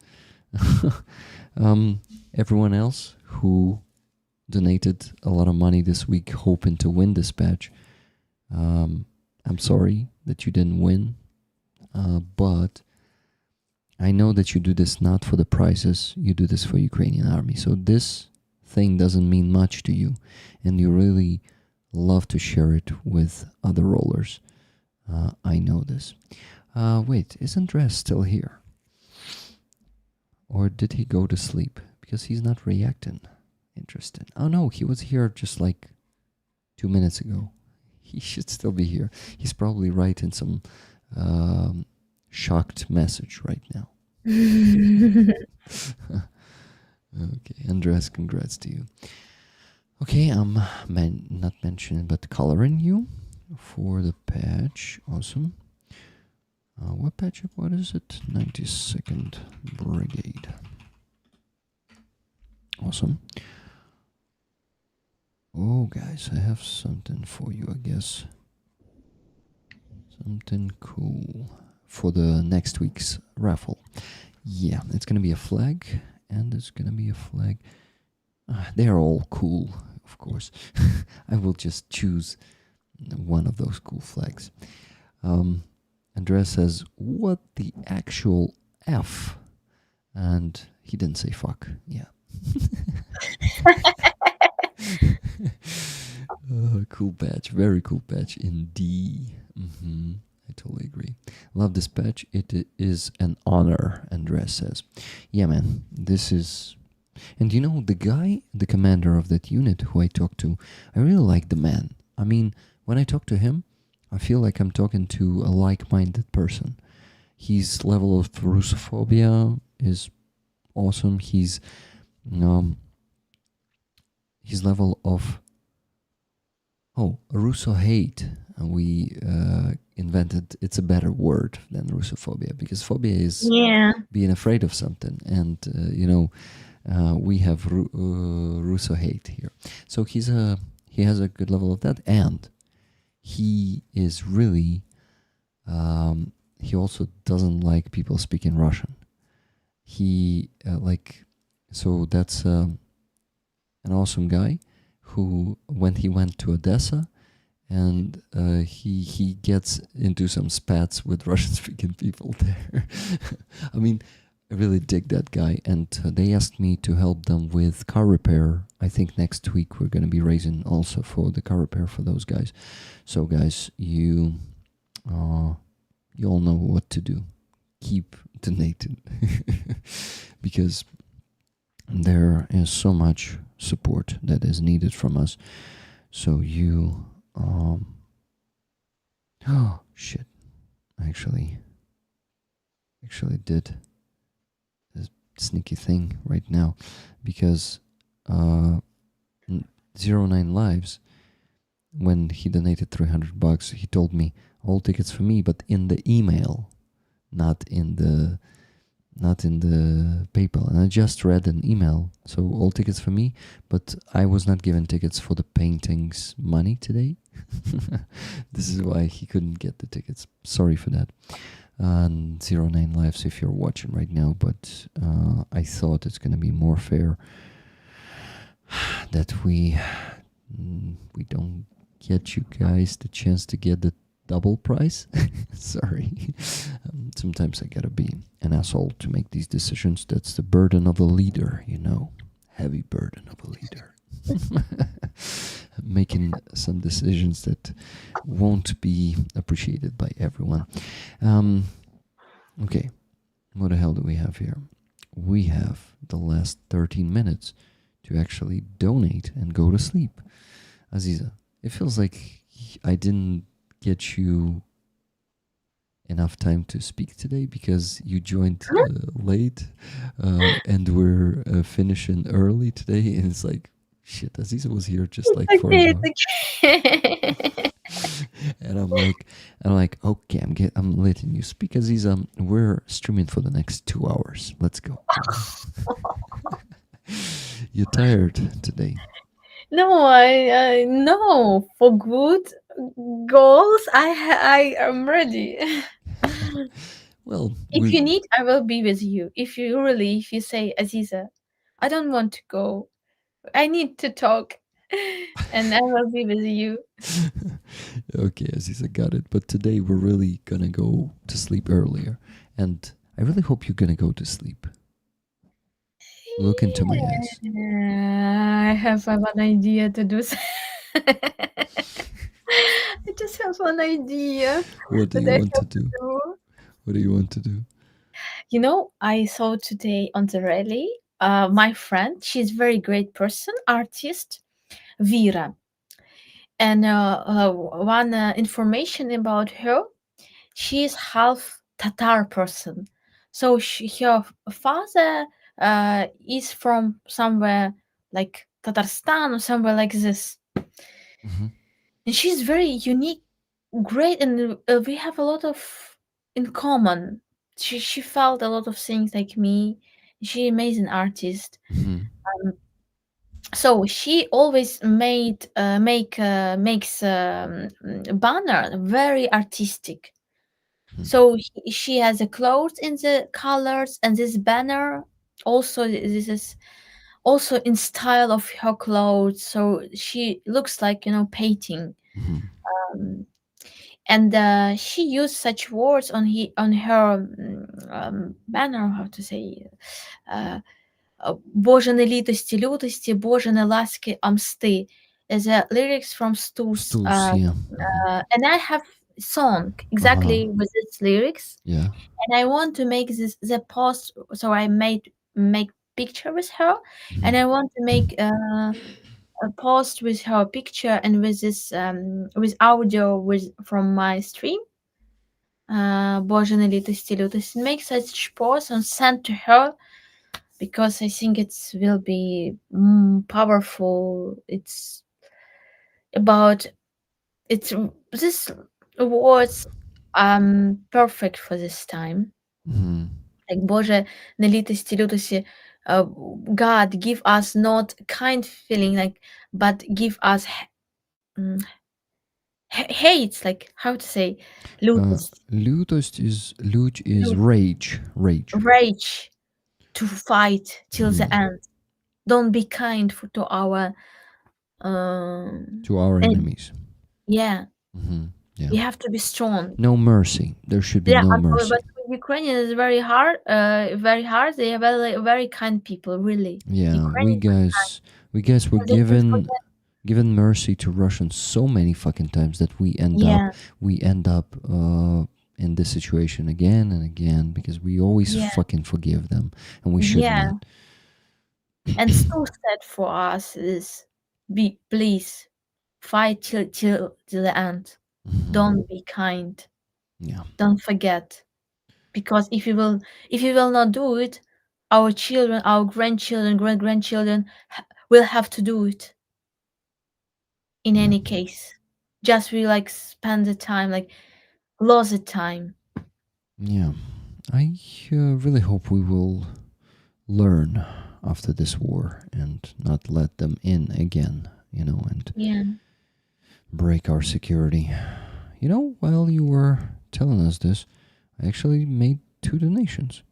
Speaker 3: Everyone else who donated a lot of money this week hoping to win this patch, I'm sorry that you didn't win. but I know that you do this not for the prizes, you do this for Ukrainian army. So this thing doesn't mean much to you, and you really love to share it with other rollers. I know this. Wait, isn't Dress still here? Or did he go to sleep? Because he's not reacting. Interesting. Oh no, he was here just like 2 minutes ago. He should still be here. He's probably writing some shocked message right now. Okay, Andres, congrats to you. Okay, I'm not mentioning, but coloring you for the patch. Awesome. What patch? What is it? 92nd Brigade. Awesome. Oh, guys, I have something for you, I guess. Something cool for the next week's raffle. Yeah, it's gonna be a flag, and it's gonna be a flag. They're all cool, of course. I will just choose one of those cool flags. Andrea says, what the actual F? And he didn't say fuck. Yeah. Cool patch. Very cool patch indeed. I totally agree. Love this patch. It is an honor, Andrea says. Yeah, man. This is... And you know, the guy, the commander of that unit who I talked to, I really like the man. I mean, when I talk to him, I feel like I'm talking to a like-minded person. His level of Russophobia is awesome. His level of Russo hate. We invented. It's a better word than Russophobia, because phobia is being afraid of something, and we have Russo hate here. So he has a good level of that, and he is really. He also doesn't like people speaking Russian. He so that's an awesome guy who, when he went to Odessa, and he gets into some spats with Russian-speaking people there. I mean, I really dig that guy, and they asked me to help them with car repair. I think next week we're going to be raising also for the car repair for those guys. So guys, you all know what to do. Keep donating because there is so much support that is needed from us. So you oh shit, I actually did this sneaky thing right now, because 09 Lives, when he donated $300, he told me all tickets for me, but in the email, not in the PayPal. And I just read an email, so all tickets for me, but I was not given tickets for the paintings money today. This is why he couldn't get the tickets. Sorry for that. 09 Lives, if you're watching right now, but I thought it's going to be more fair that we don't get you guys the chance to get the double price. Sorry. Sometimes I gotta be an asshole to make these decisions. That's the burden of a leader, heavy burden of a leader. Making some decisions that won't be appreciated by everyone. Okay, what the hell do we have here? We have the last 13 minutes to actually donate and go to sleep. Aziza, it feels like I didn't get you enough time to speak today because you joined late, and we're finishing early today, and it's like, shit, Aziza was here just like for an hour. And I'm like, okay, I'm letting you speak, Aziza. We're streaming for the next 2 hours. Let's go. You're tired today.
Speaker 8: No, I no, for good goals, I am ready.
Speaker 3: Well,
Speaker 8: if you need, I will be with you. If you say, Aziza, I don't want to go, I need to talk, and I will be with you.
Speaker 3: Okay, Aziza, got it. But today we're really gonna go to sleep earlier. And I really hope you're gonna go to sleep. Look into my eyes.
Speaker 8: I have one idea to do. I just have one idea
Speaker 3: What do
Speaker 8: that
Speaker 3: you
Speaker 8: I
Speaker 3: want to
Speaker 8: have to
Speaker 3: do?
Speaker 8: do.
Speaker 3: What do you want to do?
Speaker 8: You know, I saw today on the rally, my friend, she's very great person, artist, Vera. And one information about her, she is half Tatar person. So her father is from somewhere like Tatarstan or somewhere like this.
Speaker 3: Mm-hmm.
Speaker 8: And she's very unique, great, and we have a lot of in common. She felt a lot of things like me. She amazing artist.
Speaker 3: Mm-hmm.
Speaker 8: So she always makes banner very artistic. So she has a clothes in the colors, and this banner also this is also in style of her clothes. So she looks like painting.
Speaker 3: Mm-hmm.
Speaker 8: And she used such words on her banner, how to say, Боже не літості, лютості, Боже не ласки, а мсти. The lyrics from Stu's,
Speaker 3: Stools, yeah. Mm-hmm.
Speaker 8: and I have song exactly with its lyrics,
Speaker 3: Yeah.
Speaker 8: and I want to make the post. So I make picture with her, and I want to make a post with her picture and with this with audio from my stream. Боже не літості, лютості. Make such post and send to her, because I think it will be powerful. It's about it's this words perfect for this time.
Speaker 3: Mm-hmm.
Speaker 8: Like Боже не літості, лютості. God give us not kind feeling, like, but give us hates, like, how to say, lutest,
Speaker 3: Lutost is rage.
Speaker 8: rage to fight till the end. Don't be kind to our
Speaker 3: enemies.
Speaker 8: Yeah.
Speaker 3: Mm-hmm. Yeah.
Speaker 8: You have to be strong.
Speaker 3: No mercy. There should be no mercy.
Speaker 8: But Ukrainian is very hard. Very hard. They are very, very kind people, really.
Speaker 3: Yeah, we guys were given mercy to Russians so many fucking times that we end up in this situation again and again, because we always fucking forgive them, and we shouldn't.
Speaker 8: And so sad for us is please fight till the end.
Speaker 3: Mm-hmm.
Speaker 8: Don't be kind.
Speaker 3: Yeah.
Speaker 8: Don't forget, because if you will not do it, our children, our grandchildren, great-grandchildren will have to do it. In any case, just we like spend the time, like lose the time.
Speaker 3: Yeah, I really hope we will learn after this war and not let them in again, and break our security. While you were telling us this, I actually made 2 donations.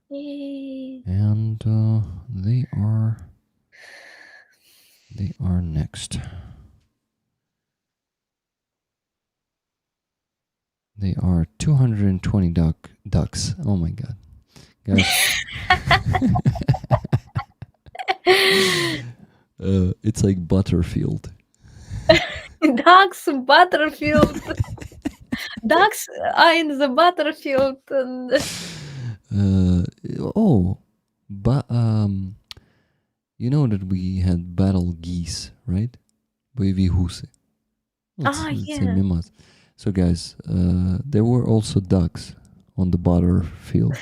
Speaker 8: Yay.
Speaker 3: And they are next. They are 220 ducks. Oh my god. Guys. It's like Butterfield.
Speaker 8: Ducks, Butterfield. Ducks are in the Butterfield.
Speaker 3: But you know that we had battle geese, right? Бойові гуси.
Speaker 8: Yeah.
Speaker 3: So guys, there were also ducks on the Butterfield.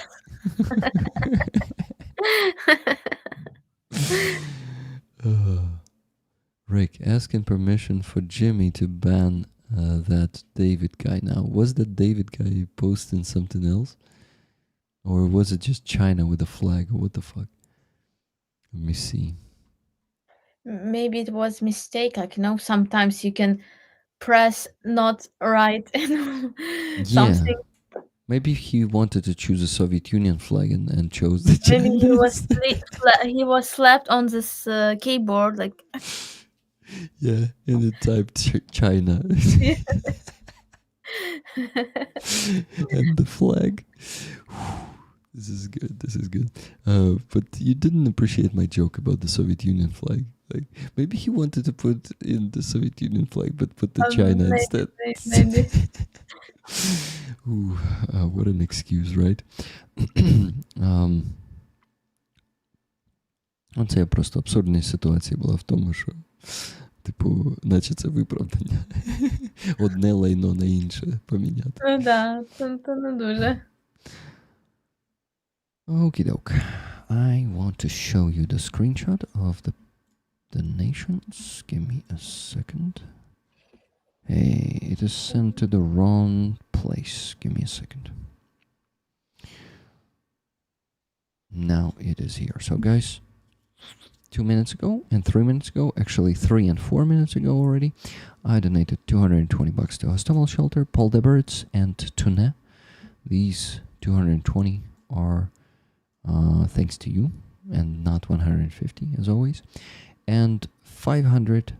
Speaker 3: Rick, asking permission for Jimmy to ban that David guy now. Was that David guy posting something else? Or was it just China with a flag? Or what the fuck? Let me see.
Speaker 8: Maybe it was mistake. Like, sometimes you can press not right. Something.
Speaker 3: Maybe he wanted to choose a Soviet Union flag and chose the Chinese.
Speaker 8: Maybe he was slapped on this keyboard, like.
Speaker 3: Yeah, and it typed China. And the flag. This is good. This is good. But you didn't appreciate my joke about the Soviet Union flag. Like maybe he wanted to put in the Soviet Union flag, but put the China instead.
Speaker 8: Maybe.
Speaker 3: Ooh, what an excuse, right? Це просто абсурдність ситуації була в тому, що типу, наче це виправдання. Одне лайно на інше поміняти.
Speaker 8: Ну да, це не дуже.
Speaker 3: Okie doke. I want to show you the screenshot of the donations. Give me a second. Hey, it is sent to the wrong place. Give me a second. Now it is here. So guys, 2 minutes ago and 3 minutes ago, actually 3 and 4 minutes ago already, I donated $220 to Hostomel Shelter, Paul Deberts, and Tune. These 220 are thanks to you, and not 150 as always. And 500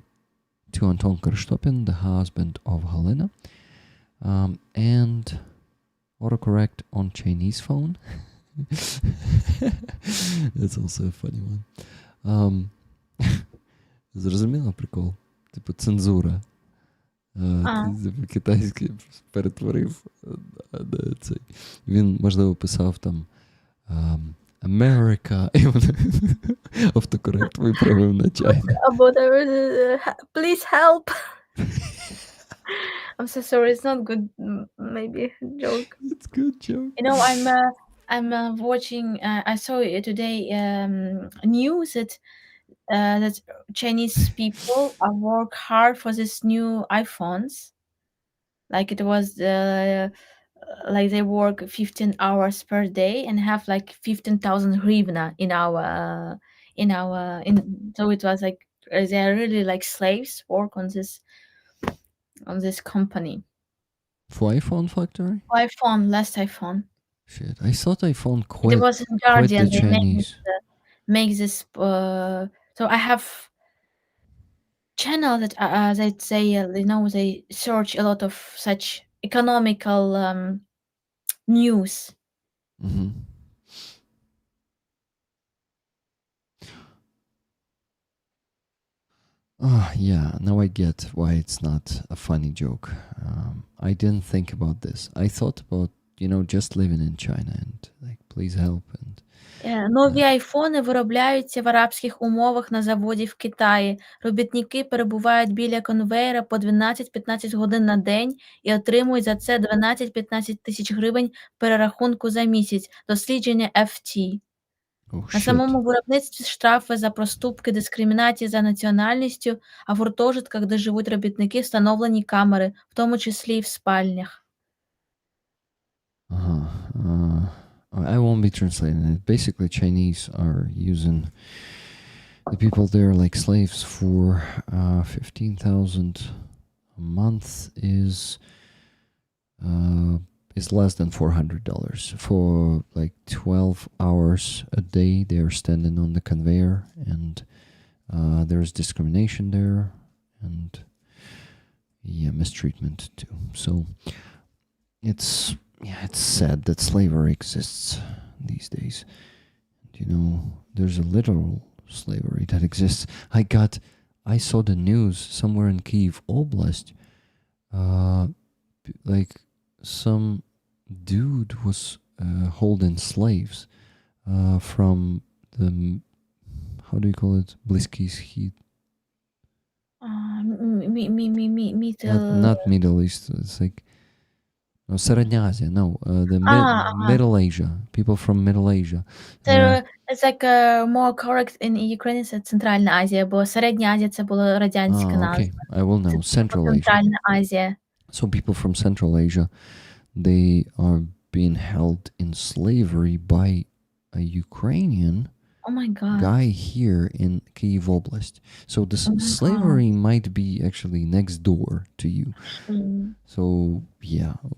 Speaker 3: to Anton Kerstopin, the husband of Helena. And autocorrect on Chinese phone. That's also a funny one. Зрозуміла прикол? Типу цензура. Китайський перетворив цей. Він, можливо, писав там America, і автокорект виправив на China.
Speaker 8: Please help. I'm so sorry, it's not good, maybe joke.
Speaker 3: It's good joke.
Speaker 8: You know, I'm watching. I saw today news that Chinese people work hard for this new iPhones. Like it was like they work 15 hours per day and have like 15,000 hryvnia so it was like they are really like slaves work on this company.
Speaker 3: For iPhone factory?
Speaker 8: Last iPhone.
Speaker 3: Shit, I thought iPhone quit.
Speaker 8: It was in Guardian.
Speaker 3: The
Speaker 8: they
Speaker 3: Chinese.
Speaker 8: make this. So I have channel that they search a lot of such economical news.
Speaker 3: Mm-hmm. Oh, yeah, now I get why it's not a funny joke. I didn't think about this. I thought about, just living in China and like, please help. And
Speaker 8: Нові айфони виробляються в арабських умовах на заводі в Китаї. Робітники перебувають біля конвейера по 12-15 годин на день і отримують за це 12-15 тисяч гривень перерахунку за місяць. Дослідження FT. На самому виробництві штрафи за проступки, дискримінації за національністю, а в гуртожитках, де живуть робітники, встановлені камери, в тому числі і в спальнях.
Speaker 3: I won't be translating it. Basically, Chinese are using the people there like slaves for 15,000 a month is less than $400. For like 12 hours a day, they are standing on the conveyor, and there's discrimination there, and mistreatment too. So it's sad that slavery exists these days. There's a literal slavery that exists. I saw the news somewhere in Kyiv Oblast, like some dude was holding slaves from the, how do you call it, Bliski Skhid? Not Middle East, it's like Середня Азія, Middle Asia, people from Middle Asia.
Speaker 8: It's like more correct in Ukraine, це Центральна Азія, бо Середня Азія це була радянська назва.
Speaker 3: Okay, I will know. Central Asia.
Speaker 8: Центральна Азія.
Speaker 3: So people from Central Asia, they are being held in slavery by a Ukrainian guy here in Kyiv Oblast. So the slavery might be actually next door to you. So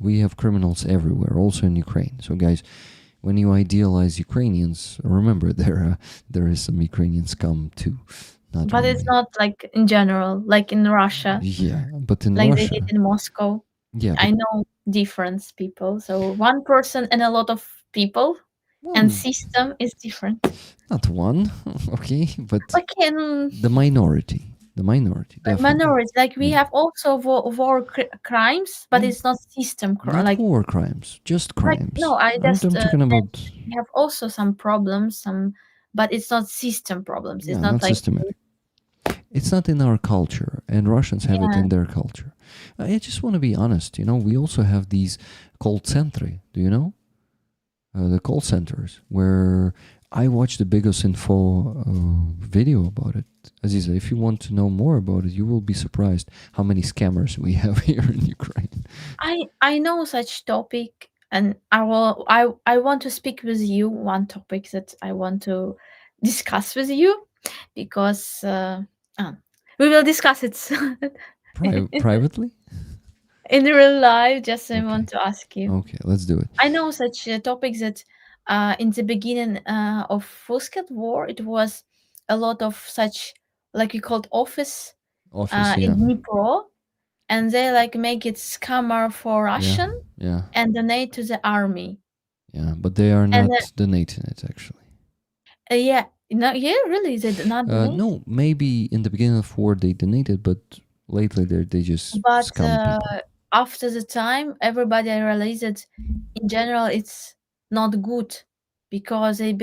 Speaker 3: we have criminals everywhere, also in Ukraine. So guys, when you idealize Ukrainians, remember there is some Ukrainian scum too. Not
Speaker 8: But
Speaker 3: really.
Speaker 8: it's not like in general, like in Russia,
Speaker 3: Yeah, but in
Speaker 8: like they
Speaker 3: Russia,
Speaker 8: did in Moscow.
Speaker 3: yeah,
Speaker 8: I
Speaker 3: but
Speaker 8: know different people. So one person and a lot of people, and
Speaker 3: well,
Speaker 8: system is different.
Speaker 3: not one, okay, but
Speaker 8: Okay,
Speaker 3: the minority, definitely.
Speaker 8: minority. Like we
Speaker 3: Yeah.
Speaker 8: have also war crimes, but
Speaker 3: No,
Speaker 8: it's not system crime.
Speaker 3: not
Speaker 8: Like
Speaker 3: war crimes, just
Speaker 8: no,
Speaker 3: crimes.
Speaker 8: I
Speaker 3: I'm
Speaker 8: just
Speaker 3: talking about,
Speaker 8: we have also some problems, but it's not system problems. It's
Speaker 3: yeah,
Speaker 8: not
Speaker 3: not
Speaker 8: like
Speaker 3: systematic. It's not in our culture, and Russians have it
Speaker 8: yeah.
Speaker 3: in their culture. I just want to be honest. We also have these call centers. Do you know the call centers where I watched the Bigos Info video about it. Aziza, if you want to know more about it, you will be surprised how many scammers we have here in Ukraine.
Speaker 8: I know such topic, and I want to speak with you one topic that I want to discuss with you because we will discuss it
Speaker 3: Privately?
Speaker 8: in real life. Just I
Speaker 3: Okay.
Speaker 8: want to ask you.
Speaker 3: Okay, let's do it.
Speaker 8: I know such a topic that in the beginning of First War, it was a lot of such like you called office
Speaker 3: Office,
Speaker 8: in
Speaker 3: yeah.
Speaker 8: Dnipro, and they like make it scammer for
Speaker 3: Yeah,
Speaker 8: Russian
Speaker 3: yeah,
Speaker 8: and donate to the army.
Speaker 3: yeah. But they are
Speaker 8: And
Speaker 3: not donating it, actually.
Speaker 8: yeah, no, yeah, really, they did not donate.
Speaker 3: No, maybe in the beginning of war they donated, but lately they just
Speaker 8: But
Speaker 3: scam people.
Speaker 8: after the time, everybody realized that in general it's not good because a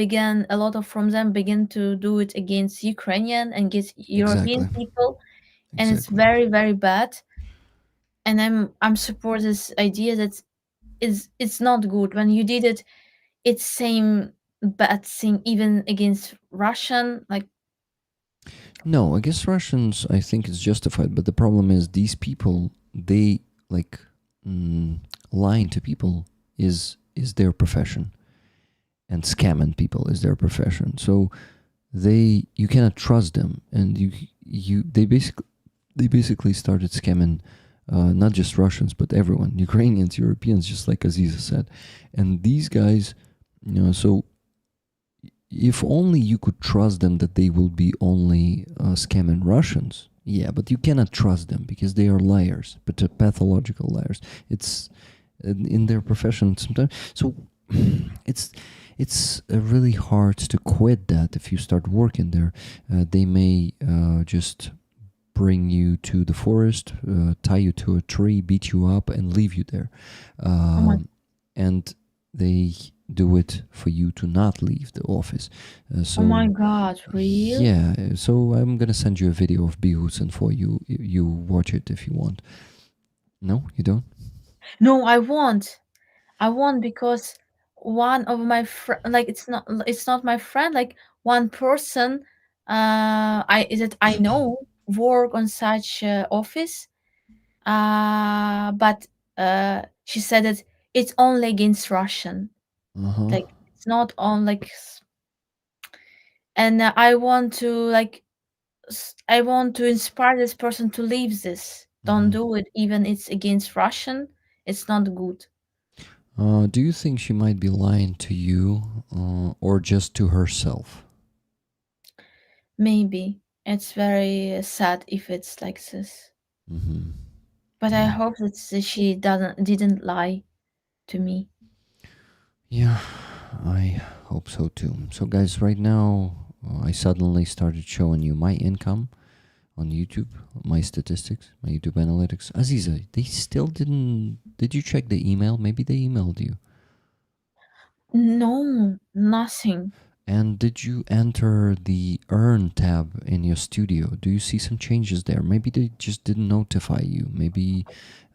Speaker 8: lot of from them began to do it against Ukrainian and against European
Speaker 3: Exactly.
Speaker 8: people, and it's
Speaker 3: Exactly.
Speaker 8: very very bad. And I'm support this idea that it's not good when you did it. It's same bad thing even against Russian. Like
Speaker 3: No, against Russians, I think it's justified. But the problem is these people, they like lying to people is their profession, and scamming people is their profession. So you cannot trust them, and they basically started scamming. Not just Russians, but everyone, Ukrainians, Europeans, just like Aziza said. And these guys, so if only you could trust them that they will be only scamming Russians. Yeah, but you cannot trust them because they are liars, but pathological liars. It's in their profession sometimes. So it's really hard to quit that if you start working there. They may just bring you to the forest, tie you to a tree, beat you up, and leave you there. And they do it for you to not leave the office. So,
Speaker 8: oh my god, real?
Speaker 3: yeah, so I'm gonna send you a video of Bihus and for you watch it if you want. No, you don't?
Speaker 8: No, I won't. I won't because one of my like it's not my friend, like one person I know work on such office, but she said that it's only against Russian,
Speaker 3: Uh-huh.
Speaker 8: like it's not on like and I want to like I want to inspire this person to leave this. Don't do it even it's against Russian. It's not good.
Speaker 3: Do you think she might be lying to you or just to herself?
Speaker 8: Maybe it's very sad if it's like this.
Speaker 3: Mm-hmm.
Speaker 8: But I hope that she didn't lie to me.
Speaker 3: Yeah, I hope so too. So, guys, right now I suddenly started showing you my income on YouTube, my statistics, my YouTube analytics. Aziza, they still didn't. Did you check the email? Maybe they emailed you.
Speaker 8: No, nothing.
Speaker 3: And did you enter the Earn tab in your studio? Do you see some changes there? Maybe they just didn't notify you. Maybe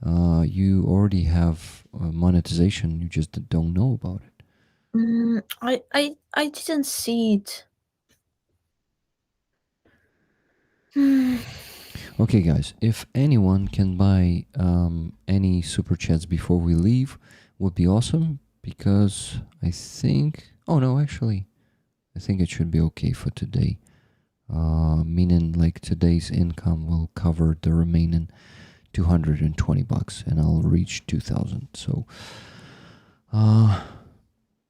Speaker 3: you already have monetization. You just don't know about it.
Speaker 8: I didn't see it.
Speaker 3: Okay, guys, if anyone can buy any super chats before we leave, would be awesome because I think. Oh no, actually, I think it should be okay for today. Meaning, like today's income will cover the remaining $220, and I'll reach 2,000. So,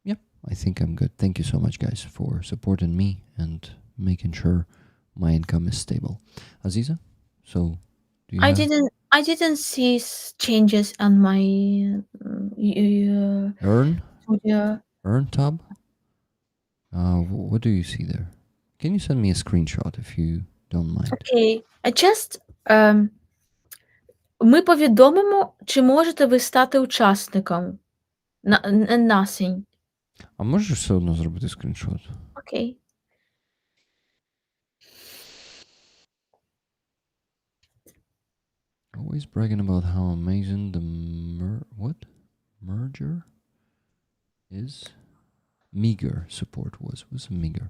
Speaker 3: yeah, I think I'm good. Thank you so much, guys, for supporting me and making sure my income is stable. Aziza, so do you have
Speaker 8: I didn't see changes on my studio.
Speaker 3: earn tab? What do you see there? Can you send me a screenshot if you don't mind?
Speaker 8: Okay, I just ми повідомимо, чи можете ви стати учасником. Nothing.
Speaker 3: А можеш все одно зробити скріншот?
Speaker 8: Окей.
Speaker 3: Always bragging about how amazing the merger is. Meager support was. What's meager?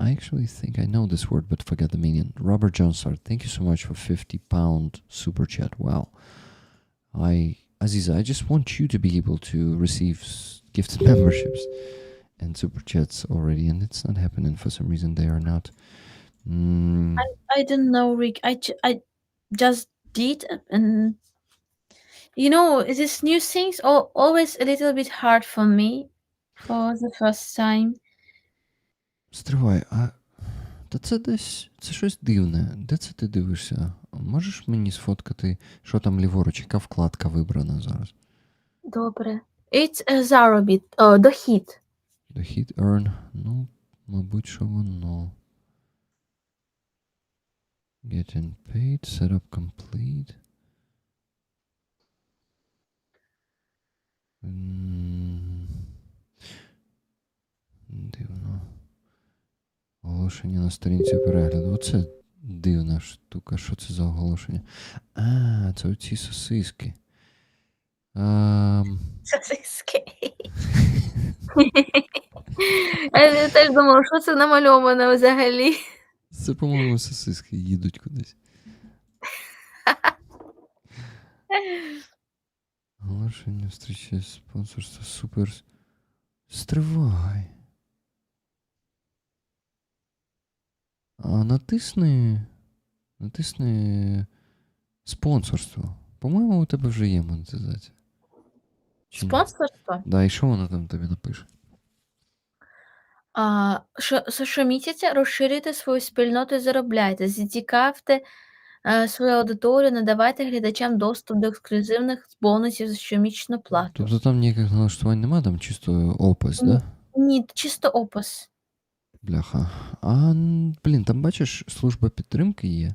Speaker 3: I actually think I know this word, but forget the meaning. Robert Johnsart, thank you so much for £50 super chat. Wow. Aziza, I just want you to be able to receive gifted memberships and super chats already, and it's not happening for some reason. They are not.
Speaker 8: I don't know, Rick. I just did, and you know, these new things are always a little bit hard for me for the first time.
Speaker 3: Стривай, та це десь, це щось дивне. Де це ти дивишся? Можеш мені сфоткати, що там ліворуч, яка вкладка вибрана зараз?
Speaker 8: Добре. It's a Zarobit. Дохід.
Speaker 3: Дохід, earn. Ну, мабуть, що воно. Getting paid, setup complete. Дивно. Оголошення на сторінці перегляду. Оце дивна штука. Що це за оголошення? Це оці сосиски.
Speaker 8: Сосиски. Я теж думала, що це намальовано взагалі.
Speaker 3: Це, по-моєму, сосиски їдуть кудись. Оголошення, зустрічі, спонсорство, супер. Стривай. Натисни спонсорство. По-моєму, у тебе вже є монетизація.
Speaker 8: Спонсорство?
Speaker 3: Да, і що воно там тобі напише?
Speaker 8: Щомісяця розширюйте свою спільноту і заробляйте. Зацікавте свою аудиторію, надавайте глядачам доступ до ексклюзивних бонусів за щомісячну плату.
Speaker 3: Тобто там ніяких налаштувань нема, там чисто опис, да?
Speaker 8: Ні, чисто опис.
Speaker 3: Бляха. Блін, там бачиш, служба підтримки є.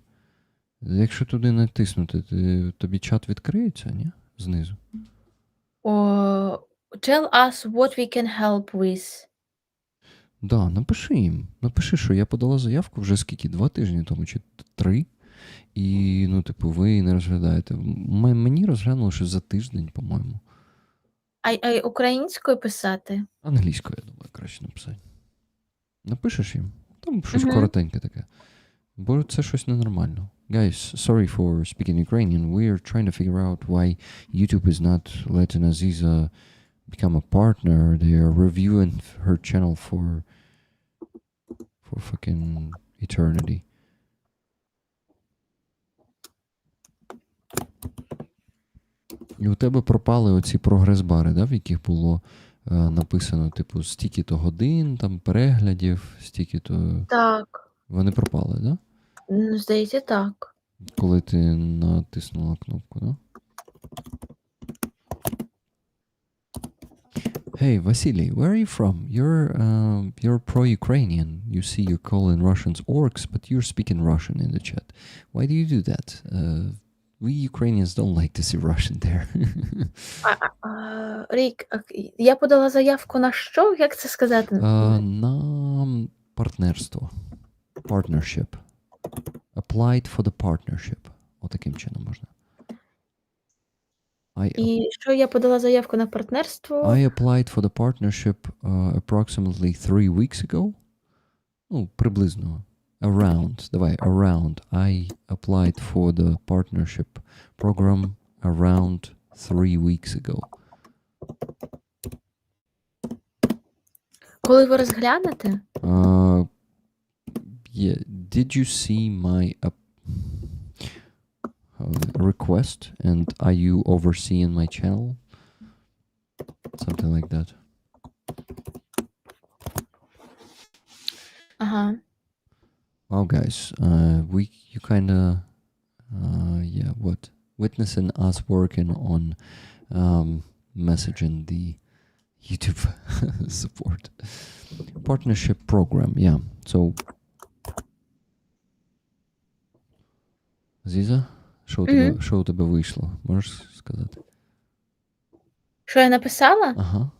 Speaker 3: Якщо туди натиснути, тобі чат відкриється, ні? Знизу.
Speaker 8: Tell us what we can help with.
Speaker 3: Да, напиши їм. Напиши, що я подала заявку вже скільки, 2 тижні тому, чи 3. І, ну, типу, ви не розглядаєте. Мені розглянули ще за тиждень, по-моєму.
Speaker 8: А українською писати?
Speaker 3: Англійською, я думаю, краще написати. Напишеш їм? Там щось коротеньке таке. Бо це щось ненормально. Guys, sorry for speaking Ukrainian. We're trying to figure out why YouTube is not letting Aziza become a partner. They are reviewing her channel for fucking eternity. І у тебе пропали оці прогрес-бари, да, в яких було написано, типу, стільки-то годин, там, переглядів, стільки-то...
Speaker 8: Так.
Speaker 3: Вони пропали, да?
Speaker 8: Здається, так.
Speaker 3: Коли ти натиснула кнопку, да? Hey, Vasily, where are you from? You're pro-Ukrainian. You see you're calling Russians orcs, but you're speaking Russian in the chat. Why do you do that? We Ukrainians don't like to see Russian there.
Speaker 8: Рік, я подала заявку на що? Як це сказати?
Speaker 3: На партнерство. Partnership. Applied for the partnership. Отаким чином можна.
Speaker 8: І що я подала заявку на партнерство?
Speaker 3: I applied for the partnership approximately 3 weeks ago. Ну, приблизно. Around. I applied for the partnership program around 3 weeks ago.
Speaker 8: Коли ви розглянете?
Speaker 3: Yeah. Did you see my request, and are you overseeing my channel? Something like that.
Speaker 8: Ага.
Speaker 3: Wow, guys, you kind of witnessing us working on messaging the YouTube support partnership program. Yeah. So, Aziza, що у тебе вийшло? Можеш сказати?
Speaker 8: Що я написала?
Speaker 3: Ага.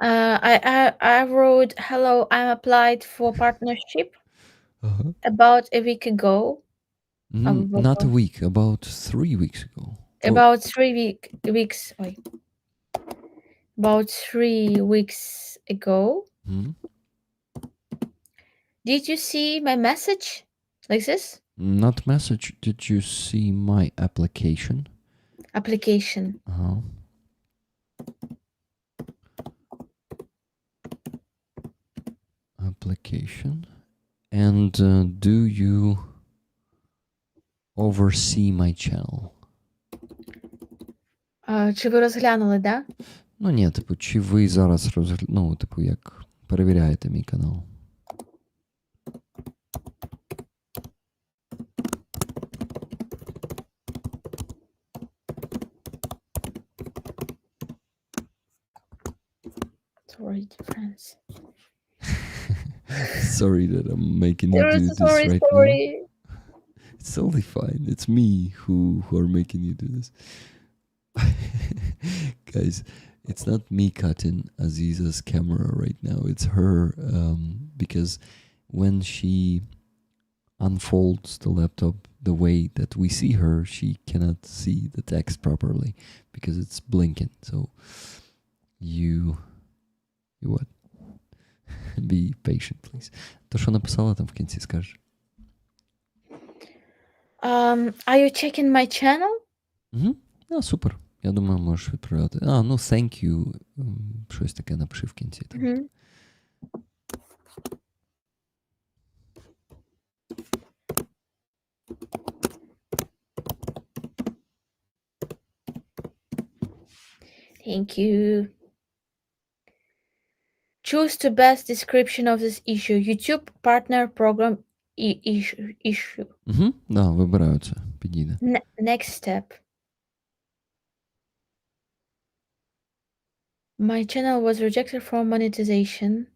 Speaker 8: I wrote, hello, I'm applied for partnership about a week ago.
Speaker 3: Not a week, about 3 weeks ago.
Speaker 8: About 3 weeks. Wait. About 3 weeks ago. Did you see my message? Like this?
Speaker 3: Not message. Did you see my application?
Speaker 8: Application.
Speaker 3: Application. And do you oversee my channel?
Speaker 8: Чи ви розглянули, да?
Speaker 3: Ну, ні, типу, чи ви зараз як перевіряєте мій канал?
Speaker 8: Sorry, friends.
Speaker 3: Sorry that I'm making you do this right now. It's totally fine. It's me who are making you do this. Guys, it's not me cutting Aziza's camera right now. It's her, because when she unfolds the laptop the way that we see her, she cannot see the text properly because it's blinking. So you what? Be patient, please. То, що написала там в кінці, скажеш?
Speaker 8: Are you checking my channel?
Speaker 3: Супер. Я думаю, можеш відправляти. Thank you. Щось таке напиши в кінці. Там.
Speaker 8: Thank you. Choose the best description of this issue. YouTube partner program issue.
Speaker 3: Да, вибираю це. Підійде.
Speaker 8: Next step. My channel was rejected from monetization.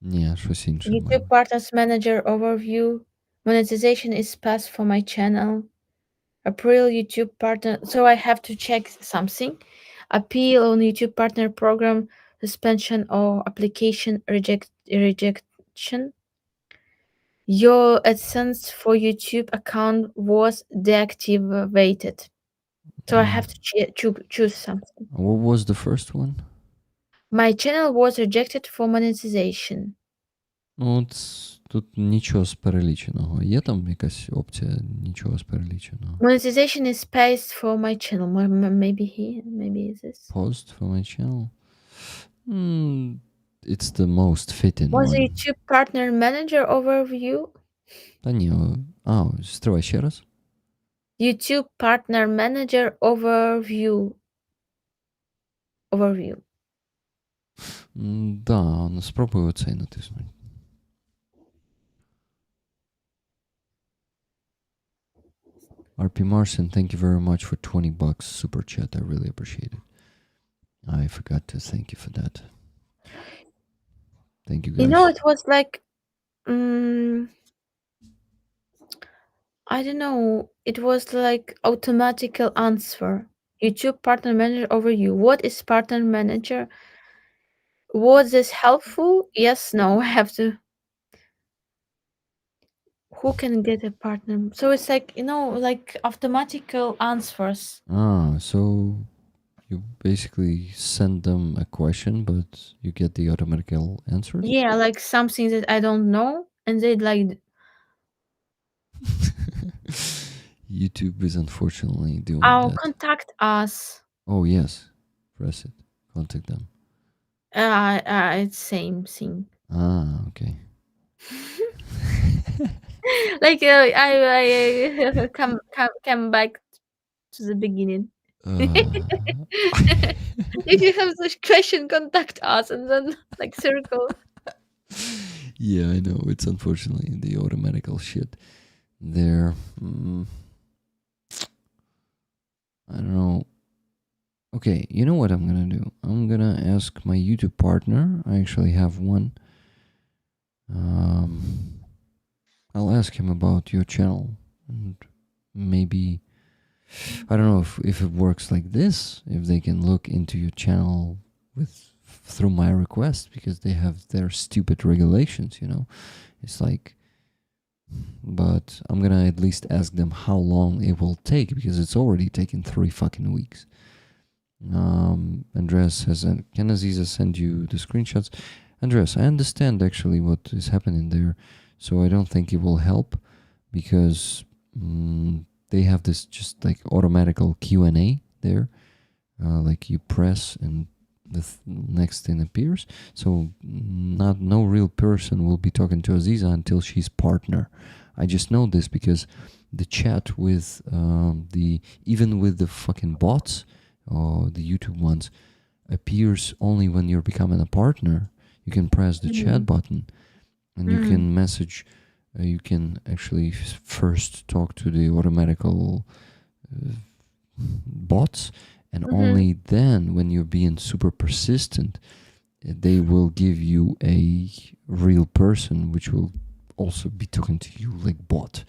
Speaker 3: Ні, щось інше.
Speaker 8: YouTube Partners Manager Overview. Monetization is passed for my channel. April YouTube Partner. So I have to check something. Appeal on YouTube Partner Program. Suspension or application rejection. Your AdSense for YouTube account was deactivated. So I have to choose something.
Speaker 3: What was the first one?
Speaker 8: My channel was rejected for monetization.
Speaker 3: Тут нічого з переліченого. Є там якась опція нічого з переліченого?
Speaker 8: Monetization is paused for my channel. Maybe here, maybe this.
Speaker 3: Paused for my channel? It's the most fitting
Speaker 8: Was
Speaker 3: one.
Speaker 8: YouTube Partner Manager Overview?
Speaker 3: Та ні, стривай ще раз.
Speaker 8: YouTube Partner Manager Overview.
Speaker 3: Да, спробуй оцей натиснути. RP Marcin, thank you very much for $20 super chat. I really appreciate it. I forgot to thank you for that. Thank you, guys.
Speaker 8: You know, it was like, I don't know. It was like automatical answer. YouTube Partner Manager Overview. What is Partner Manager? Was this helpful? Yes, no. I have to. Who can get a partner? So it's like, like automatical answers.
Speaker 3: So you basically send them a question, but you get the automatical answers?
Speaker 8: Yeah, like something that I don't know, and they'd like.
Speaker 3: YouTube is unfortunately doing that.
Speaker 8: Contact us.
Speaker 3: Oh, yes. Press it. Contact them.
Speaker 8: It's same thing.
Speaker 3: Okay.
Speaker 8: Like I come back to the beginning. If you have such question, contact us, and then like Sirko.
Speaker 3: Yeah, I know. It's unfortunately the automatical shit there. I don't know. Okay, you know what I'm gonna do? I'm gonna ask my YouTube partner. I actually have one. I'll ask him about your channel, and maybe I don't know if it works like this. If they can look into your channel with through my request, because they have their stupid regulations. It's like. But I'm gonna at least ask them how long it will take, because it's already taken 3 fucking weeks. Andreas says, can Aziza send you the screenshots? Andreas, I understand actually what is happening there, so I don't think it will help, because they have this just like automatical Q&A there, like you press and the next thing appears. So no real person will be talking to Aziza until she's partner. I just know this because the chat with even with the fucking bots or the YouTube ones appears only when you're becoming a partner. You can press the chat button and you can message. You can actually first talk to the automatical bots, and only then, when you're being super persistent, they will give you a real person, which will also be talking to you like bot.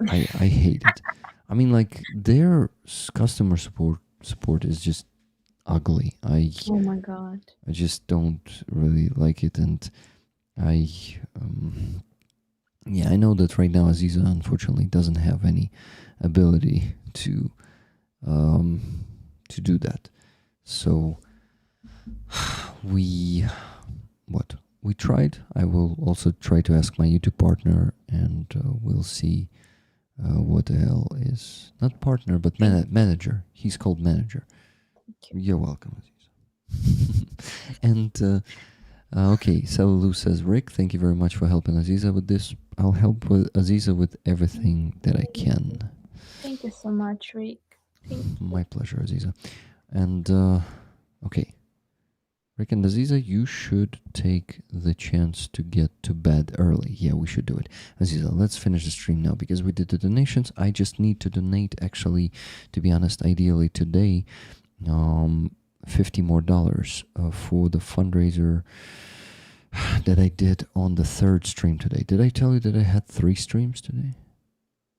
Speaker 3: I hate it. I mean, like, their customer support is just ugly.
Speaker 8: Oh my god.
Speaker 3: I just don't really like it, and I know that right now Aziza unfortunately doesn't have any ability to do that. So we tried. I will also try to ask my YouTube partner, and we'll see what the hell is not partner but manager. He's called manager. You're welcome, Aziza. And okay, Salalu says, Rick, thank you very much for helping Aziza with this. I'll help with Aziza with everything that I can.
Speaker 8: Thank you so much, Rick.
Speaker 3: My pleasure, Aziza. And okay, Rick and Aziza, you should take the chance to get to bed early. Yeah, we should do it. Aziza, let's finish the stream now, because we did the donations. I just need to donate, actually, to be honest, ideally today, $50 more for the fundraiser that I did on the 3rd stream today. Did I tell you that I had 3 streams today?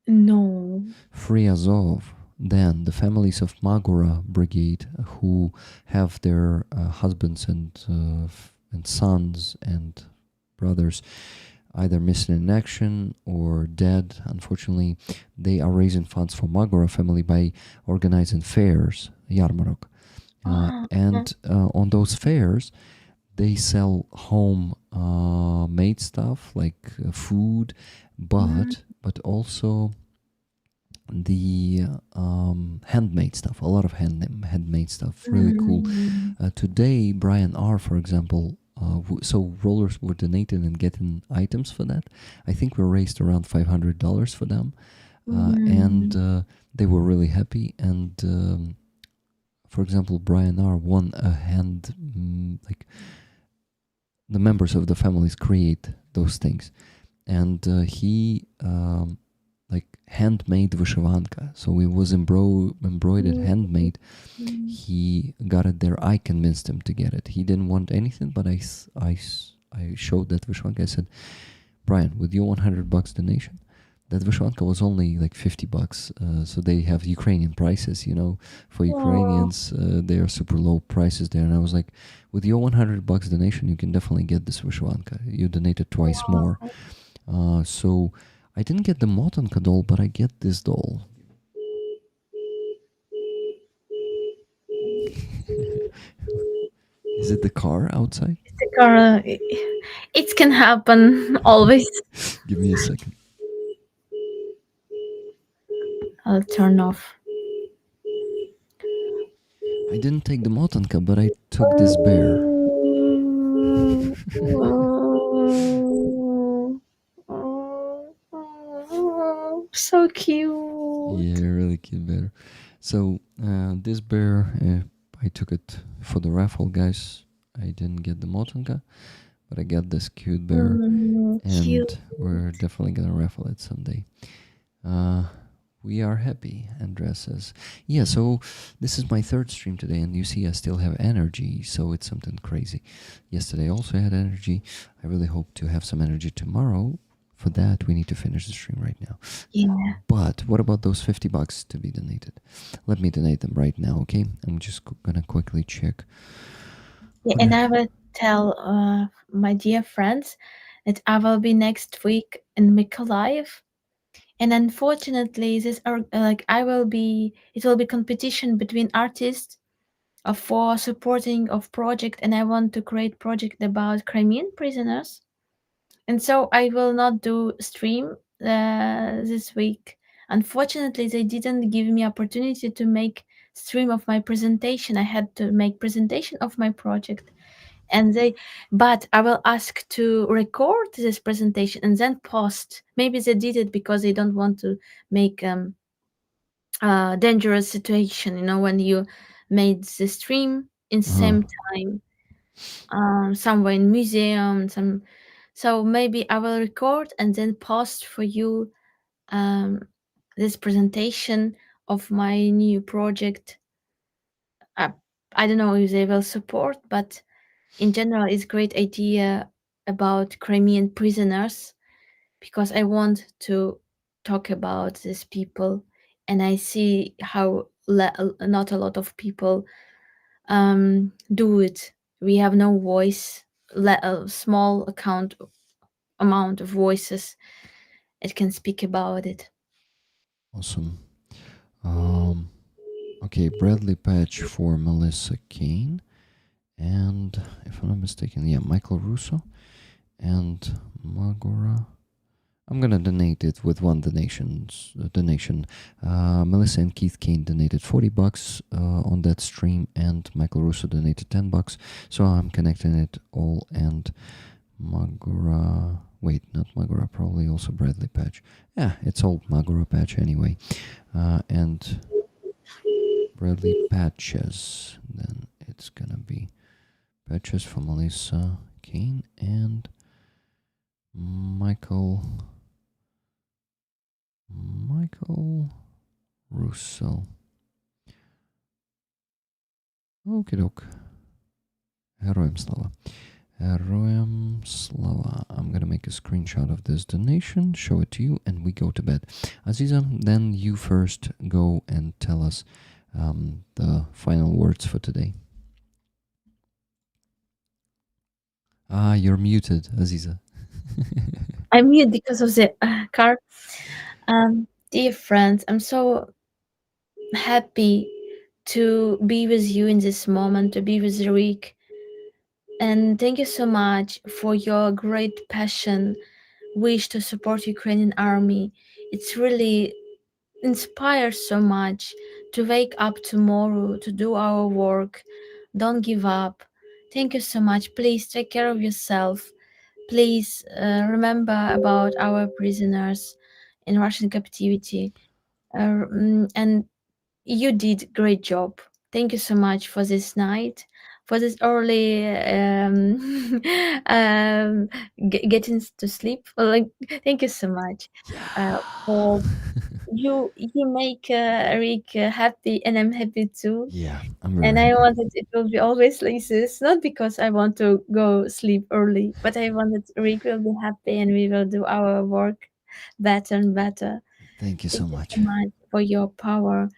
Speaker 8: No.
Speaker 3: Free Azov. Then the families of Magura Brigade, who have their husbands and sons and brothers either missing in action or dead, unfortunately, they are raising funds for Magura family by organizing fairs, Yarmarok. And on those fairs, they sell home made stuff like food, but also the handmade stuff, a lot of handmade stuff, really cool. Today, Brian R., for example, so rollers were donating and getting items for that. I think we raised around $500 for them, and they were really happy. And for example, Brian R. won a like the members of the families create those things, and he like handmade vyshivanka, so it was embroidered, handmade. He got it there. I convinced him to get it. He didn't want anything, but I showed that vyshivanka. I said, Brian, with your $100 donation, that vyshivanka was only like $50. So they have Ukrainian prices, for Ukrainians, they are super low prices there. And I was like, with your $100 donation, you can definitely get this vyshivanka. You donated twice more. So I didn't get the Motonka doll, but I get this doll. Is it the car outside?
Speaker 8: It's the car. It can happen always.
Speaker 3: Give me a second.
Speaker 8: I'll turn off.
Speaker 3: I didn't take the Motonka, but I took this bear.
Speaker 8: So cute.
Speaker 3: Yeah, really cute bear. So this bear, I took it for the raffle, guys. I didn't get the Motonka, but I got this cute bear,
Speaker 8: Cute.
Speaker 3: and we're definitely gonna raffle it someday. We are happy, Andrea says. Yeah, so this is my third stream today, and you see I still have energy, so it's something crazy. Yesterday also I had energy. I really hope to have some energy tomorrow. For that, we need to finish the stream right now.
Speaker 8: Yeah.
Speaker 3: But what about those $50 to be donated? Let me donate them right now, okay? I'm just gonna quickly check.
Speaker 8: Yeah, and I will tell my dear friends that I will be next week in Mykolaiv, and unfortunately, this it will be competition between artists for supporting of project, and I want to create project about Crimean prisoners, and so I will not do stream this week. Unfortunately, they didn't give me opportunity to make stream of my presentation. I had to make presentation of my project, but I will ask to record this presentation and then post. Maybe they did it because they don't want to make dangerous situation, when you made the stream in same time, somewhere in museum, so maybe I will record and then post for you this presentation of my new project. I don't know if they will support, but in general, it's a great idea about Crimean prisoners, because I want to talk about these people, and I see how not a lot of people do it. We have no voice, a small amount of voices that can speak about it.
Speaker 3: Awesome. Okay, Bradley Patch for Melissa Kane, and if I'm not mistaken, yeah, Michael Russo and Magora. I'm gonna donate it with one donation. Melissa and Keith Kane donated $40 on that stream, and Michael Russo donated $10. So I'm connecting it all, and Magora. Wait, not Magora. Probably also Bradley Patch. Yeah, it's all Magora Patch anyway, and Bradley Patches. Then it's gonna be Patches for Melissa Kane and Michael Russo. Okey-doke. Herojem slava. Herojem slava. I'm gonna make a screenshot of this donation, show it to you, and we go to bed. Aziza, then you first go and tell us the final words for today. You're muted, Aziza.
Speaker 8: I'm mute because of the car. Dear friends, I'm so happy to be with you in this moment, to be with Rick. And thank you so much for your great passion, wish to support Ukrainian army. It's really inspires so much to wake up tomorrow, to do our work. Don't give up. Thank you so much. Please take care of yourself. Please remember about our prisoners in Russian captivity. And you did great job. Thank you so much for this night, for this early getting to sleep. Thank you so much for you make Rick happy, and I'm happy too.
Speaker 3: Yeah, I'm very
Speaker 8: And
Speaker 3: happy.
Speaker 8: I wanted it will be always like this, not because I want to go sleep early, but I wanted Rick will be happy and we will do our work better and better.
Speaker 3: Thank you so much.
Speaker 8: So much for your power.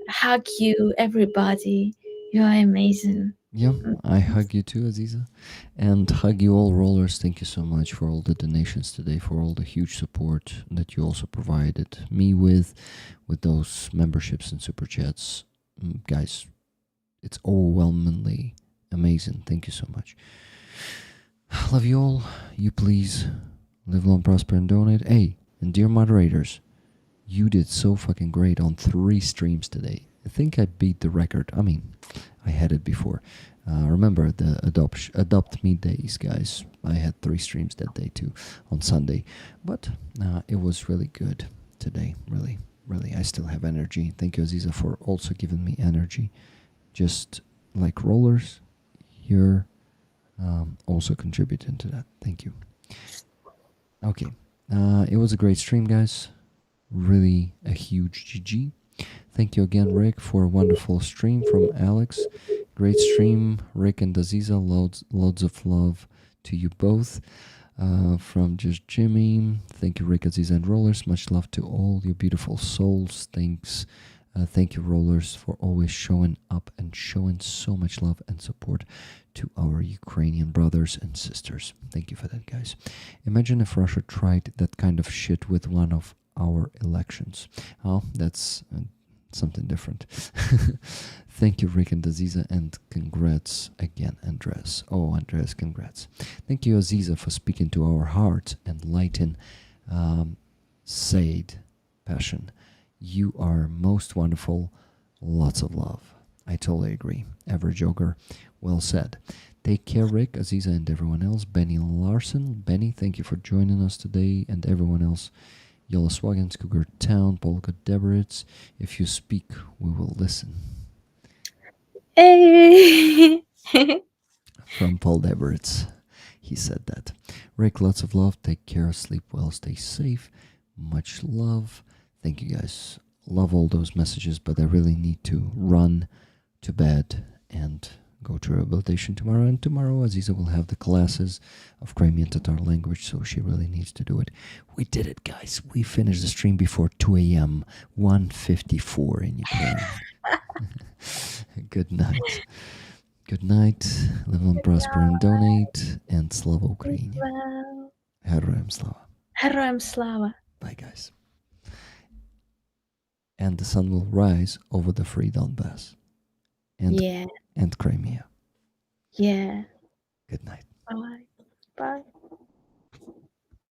Speaker 8: Hug you, everybody. You are amazing.
Speaker 3: Yeah, I hug you too, Aziza. And hug you all, rollers. Thank you so much for all the donations today, for all the huge support that you also provided me with those memberships and super chats. Guys, it's overwhelmingly amazing. Thank you so much. Love you all. You please live long, prosper, and donate. Hey, and dear moderators, you did so fucking great on 3 streams today. I think I beat the record. I mean, I had it before. Remember the Adopt Me days, guys. I had 3 streams that day too, on Sunday. But it was really good today. Really, really. I still have energy. Thank you, Aziza, for also giving me energy. Just like rollers, you're also contributing to that. Thank you. Okay. It was a great stream, guys. Really a huge GG. Thank you again, Rick, for a wonderful stream from Alex. Great stream, Rick and Aziza. Loads of love to you both. From just Jimmy. Thank you, Rick, Aziza, and Rollers. Much love to all your beautiful souls. Thanks. Thank you, Rollers, for always showing up and showing so much love and support to our Ukrainian brothers and sisters. Thank you for that, guys. Imagine if Russia tried that kind of shit with one of our elections. Oh, that's something different. Thank you, Rick and Aziza, and congrats again, Andres. Oh, Andres, congrats. Thank you, Aziza, for speaking to our hearts and lighting Said passion. You are most wonderful. Lots of love. I totally agree. Ever Joker, well said. Take care, Rick, Aziza, and everyone else. Benny Larson. Benny, thank you for joining us today, and everyone else. Yola Swaggins, Cougar Town, Polka Deberitz. If you speak, we will listen.
Speaker 8: Hey.
Speaker 3: From Paul Deberitz. He said that. Rick, lots of love. Take care. Sleep well. Stay safe. Much love. Thank you, guys. Love all those messages, but I really need to run to bed and go to rehabilitation tomorrow. And tomorrow, Aziza will have the classes of Crimean Tatar language, so she really needs to do it. We did it, guys. We finished the stream before 2 a.m., 1:54 in Ukraine. Good night. Good night. Live on, prosper, and donate. And Slava Ukraini. Heroям Slava.
Speaker 8: Героям слава.
Speaker 3: Bye, guys. And the sun will rise over the free Donbass. And Crimea.
Speaker 8: Yeah.
Speaker 3: Good night.
Speaker 8: Bye. Bye.